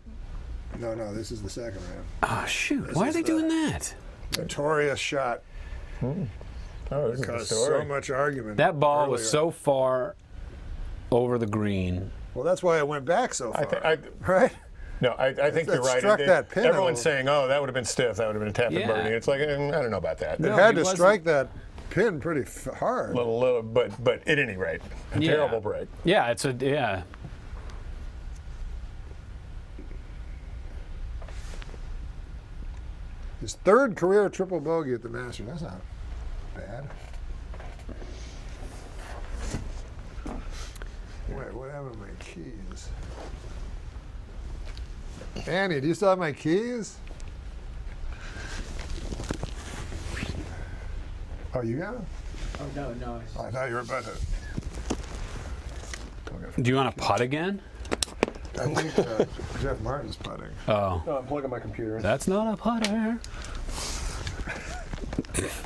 B: No, this is the second round.
D: oh shoot. Why are
B: is
D: they
B: the-
D: doing that?
B: Notorious shot.
C: Oh, this is the
B: Caused
C: story.
B: so much argument.
D: That ball was
B: earlier.
D: so far over the green.
B: Well, that's why it went back so far. Right?
C: No, I think
B: That
C: you're right.
B: struck that pin
C: Everyone's
B: out.
C: saying, "Oh, that would have been stiff. That would have been a tap and
D: Yeah.
C: birdie." It's like I don't know about that.
B: It
D: No,
B: had
D: he
B: to
D: wasn't-
B: strike that pin pretty hard.
C: But at any rate, a
D: Yeah.
C: terrible break.
D: Yeah, it's a yeah.
B: His third career triple bogey at the Masters. That's not bad. Wait, what happened to my keys? Annie, do you still have my keys? Oh, you got them?
G: Oh, no.
B: I thought you were about to.
D: Do you want to putt again?
B: I think Jeff Martin's putting.
D: Oh,
A: No, I'm plugging my computer in.
D: that's not a putter.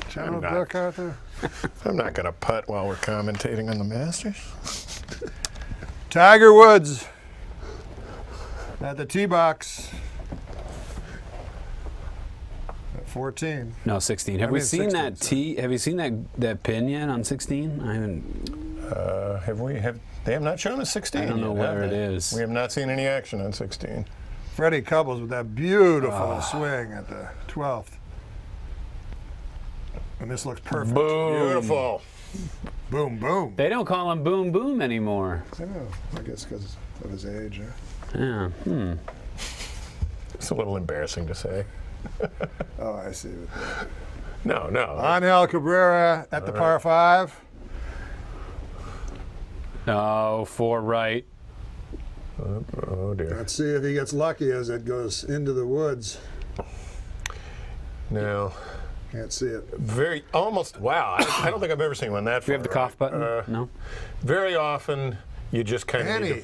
B: Channel
C: not.
B: book out there.
C: I'm not going to putt while we're commentating on the Masters.
B: Tiger Woods at the tee box at 14.
D: No, 16. Have
B: I
D: we
B: mean,
D: seen
B: 16,
D: that tee? Have you seen that pin yet on 16? I haven't.
C: They have not shown us 16.
D: I don't know
C: yet, have
D: where it
C: they?
D: is.
C: We have not seen any action on 16.
B: Freddie Couples with that beautiful swing at the 12th. And this looks perfect.
D: Boom.
C: Beautiful.
B: Boom, boom.
D: They don't call him Boom Boom anymore.
B: I know. I guess because of his age. Huh?
D: Yeah.
C: It's a little embarrassing to say.
B: Oh, I see.
C: No.
B: Angel Cabrera at the par 5.
D: Oh, 4 right.
C: Oh dear.
B: Let's see if he gets lucky as it goes into the woods.
C: No.
B: Can't see it.
C: Wow. I don't think I've ever seen one that
D: Do
C: far.
D: we have the cough button? No.
C: Very often, you just kind of need
B: Annie.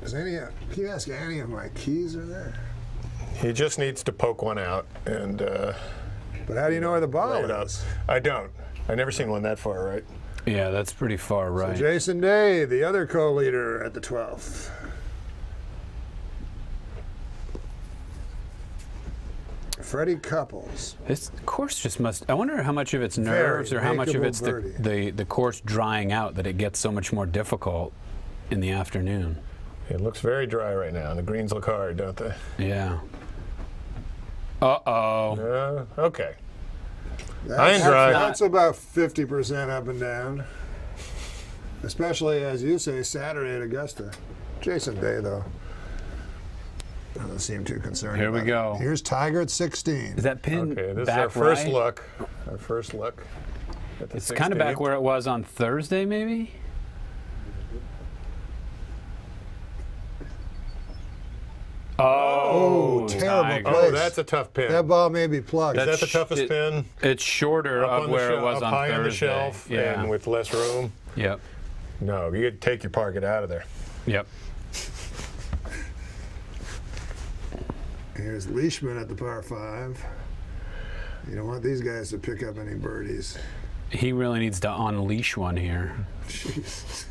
B: Is Annie? Can you ask Annie if my keys are there?
C: he just needs to poke one out and
B: But how do you know where the ball
C: lay it up.
B: is?
C: I don't. I've never seen one that far right.
D: Yeah, that's pretty far right.
B: Jason Day, the other co-leader at the 12th. Freddie Couples.
D: This course just must. I wonder how much of it's nerves
B: Very
D: or how much of
B: makeable
D: it's
B: birdie.
D: the course drying out that it gets so much more difficult in the afternoon.
C: It looks very dry right now. The greens look hard, don't they?
D: Yeah. Uh-oh.
C: Okay.
B: That's,
C: dry.
B: That's about 50% up and down. Especially, as you say, Saturday at Augusta. Jason Day, though, doesn't seem too concerned.
D: Here we
B: about
D: go.
B: it. Here's Tiger at 16.
D: Is that pin
C: Okay, this
D: back
C: is our first
D: right?
C: look. Our first look. At the
D: It's kind of back
C: 16th.
D: where it was on Thursday, maybe? Oh,
B: terrible
D: Tiger.
B: play.
C: Oh, that's a tough pin.
B: That ball may be plugged.
C: Is that the
D: That's-
C: toughest
D: it-
C: pin?
D: It's shorter
C: Up
D: of
C: on the
D: where it
C: shelf,
D: was
C: up
D: on
C: high
D: Thursday.
C: on the shelf
D: Yeah.
C: and with less room?
D: Yep.
C: No, you take your par, get out of there.
D: Yep.
B: Here's Leishman at the par 5. You don't want these guys to pick up any birdies.
D: He really needs to unleash one here.
B: Jeez.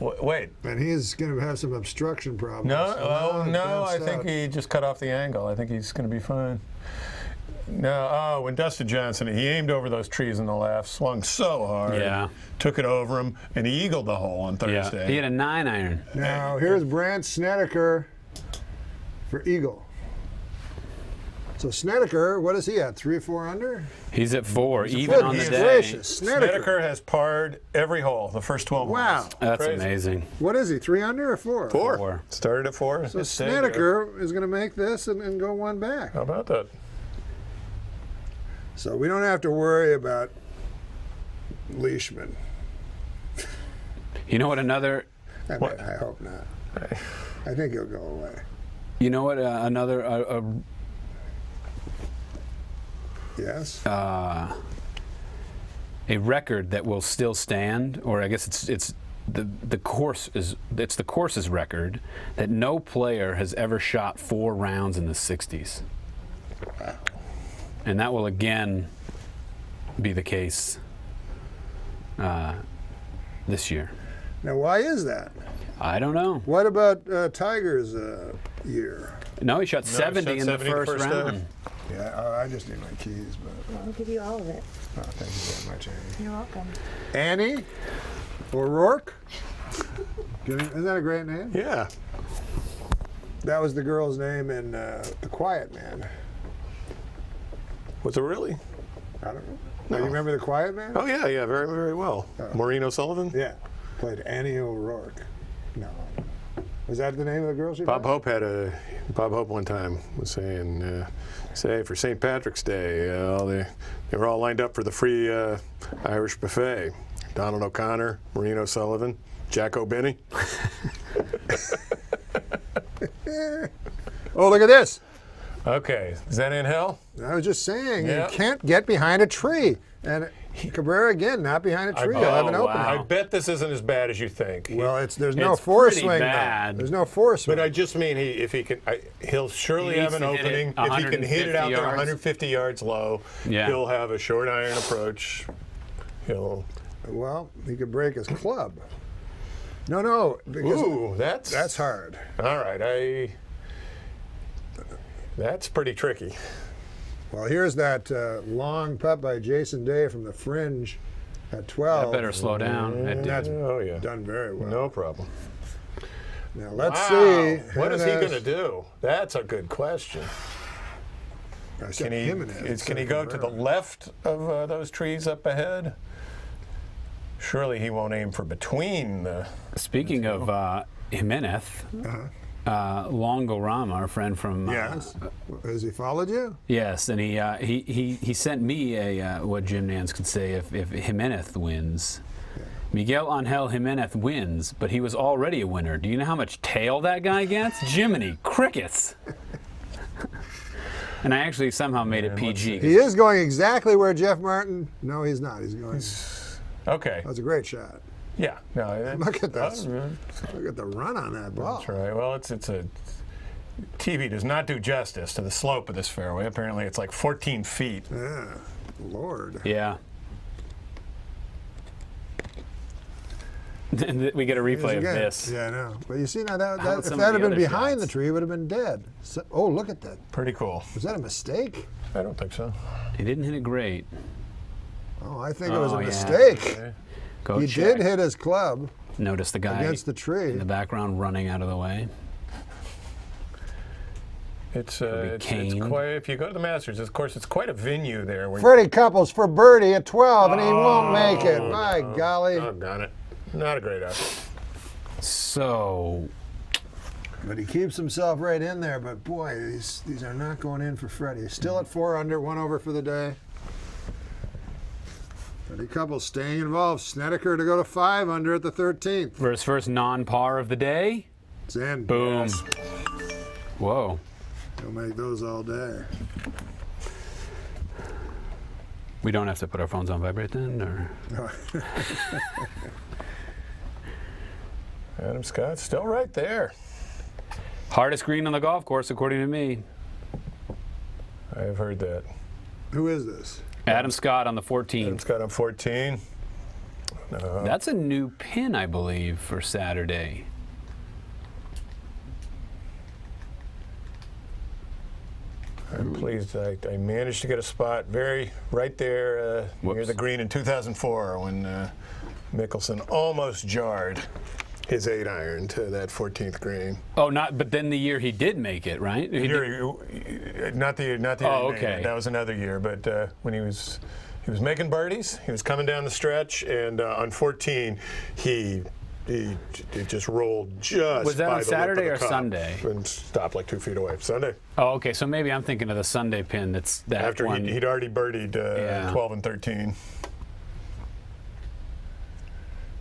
C: Wait.
B: And he's going to have some obstruction problems.
C: No,
B: Don't
C: I think
B: stop.
C: he just cut off the angle. I think he's going to be fine. No, when Dustin Johnson, he aimed over those trees on the left, swung so hard,
D: Yeah.
C: took it over him, and he eagled the hole on
D: Yeah.
C: Thursday.
D: He had a 9-iron.
B: Now, here's Brandt Snedeker for Eagle. So Snedeker, what is he at? 3 or 4 under?
D: He's at 4, even
B: Good
D: on the day.
B: gracious. Snedeker.
C: Snedeker has parred every hole, the first 12
B: Wow.
C: holes.
D: That's
C: Crazy.
D: amazing.
B: What is he? 3 under or 4?
D: Four.
C: Started at 4.
B: So
C: It stayed there.
B: Snedeker is going to make this and go one back.
C: How about that?
B: So we don't have to worry about Leishman.
D: You know what another
B: I hope not. I think he'll go away.
D: You know what? Another
B: Yes.
D: a record that will still stand, or I guess it's the course's record that no player has ever shot 4 rounds in the 60s, and that will again be the case this year.
B: Now, why is that?
D: I don't know.
B: What about Tiger's year?
D: No, he shot 70 in the
C: 70 the
D: first
C: first
D: round.
C: day.
B: Yeah, I just need my keys, but
H: I'll give you all of it.
B: thank you very much, Annie.
H: You're welcome.
B: Annie O'Rourke? Isn't that a great name?
C: Yeah.
B: That was the girl's name in The Quiet Man.
C: Was it really?
B: I don't know. No, you remember the Quiet Man?
C: Oh yeah, very, very well. Maureen O'Sullivan.
B: Yeah, played Annie O'Rourke. No, was that the name of the girl she
C: Bob
B: played?
C: Hope one time was saying, say for St. Patrick's Day, they were all lined up for the free Irish buffet. Donald O'Connor, Maureen O'Sullivan, Jack O'Benny.
B: Oh, look at this.
C: Okay, is that in hell?
B: I was just saying,
C: Yeah.
B: you can't get behind a tree. And Cabrera, again, not behind a tree. He'll have an
D: Oh,
B: opening.
D: wow.
C: I bet this isn't as bad as you think.
B: Well, there's no
D: It's
B: force
D: pretty
B: swing.
D: bad.
B: Though. There's no force swing.
C: But I just mean he'll surely
D: He
C: have
D: needs
C: an
D: to hit
C: opening.
D: it
C: If he can hit it out
D: 150
C: there
D: yards.
C: 150 yards low,
D: Yeah.
C: he'll have a short iron approach.
B: Well, he could break his club. No, because
C: Ooh,
B: that's hard.
C: All right, that's pretty tricky.
B: Well, here's that long putt by Jason Day from the fringe at 12.
D: That better slow down. That did.
B: That's
C: Oh yeah,
B: done very well.
C: no problem.
B: Now let's
C: Wow.
B: see.
C: What is he
B: Jimenez-
C: going to do? That's a good question.
B: I said
C: Can he
B: Jimenez.
C: can he go to the left of those trees up ahead? Surely he won't aim for between the.
D: Speaking of Jimenez, Longo Rama, our friend from
B: Yes. Has he followed you?
D: yes, and he sent me a what Jim Nance could say if Jimenez wins. Miguel Angel Jimenez wins, but he was already a winner. Do you know how much tail that guy gets? Jiminy crickets! And I actually somehow made it PG.
B: He is going exactly where Jeff Martin. No, he's not. He's going.
C: Okay.
B: That's a great shot.
C: Yeah. No.
B: Look at
C: That's
B: this. Look at the run on that ball.
C: right. Well, it's a. TV does not do justice to the slope of this fairway. Apparently, it's like 14 feet.
B: Yeah, Lord.
D: Yeah. We get a replay of
B: Again.
D: this.
B: Yeah, I know. But you see now
D: How about
B: if
D: some
B: that
D: of
B: had
D: the
B: been
D: other
B: behind
D: shots?
B: the tree, it would have been dead. So, oh, look at that.
C: Pretty cool.
B: Was that a mistake?
C: I don't think so.
D: He didn't hit it great.
B: Oh, I think it was
D: Oh,
B: a
D: yeah.
B: mistake.
D: Go
B: He
D: check.
B: did hit his club
D: Notice the guy
B: against the tree.
D: in the background running out of the way.
C: It's
D: Kane.
C: quite. If you go to the Masters, of course, it's quite a venue there. Where
B: Freddie Couples for birdie at 12, and he won't make it. My golly.
C: Oh, got it. Not a great effort.
D: So,
B: But he keeps himself right in there. But boy, these are not going in for Freddie. He's still at 4 under, 1 over for the day. Freddie Couples staying involved. Snedeker to go to 5 under at the 13th.
D: for his first non-par of the day,
B: It's in.
D: boom.
B: Yes.
D: Whoa.
B: He'll make those all day.
D: We don't have to put our phones on vibrate then, or
C: Adam Scott's still right there.
D: hardest green on the golf course according to me.
C: I have heard that.
B: Who is this?
D: Adam Scott on the
C: Adam
D: 14th.
C: Scott on 14.
D: That's a new pin, I believe, for Saturday.
C: I'm pleased I managed to get a spot right there near
D: Whoops.
C: the green in 2004 when Mickelson almost jarred his 8-iron to that 14th green.
D: Oh, but then the year he did make it, right? He did-
C: Not the year.
D: Oh,
C: he made
D: okay.
C: it. That was another year. But when he was making birdies, he was coming down the stretch, and on 14 he just rolled just.
D: Was that
C: by
D: on
C: the lip
D: Saturday
C: of the
D: or
C: cup
D: Sunday?
C: And stopped like 2 feet away. Sunday.
D: Oh, okay. So maybe I'm thinking of the Sunday pin. That's that
C: After
D: one.
C: he'd already birdied
D: Yeah.
C: 12 and 13.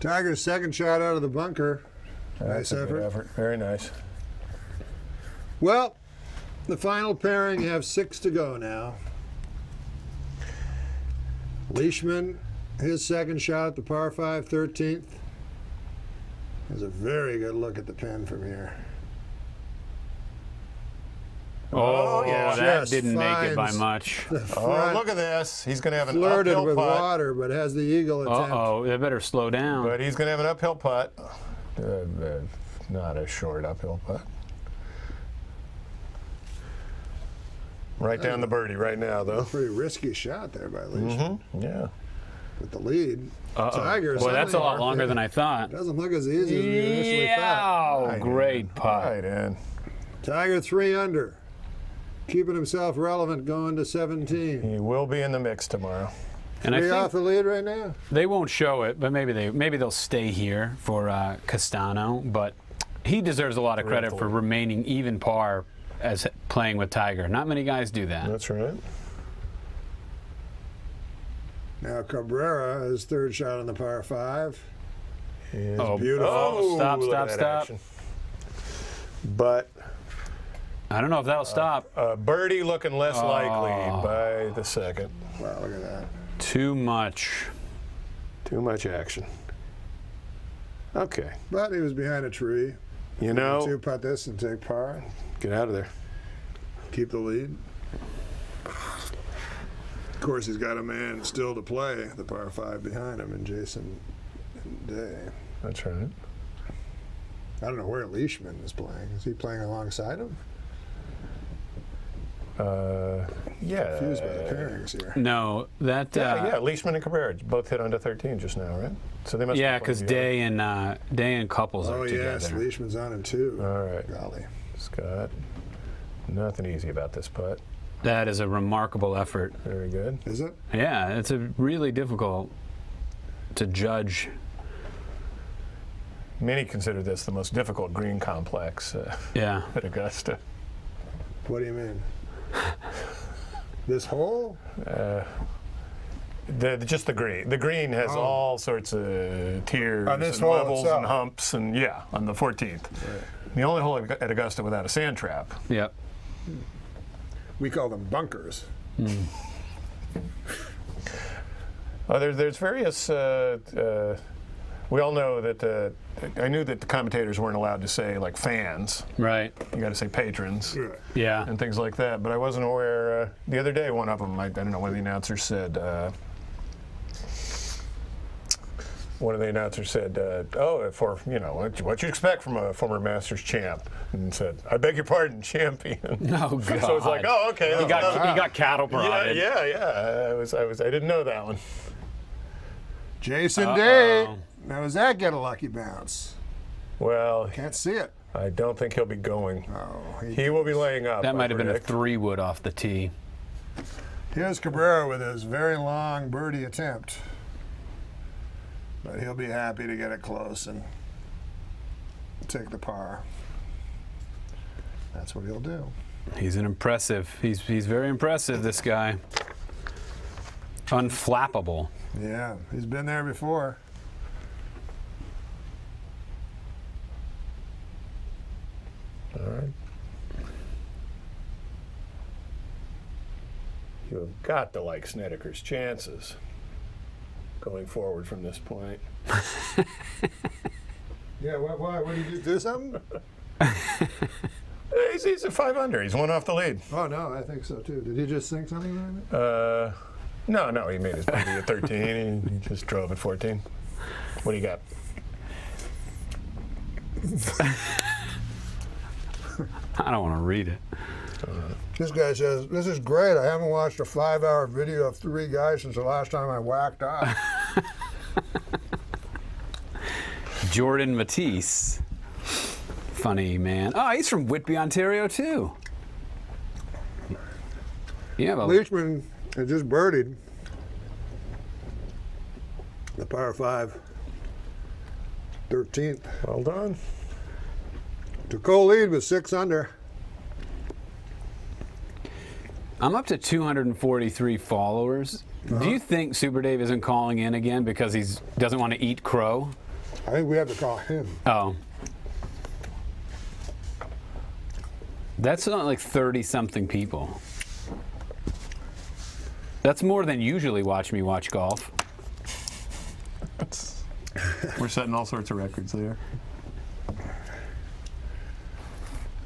B: Tiger's second shot out of the bunker. Nice
C: That's a good
B: effort.
C: Very nice.
B: Well, the final pairing, you have 6 to go now. Leishman, his second shot at the par 5, 13th. Has a very good look at the pin from here.
D: oh,
C: yeah.
D: that
B: Just
D: didn't make it by
B: finds
D: much.
B: The
C: Oh,
B: front
C: look at this. He's going to have an
B: flirted
C: uphill
B: with
C: putt.
B: water, but has the eagle attempt.
D: Uh-oh, they better slow down.
C: But he's going to have an uphill putt. Not a short uphill putt. Right down the birdie right now, though.
B: Pretty risky shot there by Leishman
C: Yeah.
B: with the lead.
D: Uh-oh.
B: Tiger.
D: Boy, that's a lot
B: suddenly-
D: longer than I thought.
B: Doesn't look as easy as we initially thought.
D: Yeah, great putt.
C: Right in.
B: Tiger 3 under. keeping himself relevant going to 17.
C: He will be in the mix tomorrow.
D: And I
B: Three
D: think
B: off the lead right now.
D: they won't show it, but maybe they'll stay here for Castano. But he deserves a lot of credit for remaining even par as playing with Tiger. Not many guys do that.
C: That's right.
B: Now Cabrera, his third shot on the par 5.
D: Oh,
B: beautiful.
D: Oh, stop,
C: look
D: stop,
C: at that
D: stop.
C: action. But
D: I don't know if that'll stop.
C: birdie looking less likely by the second.
B: Wow, look at that.
D: Too much.
C: Too much action. Okay.
B: But he was behind a tree.
C: You know,
B: 2 putt this and take par.
C: get out of there.
B: Keep the lead. Of course, he's got a man still to play, the par 5 behind him, and Jason Day.
C: That's right.
B: I don't know where Leishman is playing. Is he playing alongside him?
C: Yeah.
B: Confused by the pairings here.
D: No, that.
C: Yeah, Leishman and Cabrera both hit under 13 just now, right? So they must.
D: Yeah,
C: be playing
D: because
C: together.
D: Day and Couples
B: Oh,
D: are
B: yes,
D: together.
B: Leishman's on him too.
C: All right.
B: Golly.
C: Scott. Nothing easy about this putt.
D: That is a remarkable effort.
C: Very good.
B: Is it?
D: Yeah, it's a really difficult to judge.
C: Many consider this the most difficult green complex
D: Yeah.
C: at Augusta.
B: What do you mean? This hole?
C: Just the green. The green has all sorts of tiers
B: On this
C: and
B: hole
C: levels
B: itself.
C: and humps, and yeah, on the 14th. The only hole at Augusta without a sand trap.
D: Yep.
B: We call them bunkers.
C: There's various. We all know that. I knew that the commentators weren't allowed to say like fans.
D: Right.
C: You got to say patrons.
D: Yeah.
C: And things like that. But I wasn't aware. The other day, one of them, I don't know, one of the announcers said, for, you know, what you expect from a former Masters champ. And said, I beg your pardon, champion.
D: Oh, God.
C: So it's like, oh, okay.
D: He got cattle prodded.
C: Yeah. I didn't know that one.
B: Jason Day. Now, does that get a lucky bounce?
C: Well,
B: Can't see it.
C: I don't think he'll be going.
B: Oh,
C: He will be laying up.
D: That
C: I
D: might have been a
C: predict.
D: 3-wood off the tee.
B: Here's Cabrera with his very long birdie attempt. But he'll be happy to get it close and take the par. That's what he'll do.
D: He's he's very impressive, this guy. Unflappable.
B: Yeah, he's been there before.
C: All right. You have got to like Snedeker's chances going forward from this point.
B: Yeah, why? What did you do something?
C: He's at 5 under. He's 1 off the lead.
B: Oh, no, I think so too. Did he just think something like that?
C: No, he made his birdie at 13. He just drove at 14. What do you got?
D: I don't want to read it.
B: This guy says, this is great. I haven't watched a 5-hour video of 3 guys since the last time I whacked off.
D: Jordan Matisse. Funny man. Oh, he's from Whitby, Ontario, too. Yeah, well,
B: Leishman had just birdied the par 5, 13th.
C: Well done.
B: To co-lead with 6 under.
D: I'm up to 243 followers. Do you think Super Dave isn't calling in again because he doesn't want to eat crow?
B: I think we have to call him.
D: Oh. That's not like 30-something people. That's more than usually watch me watch golf.
C: We're setting all sorts of records there.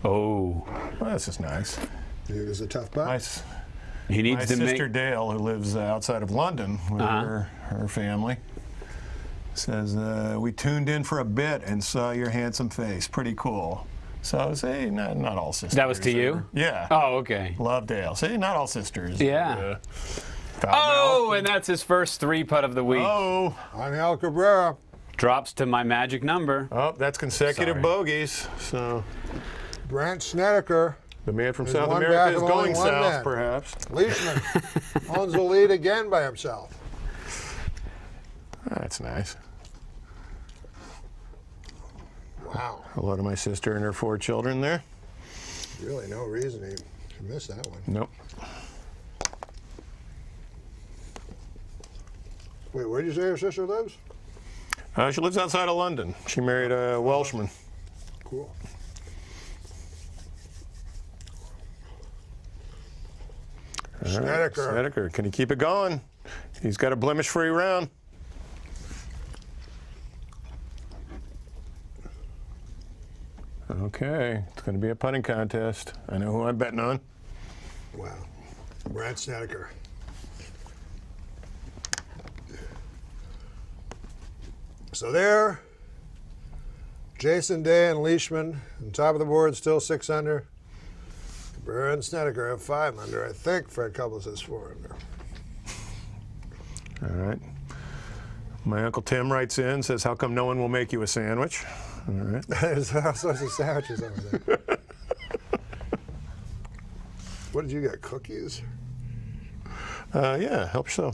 D: Oh.
C: Well, this is nice.
B: It was a tough putt.
C: Nice.
D: He needs
C: My
D: to
C: sister
D: make...
C: Dale, who lives outside of London with her family, says, we tuned in for a bit and saw your handsome face. Pretty cool. So I was, hey, not all sisters.
D: That was to you?
C: Yeah.
D: Oh, okay.
C: Love Dale. See, not all sisters.
D: Yeah.
C: Foul
D: Oh,
C: mouth.
D: and that's his first 3-putt of the week.
C: Oh,
B: Angel Cabrera.
D: Drops to my magic number.
C: that's consecutive
D: Sorry.
C: bogeys. So
B: Brant Snedeker
C: The man from
B: There's
C: South
B: one back
C: America is
B: of only
C: going
B: one
C: south,
B: man.
C: perhaps.
B: Leishman owns the lead again by himself.
C: That's nice.
B: Wow.
C: Hello to my sister and her 4 children there.
B: Really no reason to miss that one.
C: Nope.
B: Wait, where did you say your sister lives?
C: She lives outside of London. She married a Welshman.
B: Cool.
C: All right,
B: Snedeker.
C: Snedeker, can he keep it going? He's got a blemish-free round. Okay, it's going to be a putting contest. I know who I'm betting on.
B: Wow. Brad Snedeker. So there, Jason Day and Leishman on top of the board, still 6 under. Burr and Snedeker have 5 under. I think Fred Couples has 4 under.
C: All right. My Uncle Tim writes in, says, how come no one will make you a sandwich? All right.
B: There's all sorts of sandwiches over there. What did you get, cookies?
C: Yeah, help so.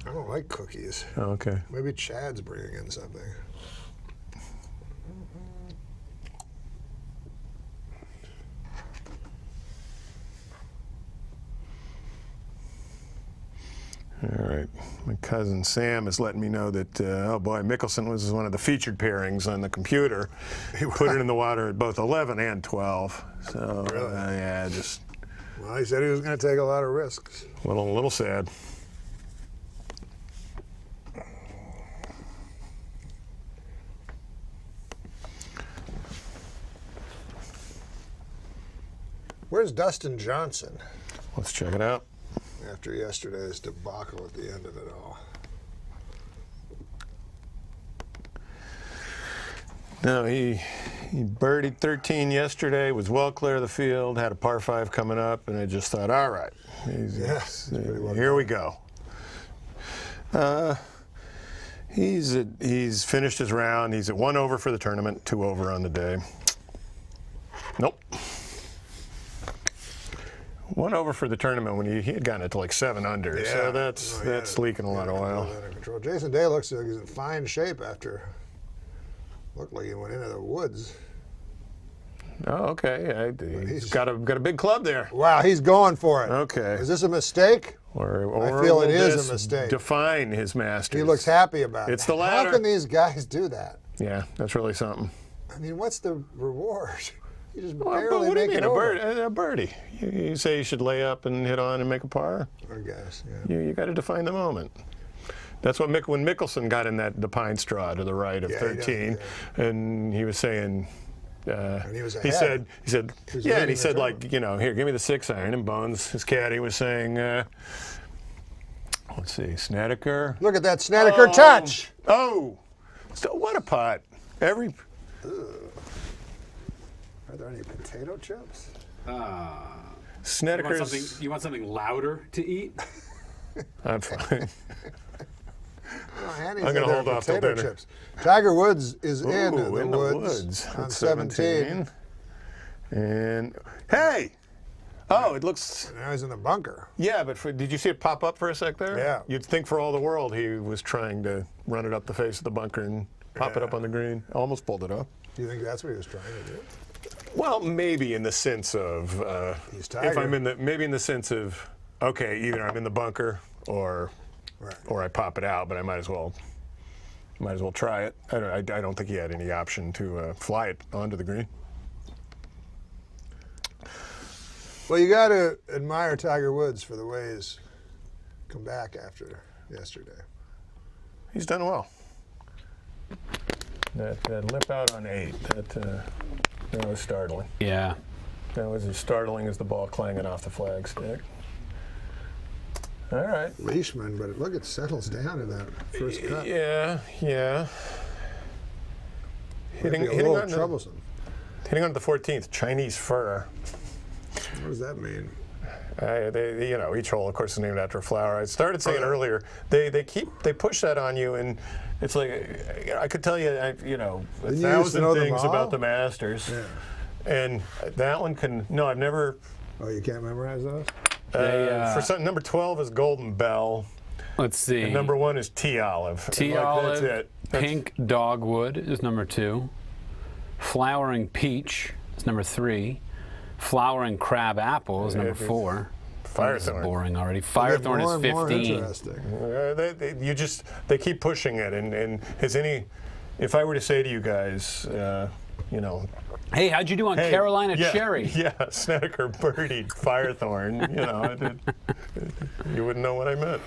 B: I don't like cookies.
C: Oh, okay.
B: Maybe Chad's bringing in something.
C: All right. My cousin Sam is letting me know that, oh boy, Mickelson was one of the featured pairings on the computer. He put it in the water at both 11 and 12. So,
B: Really?
C: yeah, just
B: Well, he said he was going to take a lot of risks.
C: a little sad.
B: Where's Dustin Johnson
C: Let's check it out.
B: after yesterday's debacle at the end of it all?
C: No, he birdied 13 yesterday, was well clear of the field, had a par 5 coming up, and I just thought, all right, here we go. He's finished his round. He's at 1 over for the tournament, 2 over on the day. Nope. 1 over for the tournament when he had gotten it to like 7 under.
B: Yeah.
C: So that's leaking a lot of oil.
B: Control. Jason Day looks like he's in fine shape after. Looked like he went into the woods.
C: Oh, okay. He's got a big club there.
B: Wow, he's going for it.
C: Okay.
B: Is this a mistake?
C: Or
B: I feel it
C: will
B: is
C: this
B: a mistake.
C: define his Masters?
B: He looks happy about it.
C: It's the
B: How
C: latter.
B: can these guys do that?
C: Yeah, that's really something.
B: I mean, what's the reward? You just
C: Well, but
B: barely
C: what do you
B: make
C: mean,
B: it over.
C: a birdie? You say you should lay up and hit on and make a par?
B: I guess, yeah.
C: You got to define the moment. That's what when Mickelson got in the pine straw to the right of
B: Yeah, he
C: 13,
B: does,
C: and he was saying.
B: And he was
C: He
B: ahead.
C: said,
B: He was
C: yeah, and
B: leading
C: he
B: the
C: said,
B: tournament.
C: like, here, give me the 6 iron. And Bones, his caddy, was saying, let's see, Snedeker.
B: Look at that Snedeker touch.
C: Oh, so what a putt.
B: Are there any potato chips?
C: Snedeker's.
D: You want something louder to eat?
C: I'm fine.
B: Oh, Annie
C: I'm
B: said
C: gonna
B: there
C: hold
B: are
C: off till
B: potato
C: dinner.
B: chips. Tiger Woods is
C: Ooh,
B: in the
C: in
B: woods on
C: at
B: 17.
C: And hey, oh, it looks.
B: Now he's in the bunker.
C: Yeah, but did you see it pop up for a sec there?
B: Yeah.
C: You'd think for all the world he was trying to run it up the face of the bunker and pop it up on the green. Almost pulled it off.
B: Do you think that's what he was trying to do?
C: Well, maybe in the sense of
B: He's
C: if
B: Tiger.
C: I'm maybe in the sense of okay, either I'm in the bunker or I pop it out, but I might as well try it. I don't think he had any option to fly it onto the green.
B: Well, you got to admire Tiger Woods for the way he's come back after yesterday.
C: He's done well. That lip out on 8, that was startling.
D: Yeah.
C: That was as startling as the ball clanging off the flagstick. All right.
B: Leishman, but look, it settles down in that first cut.
C: Yeah.
B: Might be a little troublesome.
C: Hitting on the 14th, Chinese fur.
B: What does that mean?
C: Each hole, of course, is named after a flower. I started saying earlier, they push that on you, and it's like I could tell you,
B: Didn't you used to
C: 1,000
B: know them
C: things
B: all?
C: about the Masters.
B: Yeah.
C: And that one can, no, I've never,
B: Oh, you can't memorize those?
C: for some, number 12 is Golden Bell.
D: Let's see.
C: And number 1 is Tea Olive.
D: Tea
C: Like,
D: Olive,
C: That's it.
D: Pink Dogwood is number 2. Flowering Peach is number 3. Flowering Crab Apple is number 4. This is
C: Firethorn.
D: boring already. Firethorn
B: More
D: is
B: and more
D: 15.
B: interesting.
C: They keep pushing it. And has any, if I were to say to you guys, you know,
D: Hey, how'd you do on
C: hey,
D: Carolina
C: yeah,
D: Cherry?
C: Yeah, Snedeker birdied Firethorn, you know, you wouldn't know what I meant.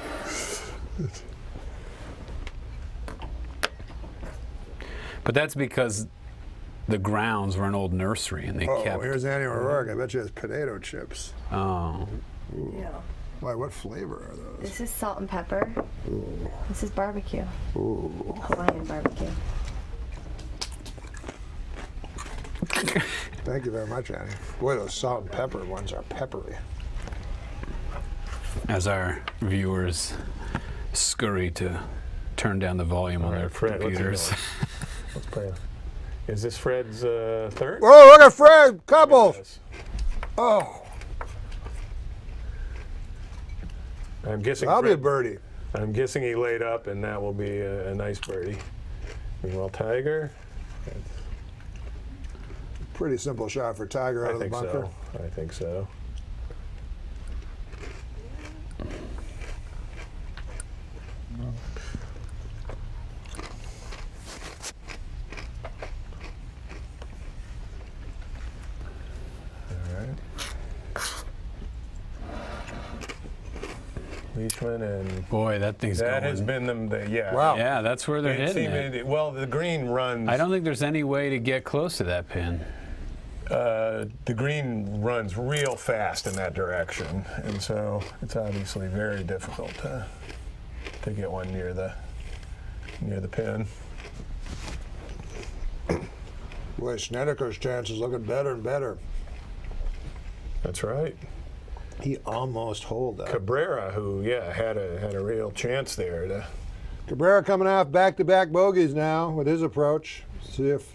D: But that's because the grounds were an old nursery and they
B: Oh,
D: kept.
B: here's Annie O'Rourke. I bet you has potato chips.
D: Oh.
G: Yeah.
B: Why, what flavor are those?
G: This is salt and pepper. This is barbecue. Hawaiian barbecue.
B: Thank you very much, Annie. Boy, those salt and pepper ones are peppery.
D: As our viewers scurry to turn down the volume on their
C: Fred, what's he
D: computers.
C: doing? Let's play. Is this Fred's third?
B: Whoa, look at Fred! Couple!
C: Yes.
B: Oh,
C: I'm guessing.
B: I'll be a
C: Fred-
B: birdie.
C: I'm guessing he laid up, and that will be a nice birdie. Meanwhile, Tiger.
B: Pretty simple shot for Tiger out
C: I
B: of the
C: think
B: bunker.
C: so. I think so. All right. Leishman and
D: Boy, that thing's
C: that
D: going.
C: has been the yeah.
B: Wow.
D: Yeah, that's where they're
C: It
D: hitting
C: seemed-
D: it.
C: well, the green runs.
D: I don't think there's any way to get close to that pin.
C: The green runs real fast in that direction, and so it's obviously very difficult to get one near the pin.
B: Boy, Snedeker's chance is looking better and better.
C: That's right.
B: He almost holed that.
C: Cabrera, who had a real chance there to.
B: Cabrera coming off back-to-back bogeys now with his approach. See if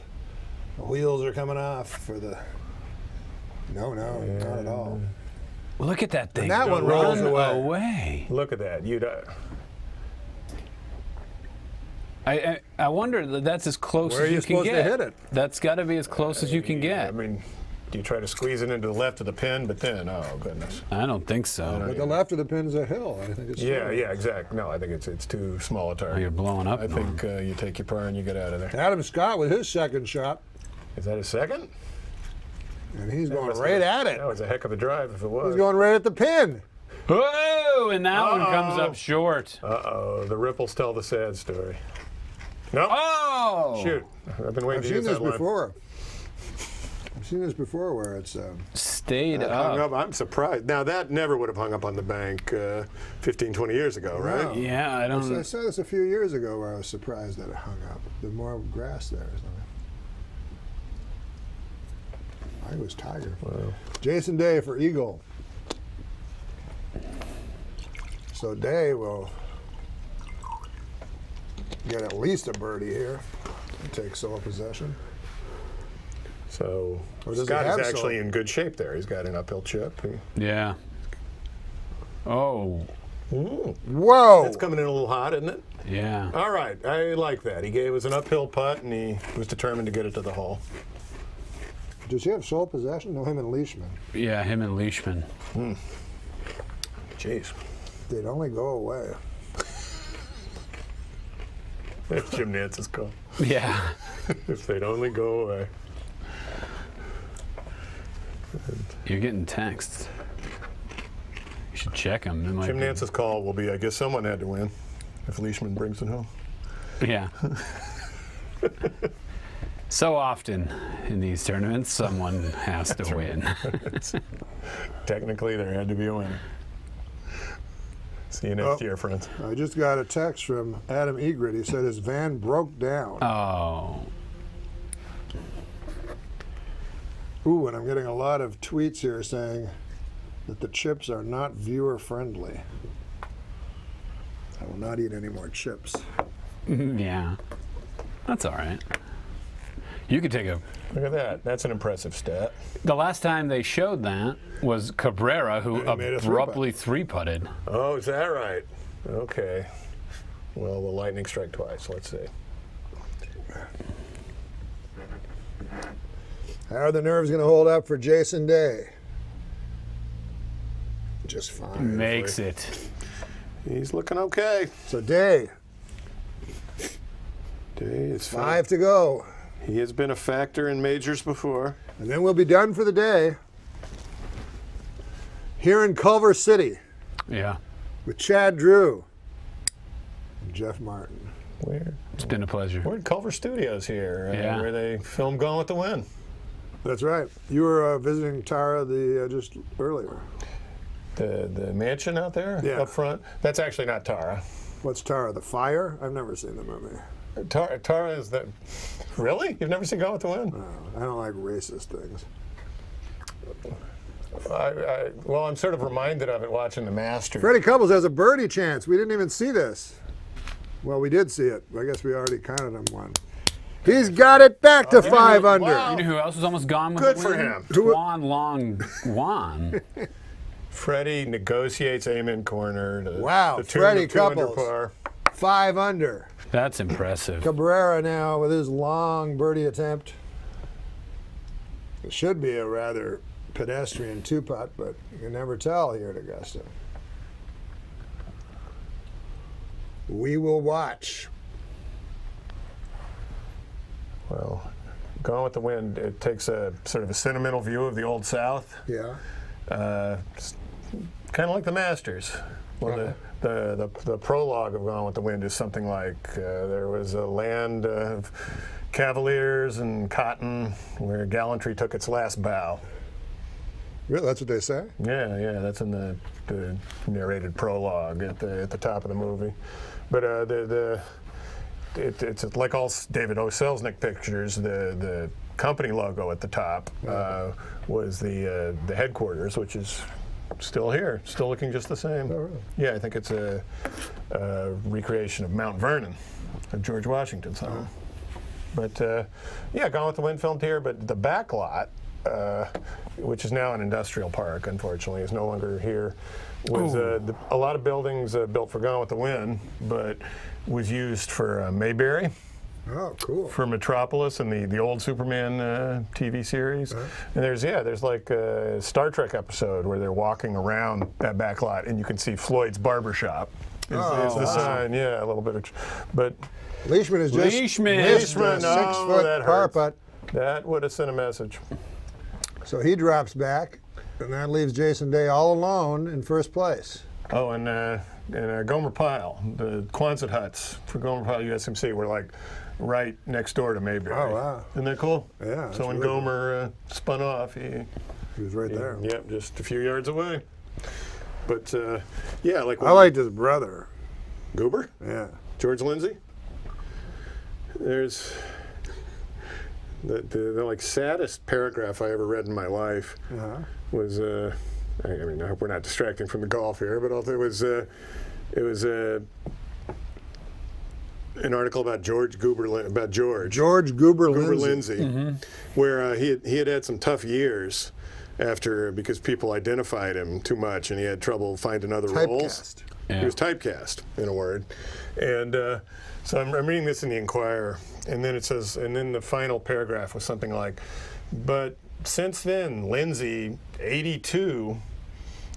B: the wheels are coming off for the. No, not at all.
D: Look at that thing.
B: that one
D: run
B: rolls away.
D: away.
C: Look at that.
D: I wonder that that's as close
B: Where are
D: as
B: you
D: you can
B: supposed to
D: get.
B: hit it?
D: That's got to be as close as you can
C: I
D: get.
C: mean, do you try to squeeze it into the left of the pin? But then, oh goodness.
D: I don't think so.
B: But the left of the pin's a hill. I think it's.
C: Yeah, exactly. No, I think it's too small a target.
D: Oh, you're blowing up.
C: I
D: Norm.
C: think you take your par and you get out of there.
B: Adam Scott with his second shot,
C: Is that a second?
B: and he's going
C: That's
B: right at it.
C: That was a heck of a drive if it was.
B: He's going right at the pin.
D: Whoa! And that one comes up short.
C: Uh-oh, the ripples tell the sad story. No,
D: Oh!
C: shoot. I've been waiting
B: I've
C: to
B: seen
C: use
B: this
C: that line.
B: before. I've seen this before where it's.
D: Stayed
C: Hung
D: up.
C: up. I'm surprised. Now, that never would have hung up on the bank 15, 20 years ago, right?
B: No.
D: Yeah, I
B: I
D: don't.
B: saw this a few years ago where I was surprised that it hung up. There's more grass there or something. I think it was Tiger.
C: Wow.
B: Jason Day for Eagle. So Day will get at least a birdie here and take sole possession.
C: So,
B: Or does he
C: Scott
B: have
C: is actually
B: some?
C: in good shape there. He's got an uphill chip.
D: Yeah. Oh,
B: Whoa!
C: It's coming in a little hot, isn't it?
D: yeah.
C: All right, I like that. He gave us an uphill putt, and he was determined to get it to the hole.
B: Does he have sole possession? No, him and Leishman.
D: Yeah, him and Leishman.
C: Jeez.
B: They'd only go away.
C: That's Jim Nance's call.
D: Yeah.
C: If they'd only go away.
D: You're getting texts. You should check them. It might
C: Jim
D: be-
C: Nance's call will be, I guess someone had to win if Leishman brings it home.
D: Yeah. So often in these tournaments, someone has to win.
C: Technically, there had to be a winner. See you next year, friends.
B: I just got a text from Adam Egret. He said his van broke down.
D: Oh.
B: Ooh, and I'm getting a lot of tweets here saying that the chips are not viewer friendly. I will not eat any more chips.
D: Yeah. That's all right. You could take a.
C: Look at that. That's an impressive stat.
D: The last time they showed that was Cabrera, who
C: He made a
D: abruptly three-putted.
C: Oh, is that right? Okay. Well, the lightning strike twice. Let's see.
B: How are the nerves going to hold up for Jason Day? Just fine.
D: Makes it.
C: He's looking okay.
B: So Day,
C: Day is
B: 5 to go.
C: He has been a factor in majors before.
B: And then we'll be done for the day. Here in Culver City
D: Yeah.
B: with Chad Drew and Jeff Martin.
D: It's been a pleasure.
C: We're at Culver Studios here,
D: Yeah.
C: where they film Gone with the Wind.
B: That's right. You were visiting Tara just earlier.
C: The mansion out there
B: Yeah.
C: up front. That's actually not Tara.
B: What's Tara? The Fire? I've never seen the movie.
C: Tara is that. Really? You've never seen Gone with the Wind?
B: I don't like racist things.
C: Well, I'm sort of reminded of it watching The Masters.
B: Freddie Couples has a birdie chance. We didn't even see this. Well, we did see it. I guess we already counted him one. He's got it back to 5 under.
C: Wow.
D: You know who else was almost gone with
C: Good
D: the
C: for
D: win?
C: him.
D: Juan Long Juan.
C: Freddie negotiates amen corner.
B: Wow,
C: the tune
B: Freddie
C: of 2 under
B: Couples.
C: par.
B: 5 under.
D: That's impressive.
B: Cabrera now with his long birdie attempt. It should be a rather pedestrian 2-putt, but you can never tell here at Augusta. We will watch.
C: Well, Gone with the Wind, it takes a sort of a sentimental view of the Old South.
B: Yeah.
C: Kind of like the Masters. Well, the prologue of Gone with the Wind is something like there was a land of cavaliers and cotton where gallantry took its last bow.
B: Really? That's what they say?
C: Yeah, that's in the narrated prologue at the top of the movie. But it's like all David O. Selznick pictures. The company logo at the top was the headquarters, which is still here, still looking just the same.
B: Oh, really?
C: Yeah, I think it's a recreation of Mount Vernon, of George Washington's home. But yeah, Gone with the Wind filmed here, but the back lot, which is now an industrial park, unfortunately, is no longer here. Was a lot of buildings built for Gone with the Wind, but was used for Mayberry,
B: Oh, cool.
C: for Metropolis and the old Superman TV series. And there's like a Star Trek episode where they're walking around that back lot and you can see Floyd's Barbershop. Is the sign, yeah, a little bit of, but
B: Leishman is just
D: Leishman.
B: missed a
C: Leishman, oh,
B: 6-foot
C: that
B: par
C: hurts.
B: putt.
C: that would have sent a message.
B: So he drops back, and that leaves Jason Day all alone in first place.
C: Oh, and Gomer Pyle, the Quonset huts for Gomer Pyle USMC were like right next door to Mayberry.
B: Oh, wow.
C: Isn't that cool?
B: Yeah, that's
C: So when
B: really cool.
C: Gomer spun off,
B: He was right there.
C: Yep, just a few yards away. But yeah, like
B: I liked his brother.
C: Goober,
B: Yeah.
C: George Lindsay. There's the like saddest paragraph I ever read in my life was I mean, I hope we're not distracting from the golf here, but it was an article about George Goober, about George
B: Goober
C: Lindsay,
B: Mm-hmm.
C: where he had some tough years because people identified him too much and he had trouble finding other roles.
B: Typecast.
C: He was typecast, in a word. And so I'm reading this in the Enquirer, and then it says, and then the final paragraph was something like, but since then, Lindsay, 82,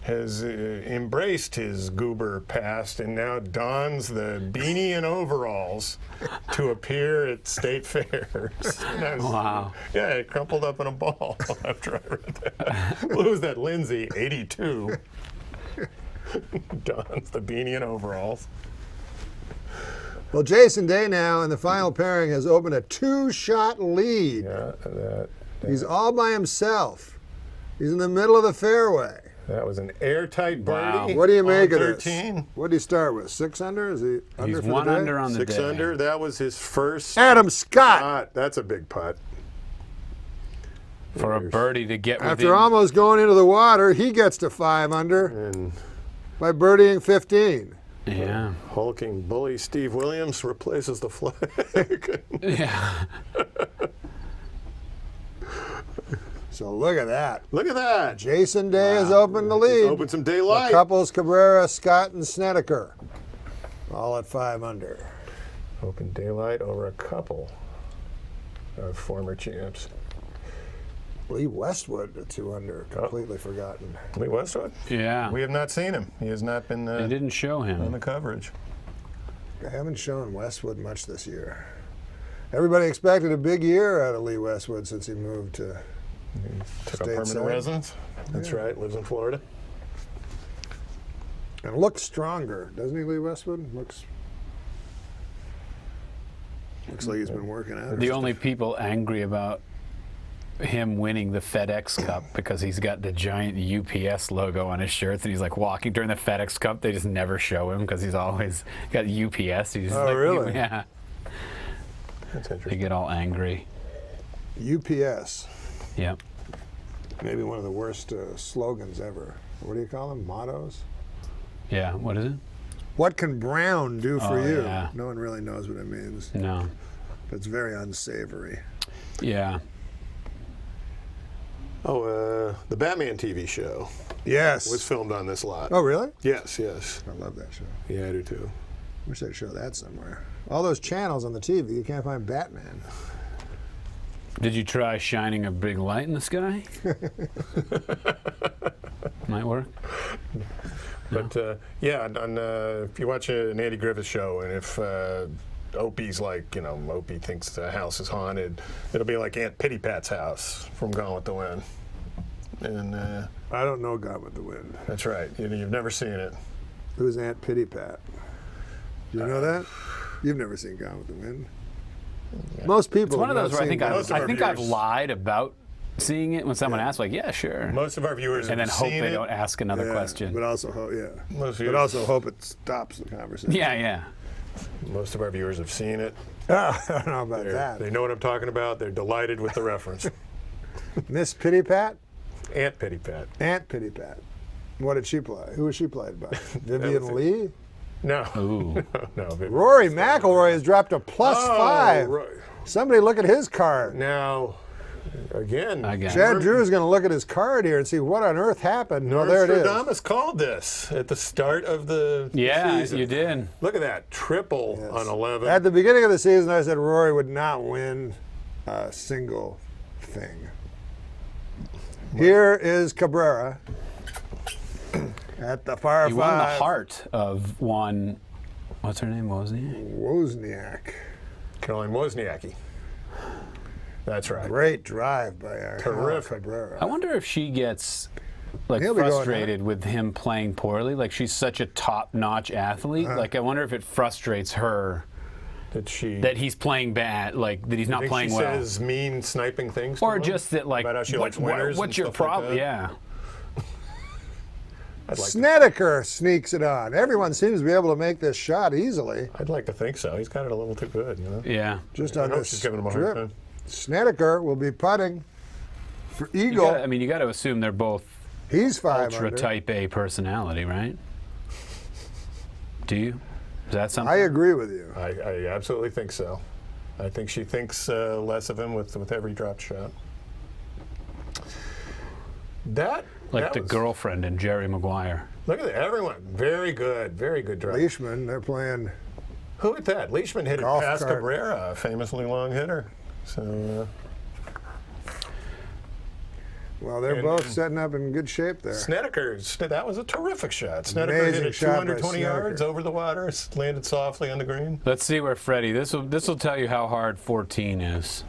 C: has embraced his goober past and now dons the beanie and overalls to appear at state fairs.
D: Wow.
C: Yeah, it crumpled up in a ball after I read that. Well, who's that? Lindsay, 82. Dons the beanie and overalls.
B: Well, Jason Day now in the final pairing has opened a 2-shot lead.
C: Yeah,
B: He's all by himself. He's in the middle of the fairway.
C: that was an airtight birdie.
D: Wow.
B: What do you
C: on
B: make of
C: 13.
B: this? What did he start with? 6 under? Is he under
D: He's
B: for
D: one
B: the day?
D: under on the
C: 6
D: day.
C: under. That was his first
B: Adam Scott.
C: putt. That's a big putt.
D: For a birdie to get within.
B: After almost going into the water, he gets to 5 under
C: And
B: by birdieing 15.
D: Yeah.
C: hulking bully Steve Williams replaces the flag.
D: Yeah.
B: So look at that.
C: Look at that.
B: Jason Day has opened the lead.
C: Open some
B: The
C: daylight.
B: couples Cabrera, Scott, and Snedeker, all at 5 under.
C: Open daylight over a couple of former champs.
B: Lee Westwood at 2 under, completely forgotten.
C: Lee Westwood?
D: Yeah.
C: We have not seen him. He has not been
D: They didn't show
C: on
D: him.
C: the coverage.
B: They haven't shown Westwood much this year. Everybody expected a big year out of Lee Westwood since he moved to.
C: Took up permanent
B: Stateside.
C: residence. That's right. Lives in Florida.
B: And looks stronger, doesn't he, Lee Westwood? Looks like he's been working out.
D: The only people angry about him winning the FedEx Cup because he's got the giant UPS logo on his shirts and he's like walking during the FedEx Cup. They just never show him because he's always got UPS. He's
B: Oh,
D: like,
B: really?
D: Yeah.
C: That's
D: They
C: interesting.
D: get all angry.
B: UPS,
D: Yep.
B: maybe one of the worst slogans ever. What do you call them? Mottos?
D: Yeah. What is it?
B: What can Brown do for
D: Oh,
B: you?
D: yeah.
B: No one really knows what it means.
D: No.
B: But it's very unsavory.
D: Yeah.
C: Oh, the Batman TV show
B: Yes.
C: was filmed on this lot.
B: Oh, really?
C: Yes, yes.
B: I love that show.
C: Yeah, I do too.
B: Wish they'd show that somewhere. All those channels on the TV, you can't find Batman.
D: Did you try shining a big light in the sky? Might work.
C: But yeah, if you watch an Andy Griffith show, and if Opie's like, Opie thinks the house is haunted, it'll be like Aunt Pitty Pat's house from Gone with the Wind. And
B: I don't know Gone with the Wind.
C: that's right. You've never seen it.
B: Who's Aunt Pitty Pat? Do you know that? You've never seen Gone with the Wind. Most people.
D: It's one of
B: have
D: those where I
B: not
D: think
B: seen Gone
C: Most of
D: I
C: our
D: think I've
C: viewers-
D: lied about seeing it when someone asks, like, yeah, sure,
C: Most of our viewers
D: and then
C: have
D: hope
C: seen
D: they
C: it.
D: don't ask another
B: Yeah,
D: question.
B: But also,
C: Most
B: but
C: viewers-
B: also hope it stops the conversation.
D: Yeah, yeah.
C: Most of our viewers have seen it.
B: I don't know about that.
C: They know what I'm talking about. They're delighted with the reference.
B: Miss Pitty Pat?
C: Aunt Pitty Pat.
B: Aunt Pitty Pat. What did she play? Who was she played by? Vivian
C: was it.
B: Lee?
C: No.
D: Ooh.
C: no.
B: Rory McIlroy has dropped a +5.
C: Right.
B: Somebody look at his card.
C: Now, again.
B: Chad Drew is going to look at his card here and see what on earth happened. No, there it is.
C: Nostradamus called this at the start of the
D: Yeah,
C: season.
D: you did.
C: Look at that. Triple on 11.
B: At the beginning of the season, I said Rory would not win a single thing. Here is Cabrera at the par 5.
D: You won the heart of one. What's her name? Wozniak?
B: Wozniak.
C: Caroline Wozniacki. That's right.
B: Great drive by our
C: Terrific.
B: Cabrera.
D: I wonder if she gets like
B: He'll be going
D: frustrated with him playing poorly. Like she's such a top-notch athlete. Like I wonder if it frustrates her
C: That she.
D: that he's playing bad. Like that he's not
C: think
D: playing
C: she
D: well.
C: says mean sniping things. to
D: Or
C: him?
D: just that, like,
C: About how she likes winners.
D: what's
C: and
D: your
C: stuff like
D: problem?
C: that?
D: Yeah.
C: I'd like, to,
B: Snedeker sneaks it on. Everyone seems to be able to make this shot easily.
C: I'd like to think so. He's got it a little too good,
D: Yeah.
B: Just
C: I
B: on
C: hope
B: this
C: she's giving him a
B: strip.
C: hard time.
B: Snedeker will be putting for
D: You
B: Eagle.
D: gotta, you got to assume they're both
B: He's 5
D: ultra
B: under.
D: type A personality, right? Do you? Is that something?
B: I agree with you.
C: I absolutely think so. I think she thinks less of him with every dropped shot. That
D: Like
C: that
D: the
C: was-
D: girlfriend in Jerry Maguire.
C: Look at that. Everyone. Very good drop.
B: Leishman, they're playing.
C: Who hit that? Leishman hit it
B: Golf
C: past
B: cart.
C: Cabrera, a famously long hitter. So
B: Well, they're
C: And-
B: both setting up in good shape there.
C: Snedeker, that was a terrific shot. Snedeker
B: Amazing
C: hit it
B: shot by
C: 220 yards
B: Snedeker.
C: over the water, landed softly on the green.
D: Let's see where Freddie. This will tell you how hard 14 is.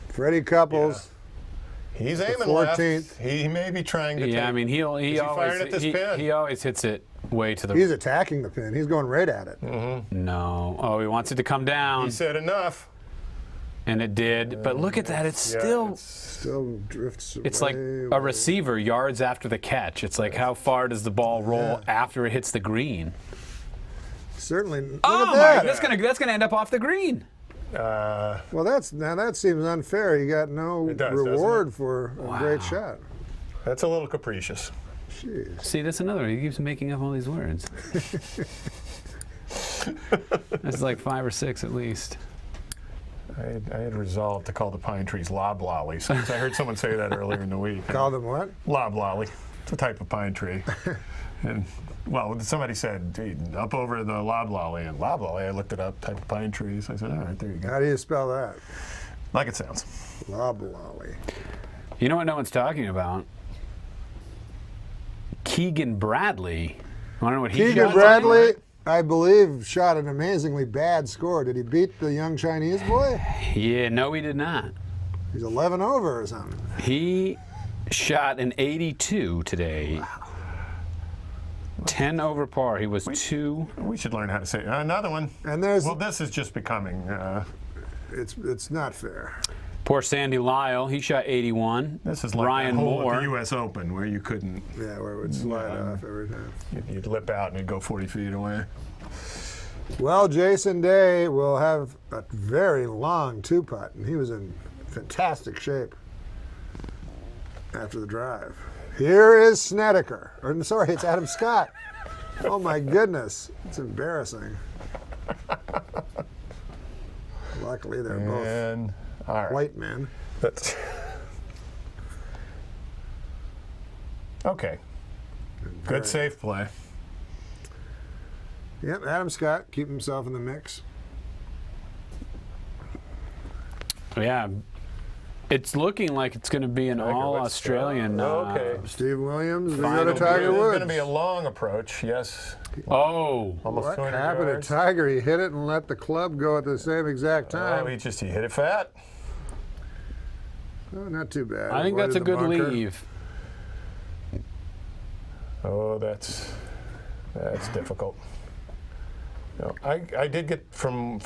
B: Freddie Couples.
C: He's aiming
B: 14th.
C: left. He may be trying to.
D: Yeah,
C: take,
D: I mean he
C: Is he firing at this pin?
D: he always hits it way to the
B: He's attacking the pin. He's going right at it.
D: no. Oh, he wants it to come down,
C: He said enough.
D: and it did. But look at that. It's
C: Yeah,
D: still.
B: Still drifts away.
D: It's like a receiver yards after the catch. It's like how far does the ball roll after it hits the green?
B: Certainly. Look
D: Oh
B: at
D: my!
B: that.
D: That's gonna end up off the green.
B: Well, that seems unfair. You got no
C: It does, doesn't
B: reward for a great shot.
C: That's a little capricious.
B: Jeez.
D: See, that's another. He keeps making up all these words. That's like 5 or 6 at least.
C: I had resolved to call the pine trees loblollies. I heard someone say that earlier in the week.
B: Call them what?
C: Loblolly. It's a type of pine tree. And, well, somebody said, "Gee, up over the loblolly." And loblolly, I looked it up, type of pine trees. I said, all right, there you go.
B: How do you spell that?
C: Like it sounds.
B: Loblolly.
D: You know what no one's talking about? Keegan Bradley. Want to know what he
B: Keegan
D: shot?
B: Bradley, I believe, shot an amazingly bad score. Did he beat the young Chinese boy?
D: Yeah, no, he did not.
B: He's 11 over or something.
D: He shot an 82 today. Wow. 10 over par. He was 2.
C: We should learn how to say another one.
B: And there's
C: Well, this is just becoming.
B: it's not fair.
D: Poor Sandy Lyle. He shot 81.
C: This is like
D: Ryan
C: that hole at
D: Moore.
C: the U.S. Open where you couldn't.
B: Yeah, where it would slide off every time.
C: You'd lip out and it'd go 40 feet away.
B: Well, Jason Day will have a very long two-putt, and he was in fantastic shape after the drive. Here is Snedeker. Or, sorry, it's Adam Scott. Oh, my goodness. It's embarrassing. Luckily, they're both
C: And all right.
B: white men.
C: That's okay. Good safe play.
B: Yep, Adam Scott, keep himself in the mix.
D: Yeah. It's looking like it's going to be an all-Australian.
C: Okay.
B: Steve Williams, we go
D: Final
B: to Tiger
C: It's
B: Woods.
C: going to be a long approach. Yes.
D: Oh.
C: Almost
B: What
C: 200
B: happened
C: yards.
B: to Tiger? He hit it and let the club go at the same exact time.
C: Oh, he hit it fat.
B: Oh, not too bad.
D: I think
B: Avoided
D: that's a
B: the
D: good
B: bunker.
D: leave.
C: Oh, that's difficult. No, I did get from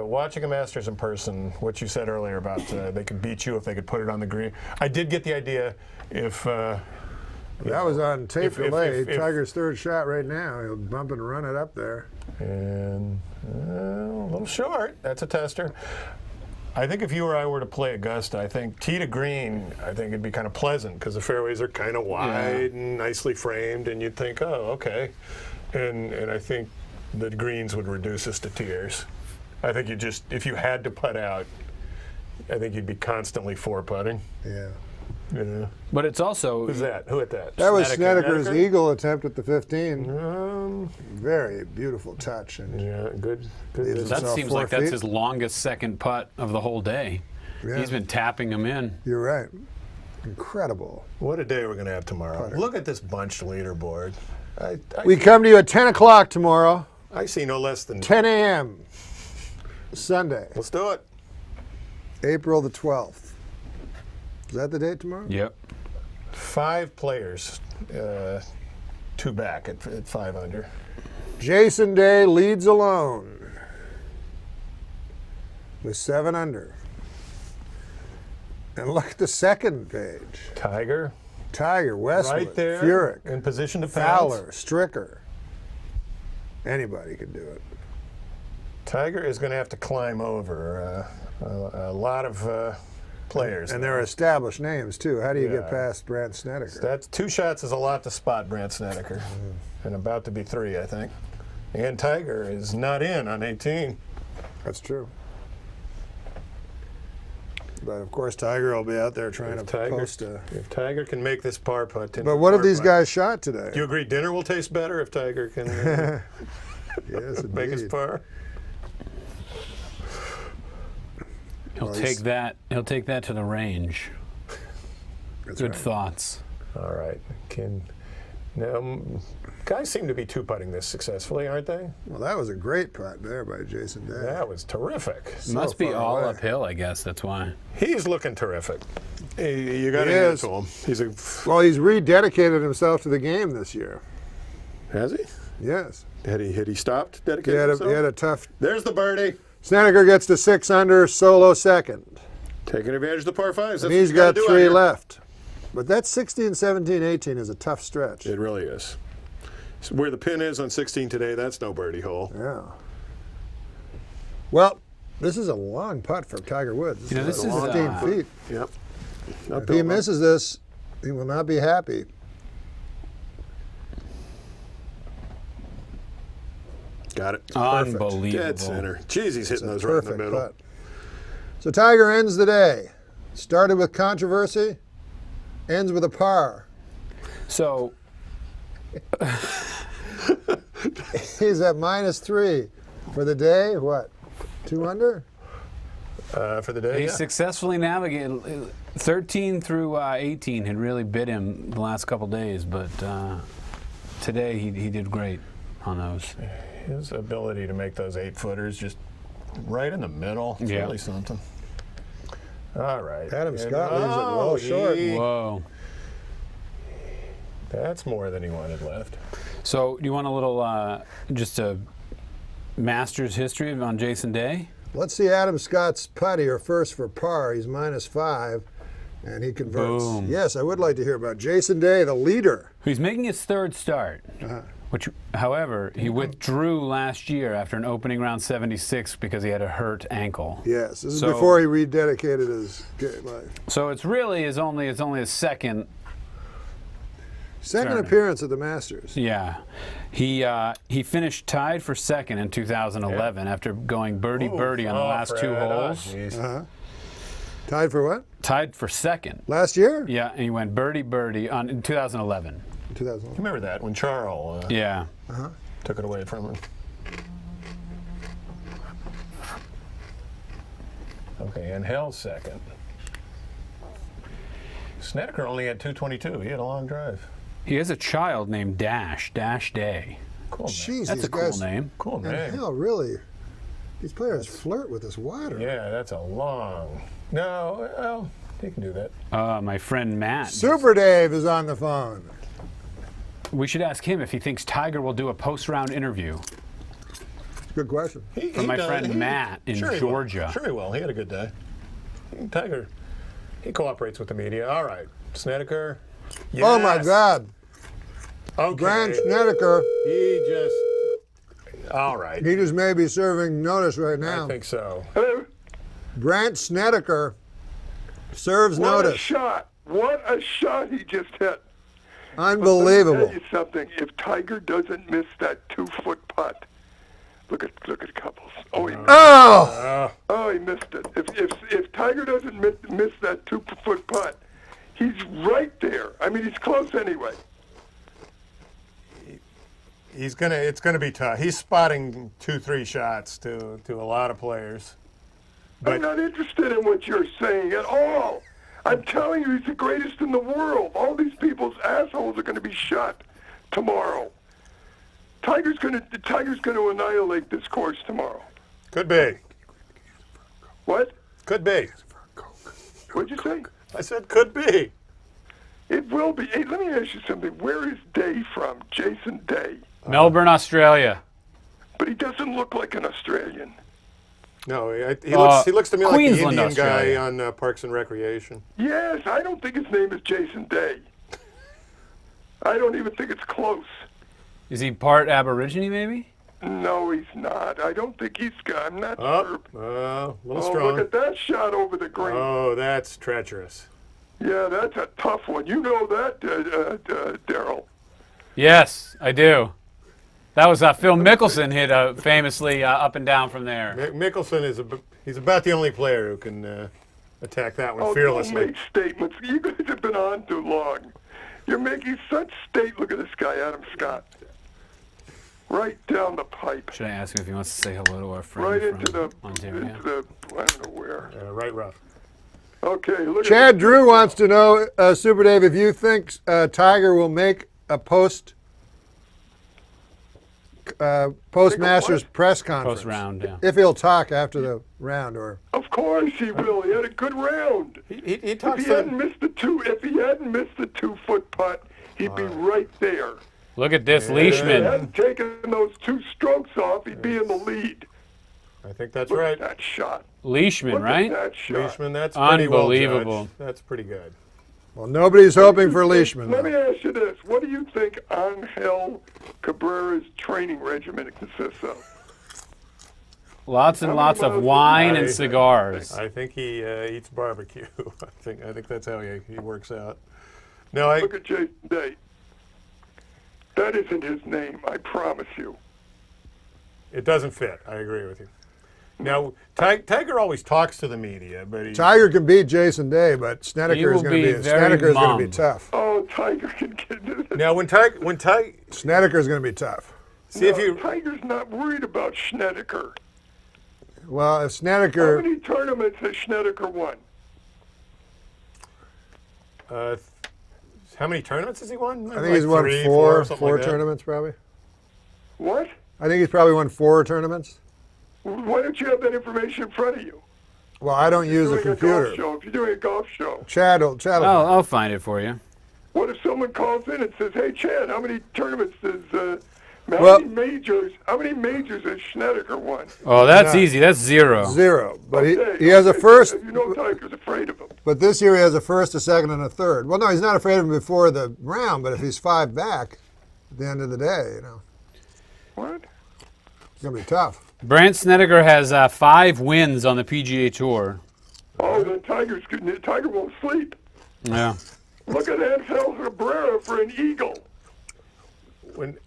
C: watching a Masters in person what you said earlier about they could beat you if they could put it on the green. I did get the idea if
B: That was on tape
C: if-
B: delay.
C: if-
B: Tiger's third shot right now. He'll bump and run it up there.
C: and a little short. That's a tester. I think if you or I were to play Augusta, I think tee to green, I think it'd be kind of pleasant because the fairways are kind of wide and nicely framed, and you'd think, oh, okay. And I think the greens would reduce us to tears. I think if you had to putt out, I think you'd be constantly four-putting.
B: Yeah.
C: Yeah.
D: But it's also.
C: Who's that? Who hit that?
B: That was
C: Snedeker?
B: Snedeker's eagle attempt at the 15. Very beautiful touch. And
C: Yeah, good.
B: Leaves
C: Good.
D: That
B: himself
D: seems
B: 4
D: like that's
B: feet.
D: his longest second putt of the whole day.
B: Yeah.
D: He's been tapping them in.
B: You're right. Incredible.
C: What a day we're going to have tomorrow.
B: Putter.
C: Look at this bunched leaderboard.
B: We come to you at 10 o'clock tomorrow,
C: I see no less than
B: 10 a.m. Sunday,
C: Let's do it.
B: April the 12th. Is that the date tomorrow?
D: Yep.
C: 5 players, 2 back at 5 under.
B: Jason Day leads alone with 7 under. And look at the second page.
C: Tiger,
B: Tiger, Westwood,
C: right there,
B: Furyk,
C: in position to
B: Fowler,
C: pounce.
B: Stricker. Anybody could do it.
C: Tiger is going to have to climb over a lot of players.
B: And
C: now.
B: they're established names, too. How do you
C: Yeah.
B: get past Brandt Snedeker?
C: That's 2 shots is a lot to spot Brandt Snedeker, and about to be 3, I think. And Tiger is not in on 18.
B: That's true. But, of course, Tiger will be out there trying to post a...
C: If Tiger can make this par putt,
B: But what have these guys shot today?
C: Do you agree dinner will taste better if Tiger can
B: Yes,
C: make his
B: indeed.
C: par?
D: He'll
B: Well,
D: take
B: he's-
D: that. He'll take that to the range.
B: That's
D: Good
B: right.
D: thoughts.
C: All right. Now, guys seem to be two-putting this successfully, aren't they?
B: Well, that was a great putt there by Jason Day.
C: That was terrific.
B: So
D: Must be
B: far
D: all
B: away.
D: uphill, I guess. That's why.
C: He's looking terrific. You got to
B: He
C: hand it
B: is.
C: to him. He's a.
B: Well, he's rededicated himself to the game this year.
C: Has he?
B: Yes.
C: Had he stopped
B: He
C: dedicating
B: had
C: himself?
B: a tough...
C: There's the birdie.
B: Snedeker gets to 6 under, solo second.
C: Taking advantage of the par 5s. That's
B: And
C: what
B: he's
C: you gotta
B: got
C: do out
B: 3
C: here.
B: left. But that 16, 17, 18 is a tough stretch.
C: It really is. So where the pin is on 16 today, that's no birdie hole.
B: Yeah. Well, this is a long putt for Tiger Woods.
D: You know, this is,
B: 15 feet.
C: Yep.
B: If he misses this, he will not be happy.
C: Got it.
D: Unbelievable.
C: Dead center. Jeez, he's hitting those right in the
B: Perfect
C: middle.
B: putt. So Tiger ends the day. Started with controversy, ends with a par.
D: So
B: He's at -3 for the day. What? 2 under?
C: For the day.
D: he
C: Yeah.
D: successfully navigated 13 through 18 had really bit him the last couple days, but today he did great on those.
C: His ability to make those 8-footers just right in the middle. It's
D: Yeah.
C: really something. All right.
B: Adam
C: And-
B: Scott leaves it well short.
D: Whoa.
C: That's more than he wanted left.
D: So do you want a little just a Masters history on Jason Day?
B: Let's see Adam Scott's putty, or first for par. He's -5, and he converts.
D: Boom.
B: Yes, I would like to hear about Jason Day, the leader.
D: He's making his third start, which, however, he withdrew last year after an opening round 76 because he had a hurt ankle.
B: Yes, this is
D: So-
B: before he rededicated his life.
D: So it's really his only his second.
B: Second
D: Turner.
B: appearance at the Masters.
D: Yeah, he finished tied for second in 2011 after going birdie on the last 2 holes.
B: Tied for what?
D: Tied for second.
B: Last year?
D: Yeah, and he went birdie in 2011.
B: 2000.
C: Remember that when Charles
D: Yeah.
C: took it away from him. Okay, and Hell's second. Snedeker only had 222. He had a long drive.
D: He has a child named Dash Day.
C: Cool, man.
B: Jeez,
D: That's
B: these
D: a cool
B: guys,
D: name.
C: Cool
B: And
C: name.
B: hell, really, these players flirt with this water.
C: Yeah, that's a long. No, well, he can do that.
D: My friend Matt.
B: Super Dave is on the phone.
D: We should ask him if he thinks Tiger will do a post-round interview.
B: Good question.
D: From my friend Matt in
C: he will.
D: Georgia.
C: Sure he will. He had a good day. Tiger, he cooperates with the media. All right, Snedeker.
B: Oh my
C: Yes.
B: God.
C: Okay.
B: Grant Snedeker,
C: He just. All right.
B: he just may be serving notice right now.
C: I think so.
E: Hello?
B: Grant Snedeker serves
E: What a
B: notice.
E: shot. What a shot he just hit.
B: Unbelievable.
E: Let me tell you something. If Tiger doesn't miss that 2-foot putt, look at Couples. Oh, he missed it. If Tiger doesn't miss that 2-foot putt, he's right there. I mean, he's close anyway.
C: It's gonna be tough. He's spotting 2-3 shots to a lot of players.
E: I'm not interested in what you're saying at all. I'm telling you, he's the greatest in the world. All these people's assholes are going to be shot tomorrow. Tiger's going to annihilate this course tomorrow.
C: Could be.
E: What?
C: Could be.
E: What'd you say?
C: I said could be.
E: It will be. Hey, let me ask you something. Where is Day from? Jason Day.
D: Melbourne, Australia.
E: But he doesn't look like an Australian.
C: No, he looks to me like the
D: Queensland,
C: Indian
D: Australia.
C: guy on Parks and Recreation.
E: Yes, I don't think his name is Jason Day. I don't even think it's close.
D: Is he part Aborigine, maybe?
E: No, he's not. I don't think he's got. I'm not sure.
C: A little
E: Oh,
C: strong.
E: look at that shot over the green.
C: Oh, that's treacherous.
E: Yeah, that's a tough one. You know that, Daryl.
D: Yes, I do. That was Phil Mickelson hit famously up and down from there.
C: Mickelson he's about the only player who can attack that one
E: Oh, don't
C: fearlessly.
E: make statements. You guys have been on too long. You're making such Look at this guy, Adam Scott. Right down the pipe.
D: Should I ask him if he wants to say hello to our friend
E: Right
D: from
E: into the,
D: Ontario?
E: I don't know where.
C: Right rough.
E: Okay, look
B: Chad
E: at
B: Drew wants to know, Super Dave, if you think Tiger will make a post-Masters
E: what?
B: press conference.
D: Post-round, yeah.
B: If he'll talk after the round, or
E: Of course he will. He had a good round.
C: He
E: If
C: talks
E: he hadn't missed the 2-foot putt, he'd be right there.
D: Look at this,
E: If he
D: Leishman.
E: hadn't taken those 2 strokes off, he'd be in the lead.
C: I think that's
E: Look
C: right.
E: at that shot.
D: Leishman,
E: Look
D: right?
E: at that shot.
C: Leishman, that's pretty well
D: Unbelievable.
C: judged. That's pretty good.
B: well, nobody's hoping for Leishman.
E: Let me
B: though.
E: ask you this. What do you think Angel Cabrera's training regimen consists of?
D: Lots and
E: How
D: lots
E: many
D: of
E: miles
D: wine
C: I-
D: and cigars.
C: I think he eats barbecue. I think that's how he works out. No,
E: Look at Jason Day. That isn't his name, I promise you.
C: it doesn't fit. I agree with you. Now, Tiger always talks to the media, but he,
B: Tiger can beat Jason Day, but Snedeker
D: will
B: is going
D: be
B: to be
D: very
B: Snedeker is going to be
D: mum.
B: tough.
E: Oh, Tiger can get it.
C: now when Tiger,
B: Snedeker is going to be tough.
C: see if you,
E: Tiger's not worried about Snedeker.
B: Well, if
E: How
B: Snedeker,
E: many tournaments has Snedeker won?
C: how many tournaments has he won?
B: I think he's won
C: three,
B: four
C: something like that.
B: tournaments probably.
E: What?
B: I think he's probably won 4 tournaments.
E: Why don't you have that information in front of you?
B: Well, I don't use the
E: Doing a golf
B: computer.
E: show. If you're doing a golf show,
B: Chad will.
D: I'll find it for you.
E: what if someone calls in and says, "Hey, Chad, how many tournaments does
B: Well-
E: how many majors has Snedeker won?"
D: Oh, that's
B: No.
D: easy. That's 0.
B: 0. But
E: Okay,
B: he has a
E: okay,
B: first.
E: You know Tiger's afraid of him.
B: But this year he has a first, a second, and a third. Well, no, he's not afraid of him before the round. But if he's 5 back, at the end of the day,
E: What?
B: it's gonna be tough.
D: Brandt Snedeker has 5 wins on the PGA Tour.
E: Oh, then Tiger won't sleep.
D: Yeah.
E: Look at Angel Cabrera for an eagle.
C: When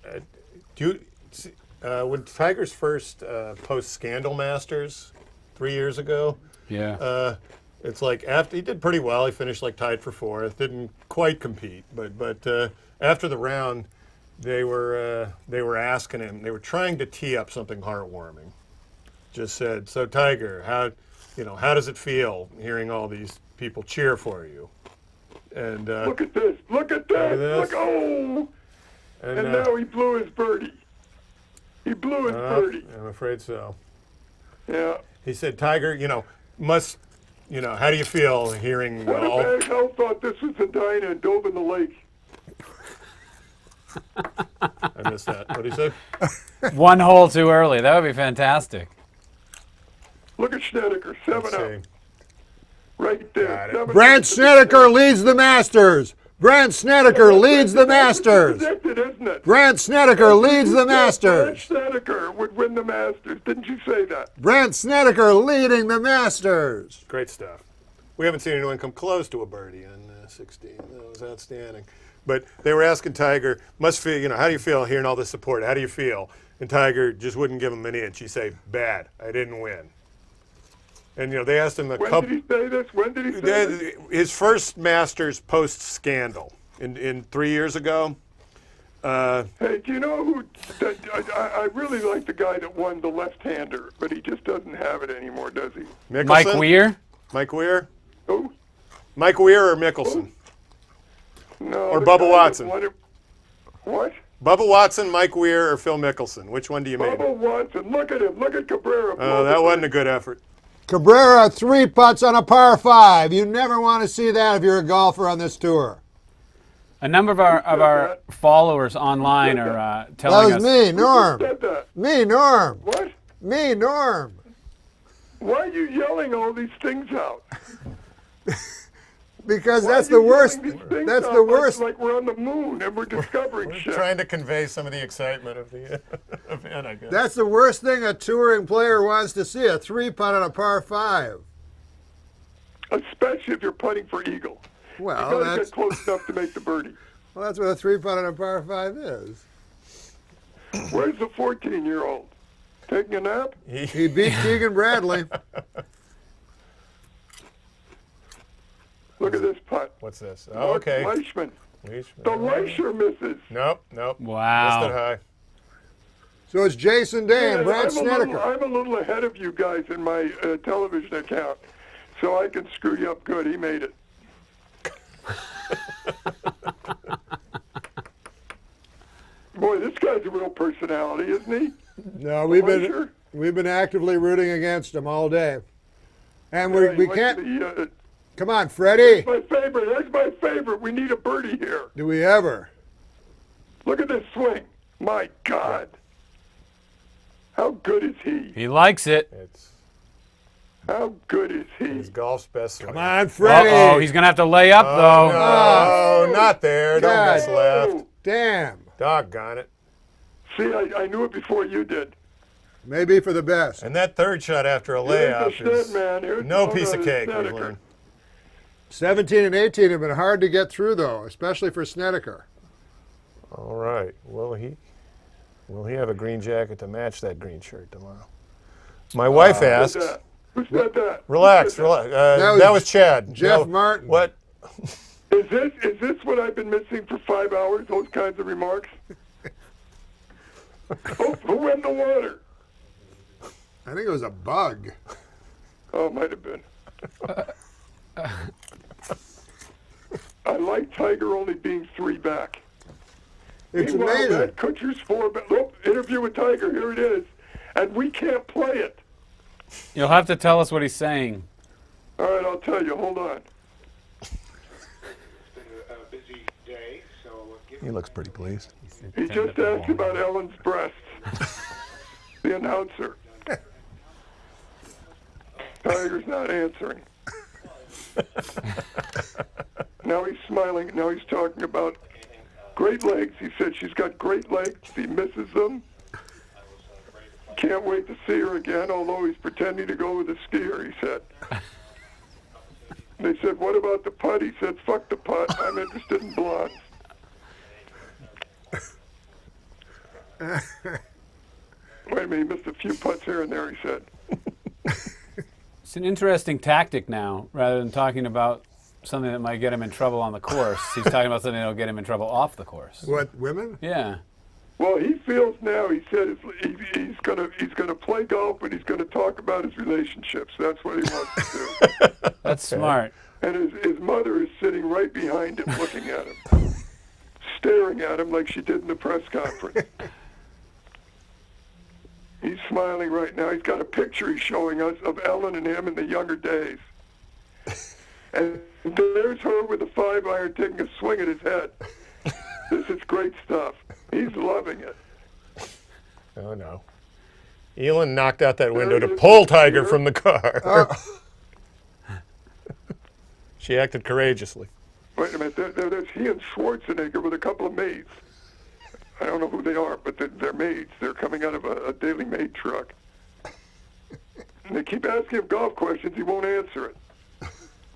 C: when Tiger's first post scandal Masters 3 years ago,
D: Yeah.
C: it's like after he did pretty well. He finished like tied for 4th. Didn't quite compete, but after the round, they were asking him. They were trying to tee up something heartwarming. Just said, "So Tiger, how does it feel hearing all these people cheer for you?" And
E: Look at this. Look at that.
C: this.
E: Look, oh. And now he blew his birdie. He blew his birdie.
C: I'm afraid so.
E: Yeah.
C: He said, "Tiger, how do you feel hearing
E: What
C: all?"
E: if Angel thought this was Edina and dove in the lake?
C: I missed that. What did he say?
D: 1 hole too early. That would be fantastic.
E: Look at Snedeker, 7
C: Let's
E: up.
C: see.
E: Right there.
C: Got it.
E: 7
B: Brandt
E: up.
B: Snedeker leads the Masters. Brandt Snedeker leads the Masters.
E: Predicted, isn't it?
B: Brandt Snedeker leads the
E: Brandt
B: Masters.
E: Snedeker would win the Masters. Didn't you say that?
B: Brandt Snedeker leading the Masters.
C: Great stuff. We haven't seen anyone come close to a birdie on 16. That was outstanding. But they were asking Tiger, must feel, how do you feel hearing all this support? How do you feel? And Tiger just wouldn't give him an inch. He say, "Bad. I didn't win." And they asked him a
E: When
C: couple.
E: did he say this? When did he say this?
C: His first Masters post scandal in 3 years ago.
E: Hey, do you know who? I really like the guy that won the left-hander, but he just doesn't have it anymore, does he?
C: Mickelson?
D: Mike Weir?
C: Mike Weir?
E: Who?
C: Mike Weir or Mickelson?
E: No.
C: Or
E: the
C: Bubba
E: guy that
C: Watson.
E: won it- What?
C: Bubba Watson, Mike Weir, or Phil Mickelson? Which one do you mean?
E: Bubba Watson. Look at him. Look at Cabrera.
C: Oh, that wasn't a good effort.
B: Cabrera 3 putts on a par 5. You never want to see that if you're a golfer on this tour.
D: A number of our followers online are
B: That
D: telling
B: was
D: us.
B: me, Norm.
E: Said that.
B: Me, Norm.
E: What?
B: Me, Norm.
E: Why are you yelling all these things out?
B: Because
E: Why
B: that's
E: are you
B: the worst.
E: yelling these things
B: That's
E: out
B: the
E: like-
B: worst.
E: Like we're on the moon and we're discovering shit.
C: Trying to convey some of the excitement of the event, I guess.
B: That's the worst thing a touring player wants to see, a 3 putt on a par 5.
E: Especially if you're putting for eagle.
B: Well,
E: You gotta
B: that's
E: get close enough to make the birdie.
B: what a 3 putt on a par 5 is.
E: Where's the 14-year-old? Taking a nap?
B: He beat Keegan Bradley.
E: Look at this putt.
C: What's this? Oh, okay.
E: Leishman.
C: Leash-
E: The Leisure misses.
C: Nope.
D: Wow.
C: Missed it high.
B: So it's Jason Day and Brandt Snedeker.
E: I'm a little ahead of you guys in my television account, so I can screw you up good. He made it. Boy, this guy's a real personality, isn't he?
B: No,
E: Leisure?
B: we've been actively rooting against him all day, and
E: Yeah, he
B: we
E: went
B: can't.
E: to the,
B: Come on, Freddie.
E: my favorite. That's my favorite. We need a birdie here.
B: Do we ever?
E: Look at this swing. My God. How good is he?
D: He likes it.
C: It's
E: How good is he?
C: his golf's best swing.
B: Come on, Freddie.
D: Uh-oh, he's going to have to lay up, though.
C: No, not there. Don't
B: God.
C: miss left.
B: Damn.
C: Doggone it.
E: See, I knew it before you did.
B: Maybe for the best.
C: And that third shot after a
E: Here's
C: layup
E: the
C: is
E: shed, man. Here's
C: no
E: the
C: piece of cake, we
E: Snedeker.
C: learned.
B: 17 and 18 have been hard to get through, though, especially for Snedeker.
C: All right. Will he have a green jacket to match that green shirt tomorrow? My wife
E: Who
C: asked.
E: said that? Who said that?
C: Relax,
E: Who said
C: relax. That was Chad.
B: Jeff
C: No,
B: Martin.
C: What?
E: that? Is this what I've been missing for 5 hours? Those kinds of remarks? Who went in the water?
B: I think it was a bug.
E: Oh, it might have been. I like Tiger only being 3 back.
B: It's
E: Meanwhile,
B: amazing.
E: Matt Kutcher's 4 back. Look, interview with Tiger. Here it is. And we can't play it.
D: You'll have to tell us what he's saying.
E: All right, I'll tell you. Hold on.
C: He looks pretty pleased.
E: He just asked about Ellen's breasts. The announcer. Tiger's not answering. Now he's smiling. Now he's talking about great legs. He said she's got great legs. He misses them. Can't wait to see her again, although he's pretending to go with a skier, he said. They said, what about the putt? He said, fuck the putt. I'm interested in blondes. Wait a minute, he missed a few putts here and there, he said.
D: It's an interesting tactic now, rather than talking about something that might get him in trouble on the course. He's talking about something that'll get him in trouble off the course.
B: What, women?
D: Yeah.
E: Well, he feels now. He said he's gonna play golf, but he's gonna talk about his relationships. That's what he wants to do.
D: That's smart.
E: And his mother is sitting right behind him, looking at him, staring at him like she did in the press conference. He's smiling right now. He's got a picture he's showing us of Ellen and him in the younger days. And there's her with a 5-iron taking a swing at his head. This is great stuff. He's loving it.
C: Oh, no. Elin knocked out that window to pull Tiger from the car. She acted courageously.
E: Wait a minute. There's he and Schwarzenegger with a couple of maids. I don't know who they are, but they're maids. They're coming out of a Daily Maid truck. And they keep asking him golf questions. He won't answer it.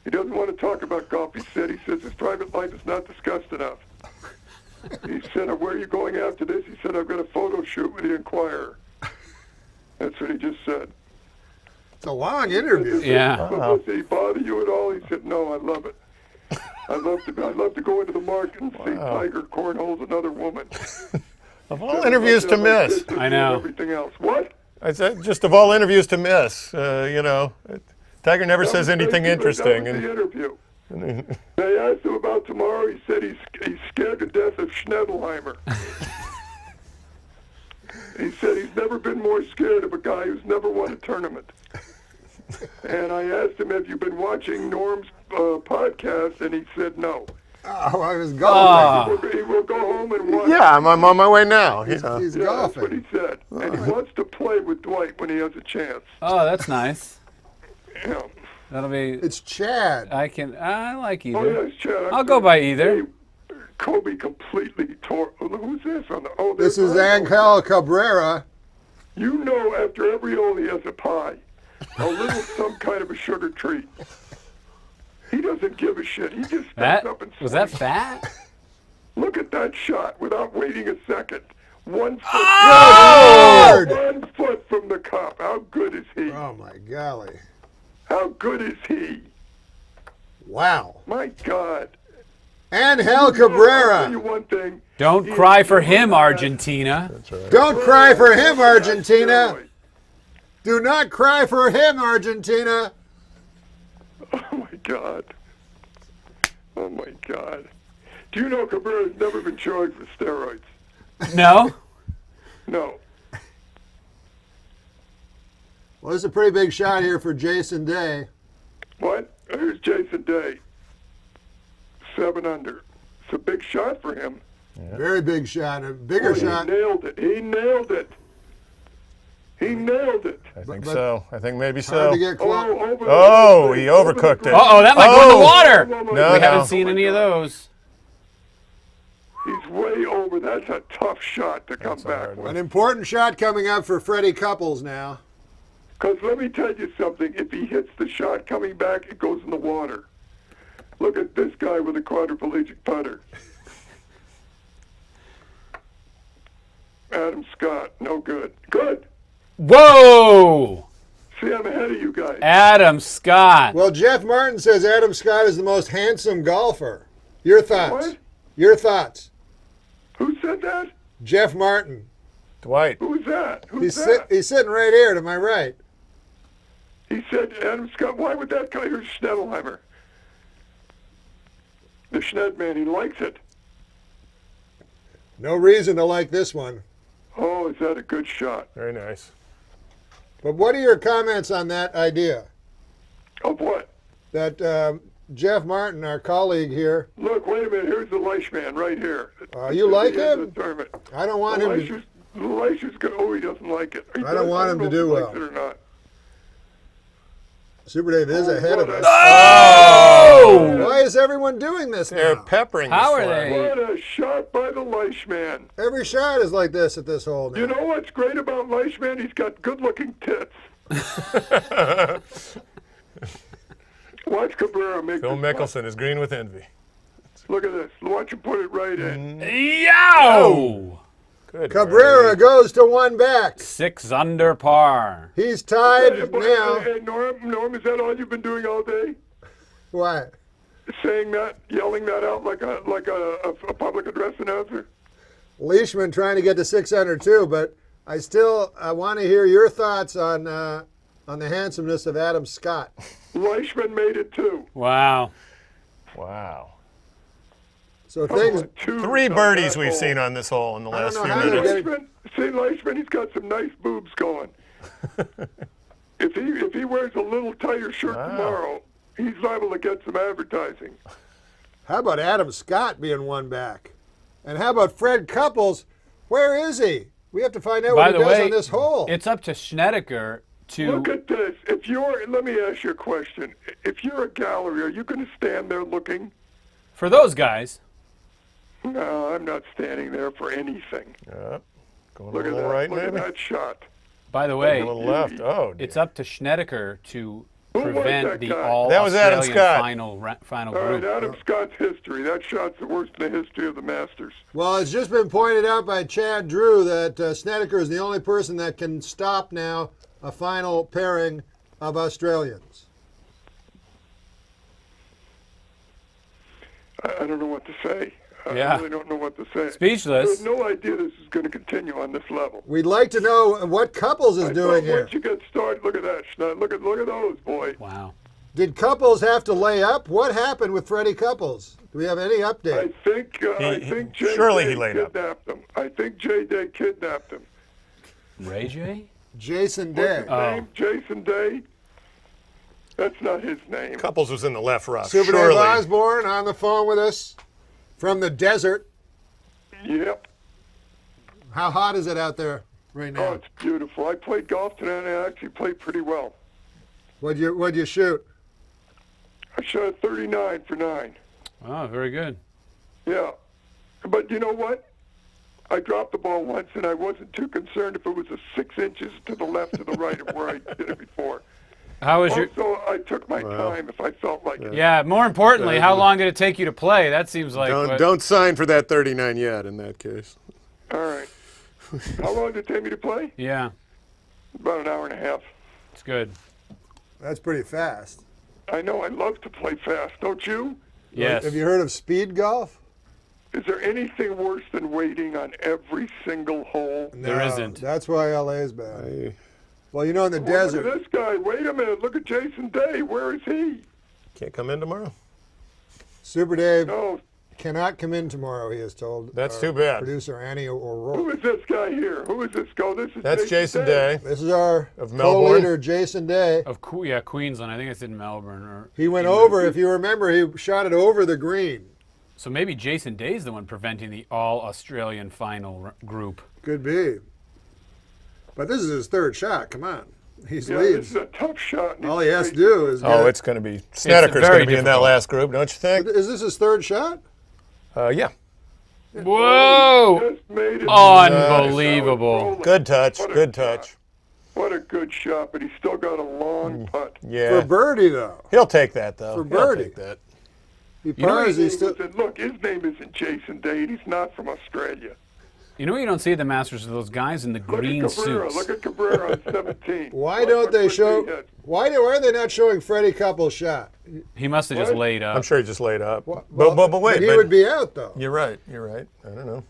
E: He doesn't want to talk about golf. He says his private life is not discussed enough. He said, where are you going after this? He said, I've got a photo shoot with the Inquirer. That's what he just said.
B: It's a long interview.
D: Yeah.
E: Does he bother you at all? He said, no, I love it. I'd love to go into the market and see Tiger cornholes another woman.
C: Of all interviews to miss.
D: I know.
E: Everything else. What?
C: I said, just of all interviews to miss, Tiger never says anything interesting.
E: That was the interview. They asked him about tomorrow. He said he's scared to death of Schnedelheimer. He said he's never been more scared of a guy who's never won a tournament. And I asked him, have you been watching Norm's podcast? And he said no.
B: Oh, I was golfing.
E: He will go home and watch.
C: Yeah, I'm on my way now.
B: He's
E: Yeah, that's what
B: golfing.
E: he said. And he wants to play with Dwight when he has a chance.
D: Oh, that's nice.
E: Yeah.
D: That'll be.
B: It's Chad.
D: I like either.
E: Oh, yes, Chad.
D: I'll go by either.
E: Hey, Kobe completely tore. Who's this on the? Oh,
B: This
E: there's
B: is
E: Angel.
B: Angel Cabrera.
E: You know, after every hole he has a pie, a little some kind of a sugar treat. He doesn't give a shit. He just steps up and
D: Was that
E: swings.
D: fat?
E: Look at that shot without waiting a second. 1 foot.
B: Lord!
E: 1 foot from the cup. How good is he?
B: Oh, my golly.
E: How good is he?
B: Wow.
E: My God.
B: Angel
E: I'll tell you
B: Cabrera.
E: one thing.
D: Don't
E: He
D: cry
E: is
D: for
E: so
D: him,
E: bad.
D: Argentina.
B: Don't cry for him, Argentina.
E: Steroids.
B: Do not cry for him, Argentina.
E: Oh, my God. Oh, my God. Do you know Cabrera's never been charged with steroids?
D: No?
E: No.
B: Well, this is a pretty big shot here for Jason Day.
E: What? Here's Jason Day. 7 under. It's a big shot for him.
B: Very big shot. A bigger
E: Oh,
B: shot.
E: He nailed it. He nailed it. He nailed it.
C: I think
B: But-
C: so. I think maybe
B: Hard
C: so.
B: to get close.
E: Over
C: Oh,
E: the-
C: he
E: over the
C: overcooked it.
E: green.
D: Uh-oh, that might go in the water.
E: Oh, my
C: No,
E: God.
D: We haven't
C: no.
D: seen any of those.
E: He's way over. That's a tough shot to come
C: That's a
E: back
C: hard
E: with.
B: An important shot coming up for Freddie Couples now.
E: Because let me tell you something. If he hits the shot coming back, it goes in the water. Look at this guy with a quadriplegic putter. Adam Scott, no good. Good.
D: Whoa!
E: See, I'm ahead of you guys.
D: Adam Scott.
B: Well, Jeff Martin says Adam Scott is the most handsome golfer. Your thoughts?
E: What?
B: Your thoughts?
E: Who said that?
B: Jeff Martin.
C: Dwight.
E: Who's that?
B: He's,
E: Who's that?
B: he's sitting right here to my right.
E: He said Adam Scott. Why would that guy? Here's Schnettelheimer. The Schned man, he likes it.
B: No reason to like this one.
E: Oh, is that a good shot?
C: Very nice.
B: But what are your comments on that idea?
E: Of what?
B: That Jeff Martin, our colleague here,
E: Look, wait a minute. Here's the Leishman right here.
B: you like
E: At the end
B: him?
E: of the tournament.
B: I don't want him to.
E: The Leishman's good. Oh, he doesn't like it.
B: I don't want him to
E: know if
B: do
E: he likes
B: well.
E: it or not.
B: Super Dave is ahead of
E: what
B: us.
D: Oh!
B: Why is everyone doing this
C: They're
B: now?
C: peppering
D: How
C: this
D: are
C: flag.
D: they?
E: What a shot by the Leishman.
B: Every shot is like this at this hole now.
E: You know what's great about Leishman? He's got good-looking tits. Watch Cabrera make
C: Phil
E: this putt.
C: Mickelson is green with envy.
E: Look at this. Watch him put it right in.
D: Yow!
C: Good.
B: Cabrera goes to one back.
D: 6 under par.
B: He's tied
E: Hey,
B: now.
E: hey, Norm, is that all you've been doing all day?
B: What?
E: Saying that, yelling that out like a public address announcer?
B: Leishman trying to get to 6 under too, but I want to hear your thoughts on the handsomeness of Adam Scott.
E: Leishman made it too.
D: Wow.
C: Wow.
B: So things.
C: Three birdies we've seen on this hole in the last
B: know
C: few
B: how they're
C: minutes.
B: getting-
E: Leishman, he's got some nice boobs going. If he wears a little tighter shirt tomorrow, he's liable to get some advertising.
B: How about Adam Scott being one back? And how about Fred Couples? Where is he? We have to find out
D: By
B: what
D: the
B: he does
D: way,
B: on this hole.
D: it's up to Schnedeker to.
E: Look at this. Let me ask you a question. If you're a gallery, are you going to stand there looking?
D: For those guys.
E: No, I'm not standing there for anything.
C: Yep. Going
E: Look
C: a
E: at
C: little
E: that.
C: right,
E: Look at
C: maybe.
E: that shot.
D: By the
C: A
D: way,
C: little left. Oh,
D: it's
C: dear.
D: up to Schnedeker to
E: Who was
D: prevent
E: that
D: the
E: guy?
D: all
C: That was Adam
D: Australian
C: Scott.
D: final
E: All right,
D: group.
E: Adam Scott's history. That shot's the worst in the history of the Masters.
B: Well, it's just been pointed out by Chad Drew that Snedeker is the only person that can stop now a final pairing of Australians.
E: I don't know what to say.
D: Yeah.
E: I really don't know what to say.
D: Speechless.
E: I have no idea this is going to continue on this level.
B: We'd like to know what Couples is
E: I
B: doing
E: thought
B: here.
E: once you get started, look at that, Schneid. Look at those, boy.
D: Wow.
B: Did Couples have to lay up? What happened with Freddie Couples? Do we have any
E: I
B: update?
E: think Jay
C: surely
E: Day
C: he laid up.
E: kidnapped him. I think Jay Day kidnapped him.
D: Ray J?
B: Jason
E: What's
B: Day.
E: his name? Jason Day? That's not his name.
C: Couples was in the left rough.
B: Super Dave
C: Surely.
B: Osborne on the phone with us from the desert.
E: Yep.
B: How hot is it out there right
E: Oh,
B: now?
E: it's beautiful. I played golf today, and I actually played pretty well.
B: What'd you shoot?
E: I shot a 39 for 9.
D: Oh, very good.
E: Yeah. But you know what? I dropped the ball once, and I wasn't too concerned if it was a 6 inches to the left or the right of where I did it before.
D: How was your?
E: Also, I took my time if I felt like it.
D: Yeah. More importantly, how long did it take you to play? That seems like.
C: Don't sign for that 39 yet in that case.
E: All right. How long did it take me to play?
D: Yeah,
E: About an hour and a half.
D: it's good.
B: That's pretty fast.
E: I know I love to play fast, don't you?
D: Yes.
B: Have you heard of speed golf?
E: Is there anything worse than waiting on every single hole?
D: There isn't.
B: That's why LA's bad. Well, you know, in the
E: Look
B: desert.
E: at this guy. Wait a minute. Look at Jason Day. Where is he?
C: Can't come in tomorrow.
B: Super Dave
E: No.
B: cannot come in tomorrow, he is told.
C: That's
B: our
C: too bad.
B: Producer Annie
E: Who
B: O'Rourke.
E: is this guy here? Who is this guy? This is
C: That's Jason Day.
B: This is our
C: Of Melbourne.
B: co-leader, Jason Day.
D: Of Queensland. I think it's in Melbourne. Or
B: He went over, if you remember, he shot it over the green.
D: so maybe Jason Day's the one preventing the all Australian final group.
B: Could be. But this is his third shot. Come on. He's
E: Yeah, this
B: leads.
E: is a tough shot. and
B: All
E: he's
B: he has to
E: crazy.
B: do is get
C: Oh,
B: it.
C: it's going to be. Snedeker's
D: very
C: going to be in that
D: difficult.
C: last group, don't you think?
B: Is this his third shot?
C: Yeah.
D: Whoa!
E: Just made it.
D: Unbelievable.
C: Good touch.
E: What a
C: Good
E: shot.
C: touch.
E: What a good shot, but he's still got a long putt.
C: Yeah.
B: For birdie, though.
C: He'll take that, though.
B: For
C: He'll
B: birdie.
C: take that.
B: He
D: know
B: pars,
E: His
B: he's
E: name
B: still.
E: look, his name isn't Jason Day. He's not from Australia.
D: You know what you don't see at the Masters are those guys in the green
E: Look at Cabrera.
D: suits.
E: Look at Cabrera on 17.
B: Why
E: Watch
B: don't
E: what
B: they
E: Fritzy
B: show?
E: hit.
B: Why are they not showing Freddie Couples' shot?
D: He must have just
E: What?
D: laid up.
C: I'm sure he just laid up.
B: Well,
C: but wait,
B: he would be out though.
C: You're right. You're right. I don't know.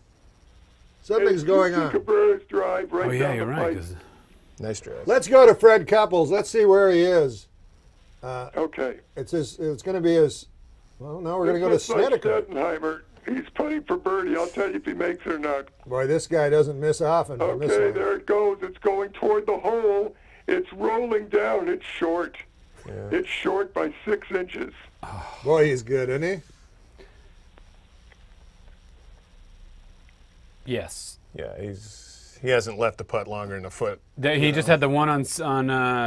B: Something's
E: Hey,
B: going
E: you see
B: on.
E: Cabrera's drive right
D: Oh yeah,
E: down
D: you're
E: the
D: right.
E: pipe.
D: 'Cause
C: Nice drive.
B: Let's go to Fred Couples. Let's see where he is.
E: Okay.
B: It's going to be his. Well, no, we're going to go to
E: It's like
B: Snedeker.
E: Stettenheimer. He's putting for birdie. I'll tell you if he makes it or not.
B: Boy, this guy doesn't miss often. from this
E: Okay,
B: one.
E: there it goes. It's going toward the hole. It's rolling down. It's short. It's short by 6 inches.
B: Boy, he's good, isn't he?
D: yes.
C: Yeah, he hasn't left the putt longer than a foot.
D: He just had the one on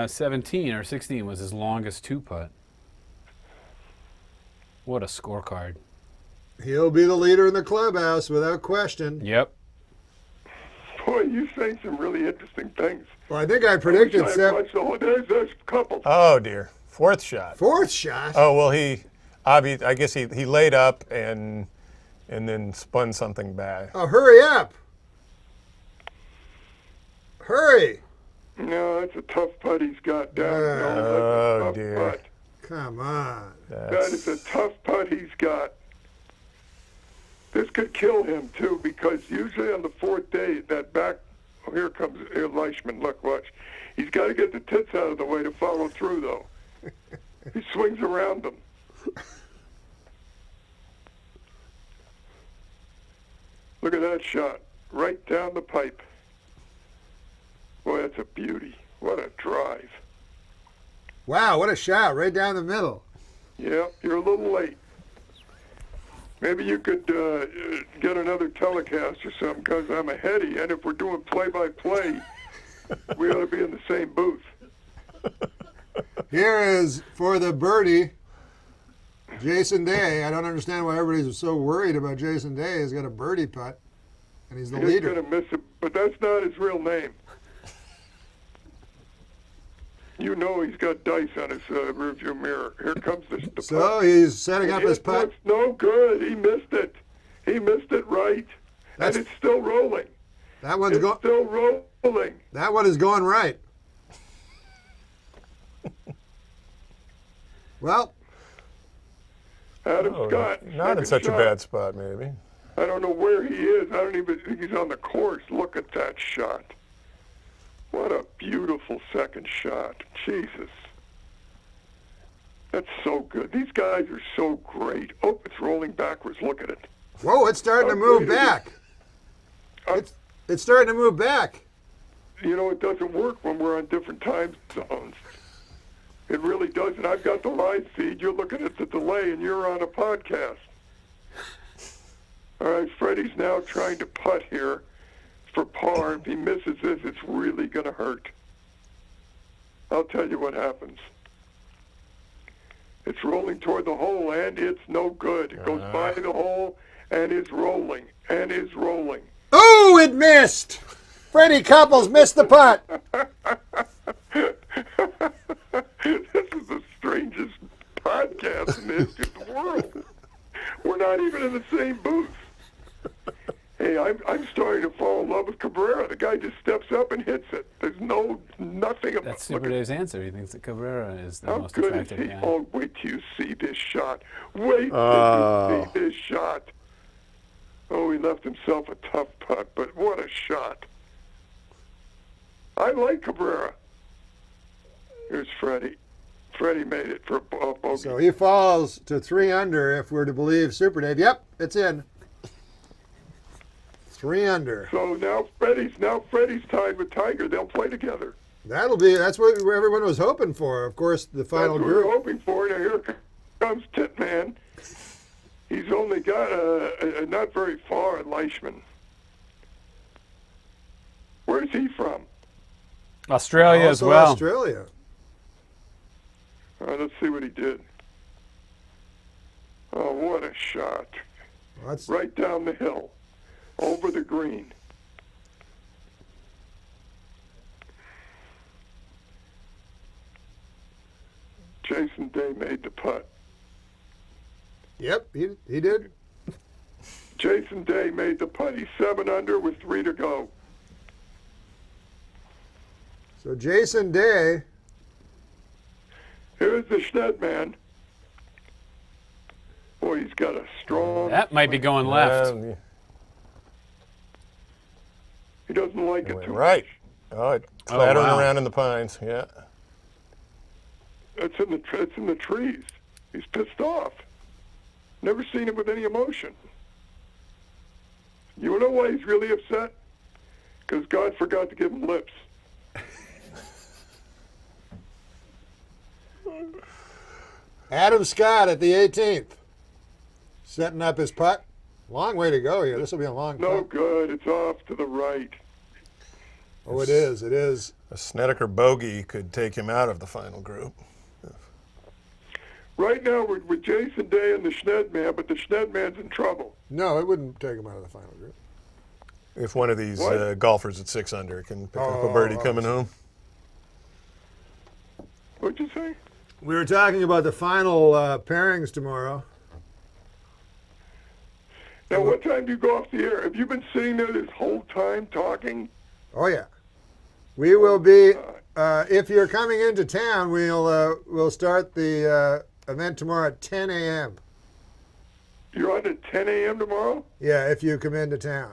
D: 17 or 16 was his longest 2-putt. What a scorecard.
B: He'll be the leader in the clubhouse without question.
D: Yep.
E: Boy, you saying some really interesting things.
B: Well, I think I predicted
E: I
B: seven.
E: watched the whole, there's a couple.
C: Oh dear, fourth shot.
B: Fourth shot.
C: Oh well, I guess he laid up and then spun something back.
B: Oh, hurry up! Hurry!
E: No, that's a tough putt he's got down.
C: Oh,
E: That's a tough
C: dear.
E: putt.
B: Come on.
E: That is a tough putt he's got. This could kill him, too, because usually on the fourth day, that back, oh, here comes Leishman. Look, watch. He's got to get the tits out of the way to follow through, though. He swings around them. Look at that shot. Right down the pipe. Boy, that's a beauty. What a drive.
B: Wow, what a shot right down the middle.
E: Yeah, you're a little late. Maybe you could get another telecast or something, because I'm a heady, and if we're doing play-by-play, we ought to be in the same booth.
B: Here is for the birdie, Jason Day. I don't understand why everybody's so worried about Jason Day. He's got a birdie putt, and he's the
E: He's
B: leader.
E: going to miss it, but that's not his real name. You know he's got dice on his rearview mirror. Here comes the
B: So
E: putt.
B: he's setting up his
E: It
B: putt.
E: looks no good. He missed it. He missed it right,
B: That's-
E: and it's still rolling.
B: That one's
E: It's still rolling.
B: That one is going right. Well,
E: Adam
C: Oh,
E: Scott.
C: not in
E: second
C: such a
E: shot.
C: bad spot, maybe.
E: I don't know where he is. I don't even think he's on the course. Look at that shot. What a beautiful second shot. Jesus. That's so good. These guys are so great. Oh, it's rolling backwards. Look at it.
B: whoa, it's starting to move back. It's starting to move back.
E: You know, it doesn't work when we're on different time zones. It really doesn't. I've got the live feed. You're looking at the delay, and you're on a podcast. All right, Freddie's now trying to putt here for par. If he misses this, it's really going to hurt. I'll tell you what happens. It's rolling toward the hole, and it's no good. It goes by the hole, and is rolling, and is rolling.
B: Oh, it missed. Freddie Couples missed the putt.
E: This is the strangest podcast in the history of the world. We're not even in the same booth. Hey, I'm starting to fall in love with Cabrera. The guy just steps up and hits it. There's nothing about
D: That's
E: look
D: Super
E: at
D: Dave's answer. He thinks that Cabrera is the
E: how
D: most
E: good is
D: attractive
E: he.
D: guy.
E: Oh, wait till you see this shot. Wait till you see this shot. Oh, he left himself a tough putt, but what a shot. I like Cabrera. Here's Freddie. Freddie made it for a bogey.
B: So he falls to 3 under if we're to believe Super Dave. Yep, it's in. 3 under.
E: So now Freddie's tied with Tiger. They'll play together.
B: That's what everyone was hoping for. Of course, the final
E: That's what we're
B: group.
E: hoping for. Now here comes Titman. He's only got not very far at Leishman. Where's he from?
D: Australia as
B: Also
D: well.
B: Australia.
E: All right, let's see what he did. Oh, what a shot.
B: Well, that's
E: Right down the hill. Over the green. Jason Day made the putt.
B: Yep, he did.
E: Jason Day made the putt. He's 7 under with 3 to go.
B: So Jason Day,
E: Here's the Schneidman. Boy, he's got a strong...
D: That might be going left.
E: He doesn't like it
C: Went
E: too
C: right.
E: much.
C: Oh, it's clattering
D: wow.
C: around in the pines. Yeah.
E: It's in the trees. He's pissed off. Never seen him with any emotion. You know why he's really upset? Because God forgot to give him lips.
B: Adam Scott at the 18th, setting up his putt. Long way to go here. This will be a long
E: No
B: putt.
E: good. It's off to the right.
B: Oh, it is. It is.
C: A Snedeker bogey could take him out of the final group.
E: Right now we're with Jason Day and the Schneidman, but the Schneidman's in trouble.
B: No, it wouldn't take him out of the final group.
C: If one of these
E: What?
C: golfers at 6 under can pick up
B: Oh,
C: a birdie coming home.
E: What'd you say?
B: We were talking about the final pairings tomorrow.
E: Now, what time do you go off the air? Have you been sitting there this whole time talking?
B: Oh yeah, we will be. If you're coming into town, we'll start the event tomorrow at 10 a.m.
E: You're on at 10 a.m. tomorrow?
B: Yeah, if you come into town.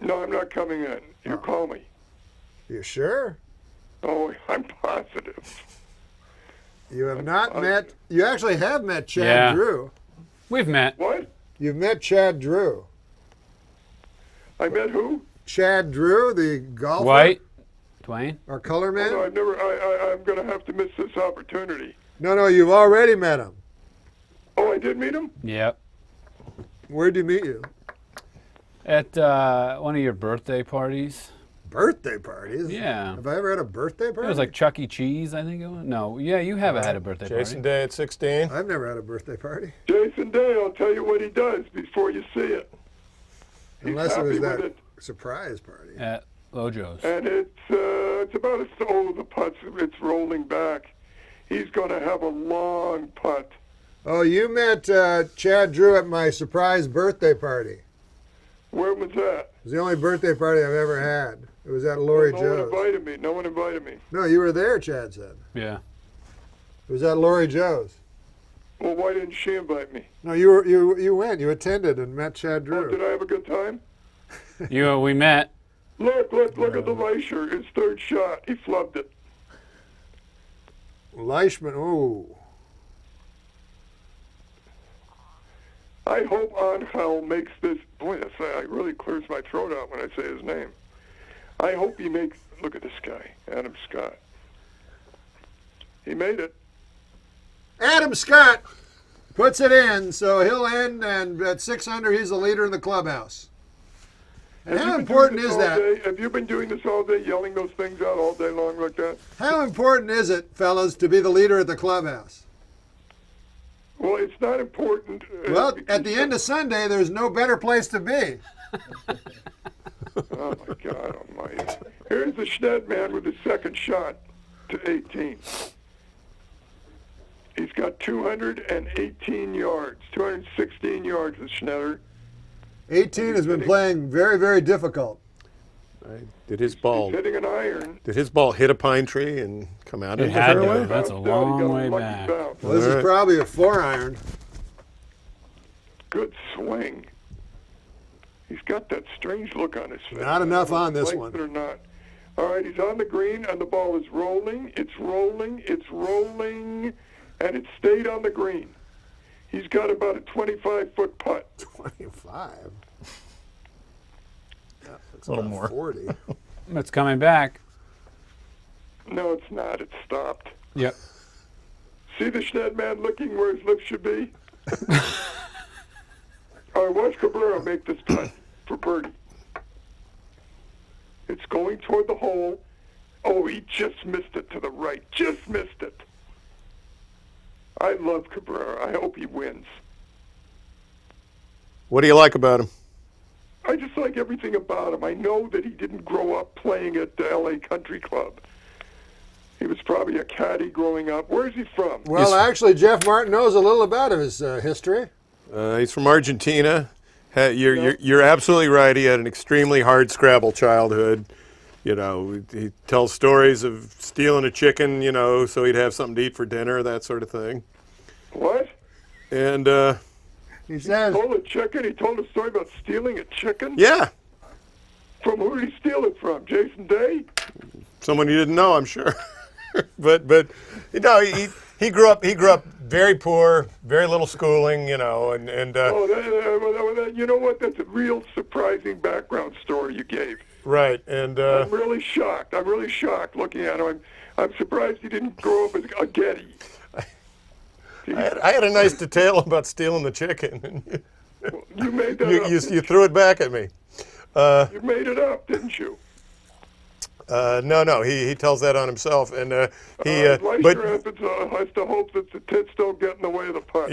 E: No, I'm not coming in. You call me.
B: You sure?
E: Oh, I'm positive.
B: You have not met. You actually have met Chad
D: Yeah.
B: Drew.
D: We've met.
E: What?
B: You've met Chad Drew.
E: I met who?
B: Chad Drew, the golfer.
D: White. Dwayne.
B: Our color
E: Oh,
B: man.
E: no, I've never. I'm going to have to miss this opportunity.
B: No, you've already met him.
E: Oh, I did meet him?
D: Yep.
B: Where'd he meet you?
D: At one of your birthday parties.
B: Birthday parties?
D: Yeah.
B: Have I ever had a birthday party?
D: It was like Chuck E. Cheese, I think it was. No, yeah, you have had a birthday
C: Jason
D: party.
C: Day at 16.
B: I've never had a birthday party.
E: Jason Day, I'll tell you what he does before you see it. He's
B: Unless it
E: happy
B: was
E: with
B: that
E: it.
B: surprise party.
D: At Lojo's.
E: And it's about the putts, it's rolling back. He's going to have a long putt.
B: Oh, you met Chad Drew at my surprise birthday party.
E: Where was that?
B: It was the only birthday party I've ever had. It was at Lori
E: No one
B: Joe's.
E: invited me. No one invited me.
B: No, you were there, Chad said.
D: Yeah.
B: It was at Lori Joe's.
E: Well, why didn't she invite me?
B: No, you went. You attended and met Chad
E: Oh, did
B: Drew.
E: I have a good time?
D: We met.
E: Look at the Leisure. His third shot. He flubbed it.
B: Leishman, ooh.
E: I hope Angel makes this. Boy, it really clears my throat out when I say his name. I hope he makes. Look at this guy, Adam Scott. He made it.
B: Adam Scott puts it in, so he'll end, and at 600, he's the leader in the clubhouse. And
E: Have
B: how
E: you been
B: important
E: doing
B: is
E: this all
B: that?
E: day? Have you been doing this all day, yelling those things out all day long like that?
B: How important is it, fellas, to be the leader at the clubhouse?
E: Well, it's not important.
B: Well,
E: because-
B: at the end of Sunday, there's no better place to be.
E: Oh my God Almighty! Here's the Schneidman with his second shot to 18. He's got 218 yards, 216 yards with Schneider.
B: 18 has been playing very, very difficult.
C: Did his ball
E: He's hitting an iron.
C: hit a pine tree and come out
D: It
C: into the
D: had to.
C: fairway?
D: That's a
E: Bounced out, he
D: long
E: got
D: way
E: lucky
D: back.
E: bounce.
B: Well, this is
C: Alright.
B: probably a 4-iron.
E: Good swing. He's got that strange look on his face.
B: Not enough on this
E: Like
B: one.
E: it or not. All right, he's on the green, and the ball is rolling. It's rolling. It's rolling, and it stayed on the green. He's got about a 25-foot putt.
B: 25. That's
C: A little
B: about
C: more.
B: 40.
D: It's coming back.
E: No, it's not. It's stopped.
D: Yep.
E: See the Schneidman looking where his lips should be? All right, watch Cabrera make this putt for birdie. It's going toward the hole. Oh, he just missed it to the right. Just missed it. I love Cabrera. I hope he wins.
C: What do you like about him?
E: I just like everything about him. I know that he didn't grow up playing at the L.A. Country Club. He was probably a caddy growing up. Where's he from?
B: Well, actually, Jeff Martin knows a little about his history.
C: He's from Argentina. Hey, you're absolutely right. He had an extremely hard Scrabble childhood. You know, he tells stories of stealing a chicken, you know, so he'd have something to eat for dinner, that sort of thing.
E: What?
C: And
B: He says,
E: Told a chicken? He told a story about stealing a chicken?
C: yeah,
E: From who did he steal it from? Jason Day?
C: someone you didn't know, I'm sure. but you know, he grew up very poor, very little schooling, you know, and
E: You know what? That's a real surprising background story you gave.
C: right, and
E: I'm really shocked. I'm really shocked looking at him. I'm surprised he didn't grow up as a Getty.
C: I had a nice detail about stealing the chicken.
E: You made that up.
C: you threw it back at me.
E: You made it up, didn't you?
C: No, he tells that on himself, and
E: Leicester has to hope that the tits don't get in the way of the putt.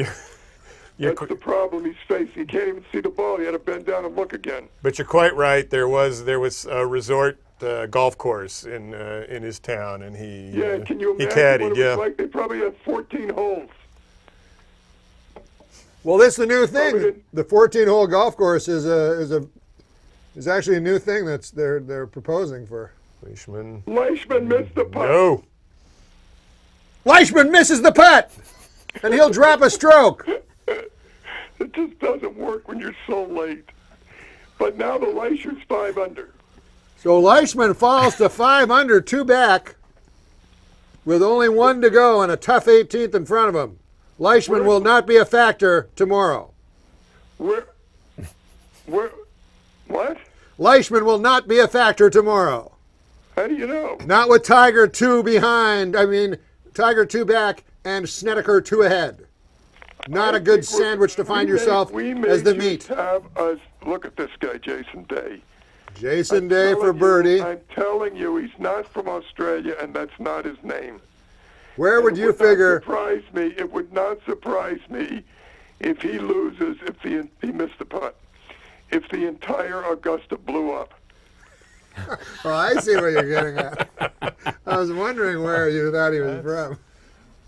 E: That's the problem he's facing. He can't even see the ball. He had to bend down and look again.
C: But you're quite right. There was a resort golf course in his town, and he
E: Can you
C: he
E: imagine
C: caddied.
E: what it
C: Yeah,
E: was like? They probably had 14 holes.
B: well, this is the new thing.
E: Probably-
B: The 14-hole golf course is actually a new thing that's they're proposing for.
C: Leishman.
E: Leishman missed the putt.
C: No.
B: Leishman misses the putt, and he'll drop a stroke.
E: It just doesn't work when you're so late. But now the Leisher's 5 under.
B: So Leishman falls to 5 under, 2 back, with only 1 to go and a tough 18th in front of him. Leishman will not be a factor tomorrow.
E: What?
B: Leishman will not be a factor tomorrow.
E: How do you know?
B: Not with Tiger 2 behind. I mean, Tiger 2 back and Snedeker 2 ahead. Not a good sandwich to find yourself as the meat.
E: Look at this guy, Jason Day.
B: Jason Day for birdie.
E: I'm telling you, he's not from Australia, and that's not his name.
B: Where would you figure?
E: It would not surprise me if he loses, if he missed the putt, if the entire Augusta blew up.
B: Oh, I see what you're getting at. I was wondering where you thought he was from.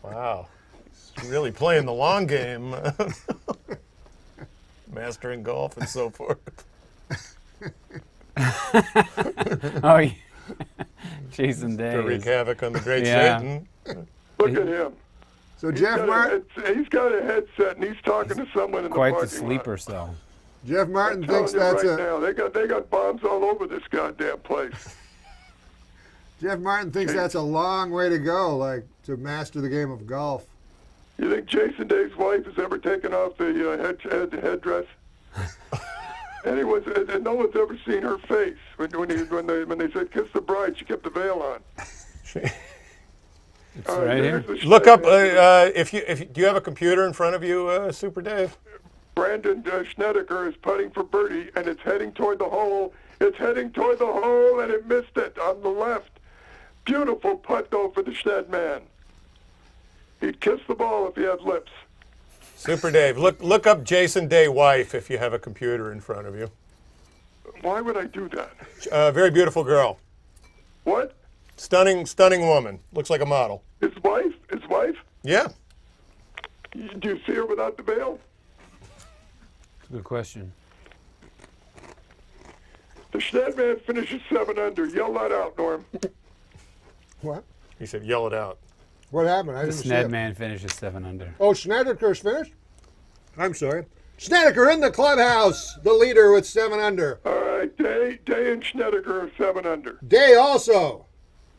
C: Wow. He's really playing the long game. Mastering golf and so forth.
D: Oh, yeah. Jason Day.
C: To wreak
D: is-
C: havoc on the great
D: Yeah.
C: Satan.
E: Look at him.
B: So Jeff Martin
E: He's got a headset, and he's talking to someone in the
D: Quite the
E: parking lot.
D: sleeper cell.
B: Jeff Martin
E: I'm telling
B: thinks
E: you
B: that's
E: right
B: a
E: now, they got bombs all over this goddamn place.
B: Jeff Martin thinks that's a long way to go, like to master the game of golf.
E: You think Jason Day's wife has ever taken off the headdress? And no one's ever seen her face when they said kiss the bride. She kept the veil on.
D: It's right here.
C: Look up if you do you have a computer in front of you, Super Dave?
E: Brandon Snedeker is putting for birdie, and it's heading toward the hole. It's heading toward the hole, and it missed it on the left. Beautiful putt, though, for the Schned man. He'd kiss the ball if he had lips.
C: Super Dave, look up Jason Day wife if you have a computer in front of you.
E: Why would I do that?
C: Very beautiful girl.
E: What?
C: Stunning woman. Looks like a model.
E: His wife? His wife?
C: Yeah.
E: Do you see her without the veil?
D: Good question.
E: The Schned man finishes 7 under. Yell that out, Norm.
B: What?
C: He said, yell it out.
B: What happened? I
D: The
B: didn't see
D: Sned
B: it.
D: man finishes 7 under.
B: Oh, Snedeker's finished? I'm sorry. Snedeker in the clubhouse, the leader with 7 under.
E: All right, Day and Snedeker are 7 under.
B: Day also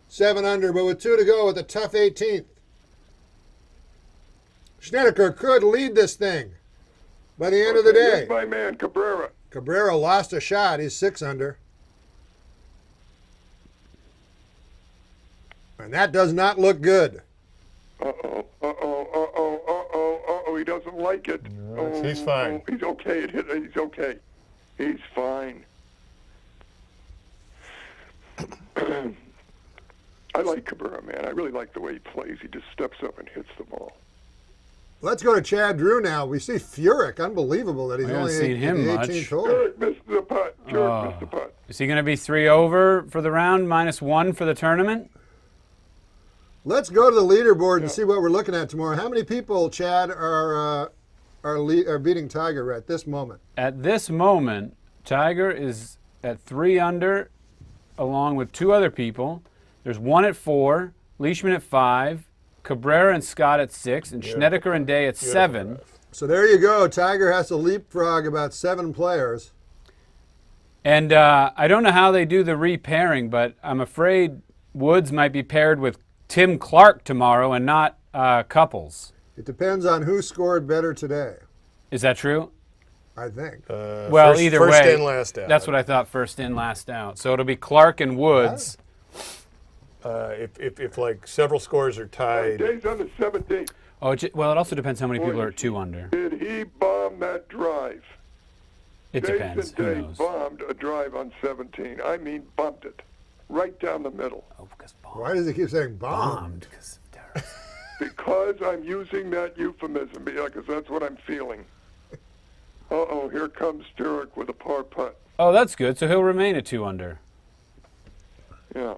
B: 7 under, but with 2 to go with a tough 18th. Snedeker could lead this thing by the end of the day.
E: Here's my man, Cabrera.
B: Cabrera lost a shot. He's 6 under. And that does not look good.
E: He doesn't like it.
C: No, he's fine.
E: He's okay. He's okay. He's fine. I like Cabrera, man. I really like the way he plays. He just steps up and hits the ball.
B: Let's go to Chad Drew now. We see Furyk. Unbelievable that he's
D: We haven't
B: only
D: seen
B: in
D: him
B: the
D: much.
B: 18th hole.
E: Jurek missed the putt. Missed the putt.
D: Is he going to be 3 over for the round, -1 for the tournament?
B: Let's go to the leaderboard and see what we're looking at tomorrow. How many people, Chad, are are beating Tiger at this moment?
D: At this moment, Tiger is at 3 under, along with 2 other people. There's one at 4, Leishman at 5, Cabrera and Scott at 6, and Snedeker and Day at 7.
B: So there you go. Tiger has to leapfrog about 7 players.
D: And I don't know how they do the repairing, but I'm afraid Woods might be paired with Tim Clark tomorrow and not Couples.
B: It depends on who scored better today,
D: Is that true?
B: I think.
D: Well, either
C: first
D: way,
C: in, last out.
D: that's what I thought. First in, last out. So it'll be Clark and Woods.
C: If like several scores are tied.
E: Days on the 17th.
D: Oh, well, it also depends how many people are at 2 under.
E: Did he bomb that drive?
D: It depends.
E: Jason
D: Who
E: Day
D: knows?
E: bombed a drive on 17. I mean, bumped it. Right down the middle.
D: Oh, because
B: Why does he keep saying bomb?
D: bombed. Because of terrorists.
E: Because I'm using that euphemism, because that's what I'm feeling. Uh-oh, here comes Stewart with a par putt.
D: Oh, that's good. So he'll remain at 2 under.
E: Yeah.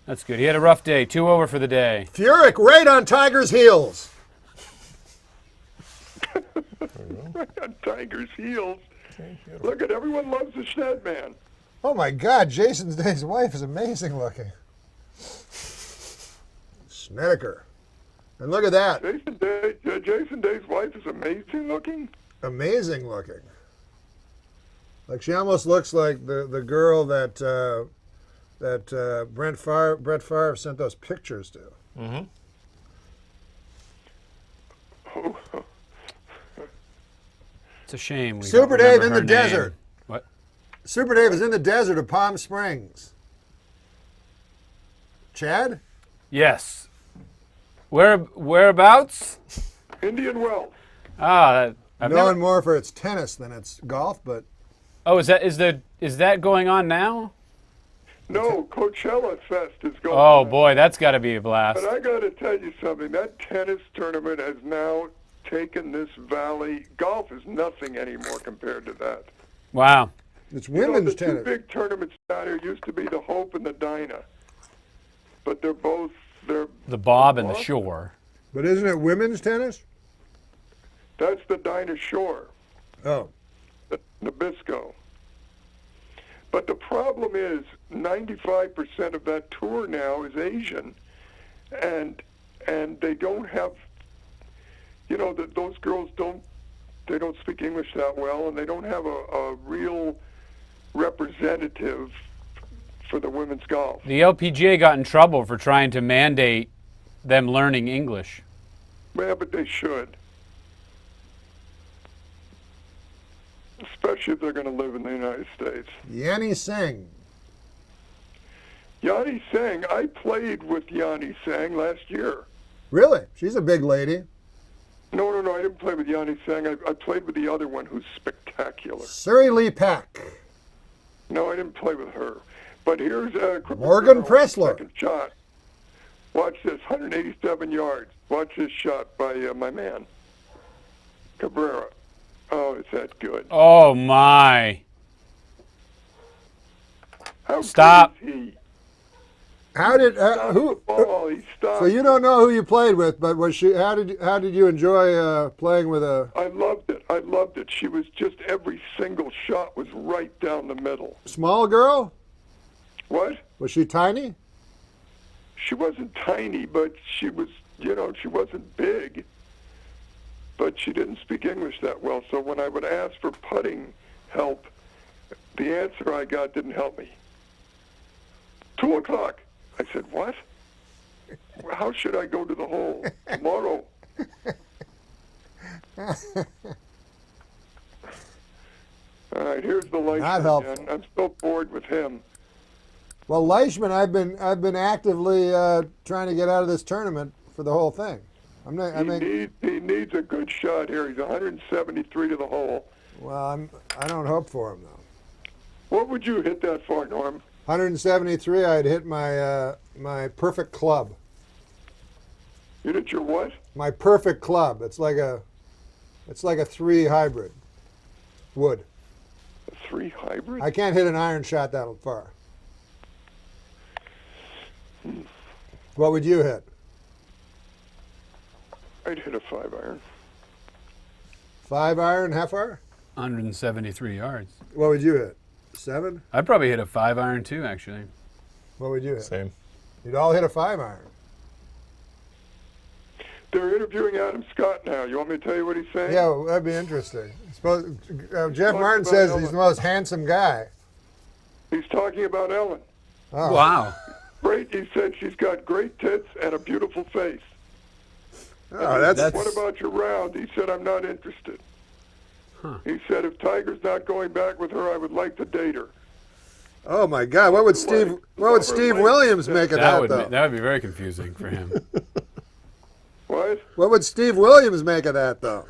D: That's good. He had a rough day. 2 over for the day.
B: Furyk right on Tiger's heels.
E: Right on Tiger's heels. Look at everyone loves the Shed Man.
B: Oh my God, Jason Day's wife is amazing looking. Snedeker. And look at that.
E: Jason Day's wife is amazing looking.
B: Amazing looking. Like she almost looks like the girl that Brett Favre sent those pictures to.
C: Mm-hmm.
D: It's a shame. We
B: Super
D: don't
B: Dave
D: remember
B: in
D: her
B: the
D: name.
B: desert.
D: What?
B: Super Dave is in the desert of Palm Springs. Chad?
D: Yes. Whereabouts?
E: Indian Wells.
D: Ah, I've
B: Known
D: never,
B: more for its tennis than its golf, but
D: oh, is that going on now?
E: No, Coachella Fest is going
D: Oh
E: on.
D: boy, that's got to be a blast.
E: But I got to tell you something. That tennis tournament has now taken this valley. Golf is nothing anymore compared to that.
D: Wow.
B: it's
E: You know,
B: women's
E: the
B: tennis.
E: two big tournaments down here used to be the Hope and the Dinah. But they're
D: The Bob and the Shore.
B: But isn't it women's tennis?
E: that's the Dinah Shore,
B: Oh.
E: the Nabisco. But the problem is 95% of that tour now is Asian, and they don't have, those girls don't speak English that well, and they don't have a real representative for the women's golf.
D: The LPGA got in trouble for trying to mandate them learning English.
E: Yeah, but they should. Especially if they're going to live in the United States.
B: Yanni Singh.
E: Yanni Sang, I played with Yanni Sang last year.
B: Really? She's a big lady.
E: No, I didn't play with Yanni Sang. I played with the other one who's spectacular.
B: Suri Lee Pack.
E: No, I didn't play with her. But here's
B: Morgan Pressler.
E: Second shot. Watch this, 187 yards. Watch this shot by my man, Cabrera. Oh, is that good?
D: Oh my.
E: How
D: Stop.
E: good is he?
B: How did
E: Stopped
B: who?
E: the ball. He stopped.
B: So you don't know who you played with, but was she? How did you enjoy playing with a
E: I loved it. She was just every single shot was right down the middle.
B: small girl?
E: What?
B: Was she tiny?
E: She wasn't tiny, but she was, she wasn't big. But she didn't speak English that well. So when I would ask for putting help, the answer I got didn't help me. 2 o'clock. I said, what? How should I go to the hole tomorrow? All right, here's the light
B: Not helpful.
E: again. I'm so bored with him.
B: Well, Leishman, I've been actively trying to get out of this tournament for the whole thing.
E: He needs a good shot here. He's 173 to the hole.
B: Well, I don't hope for him though.
E: What would you hit that for, Norm?
B: 173. I'd hit my my perfect club.
E: You hit your what?
B: My perfect club. It's like a 3 hybrid. Wood.
E: A 3 hybrid?
B: I can't hit an iron shot that far. What would you hit?
E: I'd hit a 5 iron.
B: 5 iron, half hour?
D: 173 yards.
B: What would you hit? 7?
D: I'd probably hit a 5 iron too, actually.
B: What would you hit?
C: Same.
B: You'd all hit a 5 iron.
E: They're interviewing Adam Scott now. You want me to tell you what he's saying?
B: Yeah, well, that'd be interesting. Jeff
E: Talk
B: Martin
E: about
B: says
E: Ellen.
B: he's the most handsome guy.
E: He's talking about Ellen.
B: Oh.
D: Wow.
E: Great. He said she's got great tits and a beautiful face.
B: Oh, that's
E: What about your round? He said, I'm not interested. He said, if Tiger's not going back with her, I would like to date her.
B: oh my God! What would Steve Williams make of that, though?
D: That would be very confusing for him.
E: What?
B: What would Steve Williams make of that, though?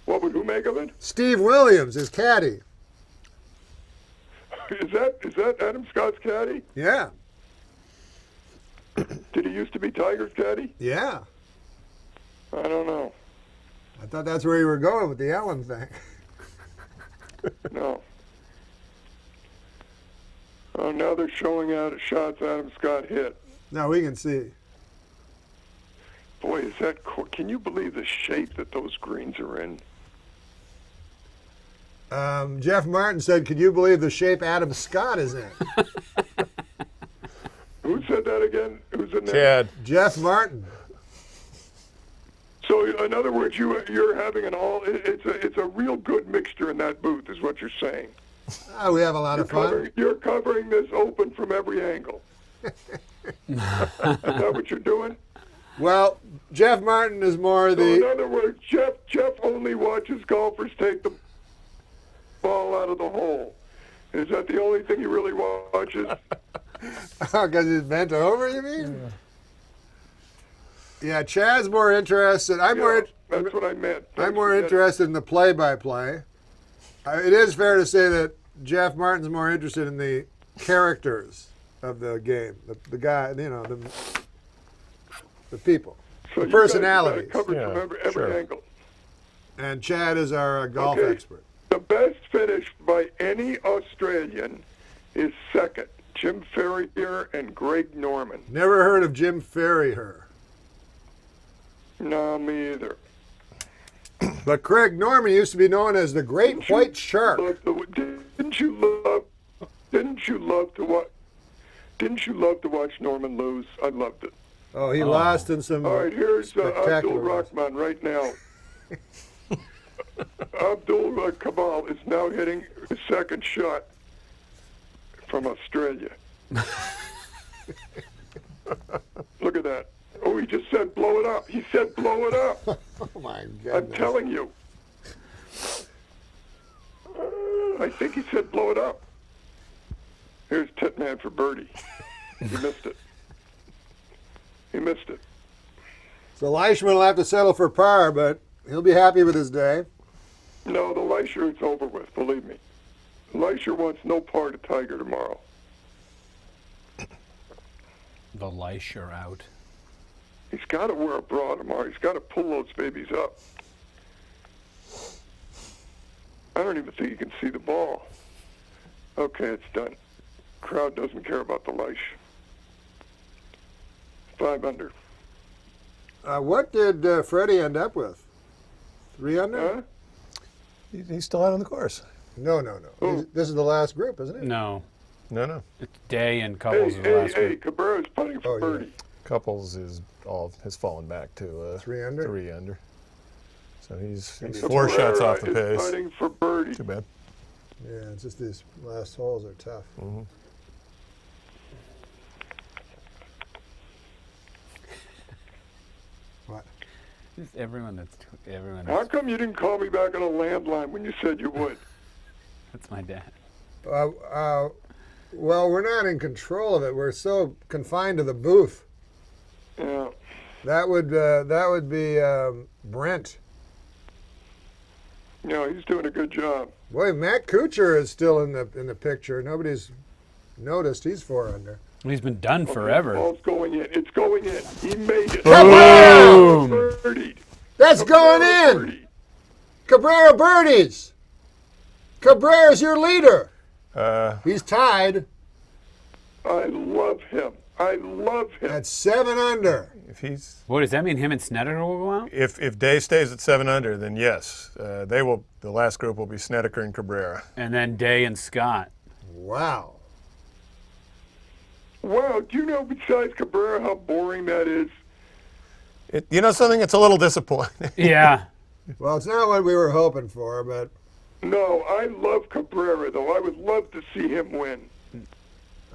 E: What would who make of it?
B: Steve Williams, his caddy.
E: Is that Adam Scott's caddy?
B: Yeah,
E: Did he used to be Tiger's caddy?
B: yeah.
E: I don't know.
B: I thought that's where you were going with the Ellen thing.
E: No. Oh, now they're showing out shots Adam Scott hit.
B: No, we can see.
E: Boy, is that can you believe the shape that those greens are in?
B: Jeff Martin said, "Could you believe the shape Adam Scott is in?"
E: Who said that again? Who's in there?
C: Chad.
B: Jeff Martin.
E: So, in other words, you're having it's a real good mixture in that booth, is what you're saying.
B: Oh, we have a lot of fun.
E: You're covering this open from every angle. Is that what you're doing?
B: Well, Jeff Martin is more
E: So in
B: the.
E: other words, Jeff only watches golfers take the ball out of the hole. Is that the only thing he really watches?
B: Oh, because he's bent over, you mean? Yeah, Chad's more interested. I'm more.
E: That's what I meant.
B: I'm more interested in the play-by-play. It is fair to say that Jeff Martin's more interested in the characters of the game, the guy, the people,
E: So
B: the
E: you gotta
B: personalities.
E: cover
C: Yeah,
E: from every
C: sure.
E: angle.
B: And Chad is our golf
E: Okay.
B: expert.
E: The best finish by any Australian is second. Jim Ferrier and Greg Norman.
B: Never heard of Jim Ferrier.
E: No, me either.
B: But Craig Norman used to be known as the Great White Shark.
E: Didn't you love to watch Norman lose? I loved it.
B: Oh, he lost in some
E: All right, here's Abdul
B: spectacular ones.
E: Rahman right now. Abdul Kamal is now hitting his second shot from Australia. Look at that. Oh, he just said blow it up. He said blow it up.
B: Oh my
E: I'm
B: goodness.
E: telling you. I think he said blow it up. Here's Titman for birdie. He missed it. He missed it.
B: So Leishman will have to settle for par, but he'll be happy with his day.
E: No, the Leisure it's over with, believe me. Leisure wants no part of Tiger tomorrow.
D: The lice are out.
E: He's got to wear a bra tomorrow. He's got to pull those babies up. I don't even think you can see the ball. Okay, it's done. Crowd doesn't care about the lice. 5 under.
B: What did Freddie end up with? 3 under?
E: Huh?
C: He's still out on the course.
B: No. This is the last group, isn't it?
D: No,
C: No.
D: it's Day and Couples is the last
E: Hey,
D: group.
E: Cabrera's putting for
B: Oh, yeah.
E: birdie.
C: Couples has fallen back to
B: 3 under?
C: 3 under. So he's
B: Cabrera
C: 4 shots off the
E: Cabrera is
C: pace.
E: putting for birdie.
C: Too bad.
B: Yeah, it's just these last holes are tough. What?
D: Just everyone that's
E: How come you didn't call me back on a landline when you said you would?
D: that's my dad.
B: Well, we're not in control of it. We're so confined to the booth.
E: Yeah.
B: That would be Brent.
E: No, he's doing a good job.
B: Boy, Matt Kuchar is still in the picture. Nobody's noticed. He's 4 under.
D: He's been done forever.
E: Ball's going in. It's going in. He made it.
D: Boom!
E: Birdied.
B: That's going in.
E: Birdie.
B: Cabrera birdies. Cabrera's your leader.
C: Uh,
B: He's tied.
E: I love him. I love him.
B: At 7 under.
D: What does that mean? Him and Snedeker will go out?
C: If Day stays at 7 under, then yes, they will. The last group will be Snedeker and Cabrera.
D: And then Day and Scott.
B: Wow.
E: Wow, do you know besides Cabrera how boring that is?
C: You know something? It's a little disappointing.
D: Yeah.
B: Well, it's not what we were hoping for, but
E: No, I love Cabrera, though. I would love to see him win.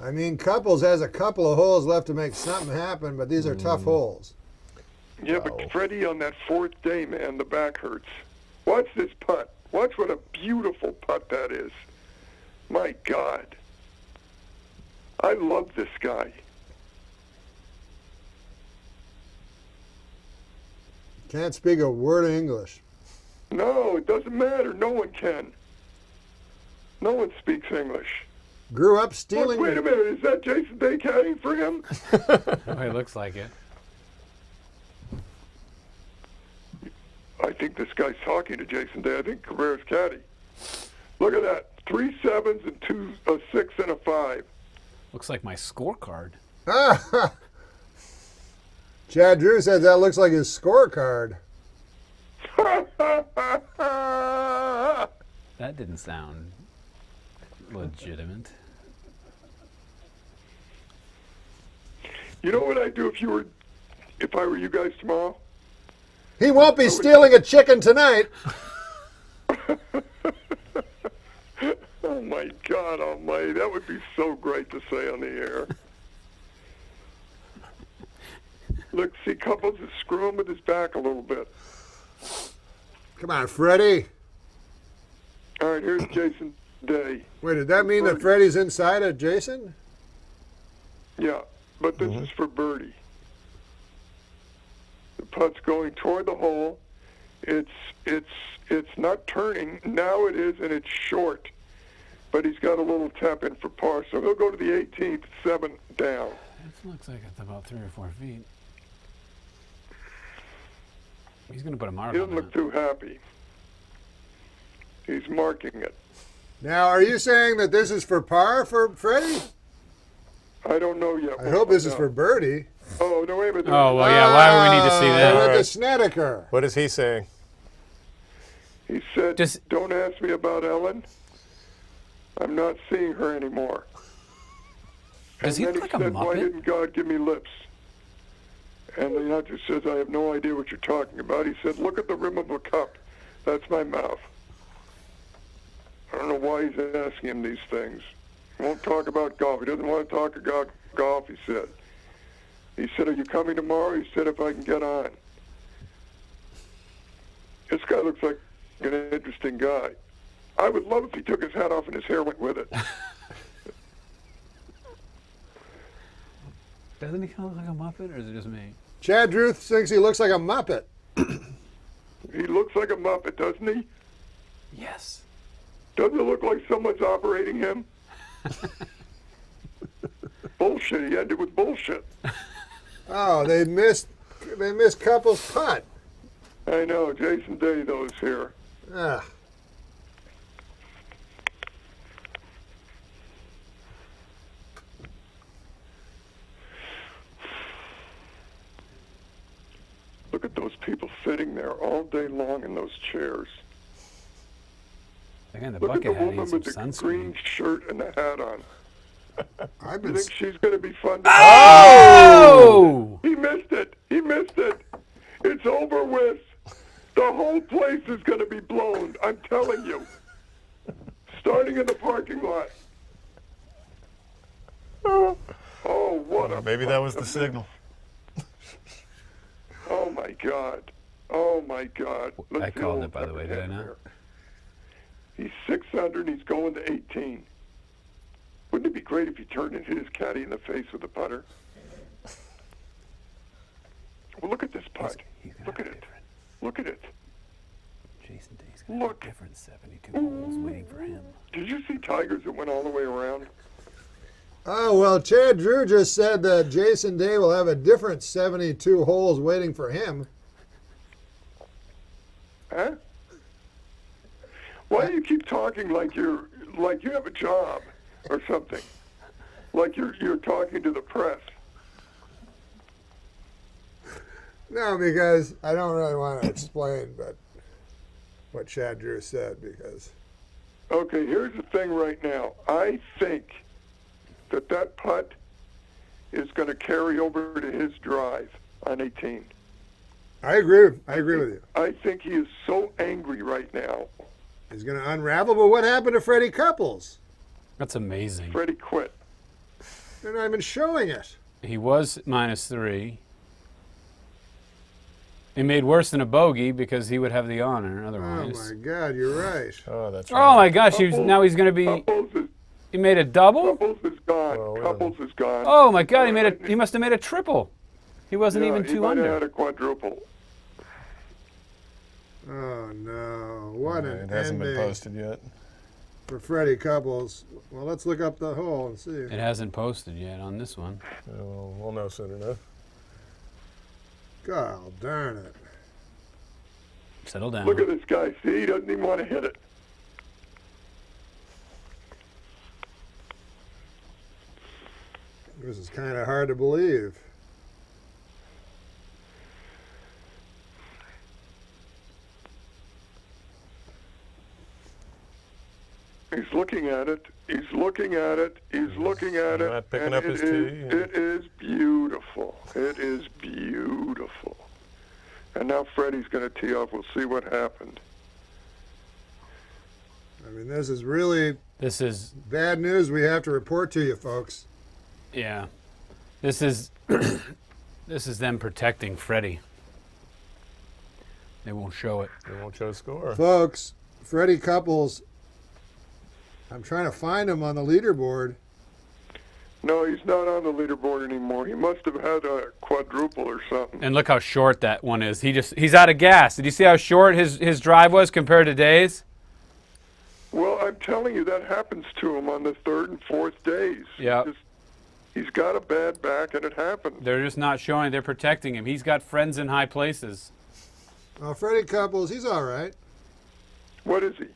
B: I mean, Couples has a couple of holes left to make something happen, but these are tough holes.
E: Yeah, but Freddie on that fourth day, man, the back hurts. Watch this putt. Watch what a beautiful putt that is. My God. I love this guy.
B: Can't speak a word of English.
E: No, it doesn't matter. No one can. No one speaks English.
B: Grew up
E: Look,
B: stealing.
E: wait a minute. Is that Jason Day caddying for him?
D: Oh, it looks like it.
E: I think this guy's talking to Jason Day. I think Cabrera's caddy. Look at that. 3 7s and a 6 and a 5.
D: Looks like my scorecard.
B: Chad Drew says that looks like his scorecard.
D: That didn't sound legitimate.
E: You know what I'd do if I were you guys tomorrow?
B: He won't be stealing a chicken tonight.
E: Oh my God almighty, that would be so great to say on the air. Look, see, Couples is screwing with his back a little bit.
B: Come on, Freddie.
E: All right, here's Jason Day.
B: Wait, did that mean that Freddie's inside of Jason?
E: Yeah, but this is for birdie. The putt's going toward the hole. It's not turning. Now it is, and it's short. But he's got a little tap in for par, so he'll go to the 18th, 7 down.
D: It looks like it's about 3 or 4 feet. He's going to put a mark
E: He
D: on
E: doesn't look
D: that.
E: too happy. He's marking it.
B: Now, are you saying that this is for par for Freddie?
E: I don't know yet.
B: I hope this is for birdie.
E: Oh, no, wait a minute.
D: Oh, well, yeah, why would we need to see that?
B: With the Snedeker.
C: What is he saying?
E: He said,
D: Just-
E: don't ask me about Ellen. I'm not seeing her anymore.
D: Does he
E: and
D: look
E: then
D: like a
E: he said, why
D: Muppet?
E: didn't God give me lips? And the actor says, I have no idea what you're talking about. He said, look at the rim of a cup. That's my mouth. I don't know why he's asking him these things. He won't talk about golf. He doesn't want to talk about golf, he said. He said, are you coming tomorrow? He said, if I can get on. This guy looks like an interesting guy. I would love if he took his hat off and his hair went with it.
D: Doesn't he look like a Muppet, or is it just me?
B: Chad Drew thinks he looks like a Muppet.
E: He looks like a Muppet, doesn't he?
D: Yes.
E: Doesn't it look like someone's operating him? Bullshit. He ended with bullshit.
B: Oh, they missed Couples' putt.
E: I know. Jason Day, though, is here.
B: Ah.
E: Look at those people sitting there all day long in those chairs.
D: Again, the
E: Look at the
D: bucket hat
E: woman
D: needs some
E: with the
D: sunscreen.
E: green shirt and the hat on.
B: I've
E: You
B: been.
E: think she's going to be fun to
D: Oh!
E: He missed it. He missed it. It's over with. The whole place is going to be blown. I'm telling you. Starting in the parking lot. Oh, what a...
C: Maybe that was the signal.
E: Oh, my God. Oh, my God. Let's
D: I
E: see
D: called
E: old
D: it, by the way, did I
E: Pepperhead
D: not?
E: here. He's 6 under and he's going to 18. Wouldn't it be great if he turned and hit his caddy in the face with the putter? Well, look at this putt.
D: He's gonna
E: Look
D: have
E: at it.
D: different.
E: Look at it.
D: Jason Day's got
E: Look.
D: a different 72 holes waiting for him.
E: Did you see Tigers that went all the way around?
B: Oh, well, Chad Drew just said that Jason Day will have a different 72 holes waiting for him.
E: Huh? Why do you keep talking like you have a job or something? Like you're talking to the press.
B: No, because I don't really want to explain, but what Chad Drew said, because
E: Okay, here's the thing right now. I think that putt is going to carry over to his drive on 18.
B: I agree with you.
E: I think he is so angry right now.
B: He's going to unravel. But what happened to Freddie Couples?
D: That's amazing.
E: Freddie quit.
B: They're not even showing it.
D: He was -3. He made worse than a bogey because he would have the honor
B: Oh
D: otherwise.
B: my God, you're right.
C: Oh, that's
D: Oh
C: right.
D: my gosh! Now he's going to be. He made a double.
E: Couples is gone.
C: Well,
E: Couples is gone.
D: Oh my God! He must have made a triple. He wasn't
E: Yeah,
D: even
E: he
D: 2
E: might have
D: under.
E: had a quadruple.
B: Oh no! What an
C: It hasn't been
B: ending
C: posted yet.
B: for Freddie Couples. Well, let's look up the hole and see.
D: It hasn't posted yet on this one.
C: We'll know soon enough.
B: God darn it!
D: Settle down.
E: Look at this guy. See, he doesn't even want to hit it.
B: This is kind of hard to believe.
E: He's looking at it. He's looking at it. He's looking at it.
C: Not picking
E: and
C: up his tee.
E: It is beautiful. It is beautiful. And now Freddie's going to tee off. We'll see what happened.
B: I mean, this is really
D: This is
B: bad news we have to report to you, folks.
D: yeah. This is this is them protecting Freddie. They won't show it.
C: They won't show score.
B: Folks, Freddie Couples, I'm trying to find him on the leaderboard.
E: No, he's not on the leaderboard anymore. He must have had a quadruple or something.
D: And look how short that one is. He's out of gas. Did you see how short his drive was compared to Day's?
E: Well, I'm telling you, that happens to him on the third and fourth days.
D: Yep.
E: He's got a bad back, and it happens.
D: They're just not showing. They're protecting him. He's got friends in high places.
B: Oh, Freddie Couples, he's all right.
E: What is he?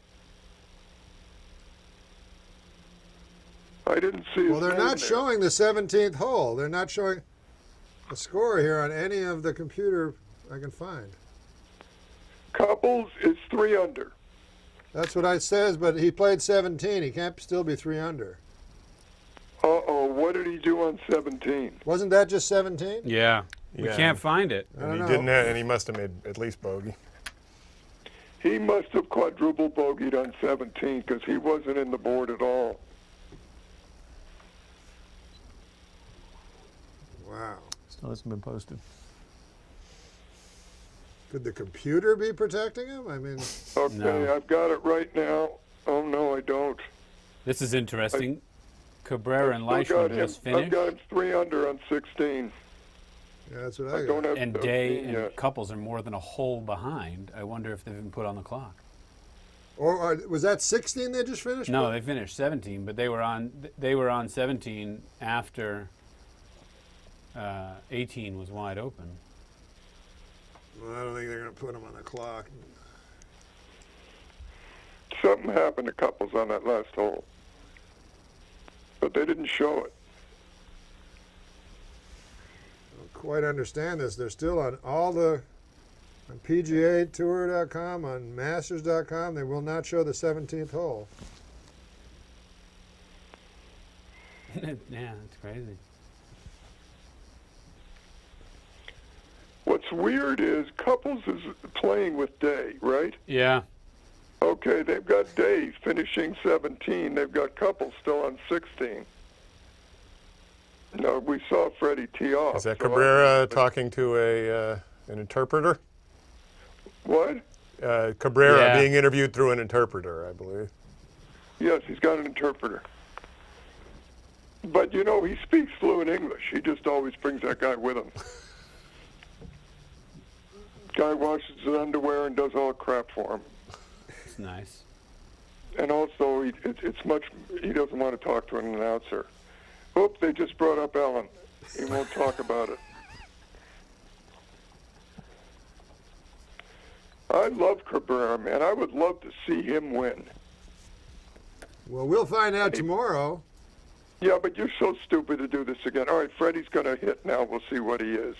E: I didn't see his
B: Well, they're
E: name
B: not
E: there.
B: showing the 17th hole. They're not showing a score here on any of the computer I can find.
E: Couples is 3 under.
B: That's what I says, but he played 17. He can't still be 3 under.
E: Uh-oh, what did he do on 17?
B: Wasn't that just 17?
D: Yeah. We
C: Yeah.
D: can't find it.
B: I
C: And
B: don't
C: he
B: know.
C: didn't have, and he must have made at least bogey.
E: He must have quadruple bogeyed on 17 because he wasn't in the board at all.
B: Wow.
C: Still hasn't been posted.
B: Could the computer be protecting him? I mean,
E: Okay,
D: No.
E: I've got it right now. Oh, no, I don't.
D: This is interesting. Cabrera and
E: Still got
D: Leishman
E: him.
D: just
E: I've
D: finished,
E: got him 3 under on 16.
B: yeah, that's what
E: I
B: I
E: don't
B: got.
E: have
D: and
E: 17
D: Day and
E: yet.
D: Couples are more than a hole behind. I wonder if they've been put on the clock.
B: Or was that 16 they just finished?
D: No, they finished 17, but they were on 17 after 18 was wide open.
B: Well, I don't think they're going to put him on the clock.
E: Something happened to Couples on that last hole. But they didn't show it.
B: I don't quite understand this. They're still on all the on PGA Tour.com, on Masters.com. They will not show the 17th hole.
D: Yeah, that's crazy.
E: What's weird is Couples is playing with Day, right?
D: Yeah.
E: Okay, they've got Day finishing 17. They've got Couples still on 16. No, we saw Freddie tee off.
C: Is that
E: so
C: Cabrera talking to an interpreter?
E: What?
C: Cabrera
D: Yeah.
C: being interviewed through an interpreter, I believe.
E: Yes, he's got an interpreter. But, you know, he speaks fluent English. He just always brings that guy with him. Guy washes his underwear and does all crap for him.
D: It's nice.
E: And also, he doesn't want to talk to an announcer. Oops, they just brought up Ellen. He won't talk about it. I love Cabrera, man. I would love to see him win.
B: Well, we'll find out tomorrow.
E: Yeah, but you're so stupid to do this again. All right, Freddie's going to hit now. We'll see what he is.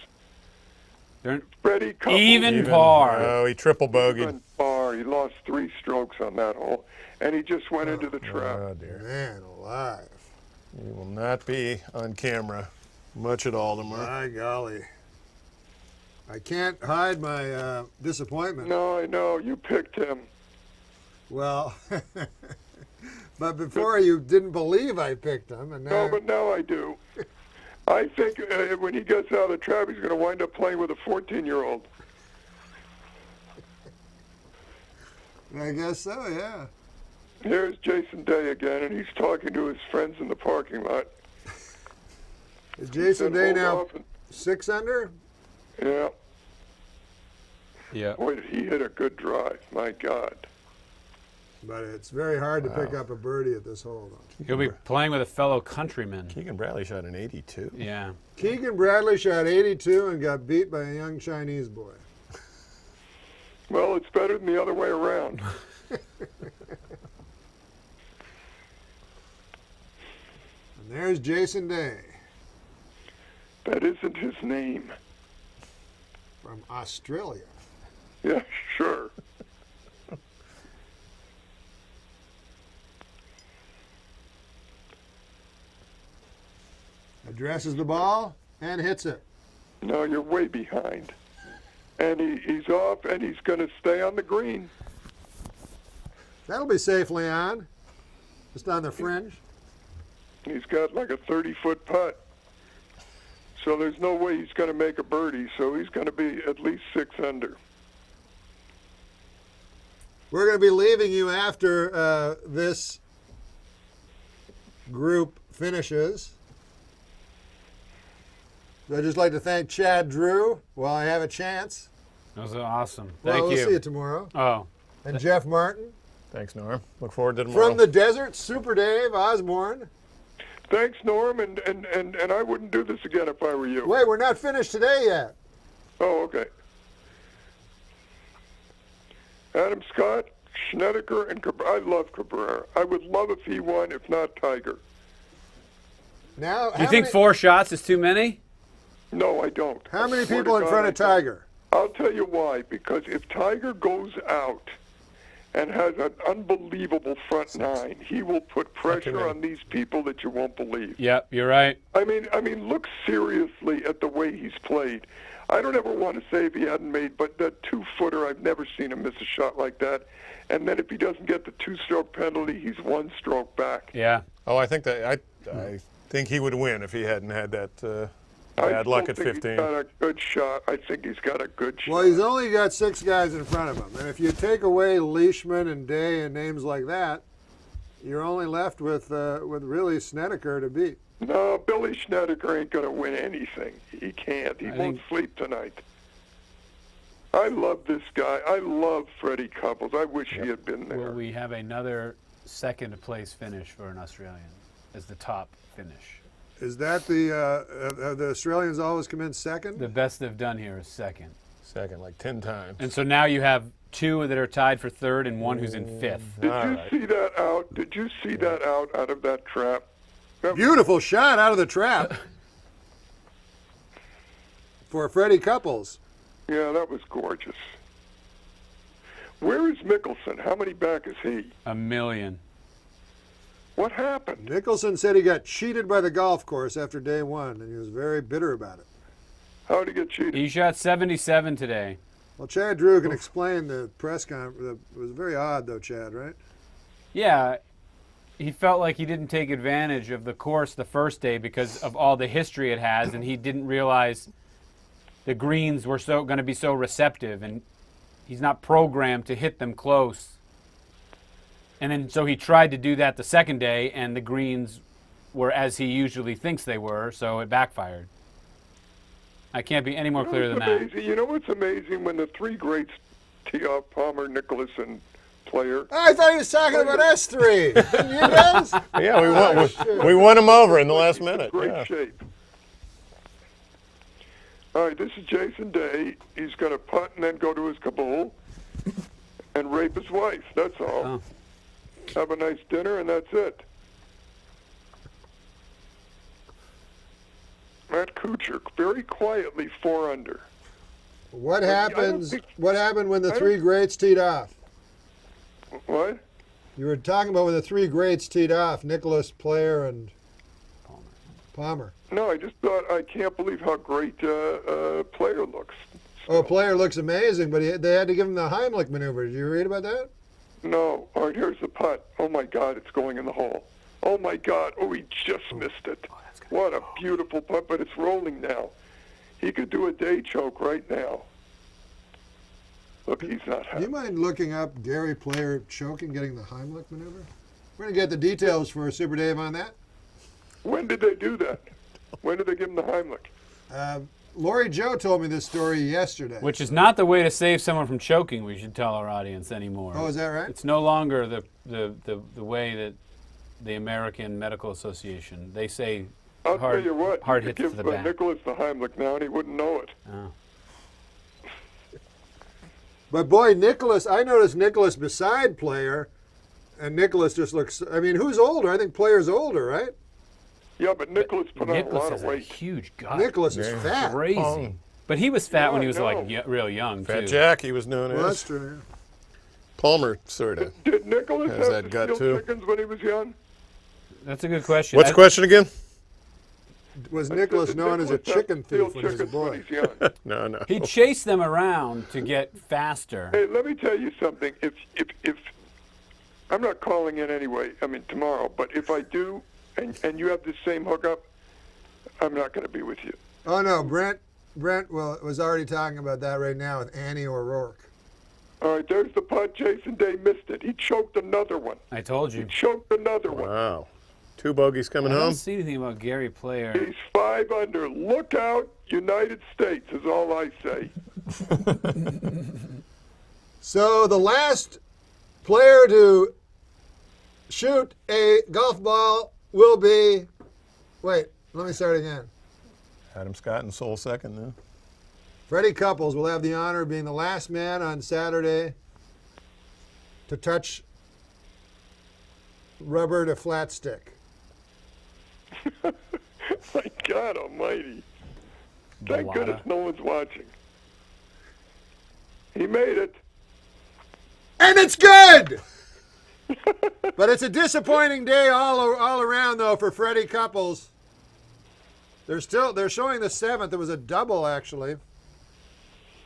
D: They're
E: Freddie Couples.
D: even par.
C: Oh, he triple bogeyed.
E: Even par. He lost 3 strokes on that hole, and he just went into the trap.
C: Oh, dear.
B: Man alive.
C: You will not be on camera much at all tomorrow.
B: My golly. I can't hide my disappointment.
E: No, I know. You picked him.
B: Well, but before you didn't believe I picked him, and now
E: No, but now I do. I think when he gets out of the trap, he's going to wind up playing with a 14-year-old.
B: I guess so. Yeah.
E: Here's Jason Day again, and he's talking to his friends in the parking lot.
B: Is Jason
E: Said,
B: Day
E: "Hold
B: now
E: off and-"
B: 6 under?
E: Yeah.
D: Yeah.
E: Boy, did he hit a good drive. My God.
B: But it's very hard to pick up a birdie at this hole. Though.
D: He'll be playing with a fellow countryman.
C: Keegan Bradley shot an 82.
D: Yeah.
B: Keegan Bradley shot 82 and got beat by a young Chinese boy.
E: Well, it's better than the other way around.
B: And there's Jason Day
E: That isn't his name.
B: from Australia.
E: Yeah, sure.
B: Addresses the ball and hits it.
E: No, you're way behind. And he's off, and he's going to stay on the green.
B: That'll be safely on. Just on the fringe.
E: He's got like a 30-foot putt. So there's no way he's going to make a birdie, so he's going to be at least 6 under.
B: We're going to be leaving you after this group finishes. So I'd just like to thank Chad Drew while I have a chance.
D: That was awesome.
B: Well,
D: Thank
B: we'll
D: you.
B: see you tomorrow.
D: Oh,
B: And Jeff Martin.
C: Thanks, Norm. Look forward to tomorrow.
B: From the desert, Super Dave Osborne.
E: Thanks, Norm, and I wouldn't do this again if I were you.
B: Wait, we're not finished today yet.
E: Oh, okay. Adam Scott, Snedeker, and Cabrera. I love Cabrera. I would love if he won, if not Tiger.
B: Now,
D: do you think 4 shots is too many?
E: No, I don't.
B: How many
E: I swear
B: people
E: to
B: in
E: God,
B: front
E: I
B: of
E: don't.
B: Tiger?
E: I'll tell you why. Because if Tiger goes out and has an unbelievable front 9, he will put pressure on these people that you won't believe.
D: Yep, you're right.
E: I mean, look seriously at the way he's played. I don't ever want to say if he hadn't made, but that 2-footer, I've never seen him miss a shot like that. And then if he doesn't get the 2-stroke penalty, he's 1 stroke back.
D: Yeah.
C: Oh, I think that I think he would win if he hadn't had that bad luck at 15.
E: He's got a good shot. I think he's got a good shot.
B: Well, he's only got 6 guys in front of him. And if you take away Leishman and Day and names like that, you're only left with really Snedeker to beat.
E: No, Billy Snedeker ain't going to win anything. He can't. He won't sleep tonight. I love this guy. I love Freddie Couples. I wish he had been there.
D: Will we have another second place finish for an Australian as the top finish?
B: Is that the Australians always come in second?
D: The best they've done here is second.
C: Second, like 10 times.
D: And so now you have 2 that are tied for 3rd and 1 who's in 5th.
E: Did you see that out? Did you see that out of that trap?
B: Beautiful shot out of the trap for Freddie Couples.
E: Yeah, that was gorgeous. Where is Mickelson? How many back is he?
D: 1 million.
E: What happened?
B: Nicholson said he got cheated by the golf course after day 1, and he was very bitter about it.
E: How did he get cheated?
D: He shot 77 today.
B: Well, Chad Drew can explain the press conference. It was very odd, though, Chad, right?
D: Yeah, he felt like he didn't take advantage of the course the first day because of all the history it has, and he didn't realize the greens were going to be so receptive, and he's not programmed to hit them close. And then so he tried to do that the second day, and the greens were as he usually thinks they were, so it backfired. I can't be any more clear than that.
E: Amazing. You know what's amazing? When the 3 greats tee off, Palmer, Nicholas, and Player.
B: I thought he was talking about us 3. You guys?
C: Yeah, we won him over in the last minute.
E: Great
C: Yeah.
E: shape. All right, this is Jason Day. He's going to putt and then go to his Kabul and rape his wife. That's all.
D: Oh.
E: Have a nice dinner, and that's it. Matt Kuchar, very quietly 4 under.
B: What
E: I don't
B: happens?
E: think-
B: What happened when the
E: I don't-
B: three greats teed off?
E: What?
B: You were talking about when the three greats teed off: Nicholas, Player, and Palmer.
E: No, I just thought I can't believe how great Player looks.
B: Oh, Player looks amazing, but they had to give him the Heimlich maneuver. Did you read about that?
E: No. All right, here's the putt. Oh my God, it's going in the hole. Oh my God. Oh, he just missed it. What a beautiful putt, but it's rolling now. He could do a day choke right now. Look, he's not
B: Do
E: happy.
B: you mind looking up Gary Player choking, getting the Heimlich maneuver? We're gonna get the details for Super Dave on that.
E: When did they do that? When did they give him the Heimlich?
B: Lori Joe told me this story yesterday.
D: Which is not the way to save someone from choking, we should tell our audience anymore.
B: Oh, is that right?
D: It's no longer the way that the American Medical Association, they say
E: I'll
D: hard,
E: tell you what.
D: hard
E: you
D: hits
E: could
D: to the
E: give
D: back.
E: Nicholas the Heimlich now, and he wouldn't know it.
D: Oh.
B: But boy, Nicholas, I noticed Nicholas beside Player, and Nicholas just looks. I mean, who's older? I think Player's older, right?
E: Yeah, but Nicholas put on a
D: Nicholas
E: lot
D: has
E: of
D: a
E: weight.
D: huge gut.
B: Nicholas is fat.
D: Crazy.
C: Oh.
D: But he was fat when
E: Yeah,
D: he was
E: I
D: like
E: know.
D: real young
C: Fat
D: too.
C: Jack, he was known
B: Well,
C: as.
B: that's true. Yeah.
C: Palmer, sort of.
E: Did Nicholas
C: Has
E: have
C: that
E: to
C: gut,
E: steal
C: too?
E: chickens when he was young?
D: That's a good question.
C: What's the question again?
B: Was Nicholas
E: Did
B: known as a
E: Nicholas have to
B: chicken
E: steal
B: thief when he was a
E: chickens when
B: boy?
E: he's young?
C: No, no.
D: He chased them around to get faster.
E: Hey, let me tell you something. If I'm not calling in anyway, I mean tomorrow, but if I do, and you have the same hookup, I'm not going to be with you.
B: Oh no, Brent was already talking about that right now with Annie O'Rourke.
E: All right, there's the putt. Jason Day missed it. He choked another one.
D: I told
E: He
D: you.
E: choked another one.
C: Wow. 2 bogeys coming
D: I don't
C: home.
D: see anything about Gary Player.
E: He's 5 under. Look out, United States is all I say.
B: So the last player to shoot a golf ball will be. Wait, let me start again.
C: Adam Scott and Soul second now.
B: Freddie Couples will have the honor of being the last man on Saturday to touch rubber to flat stick.
E: My God Almighty! Thank
D: Balada.
E: goodness no one's watching. He made it.
B: And it's good! But it's a disappointing day all around, though, for Freddie Couples. They're showing the 7th. It was a double, actually.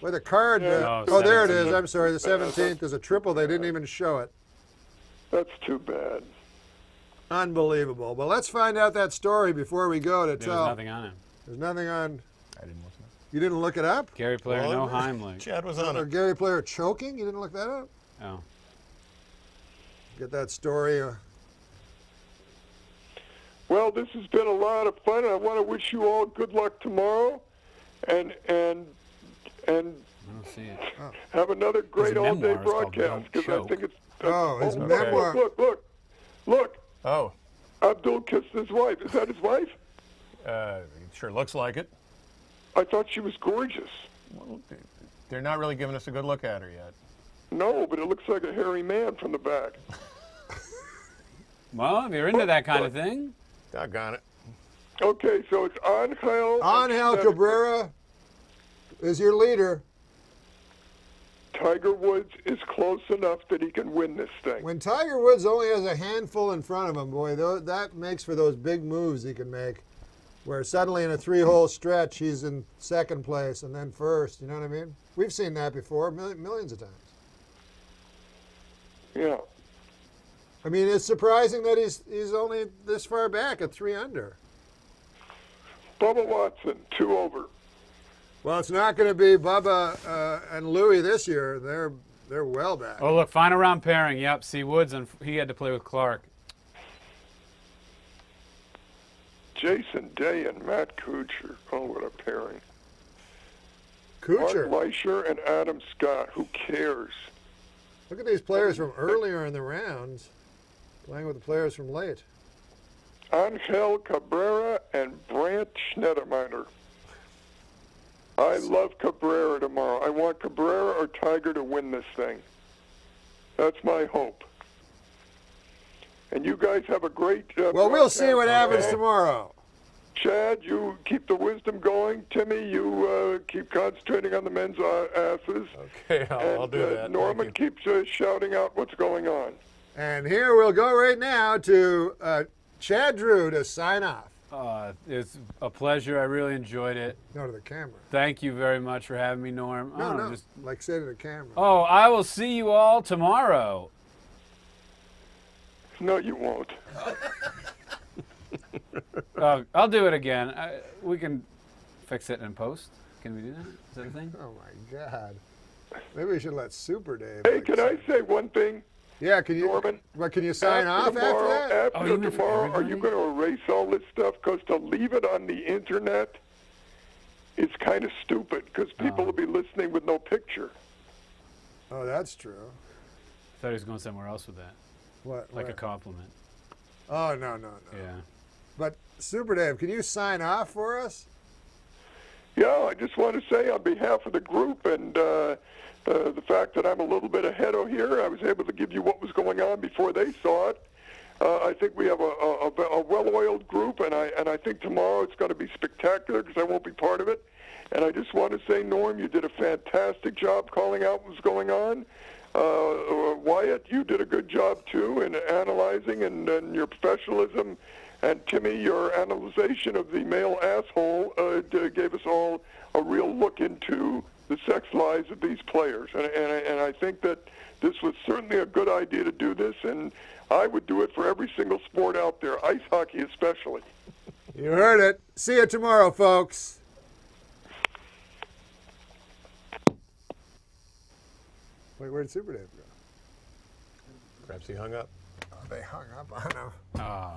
B: Where the card.
D: No,
B: Oh, there it
D: 17th.
B: is. I'm sorry. The 17th is a triple. They didn't even show it.
E: That's too bad.
B: Unbelievable. But let's find out that story before we go to
D: There was
B: tell.
D: nothing on him.
B: There's nothing on.
C: I didn't listen.
B: You didn't look it up?
D: Gary Player, no
C: Well,
D: Heimlich.
C: Chad was on
B: Or
C: it.
B: Gary Player choking? You didn't look that up?
D: Oh.
B: Get that story.
E: Well, this has been a lot of fun, and I want to wish you all good luck tomorrow, and
D: I don't see it.
E: have another great all-day
D: memoir is called
E: broadcast
D: Don't
E: because I
D: Choke.
E: think it's.
B: Oh, his
E: look,
B: memoir.
E: Look!
C: Oh,
E: Abdul kissed his wife. Is that his wife?
C: it sure looks like it.
E: I thought she was gorgeous.
C: Well, they're not really giving us a good look at her yet.
E: No, but it looks like a hairy man from the back.
D: Well, if you're into that kind of thing,
C: Doggone it.
E: Okay, so it's Angel.
B: Angel Cabrera is your leader.
E: Tiger Woods is close enough that he can win this thing.
B: When Tiger Woods only has a handful in front of him, boy, that makes for those big moves he can make. Where suddenly in a 3-hole stretch, he's in second place and then first. You know what I mean? We've seen that before millions of times.
E: Yeah.
B: I mean, it's surprising that he's only this far back at 3 under.
E: Bubba Watson, 2 over.
B: Well, it's not going to be Bubba and Louie this year. They're well back.
D: oh look, final round pairing. Yep, see Woods, and he had to play with Clark.
E: Jason Day and Matt Kuchar. Oh, what a pairing.
B: Kuchar.
E: Mark Leisher and Adam Scott. Who cares?
B: Look at these players from earlier in the rounds playing with the players from late.
E: Angel Cabrera and Brandt Schneiderminer. I love Cabrera tomorrow. I want Cabrera or Tiger to win this thing. That's my hope. And you guys have a great.
B: Well, we'll see what
E: broadcast,
B: happens
E: okay?
B: tomorrow.
E: Chad, you keep the wisdom going. Timmy, you keep concentrating on the men's asses.
C: Okay, I'll
E: And,
C: do that. Thank
E: Norman
C: you.
E: keeps shouting out what's going on.
B: And here we'll go right now to Chad Drew to sign off.
D: It's a pleasure. I really enjoyed it.
B: No, to the camera.
D: Thank you very much for having me, Norm.
B: No,
D: Oh,
B: no.
D: just-
B: Like say to the camera.
D: Oh, I will see you all tomorrow.
E: No, you won't.
D: I'll do it again. We can fix it in post. Can we do that? Is that a thing?
B: Oh my God. Maybe we should let Super Dave.
E: Hey,
B: like,
E: can I say one thing?
B: Yeah, can you?
E: Norman?
B: But can you sign off after that?
E: After
D: Oh, you mean for
E: tomorrow, are you
D: everybody?
E: going to erase all this stuff? Because to leave it on the internet is kind of stupid because people will be listening with no picture.
B: Oh, that's true.
D: I thought he was going somewhere else with that,
B: What?
D: like a
B: what?
D: compliment.
B: Oh no.
D: Yeah.
B: But Super Dave, can you sign off for us?
E: Yeah, I just want to say on behalf of the group and the fact that I'm a little bit ahead of here, I was able to give you what was going on before they saw it. I think we have a well-oiled group, and I think tomorrow it's going to be spectacular because I won't be part of it. And I just want to say, Norm, you did a fantastic job calling out what was going on. Wyatt, you did a good job too in analyzing and your professionalism. And Timmy, your analyzation of the male asshole gave us all a real look into the sex lives of these players. And I think that this was certainly a good idea to do this, and I would do it for every single sport out there, ice hockey especially.
B: You heard it. See you tomorrow, folks. Wait, where did Super Dave go?
C: Perhaps he hung up.
B: Oh, they hung up on him.
D: Ah.